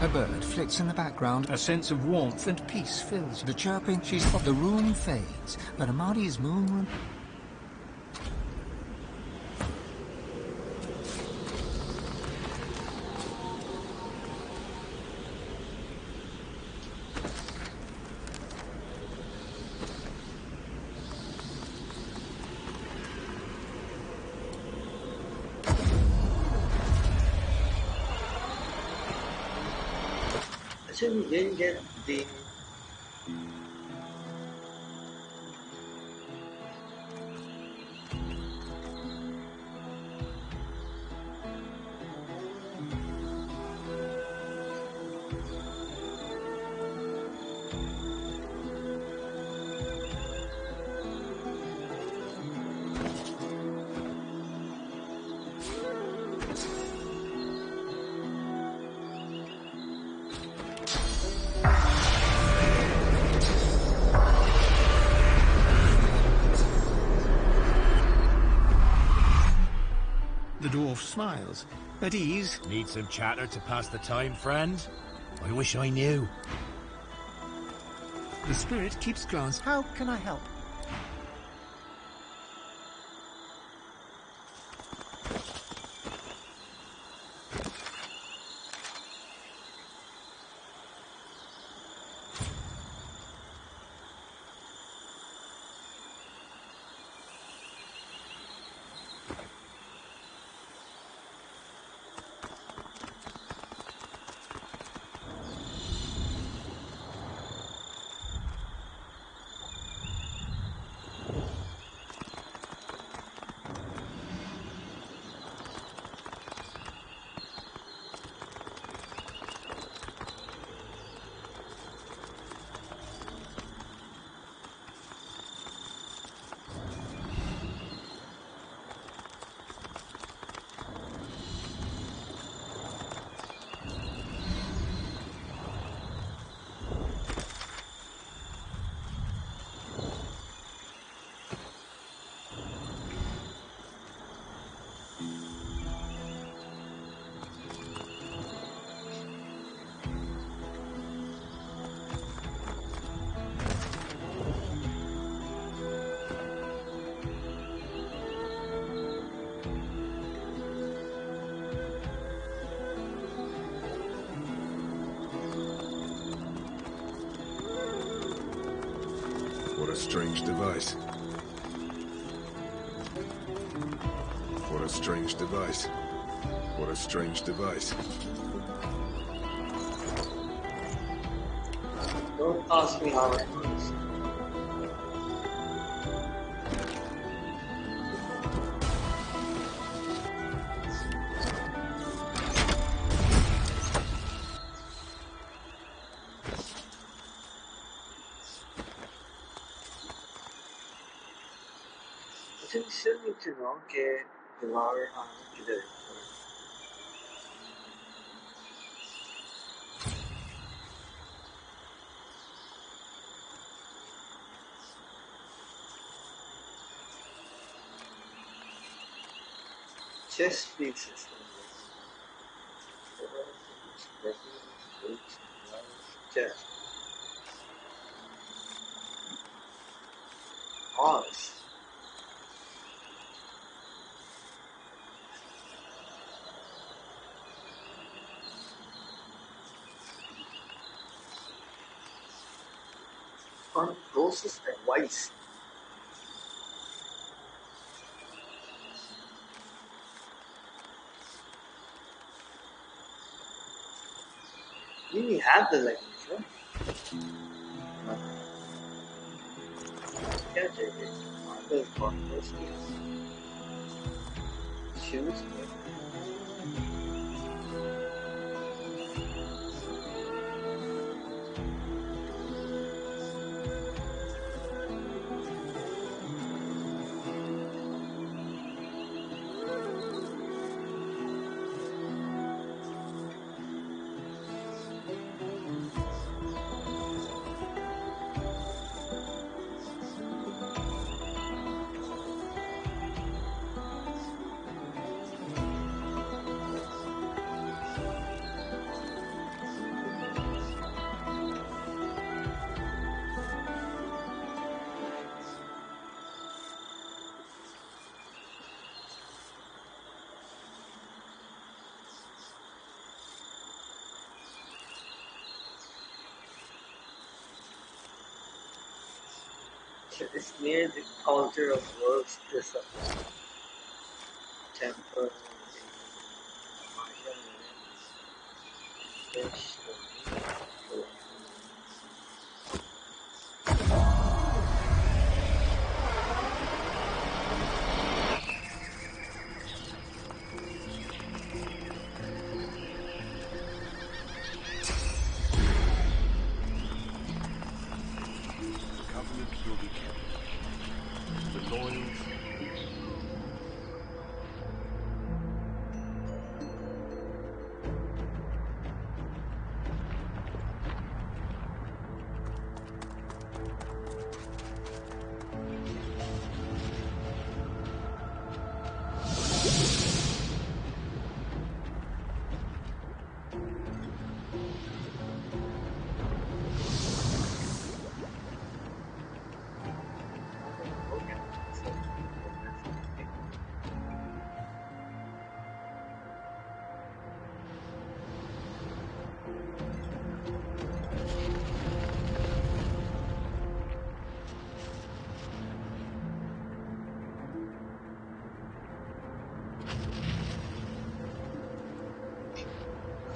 A bird flits in the background. A sense of warmth and peace fills you. The chirping, the room fades, but Amadi's moon... Actually, we didn't get the dwarf smiles. At ease. Need some chatter to pass the time, friend? I wish I knew. The spirit keeps glance. How can I help? What a strange device. What a strange device. What a strange device. Don't ask me how it is. You still need to know that Devour to the chess pieces. Chess. Horse. On roses and whites. You have the language, right? Can't take it. I'm going for first choose. It's near the altar of world's discipline. Temple Covenant will be kept. The loyal.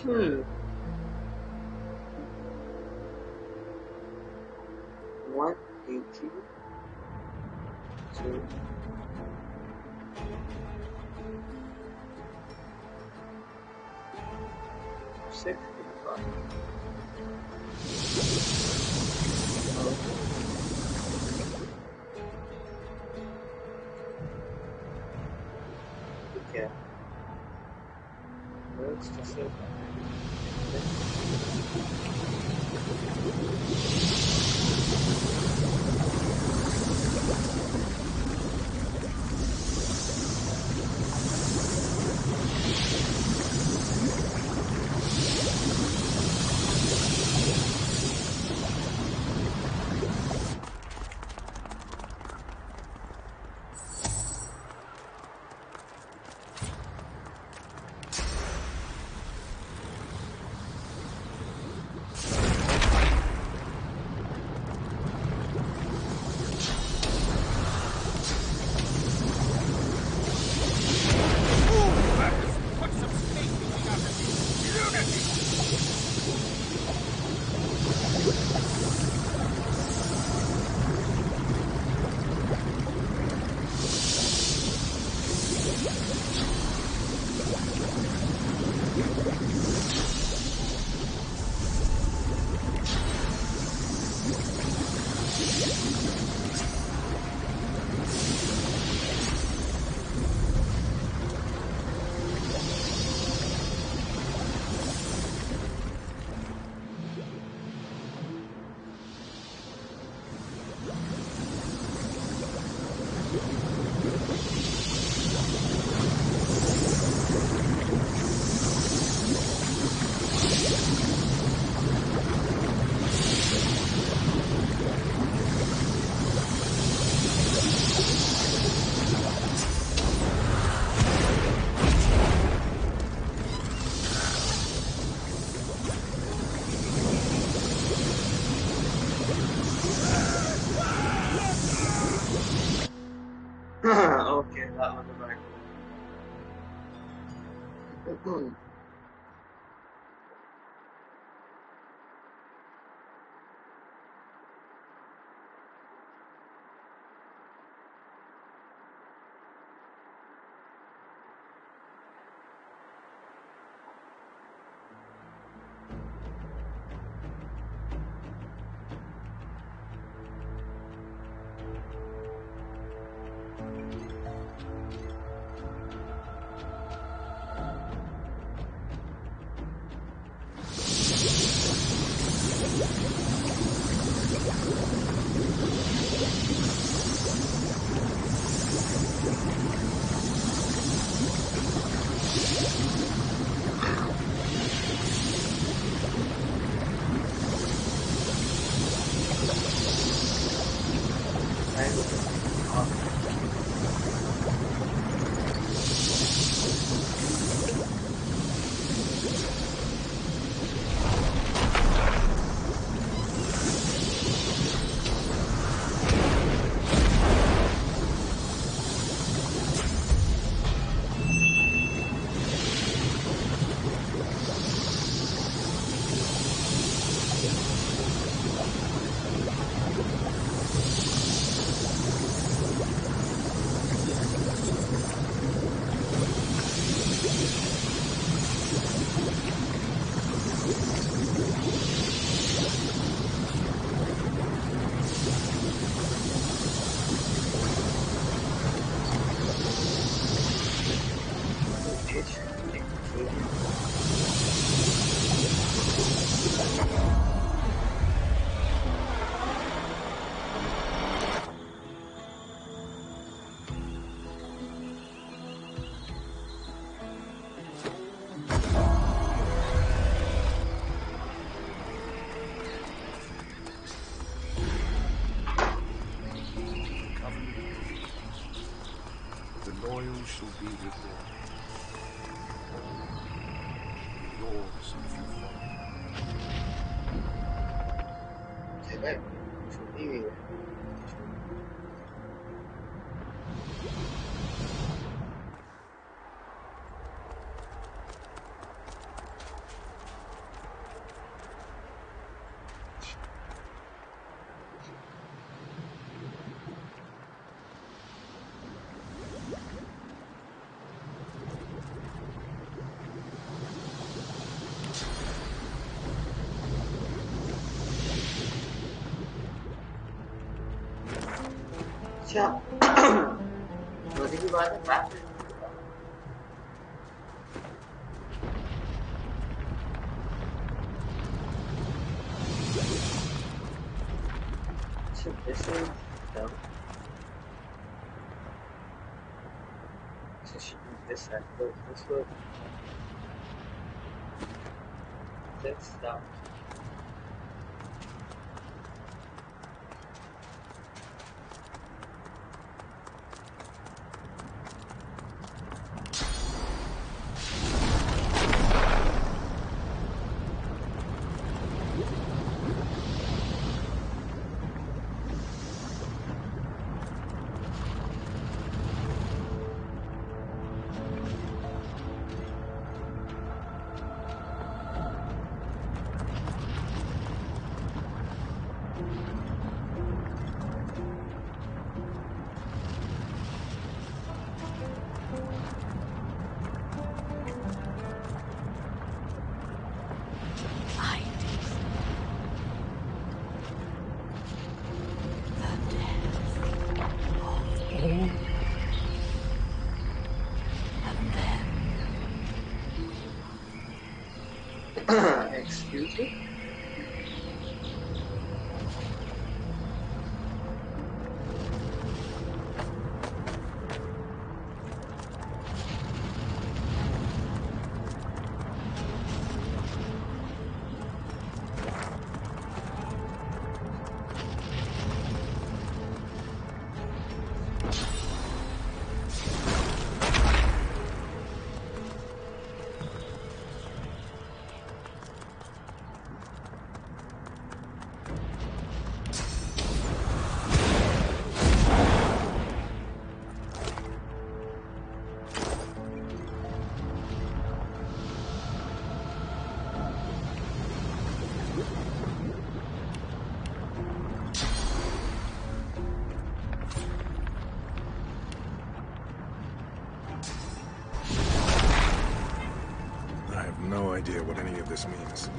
180. 2. 65. Okay. Let's just say okay, that was a very cool. Loyal shall be rewarded. Yours if you follow. Quebec, should be अच्छा मजे की बात है map so this is dumb. So she did this and this was that's dumb. Excuse me? No idea what any of this means.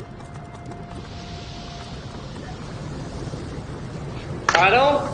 I don't.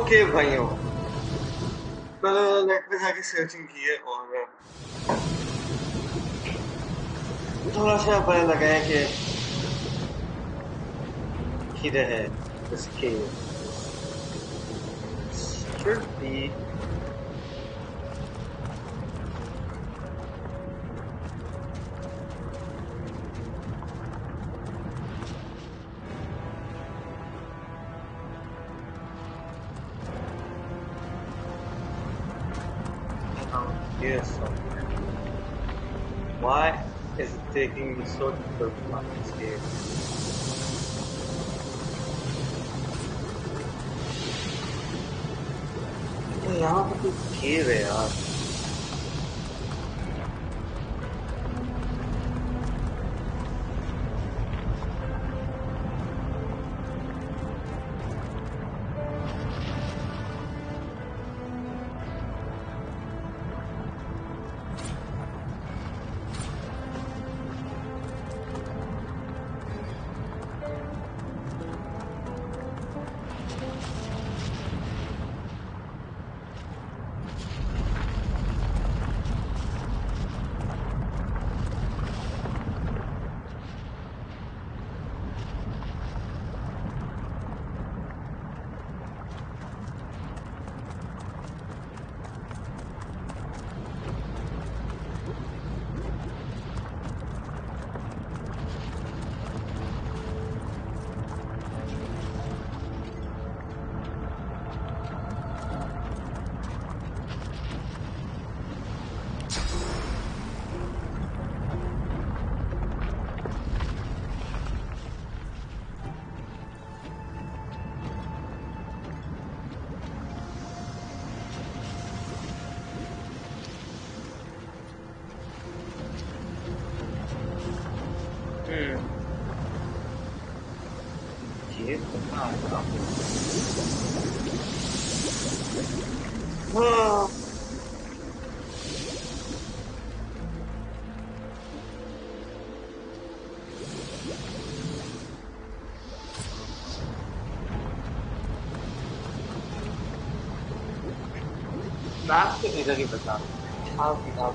Okay भाइयों, मैंने net पे जाके searching की है और थोड़ा सा पता लगा है कि किधर है this cave. Should be here somewhere. Why is it taking me so difficult to find this cave? यहाँ पर कोई cave है यार. मैप के इधर ही बता हिसाब किताब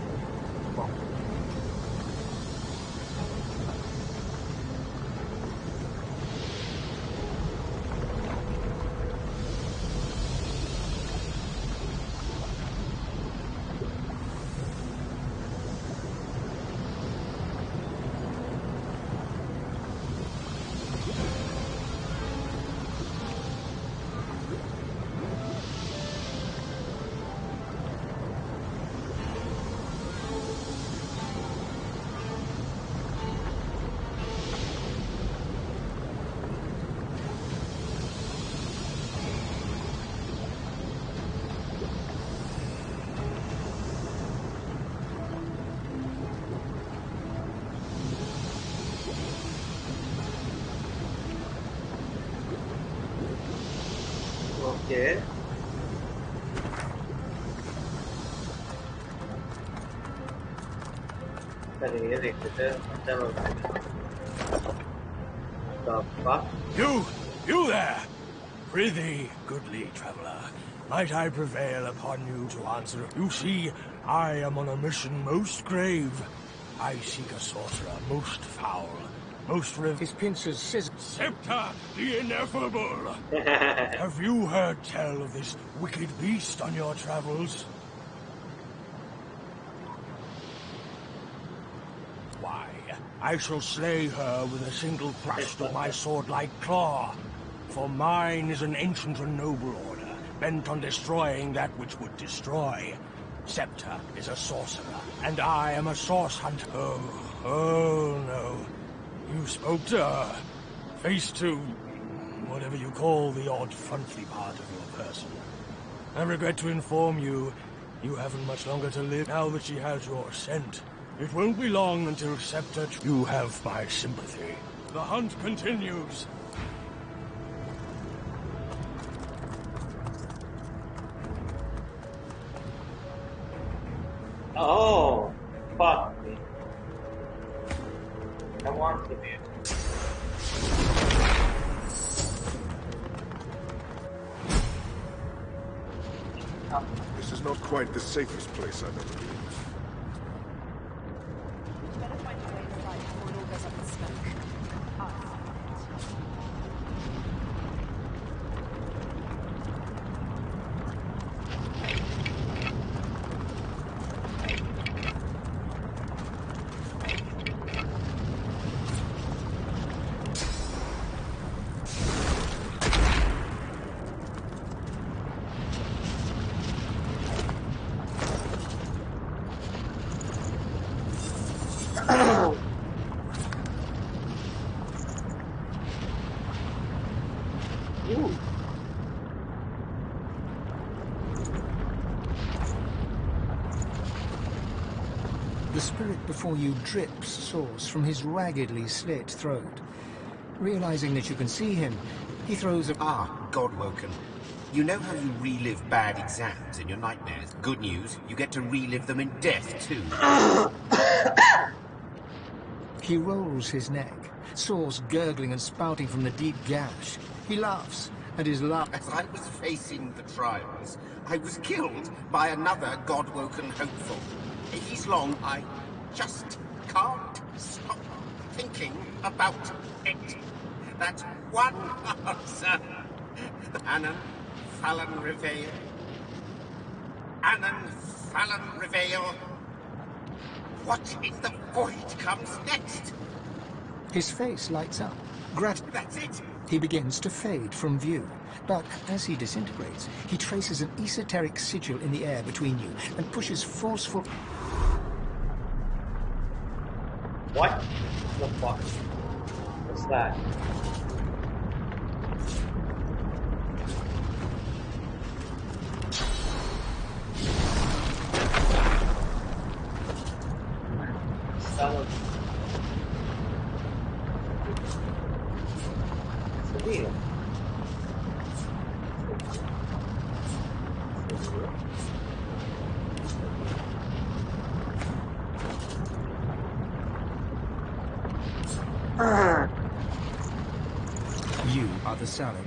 Okay. चलिए देखते हैं चलो You there! Prithee, goodly traveler, might I prevail upon you to answer? You see, I am on a mission most grave. I seek a sorcerer most foul, most his pincers Septa, the ineffable! Have you heard tell of this wicked beast on your travels? Why, I shall slay her with a single thrust of my sword-like claw. For mine is an ancient and noble order, bent on destroying that which would destroy. Septa is a sorcerer, and I am a source hunter. Oh no. You spoke to her. Face to whatever you call the odd frontly part of your person. I regret to inform you, you haven't much longer to live now that she has your scent. It won't be long until Septa... You have my sympathy. The hunt continues. Oh, fuck me. I want to be. This is not quite the safest place I've ever been. Better find a way inside before it all goes up in smoke. The spirit before you drips sauce from his raggedly slit throat. Realizing that you can see him, he throws a... Ah, Godwoken. You know how you relive bad exams in your nightmares? Good news, you get to relive them in death, too. He rolls his neck, sauce gurgling and spouting from the deep gash. He laughs, and his laugh... As I was facing the trials, I was killed by another Godwoken hopeful. He's long, I just can't stop thinking about it. That one answer. Anan Fallon Reveil. Anan Fallon Reveil. What in the void comes next? His face lights up. That's it. He begins to fade from view. But as he disintegrates, he traces an esoteric sigil in the air between you and pushes forceful... What the fuck? What's that? Severe. You are the Sallow Man,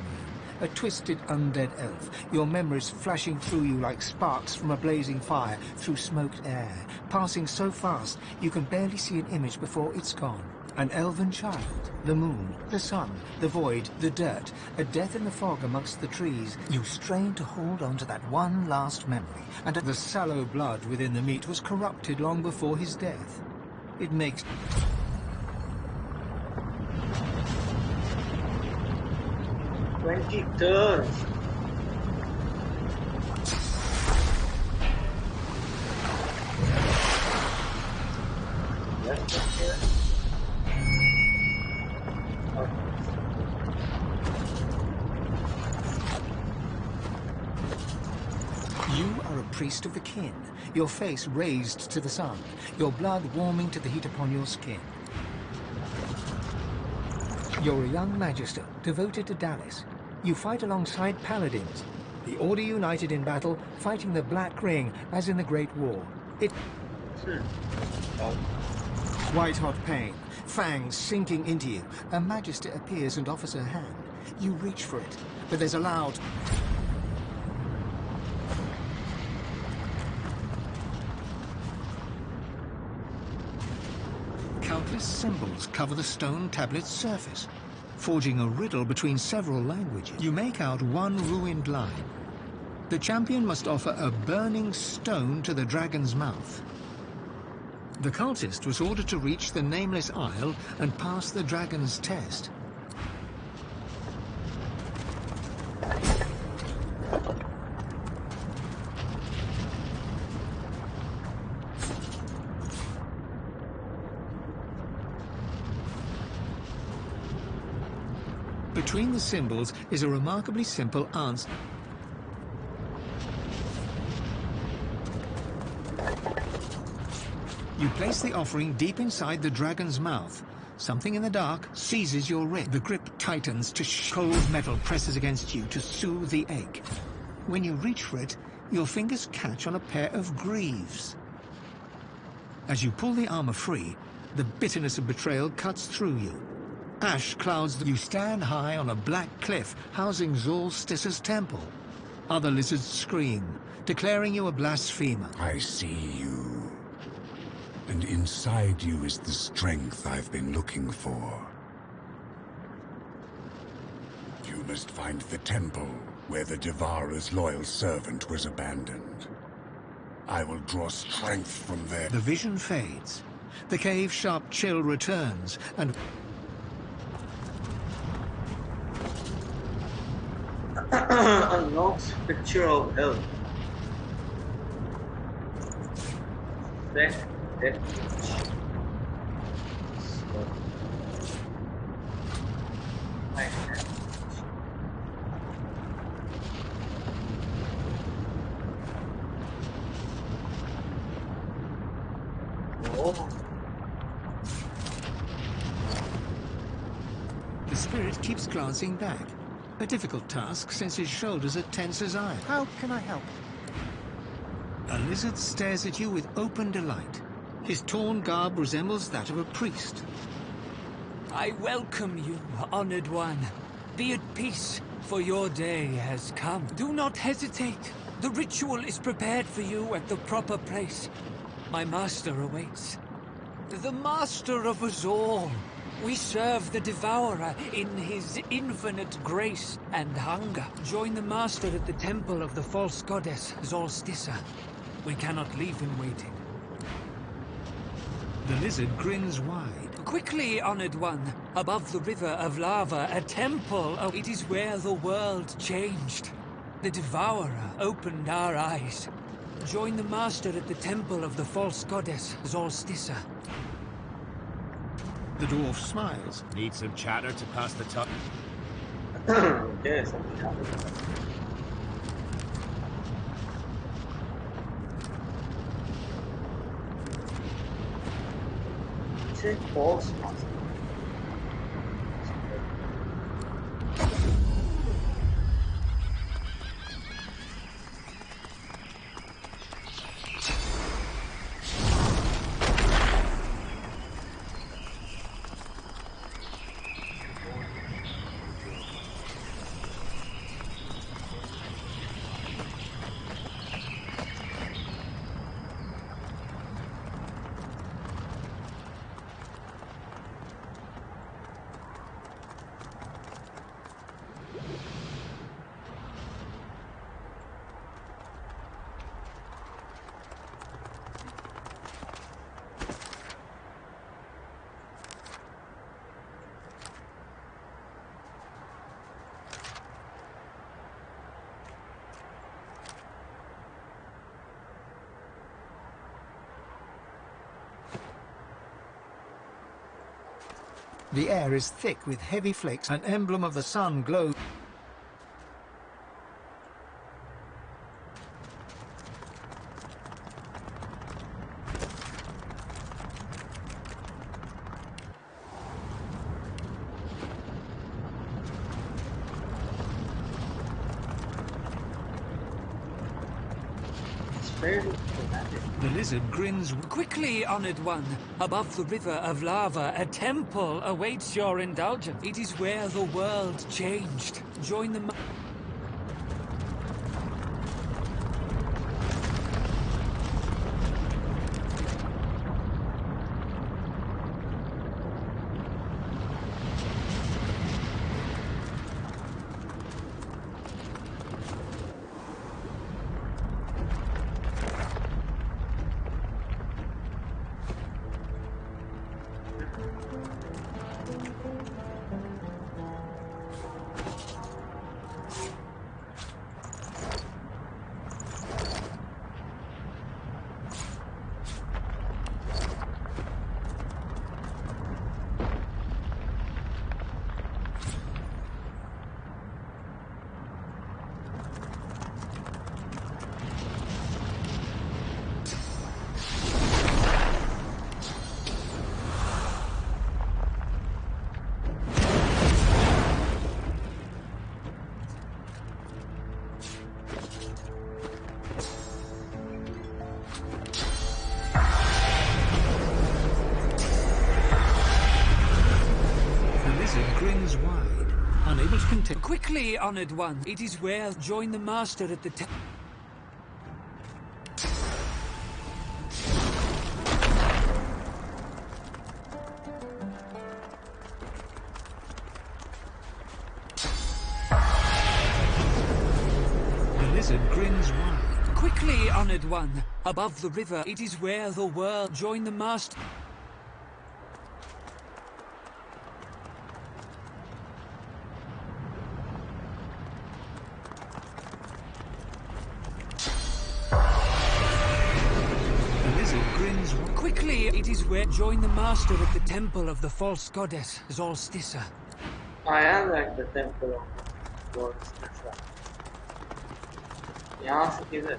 a twisted undead elf, your memories flashing through you like sparks from a blazing fire through smoked air, passing so fast you can barely see an image before it's gone. An elven child, the moon, the sun, the void, the dirt, a death in the fog amongst the trees. You strain to hold on to that one last memory, and the sallow blood within the meat was corrupted long before his death. It makes... 20 turns. You are a priest of the kin, your face raised to the sun, your blood warming to the heat upon your skin. You're a young magister, devoted to Dallas. You fight alongside paladins, the Order united in battle, fighting the Black Ring as in the Great War. White-hot pain, fangs sinking into you. A magister appears and offers her hand. You reach for it, but there's a loud... Countless symbols cover the stone tablet's surface, forging a riddle between several languages. You make out one ruined line. The champion must offer a burning stone to the dragon's mouth. The cultist was ordered to reach the Nameless Isle and pass the dragon's test. Between the symbols is a remarkably simple answer. You place the offering deep inside the dragon's mouth. Something in the dark seizes your wrist. The grip tightens to cold metal presses against you to soothe the ache. When you reach for it, your fingers catch on a pair of greaves. As you pull the armor free, the bitterness of betrayal cuts through you. Ash clouds you stand high on a black cliff housing Zolstis's temple. Other lizards scream. declaring you a blasphemer. I see you. And inside you is the strength I've been looking for. You must find the temple where the Devourer's loyal servant was abandoned. I will draw strength from there. The vision fades. The cave's sharp chill returns, and... Unlocks picture of hell. The spirit keeps glancing back. A difficult task since his shoulders are tense as iron. How can I help? A lizard stares at you with open delight. His torn garb resembles that of a priest. I welcome you, honored one. Be at peace, for your day has come. Do not hesitate. The ritual is prepared for you at the proper place. My master awaits. The master of us all. We serve the Devourer in his infinite grace and hunger. Join the master at the temple of the false goddess, Zolstissa. We cannot leave him waiting. The lizard grins wide. Quickly, honored one. Above the river of lava, a temple. Oh, it is where the world changed. The Devourer opened our eyes. Join the master at the temple of the false goddess, Zolstissa. The dwarf smiles. Need some chatter to pass the time? Yes, some chatter. Check false master. The air is thick with heavy flakes. An emblem of the sun glows. The lizard grins. Quickly, honored one. Above the river of lava, a temple awaits your indulgence. It is where the world changed. Join the... Grins wide, unable to contain. Quickly, honored one. It is where... Join the master at the lizard grins wide. Quickly, honored one. Above the river, it is where the world join the master. Quickly, it is where join the master at the temple of the false goddess, Zolstissa. I am at the temple of Zolstissa. यहाँ से किधर?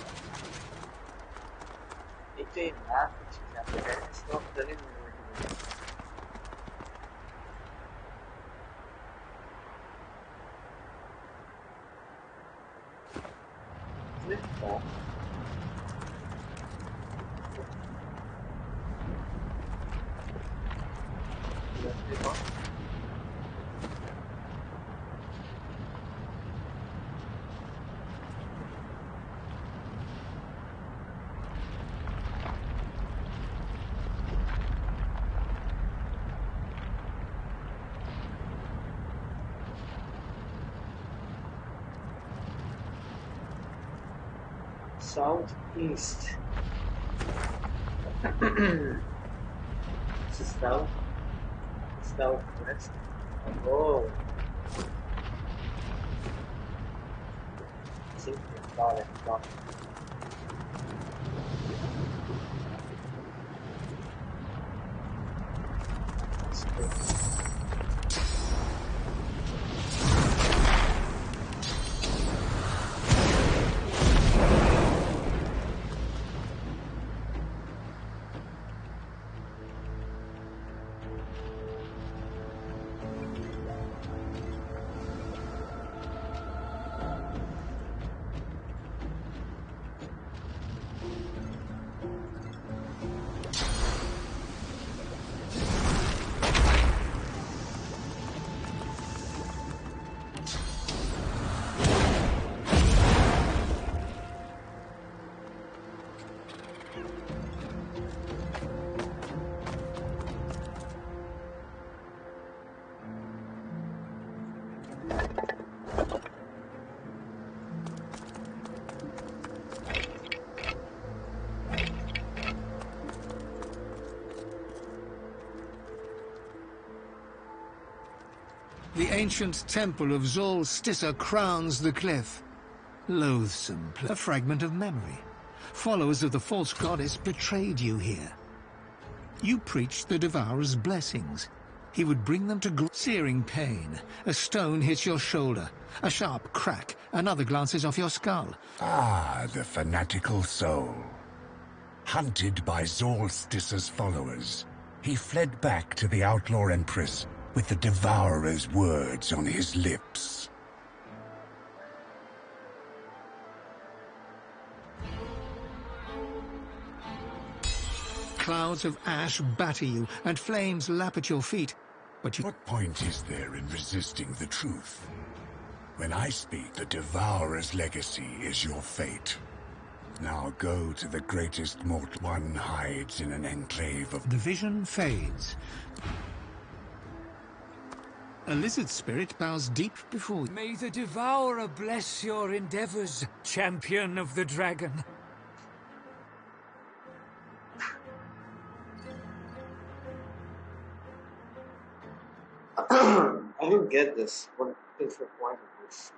एक तो ये map अच्छी जाती है, stop करें southeast. This is south, southwest. Oh, I think we got it. That's good. The ancient temple of Zolstissa crowns the cliff. Loathsome, a fragment of memory. Followers of the false goddess betrayed you here. You preached the Devourer's blessings. He would bring them to searing pain. A stone hits your shoulder. A sharp crack. Another glances off your skull. Ah, the fanatical soul. Hunted by Zolstissa's followers, he fled back to the outlaw empress with the Devourer's words on his lips. Clouds of ash batter you, and flames lap at your feet, but you... What point is there in resisting the truth? When I speak, the Devourer's legacy is your fate. Now go to the greatest mortal. One hides in an enclave of... The vision fades. A lizard spirit bows deep before you. May the Devourer bless your endeavors, champion of the dragon. I don't get this. What is the point of this?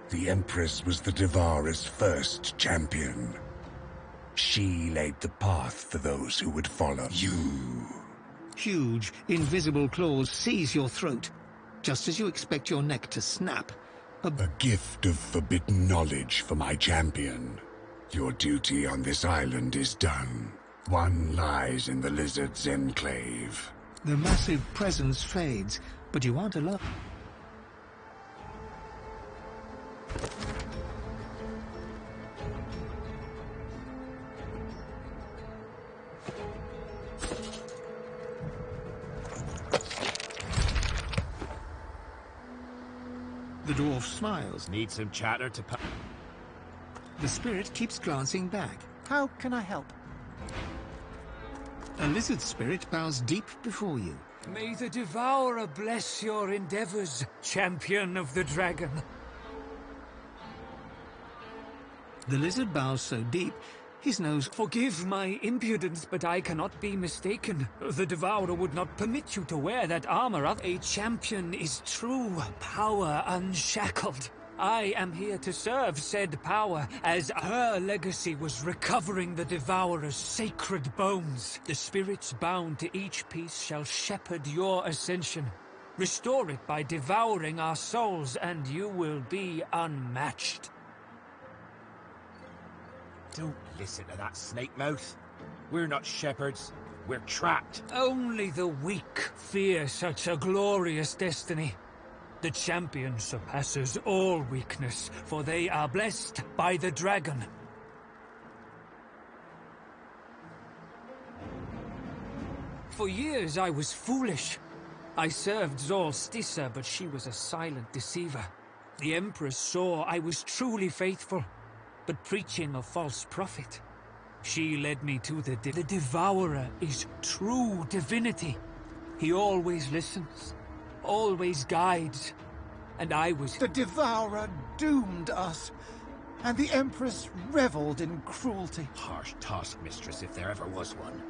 The Empress was the Devourer's first champion. She laid the path for those who would follow. You. Huge, invisible claws seize your throat. Just as you expect your neck to snap, A gift of forbidden knowledge for my champion. Your duty on this island is done. One lies in the lizard's enclave. The massive presence fades, but you aren't alone. The dwarf smiles. Need some chatter to... The spirit keeps glancing back. How can I help? A lizard spirit bows deep before you. May the Devourer bless your endeavors, champion of the dragon. The lizard bows so deep, his nose... Forgive my impudence, but I cannot be mistaken. The Devourer would not permit you to wear that armor. A champion is true power unshackled. I am here to serve said power, as her legacy was recovering the Devourer's sacred bones. The spirits bound to each piece shall shepherd your ascension. Restore it by devouring our souls, and you will be unmatched. Don't listen to that snake mouth. We're not shepherds. We're trapped. Only the weak fear such a glorious destiny. The champion surpasses all weakness, for they are blessed by the dragon. For years I was foolish. I served Zolstissa, but she was a silent deceiver. The Empress saw I was truly faithful, but preaching a false prophet. She led me to the Devourer is true divinity. He always listens, always guides, and I was... The Devourer doomed us, and the Empress reveled in cruelty. Harsh task, mistress, if there ever was one.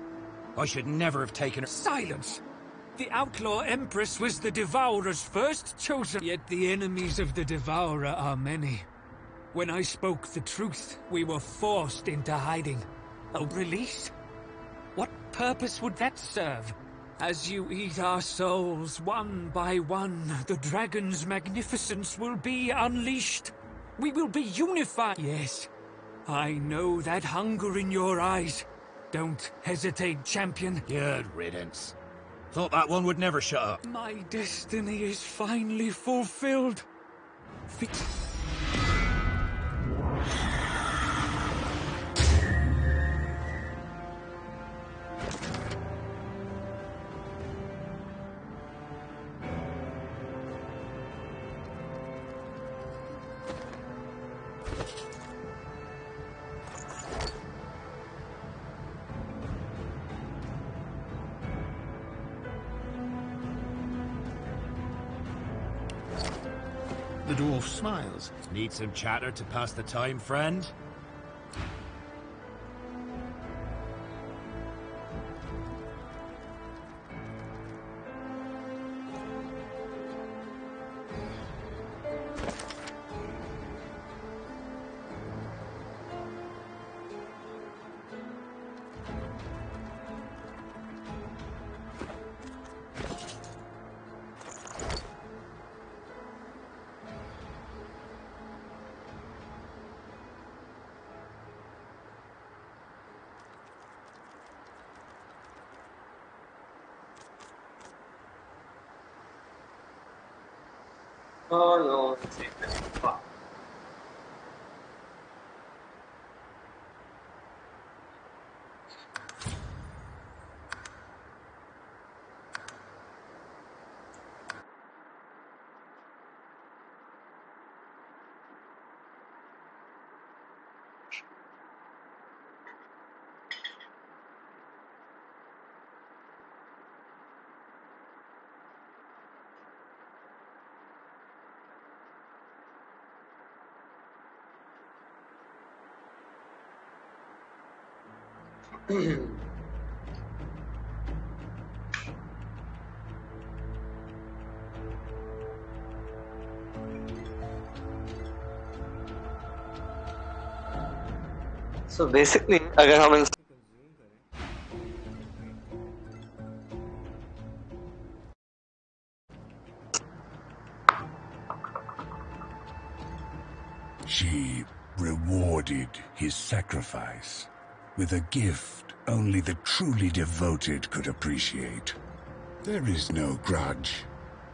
I should never have taken her... Silence! The outlaw Empress was the Devourer's first chosen, yet the enemies of the Devourer are many. When I spoke the truth, we were forced into hiding. A release? What purpose would that serve? As you eat our souls one by one, the dragon's magnificence will be unleashed. We will be unified. Yes, I know that hunger in your eyes. Don't hesitate, champion. Good riddance. Thought that one would never shut up. My destiny is finally fulfilled. The dwarf smiles. Need some chatter to pass the time, friend? Oh no, it's fuck. So basically, अगर हम इन She rewarded his sacrifice with a gift only the truly devoted could appreciate. There is no grudge,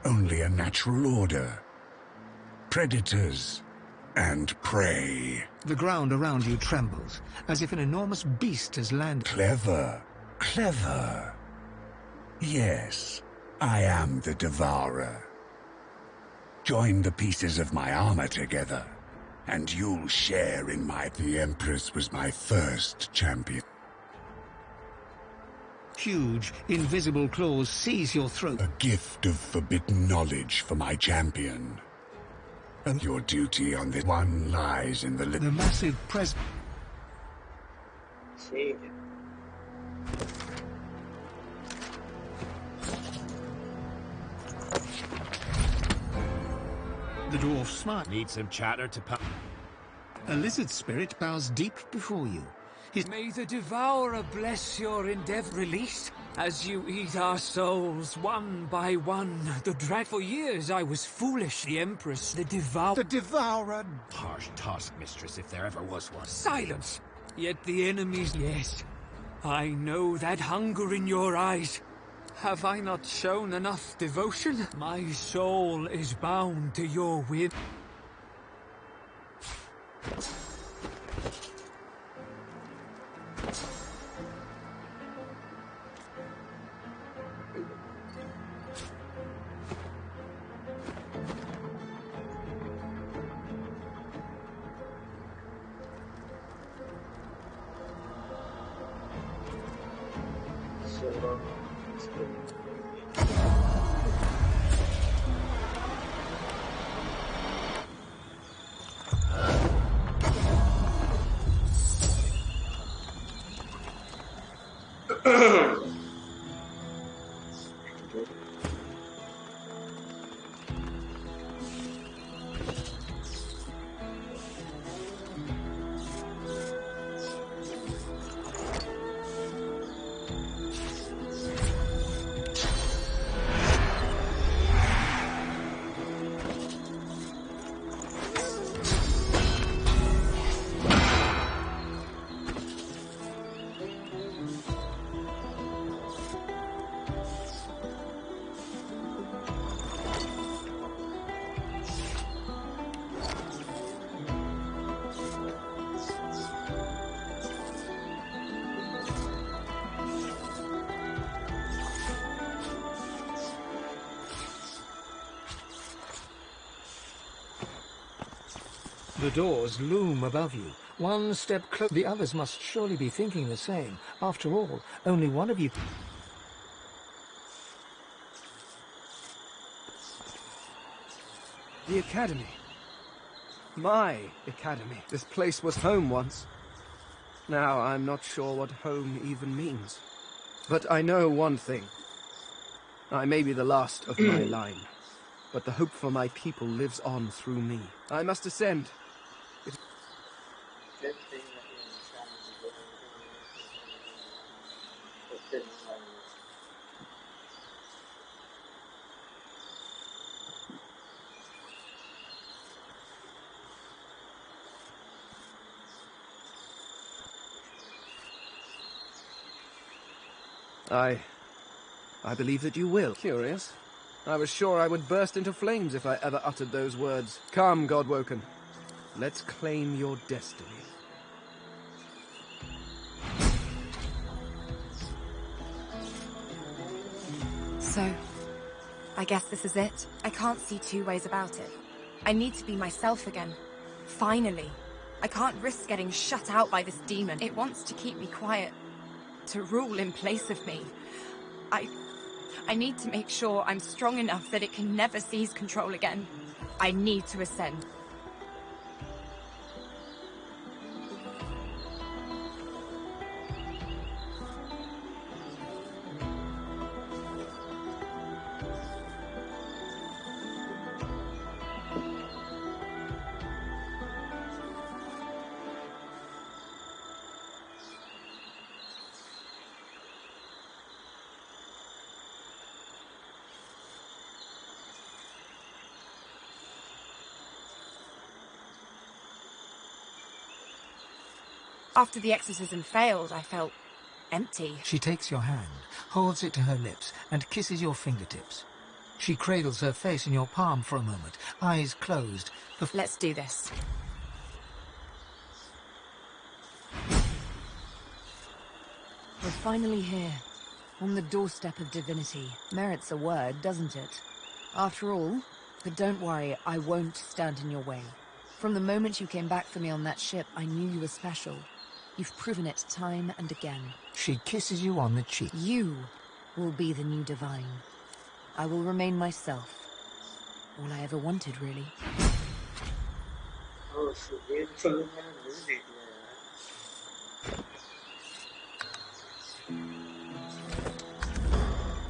only a natural order. Predators and prey. The ground around you trembles, as if an enormous beast has landed. Clever, clever. Yes, I am the Devourer. Join the pieces of my armor together, and you'll share in my... The Empress was my first champion. Huge, invisible claws seize your throat. A gift of forbidden knowledge for my champion. And your duty on this one lies in the massive pres... The dwarf smiled. Need some chatter to pump. A lizard spirit bows deep before you. May the Devourer bless your endeavor. Release as you eat our souls one by one. For years I was foolish. The Empress, the Devourer. The Devourer. Harsh task, mistress, if there ever was one. Silence! Yet the enemies. Yes, I know that hunger in your eyes. Have I not shown enough devotion? My soul is bound to your whim. The doors loom above you. One step closer. The others must surely be thinking the same. After all, only one of you... The Academy. My Academy. This place was home once. Now I'm not sure what home even means. But I know one thing. I may be the last of my line, but the hope for my people lives on through me. I must ascend. I believe that you will. Curious. I was sure I would burst into flames if I ever uttered those words. Come, Godwoken. Let's claim your destiny. So, I guess this is it. I can't see two ways about it. I need to be myself again. Finally. I can't risk getting shut out by this demon. It wants to keep me quiet. To rule in place of me. I need to make sure I'm strong enough that it can never seize control again. I need to ascend. After the exorcism failed, I felt empty. She takes your hand, holds it to her lips, and kisses your fingertips. She cradles her face in your palm for a moment, eyes closed. Let's do this. We're finally here, on the doorstep of divinity. Merits a word, doesn't it? After all, but don't worry, I won't stand in your way. From the moment you came back for me on that ship, I knew you were special. You've proven it time and again. She kisses you on the cheek. You will be the new divine. I will remain myself. All I ever wanted, really. Oh, so beautiful.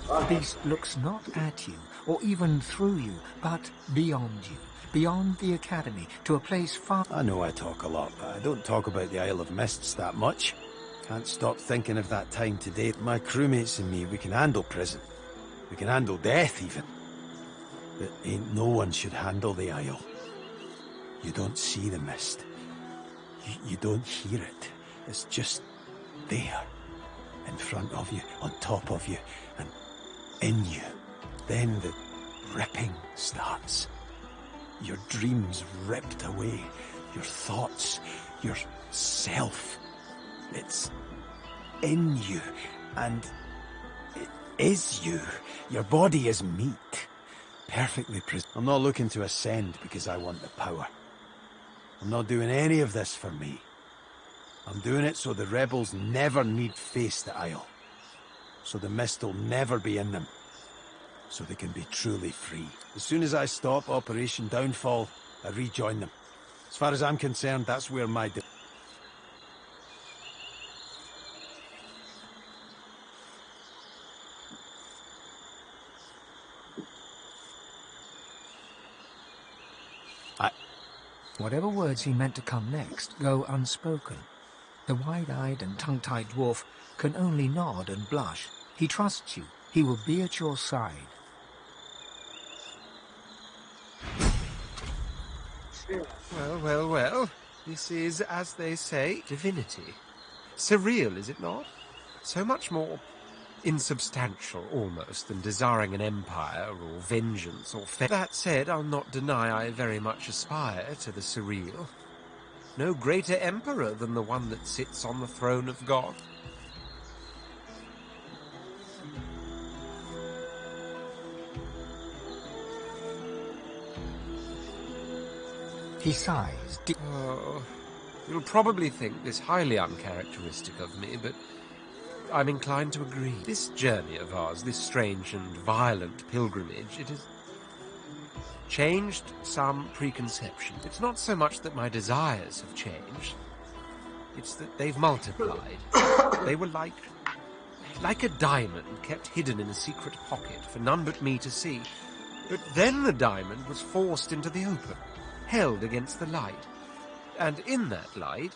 The beast looks not at you, or even through you, but beyond you, beyond the Academy, to a place far... I know I talk a lot, but I don't talk about the Isle of Mists that much. Can't stop thinking of that time today. My crewmates and me, we can handle prison. We can handle death, even. But ain't no one should handle the Isle. You don't see the mist. You don't hear it. It's just there. In front of you, on top of you, and in you. Then the ripping starts. Your dreams ripped away. Your thoughts, your self. It's in you, and it is you. Your body is meat. Perfectly I'm not looking to ascend because I want the power. I'm not doing any of this for me. I'm doing it so the rebels never need face the Isle. So the mist will never be in them. So they can be truly free. As soon as I stop Operation Downfall, I rejoin them. As far as I'm concerned, that's where my... Whatever words he meant to come next go unspoken. The wide-eyed and tongue-tied dwarf can only nod and blush. He trusts you. He will be at your side. Well, well, well. This is, as they say, divinity. Surreal, is it not? So much more insubstantial, almost, than desiring an empire, or vengeance, or That said, I'll not deny I very much aspire to the surreal. No greater emperor than the one that sits on the throne of God. He sighs. Oh, you'll probably think this highly uncharacteristic of me, but I'm inclined to agree. This journey of ours, this strange and violent pilgrimage, it has changed some preconception. It's not so much that my desires have changed, it's that they've multiplied. They were like a diamond kept hidden in a secret pocket for none but me to see. But then the diamond was forced into the open, held against the light. And in that light,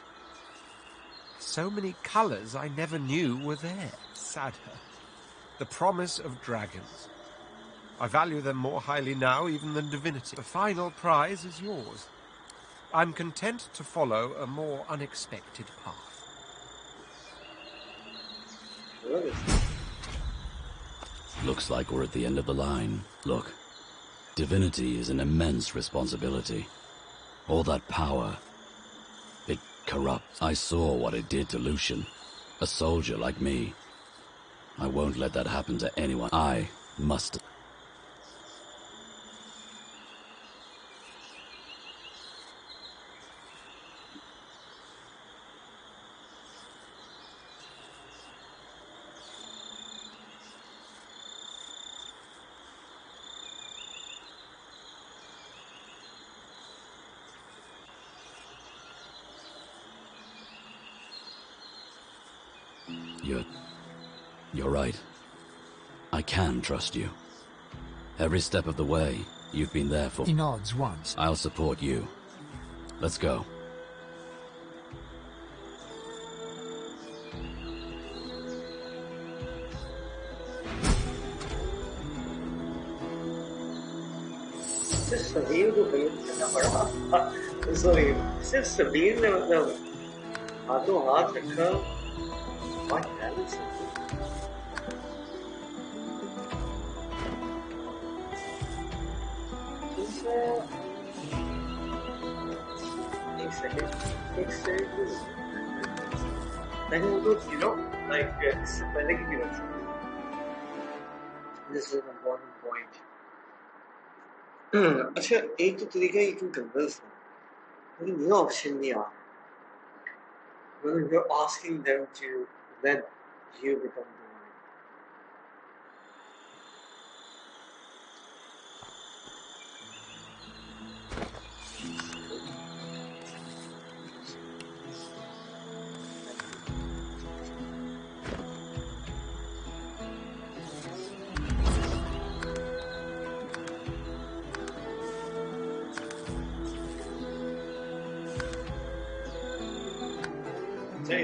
so many colours I never knew were there. Sadder. The promise of dragons. I value them more highly now even than divinity. The final prize is yours. I'm content to follow a more unexpected path. Looks like we're at the end of the line. Look, divinity is an immense responsibility. All that power, it corrupts. I saw what it did to Lucian, a soldier like me. I won't let that happen to anyone. I must... You're right. I can trust you. Every step of the way, you've been there for... He nods once. I'll support you. Let's go. सिर्फ समीर को भेज देना पड़ा। Sorry, सिर्फ समीर ने मतलब हाथों हाथ रखा what happens? एक सेकंड मैंने वो like इससे पहले की भी रखी this is an important point अच्छा एक तो तरीका you can convince them लेकिन ये ऑप्शन नहीं आ when you're asking them to let you become the one.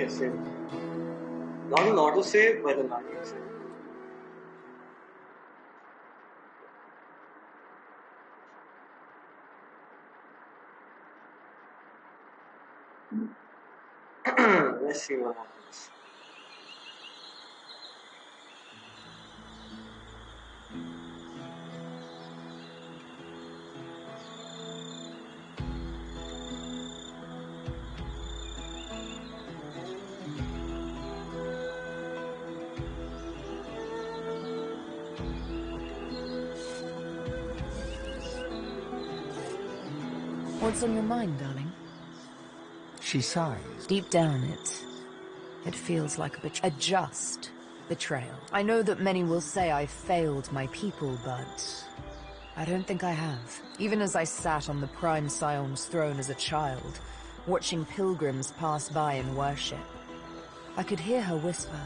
Save. Not an auto save, but a manual save. Let's see what happens. What's on your mind, darling? She sighs. Deep down, it feels like a just betrayal. I know that many will say I failed my people, but I don't think I have. Even as I sat on the Prime Scion's throne as a child, watching pilgrims pass by in worship, I could hear her whisper,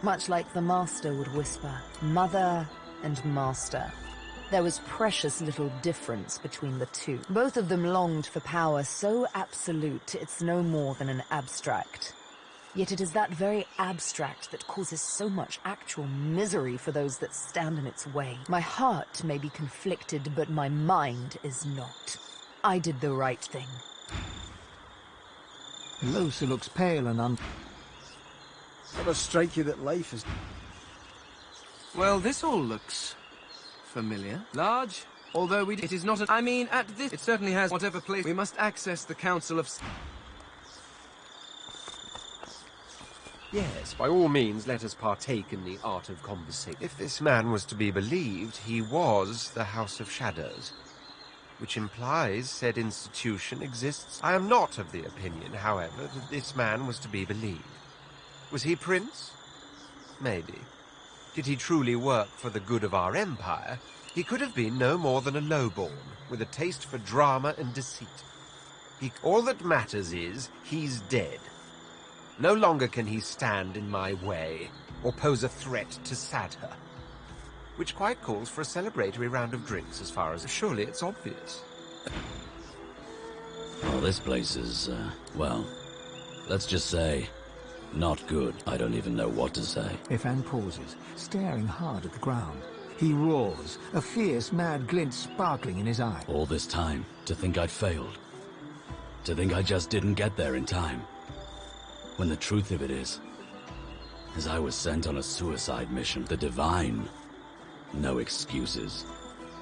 much like the Master would whisper, Mother and Master. There was precious little difference between the two. Both of them longed for power so absolute it's no more than an abstract. Yet it is that very abstract that causes so much actual misery for those that stand in its way. My heart may be conflicted, but my mind is not. I did the right thing. Losa looks pale and Ever strike you that life is... Well, this all looks familiar. Large, although it is not I mean, at this... It certainly has whatever place... We must access the Council of... Yes, by all means, let us partake in the art of conversation. If this man was to be believed, he was the House of Shadows, which implies said institution exists. I am not of the opinion, however, that this man was to be believed. Was he prince? Maybe. Did he truly work for the good of our empire? He could have been no more than a lowborn, with a taste for drama and deceit. All that matters is, he's dead. No longer can he stand in my way, or pose a threat to Sadher. Which quite calls for a celebratory round of drinks as far as... Surely it's obvious. Well, this place is, well, let's just say, not good. I don't even know what to say. Ifan pauses, staring hard at the ground. He roars, a fierce, mad glint sparkling in his eye. All this time, to think I'd failed. To think I just didn't get there in time. When the truth of it is I was sent on a suicide mission. The divine. No excuses.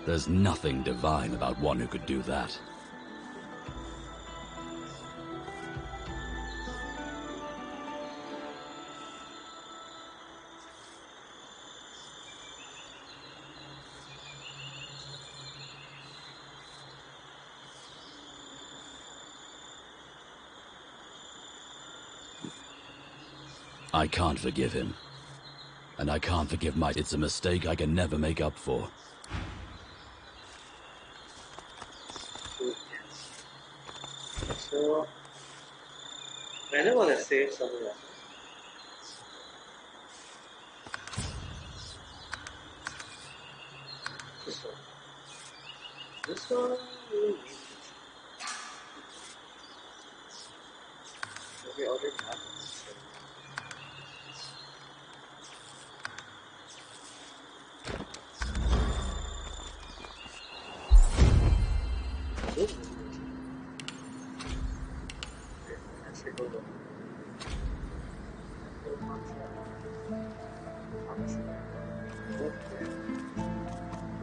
There's nothing divine about one who could do that. I can't forgive him. And I can't forgive my... It's a mistake I can never make up for. So, I don't want to save something else. This one. This one, we already have it.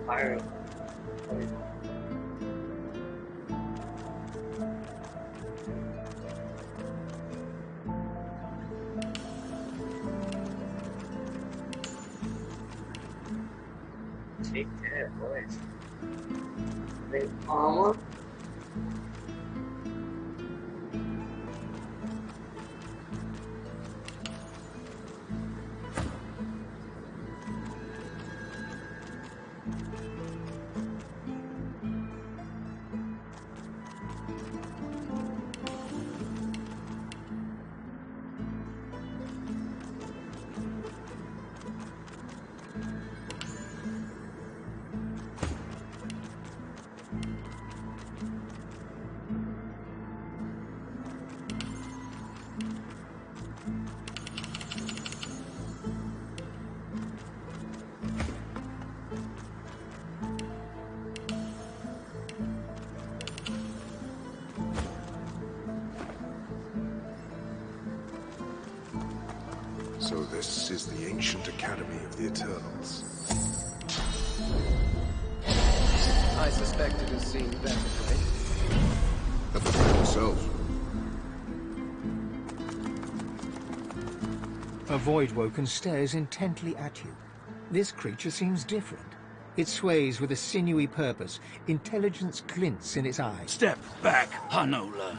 Fire. Take care, boys. They armor. So this is the ancient academy of the Eternals. I suspect it has seen better for me. Have the man himself. A Voidwoken stares intently at you. This creature seems different. It sways with a sinewy purpose. Intelligence glints in its eyes. Step back, Hanola.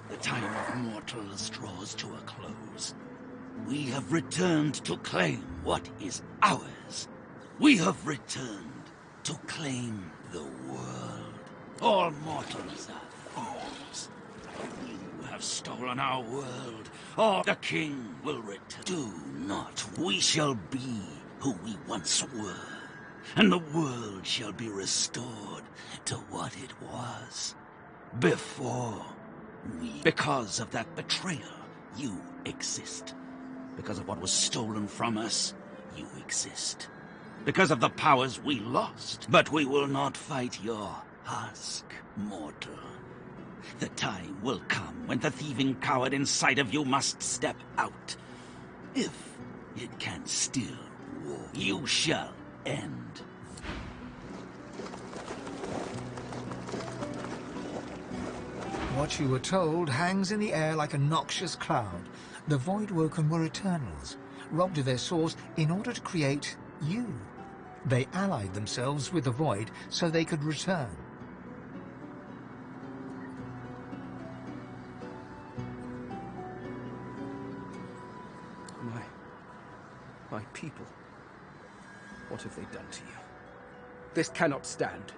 The time of mortals draws to a close. We have returned to claim what is ours. We have returned to claim the world. All mortals are fools. You have stolen our world. All the king will return. Do not. We shall be who we once were. And the world shall be restored to what it was before we. Because of that betrayal, you exist. Because of what was stolen from us, you exist. Because of the powers we lost. But we will not fight your husk, mortal. The time will come when the thieving coward inside of you must step out. If it can still walk, you shall end. What you were told hangs in the air like a noxious cloud. The Voidwoken were Eternals, robbed of their source in order to create you. They allied themselves with the Void so they could return. My people. What have they done to you? This cannot stand.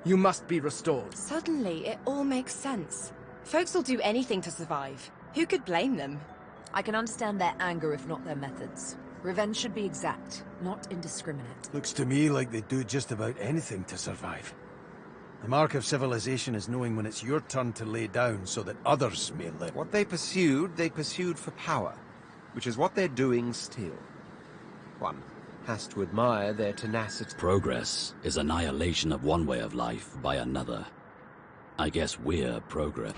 You must be restored. Suddenly, it all makes sense. Folks will do anything to survive. Who could blame them? I can understand their anger if not their methods. Revenge should be exact, not indiscriminate. Looks to me like they do just about anything to survive. The mark of civilization is knowing when it's your turn to lay down so that others may live. What they pursued for power, which is what they're doing still. One has to admire their tenacity. Progress is annihilation of one way of life by another. I guess we're progress.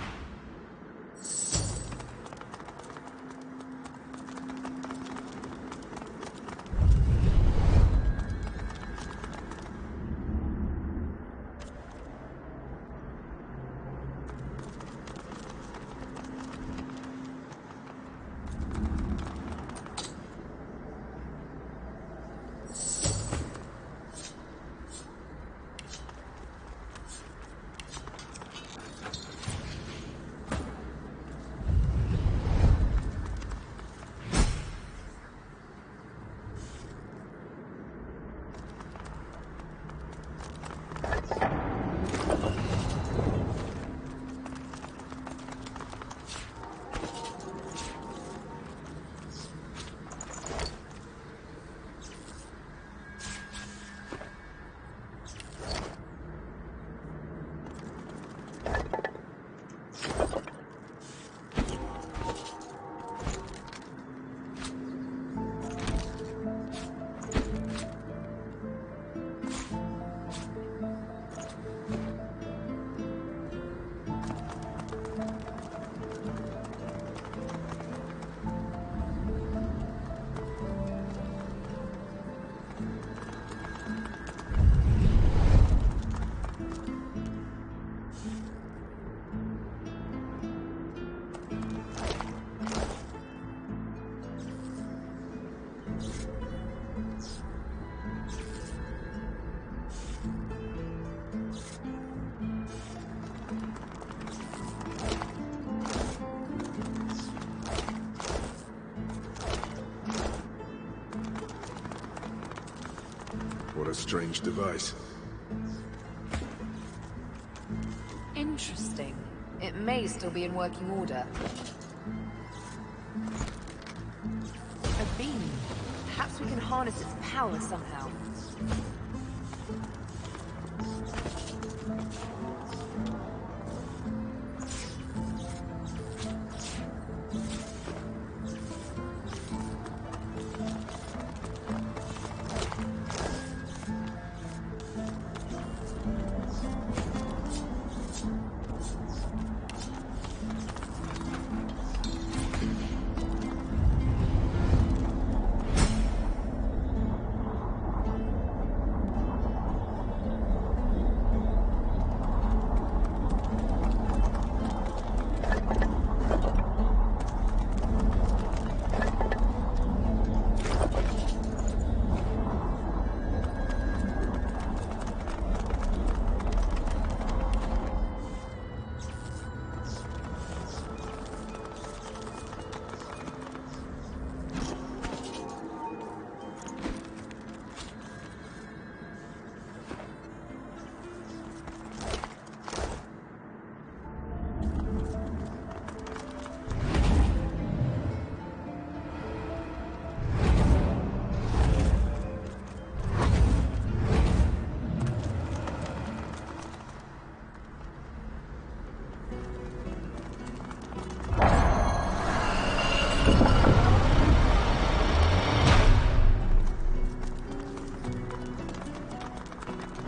What a strange device. Interesting. It may still be in working order. A beam. Perhaps we can harness its power somehow.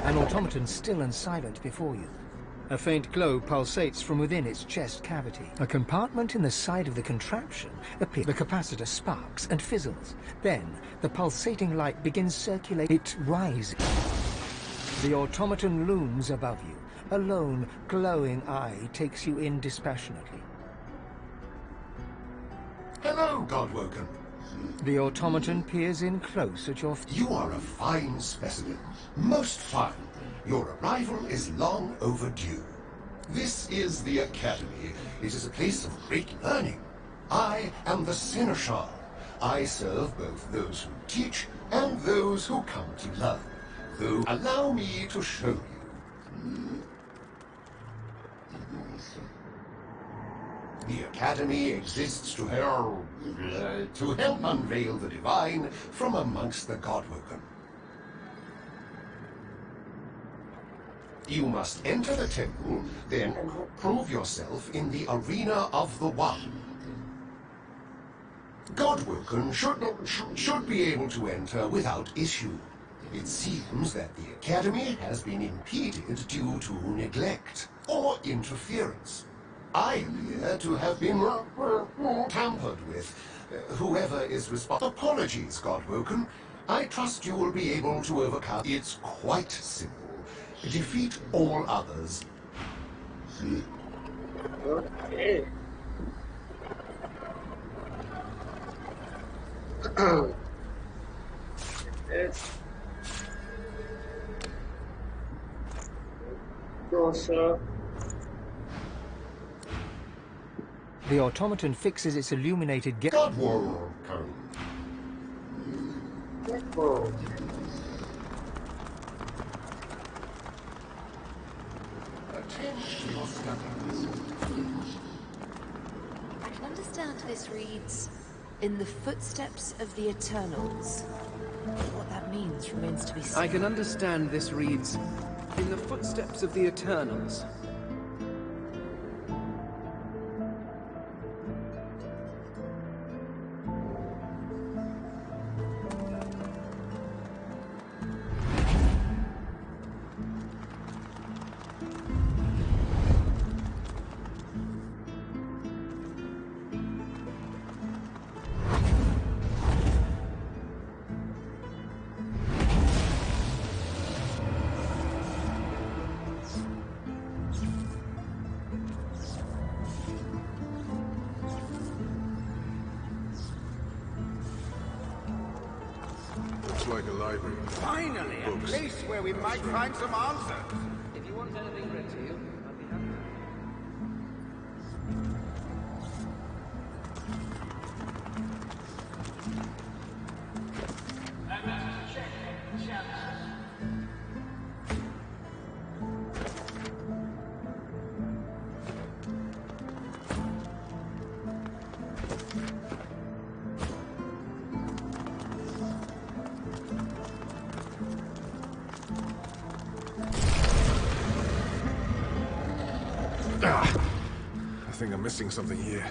An automaton still and silent before you. A faint glow pulsates from within its chest cavity. A compartment in the side of the contraption appears. The capacitor sparks and fizzles. Then, the pulsating light begins circulating. It rises. The automaton looms above you. A lone, glowing eye takes you in dispassionately. Hello, Godwoken. The automaton peers in close at your... You are a fine specimen. Most fine. Your arrival is long overdue. This is the Academy. It is a place of great learning. I am the Seneschal. I serve both those who teach and those who come to learn. Though, allow me to show you. The Academy exists to help unveil the divine from amongst the Godwoken. You must enter the temple, then prove yourself in the arena of the One. Godwoken should be able to enter without issue. It seems that the Academy has been impeded due to neglect or interference. I appear to have been tampered with. Whoever is responsible. Apologies, Godwoken. I trust you will be able to overcome. It's quite simple. Defeat all others. Okay. Let's go, sir. The automaton fixes its illuminated gate. Godwoken. I can understand this reads, "In the footsteps of the Eternals." What that means remains to be seen. I can understand this reads, "In the footsteps of the Eternals." Like a library. Finally, a place where we might find some answers. If you want anything read to you, I'll be happy. think I'm missing something here.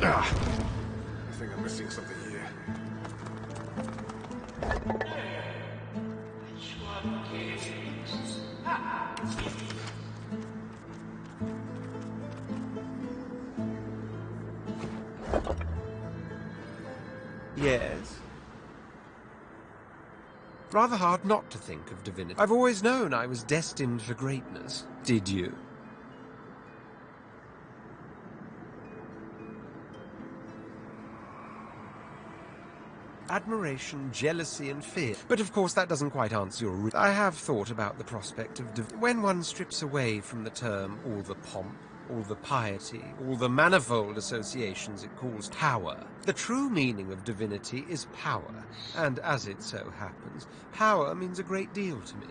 I think I'm missing something here. Yes. Rather hard not to think of divinity. I've always known I was destined for greatness. Did you? Admiration, jealousy, and fear. But of course that doesn't quite answer your... I have thought about the prospect of... When one strips away from the term all the pomp, all the piety, all the manifold associations it calls power, the true meaning of divinity is power. And as it so happens, power means a great deal to me.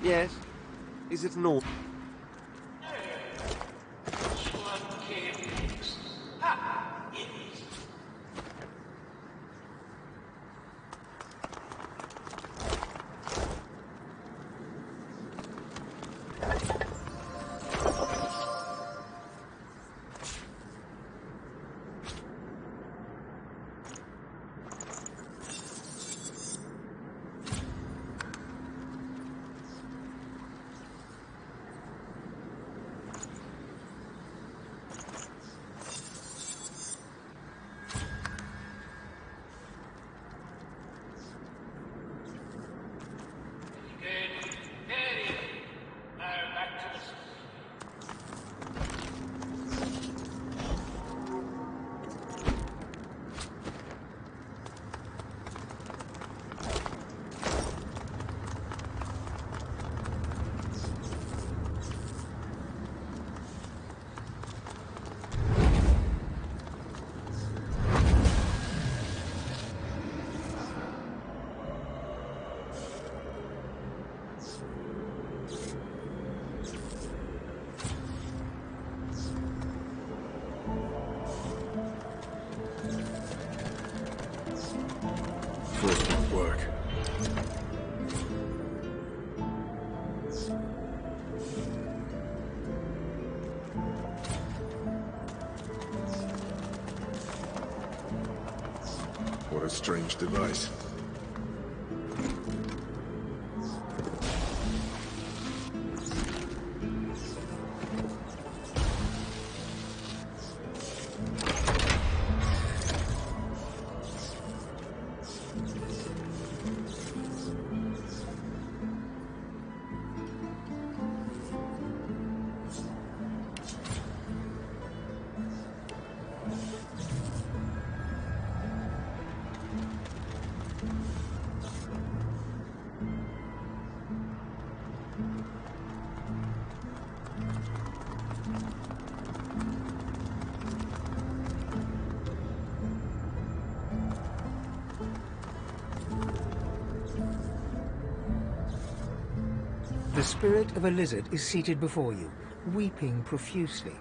Yes. Is it normal? Work. What a strange device. The spirit of a lizard is seated before you, weeping profusely.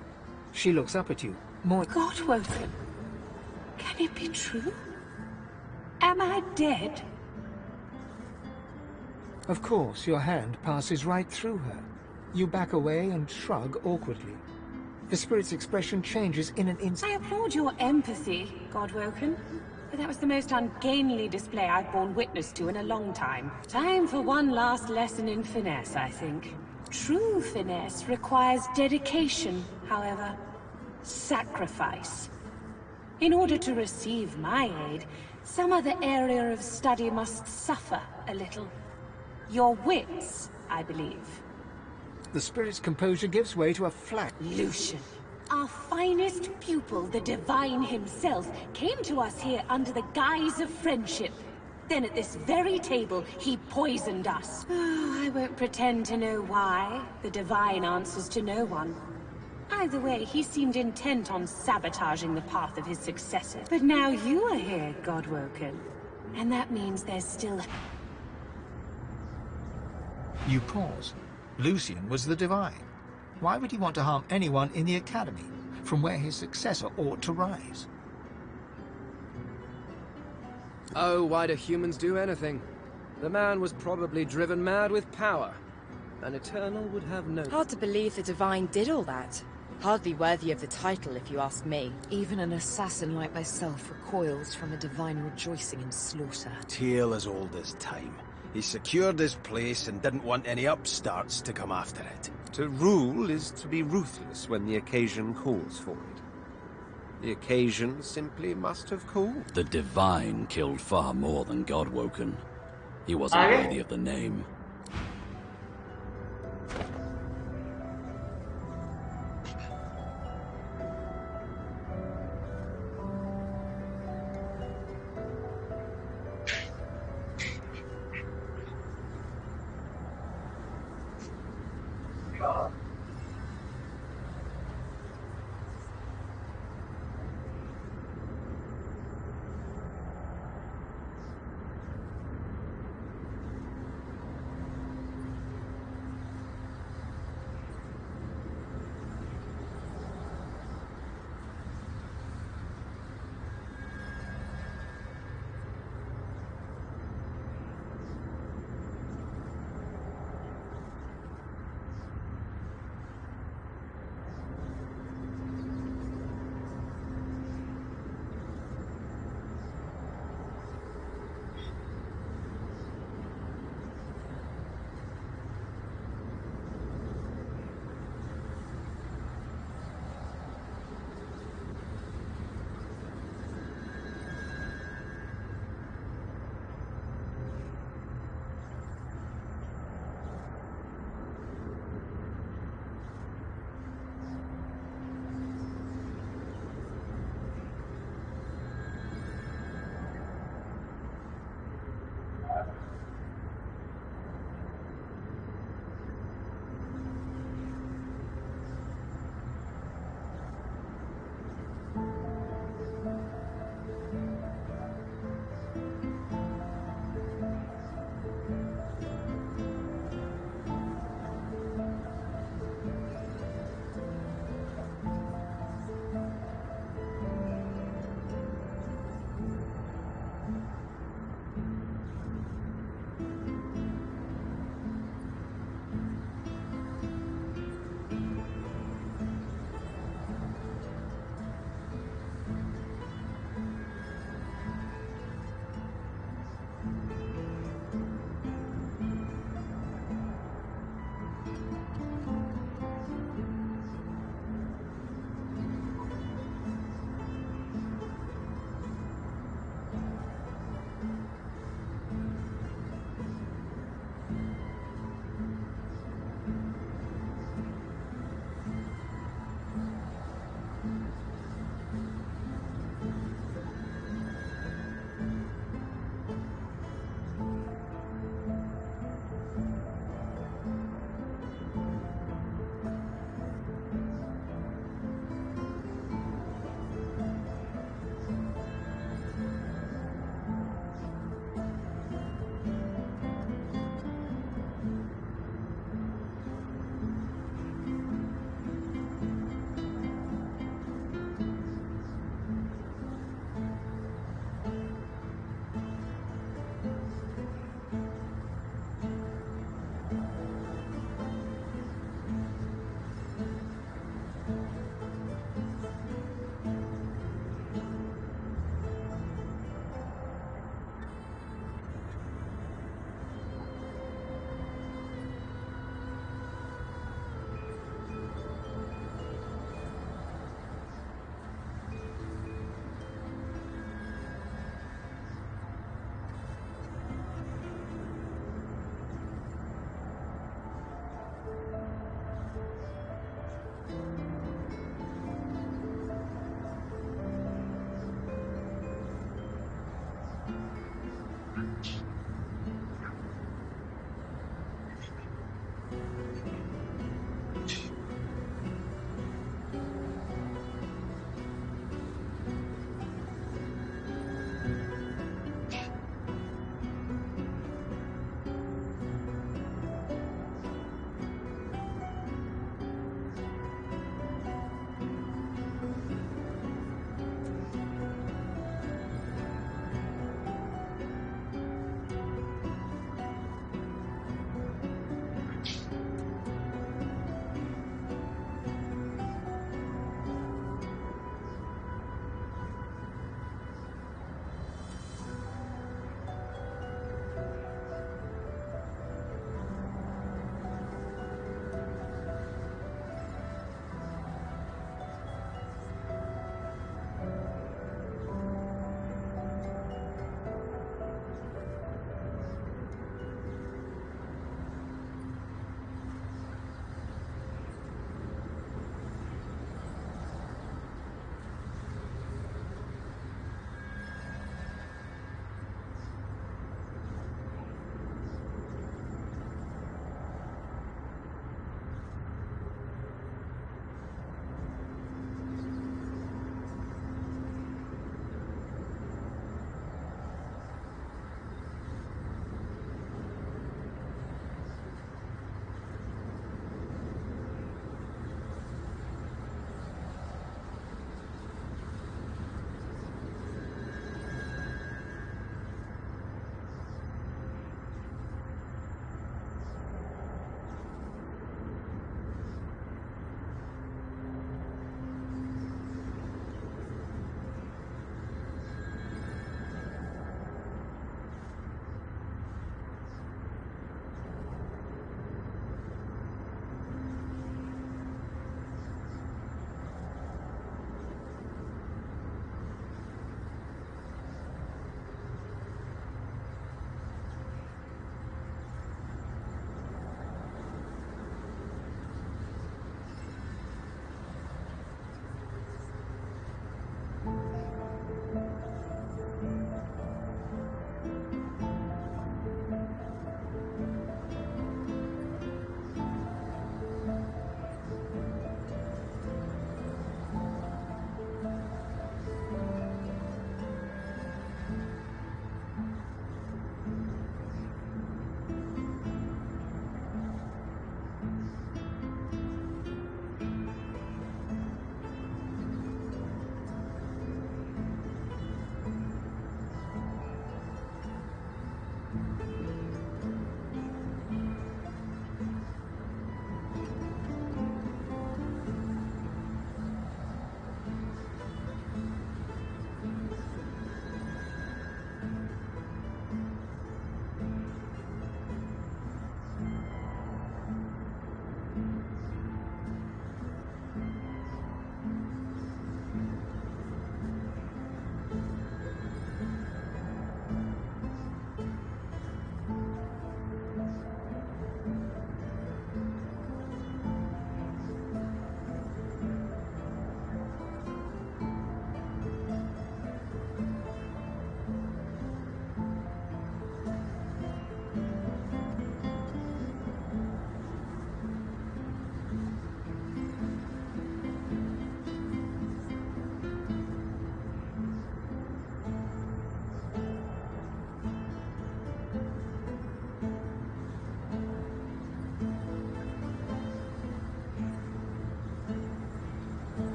She looks up at you, more... God-woken? Can it be true? Am I dead? Of course, your hand passes right through her. You back away and shrug awkwardly. The spirit's expression changes in an instant. I applaud your empathy, God-woken. But that was the most ungainly display I've borne witness to in a long time. Time for one last lesson in finesse, I think. True finesse requires dedication, however. Sacrifice. In order to receive my aid, some other area of study must suffer a little. Your wits, I believe. The spirit's composure gives way to a flat. Lucian. Our finest pupil, the Divine himself, came to us here under the guise of friendship. Then at this very table, he poisoned us. I won't pretend to know why. The Divine answers to no one. Either way, he seemed intent on sabotaging the path of his successor. But now you are here, Godwoken. And that means there's still... You pause. Lucian was the Divine. Why would he want to harm anyone in the Academy, from where his successor ought to rise? Oh, why do humans do anything? The man was probably driven mad with power. An Eternal would have no... Hard to believe the Divine did all that. Hardly worthy of the title, if you ask me. Even an assassin like myself recoils from a Divine rejoicing in slaughter. Tale as old as time. He secured his place and didn't want any upstarts to come after it. To rule is to be ruthless when the occasion calls for it. The occasion simply must have called. The Divine killed far more than Godwoken. He wasn't worthy of the name.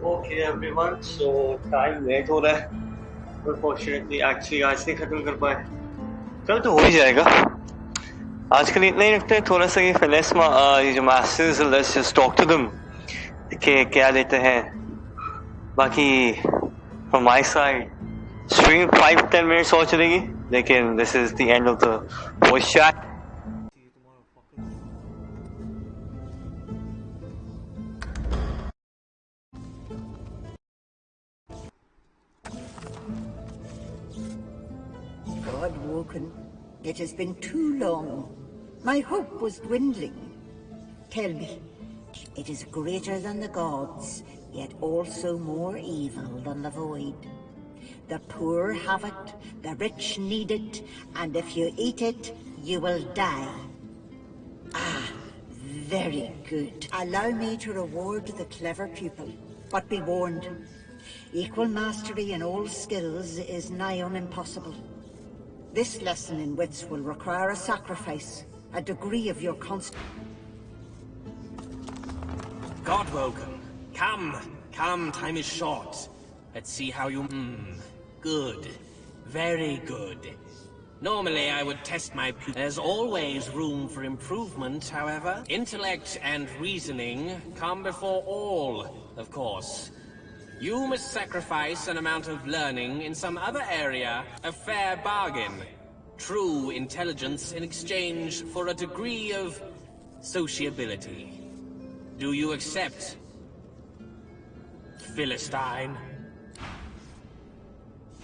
Okay everyone, so time late हो रहा है. Unfortunately, actually आज नहीं खत्म कर पाए. कल तो हो ही जाएगा. आज के लिए इतना ही रखते हैं. थोड़ा सा ये finesse ये जो masters, let's just talk to them. कि क्या लेते हैं. बाकी from my side, stream 5-10 minutes और चलेगी. लेकिन this is the end of the voice chat. God woken. It has been too long. My hope was dwindling. Tell me, it is greater than the gods, yet also more evil than the void. The poor have it, the rich need it, and if you eat it, you will die. Ah, very good. Allow me to reward the clever pupil, but be warned. Equal mastery in all skills is nigh on impossible. This lesson in wits will require a sacrifice, a degree of your Godwoken, come, time is short. Let's see how you... good. Very good. Normally I would test my pupils. There's always room for improvement, however. Intellect and reasoning come before all, of course. You must sacrifice an amount of learning in some other area, a fair bargain. True intelligence in exchange for a degree of sociability. Do you accept, Philistine?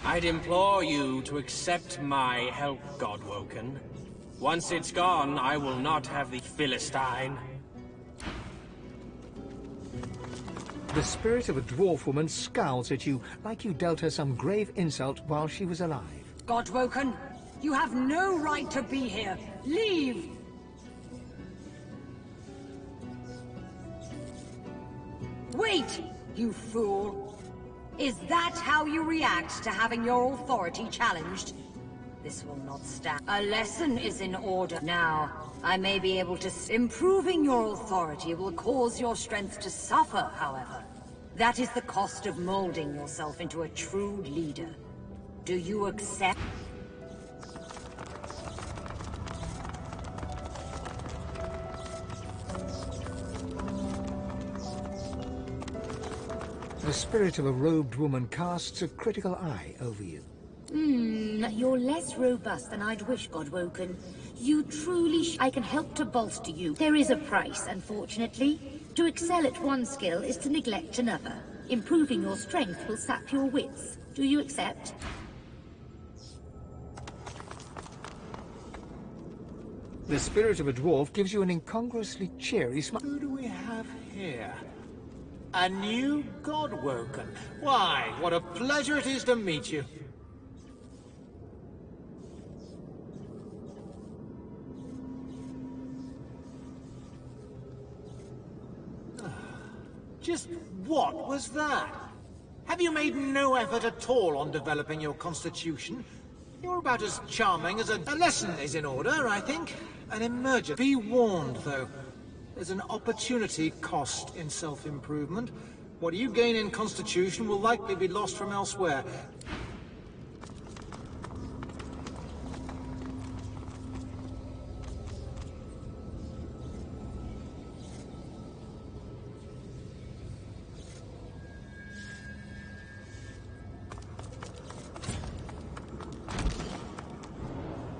I'd implore you to accept my help, Godwoken. Once it's gone, I will not have the Philistine. The spirit of a dwarf woman scowls at you like you dealt her some grave insult while she was alive. Godwoken, you have no right to be here. Leave! Wait, you fool! Is that how you react to having your authority challenged? This will not stand. A lesson is in order. Now, I may be able to... Improving your authority will cause your strength to suffer, however. That is the cost of molding yourself into a true leader. Do you accept? The spirit of a robed woman casts a critical eye over you. You're less robust than I'd wish, Godwoken. You truly I can help to bolster you. There is a price, unfortunately. To excel at one skill is to neglect another. Improving your strength will sap your wits. Do you accept? The spirit of a dwarf gives you an incongruously cheery smile. Who do we have here? A new Godwoken. Why, what a pleasure it is to meet you. Just what was that? Have you made no effort at all on developing your constitution? You're about as charming as a lesson is in order, I think. An emergent. Be warned, though. There's an opportunity cost in self-improvement. What you gain in constitution will likely be lost from elsewhere.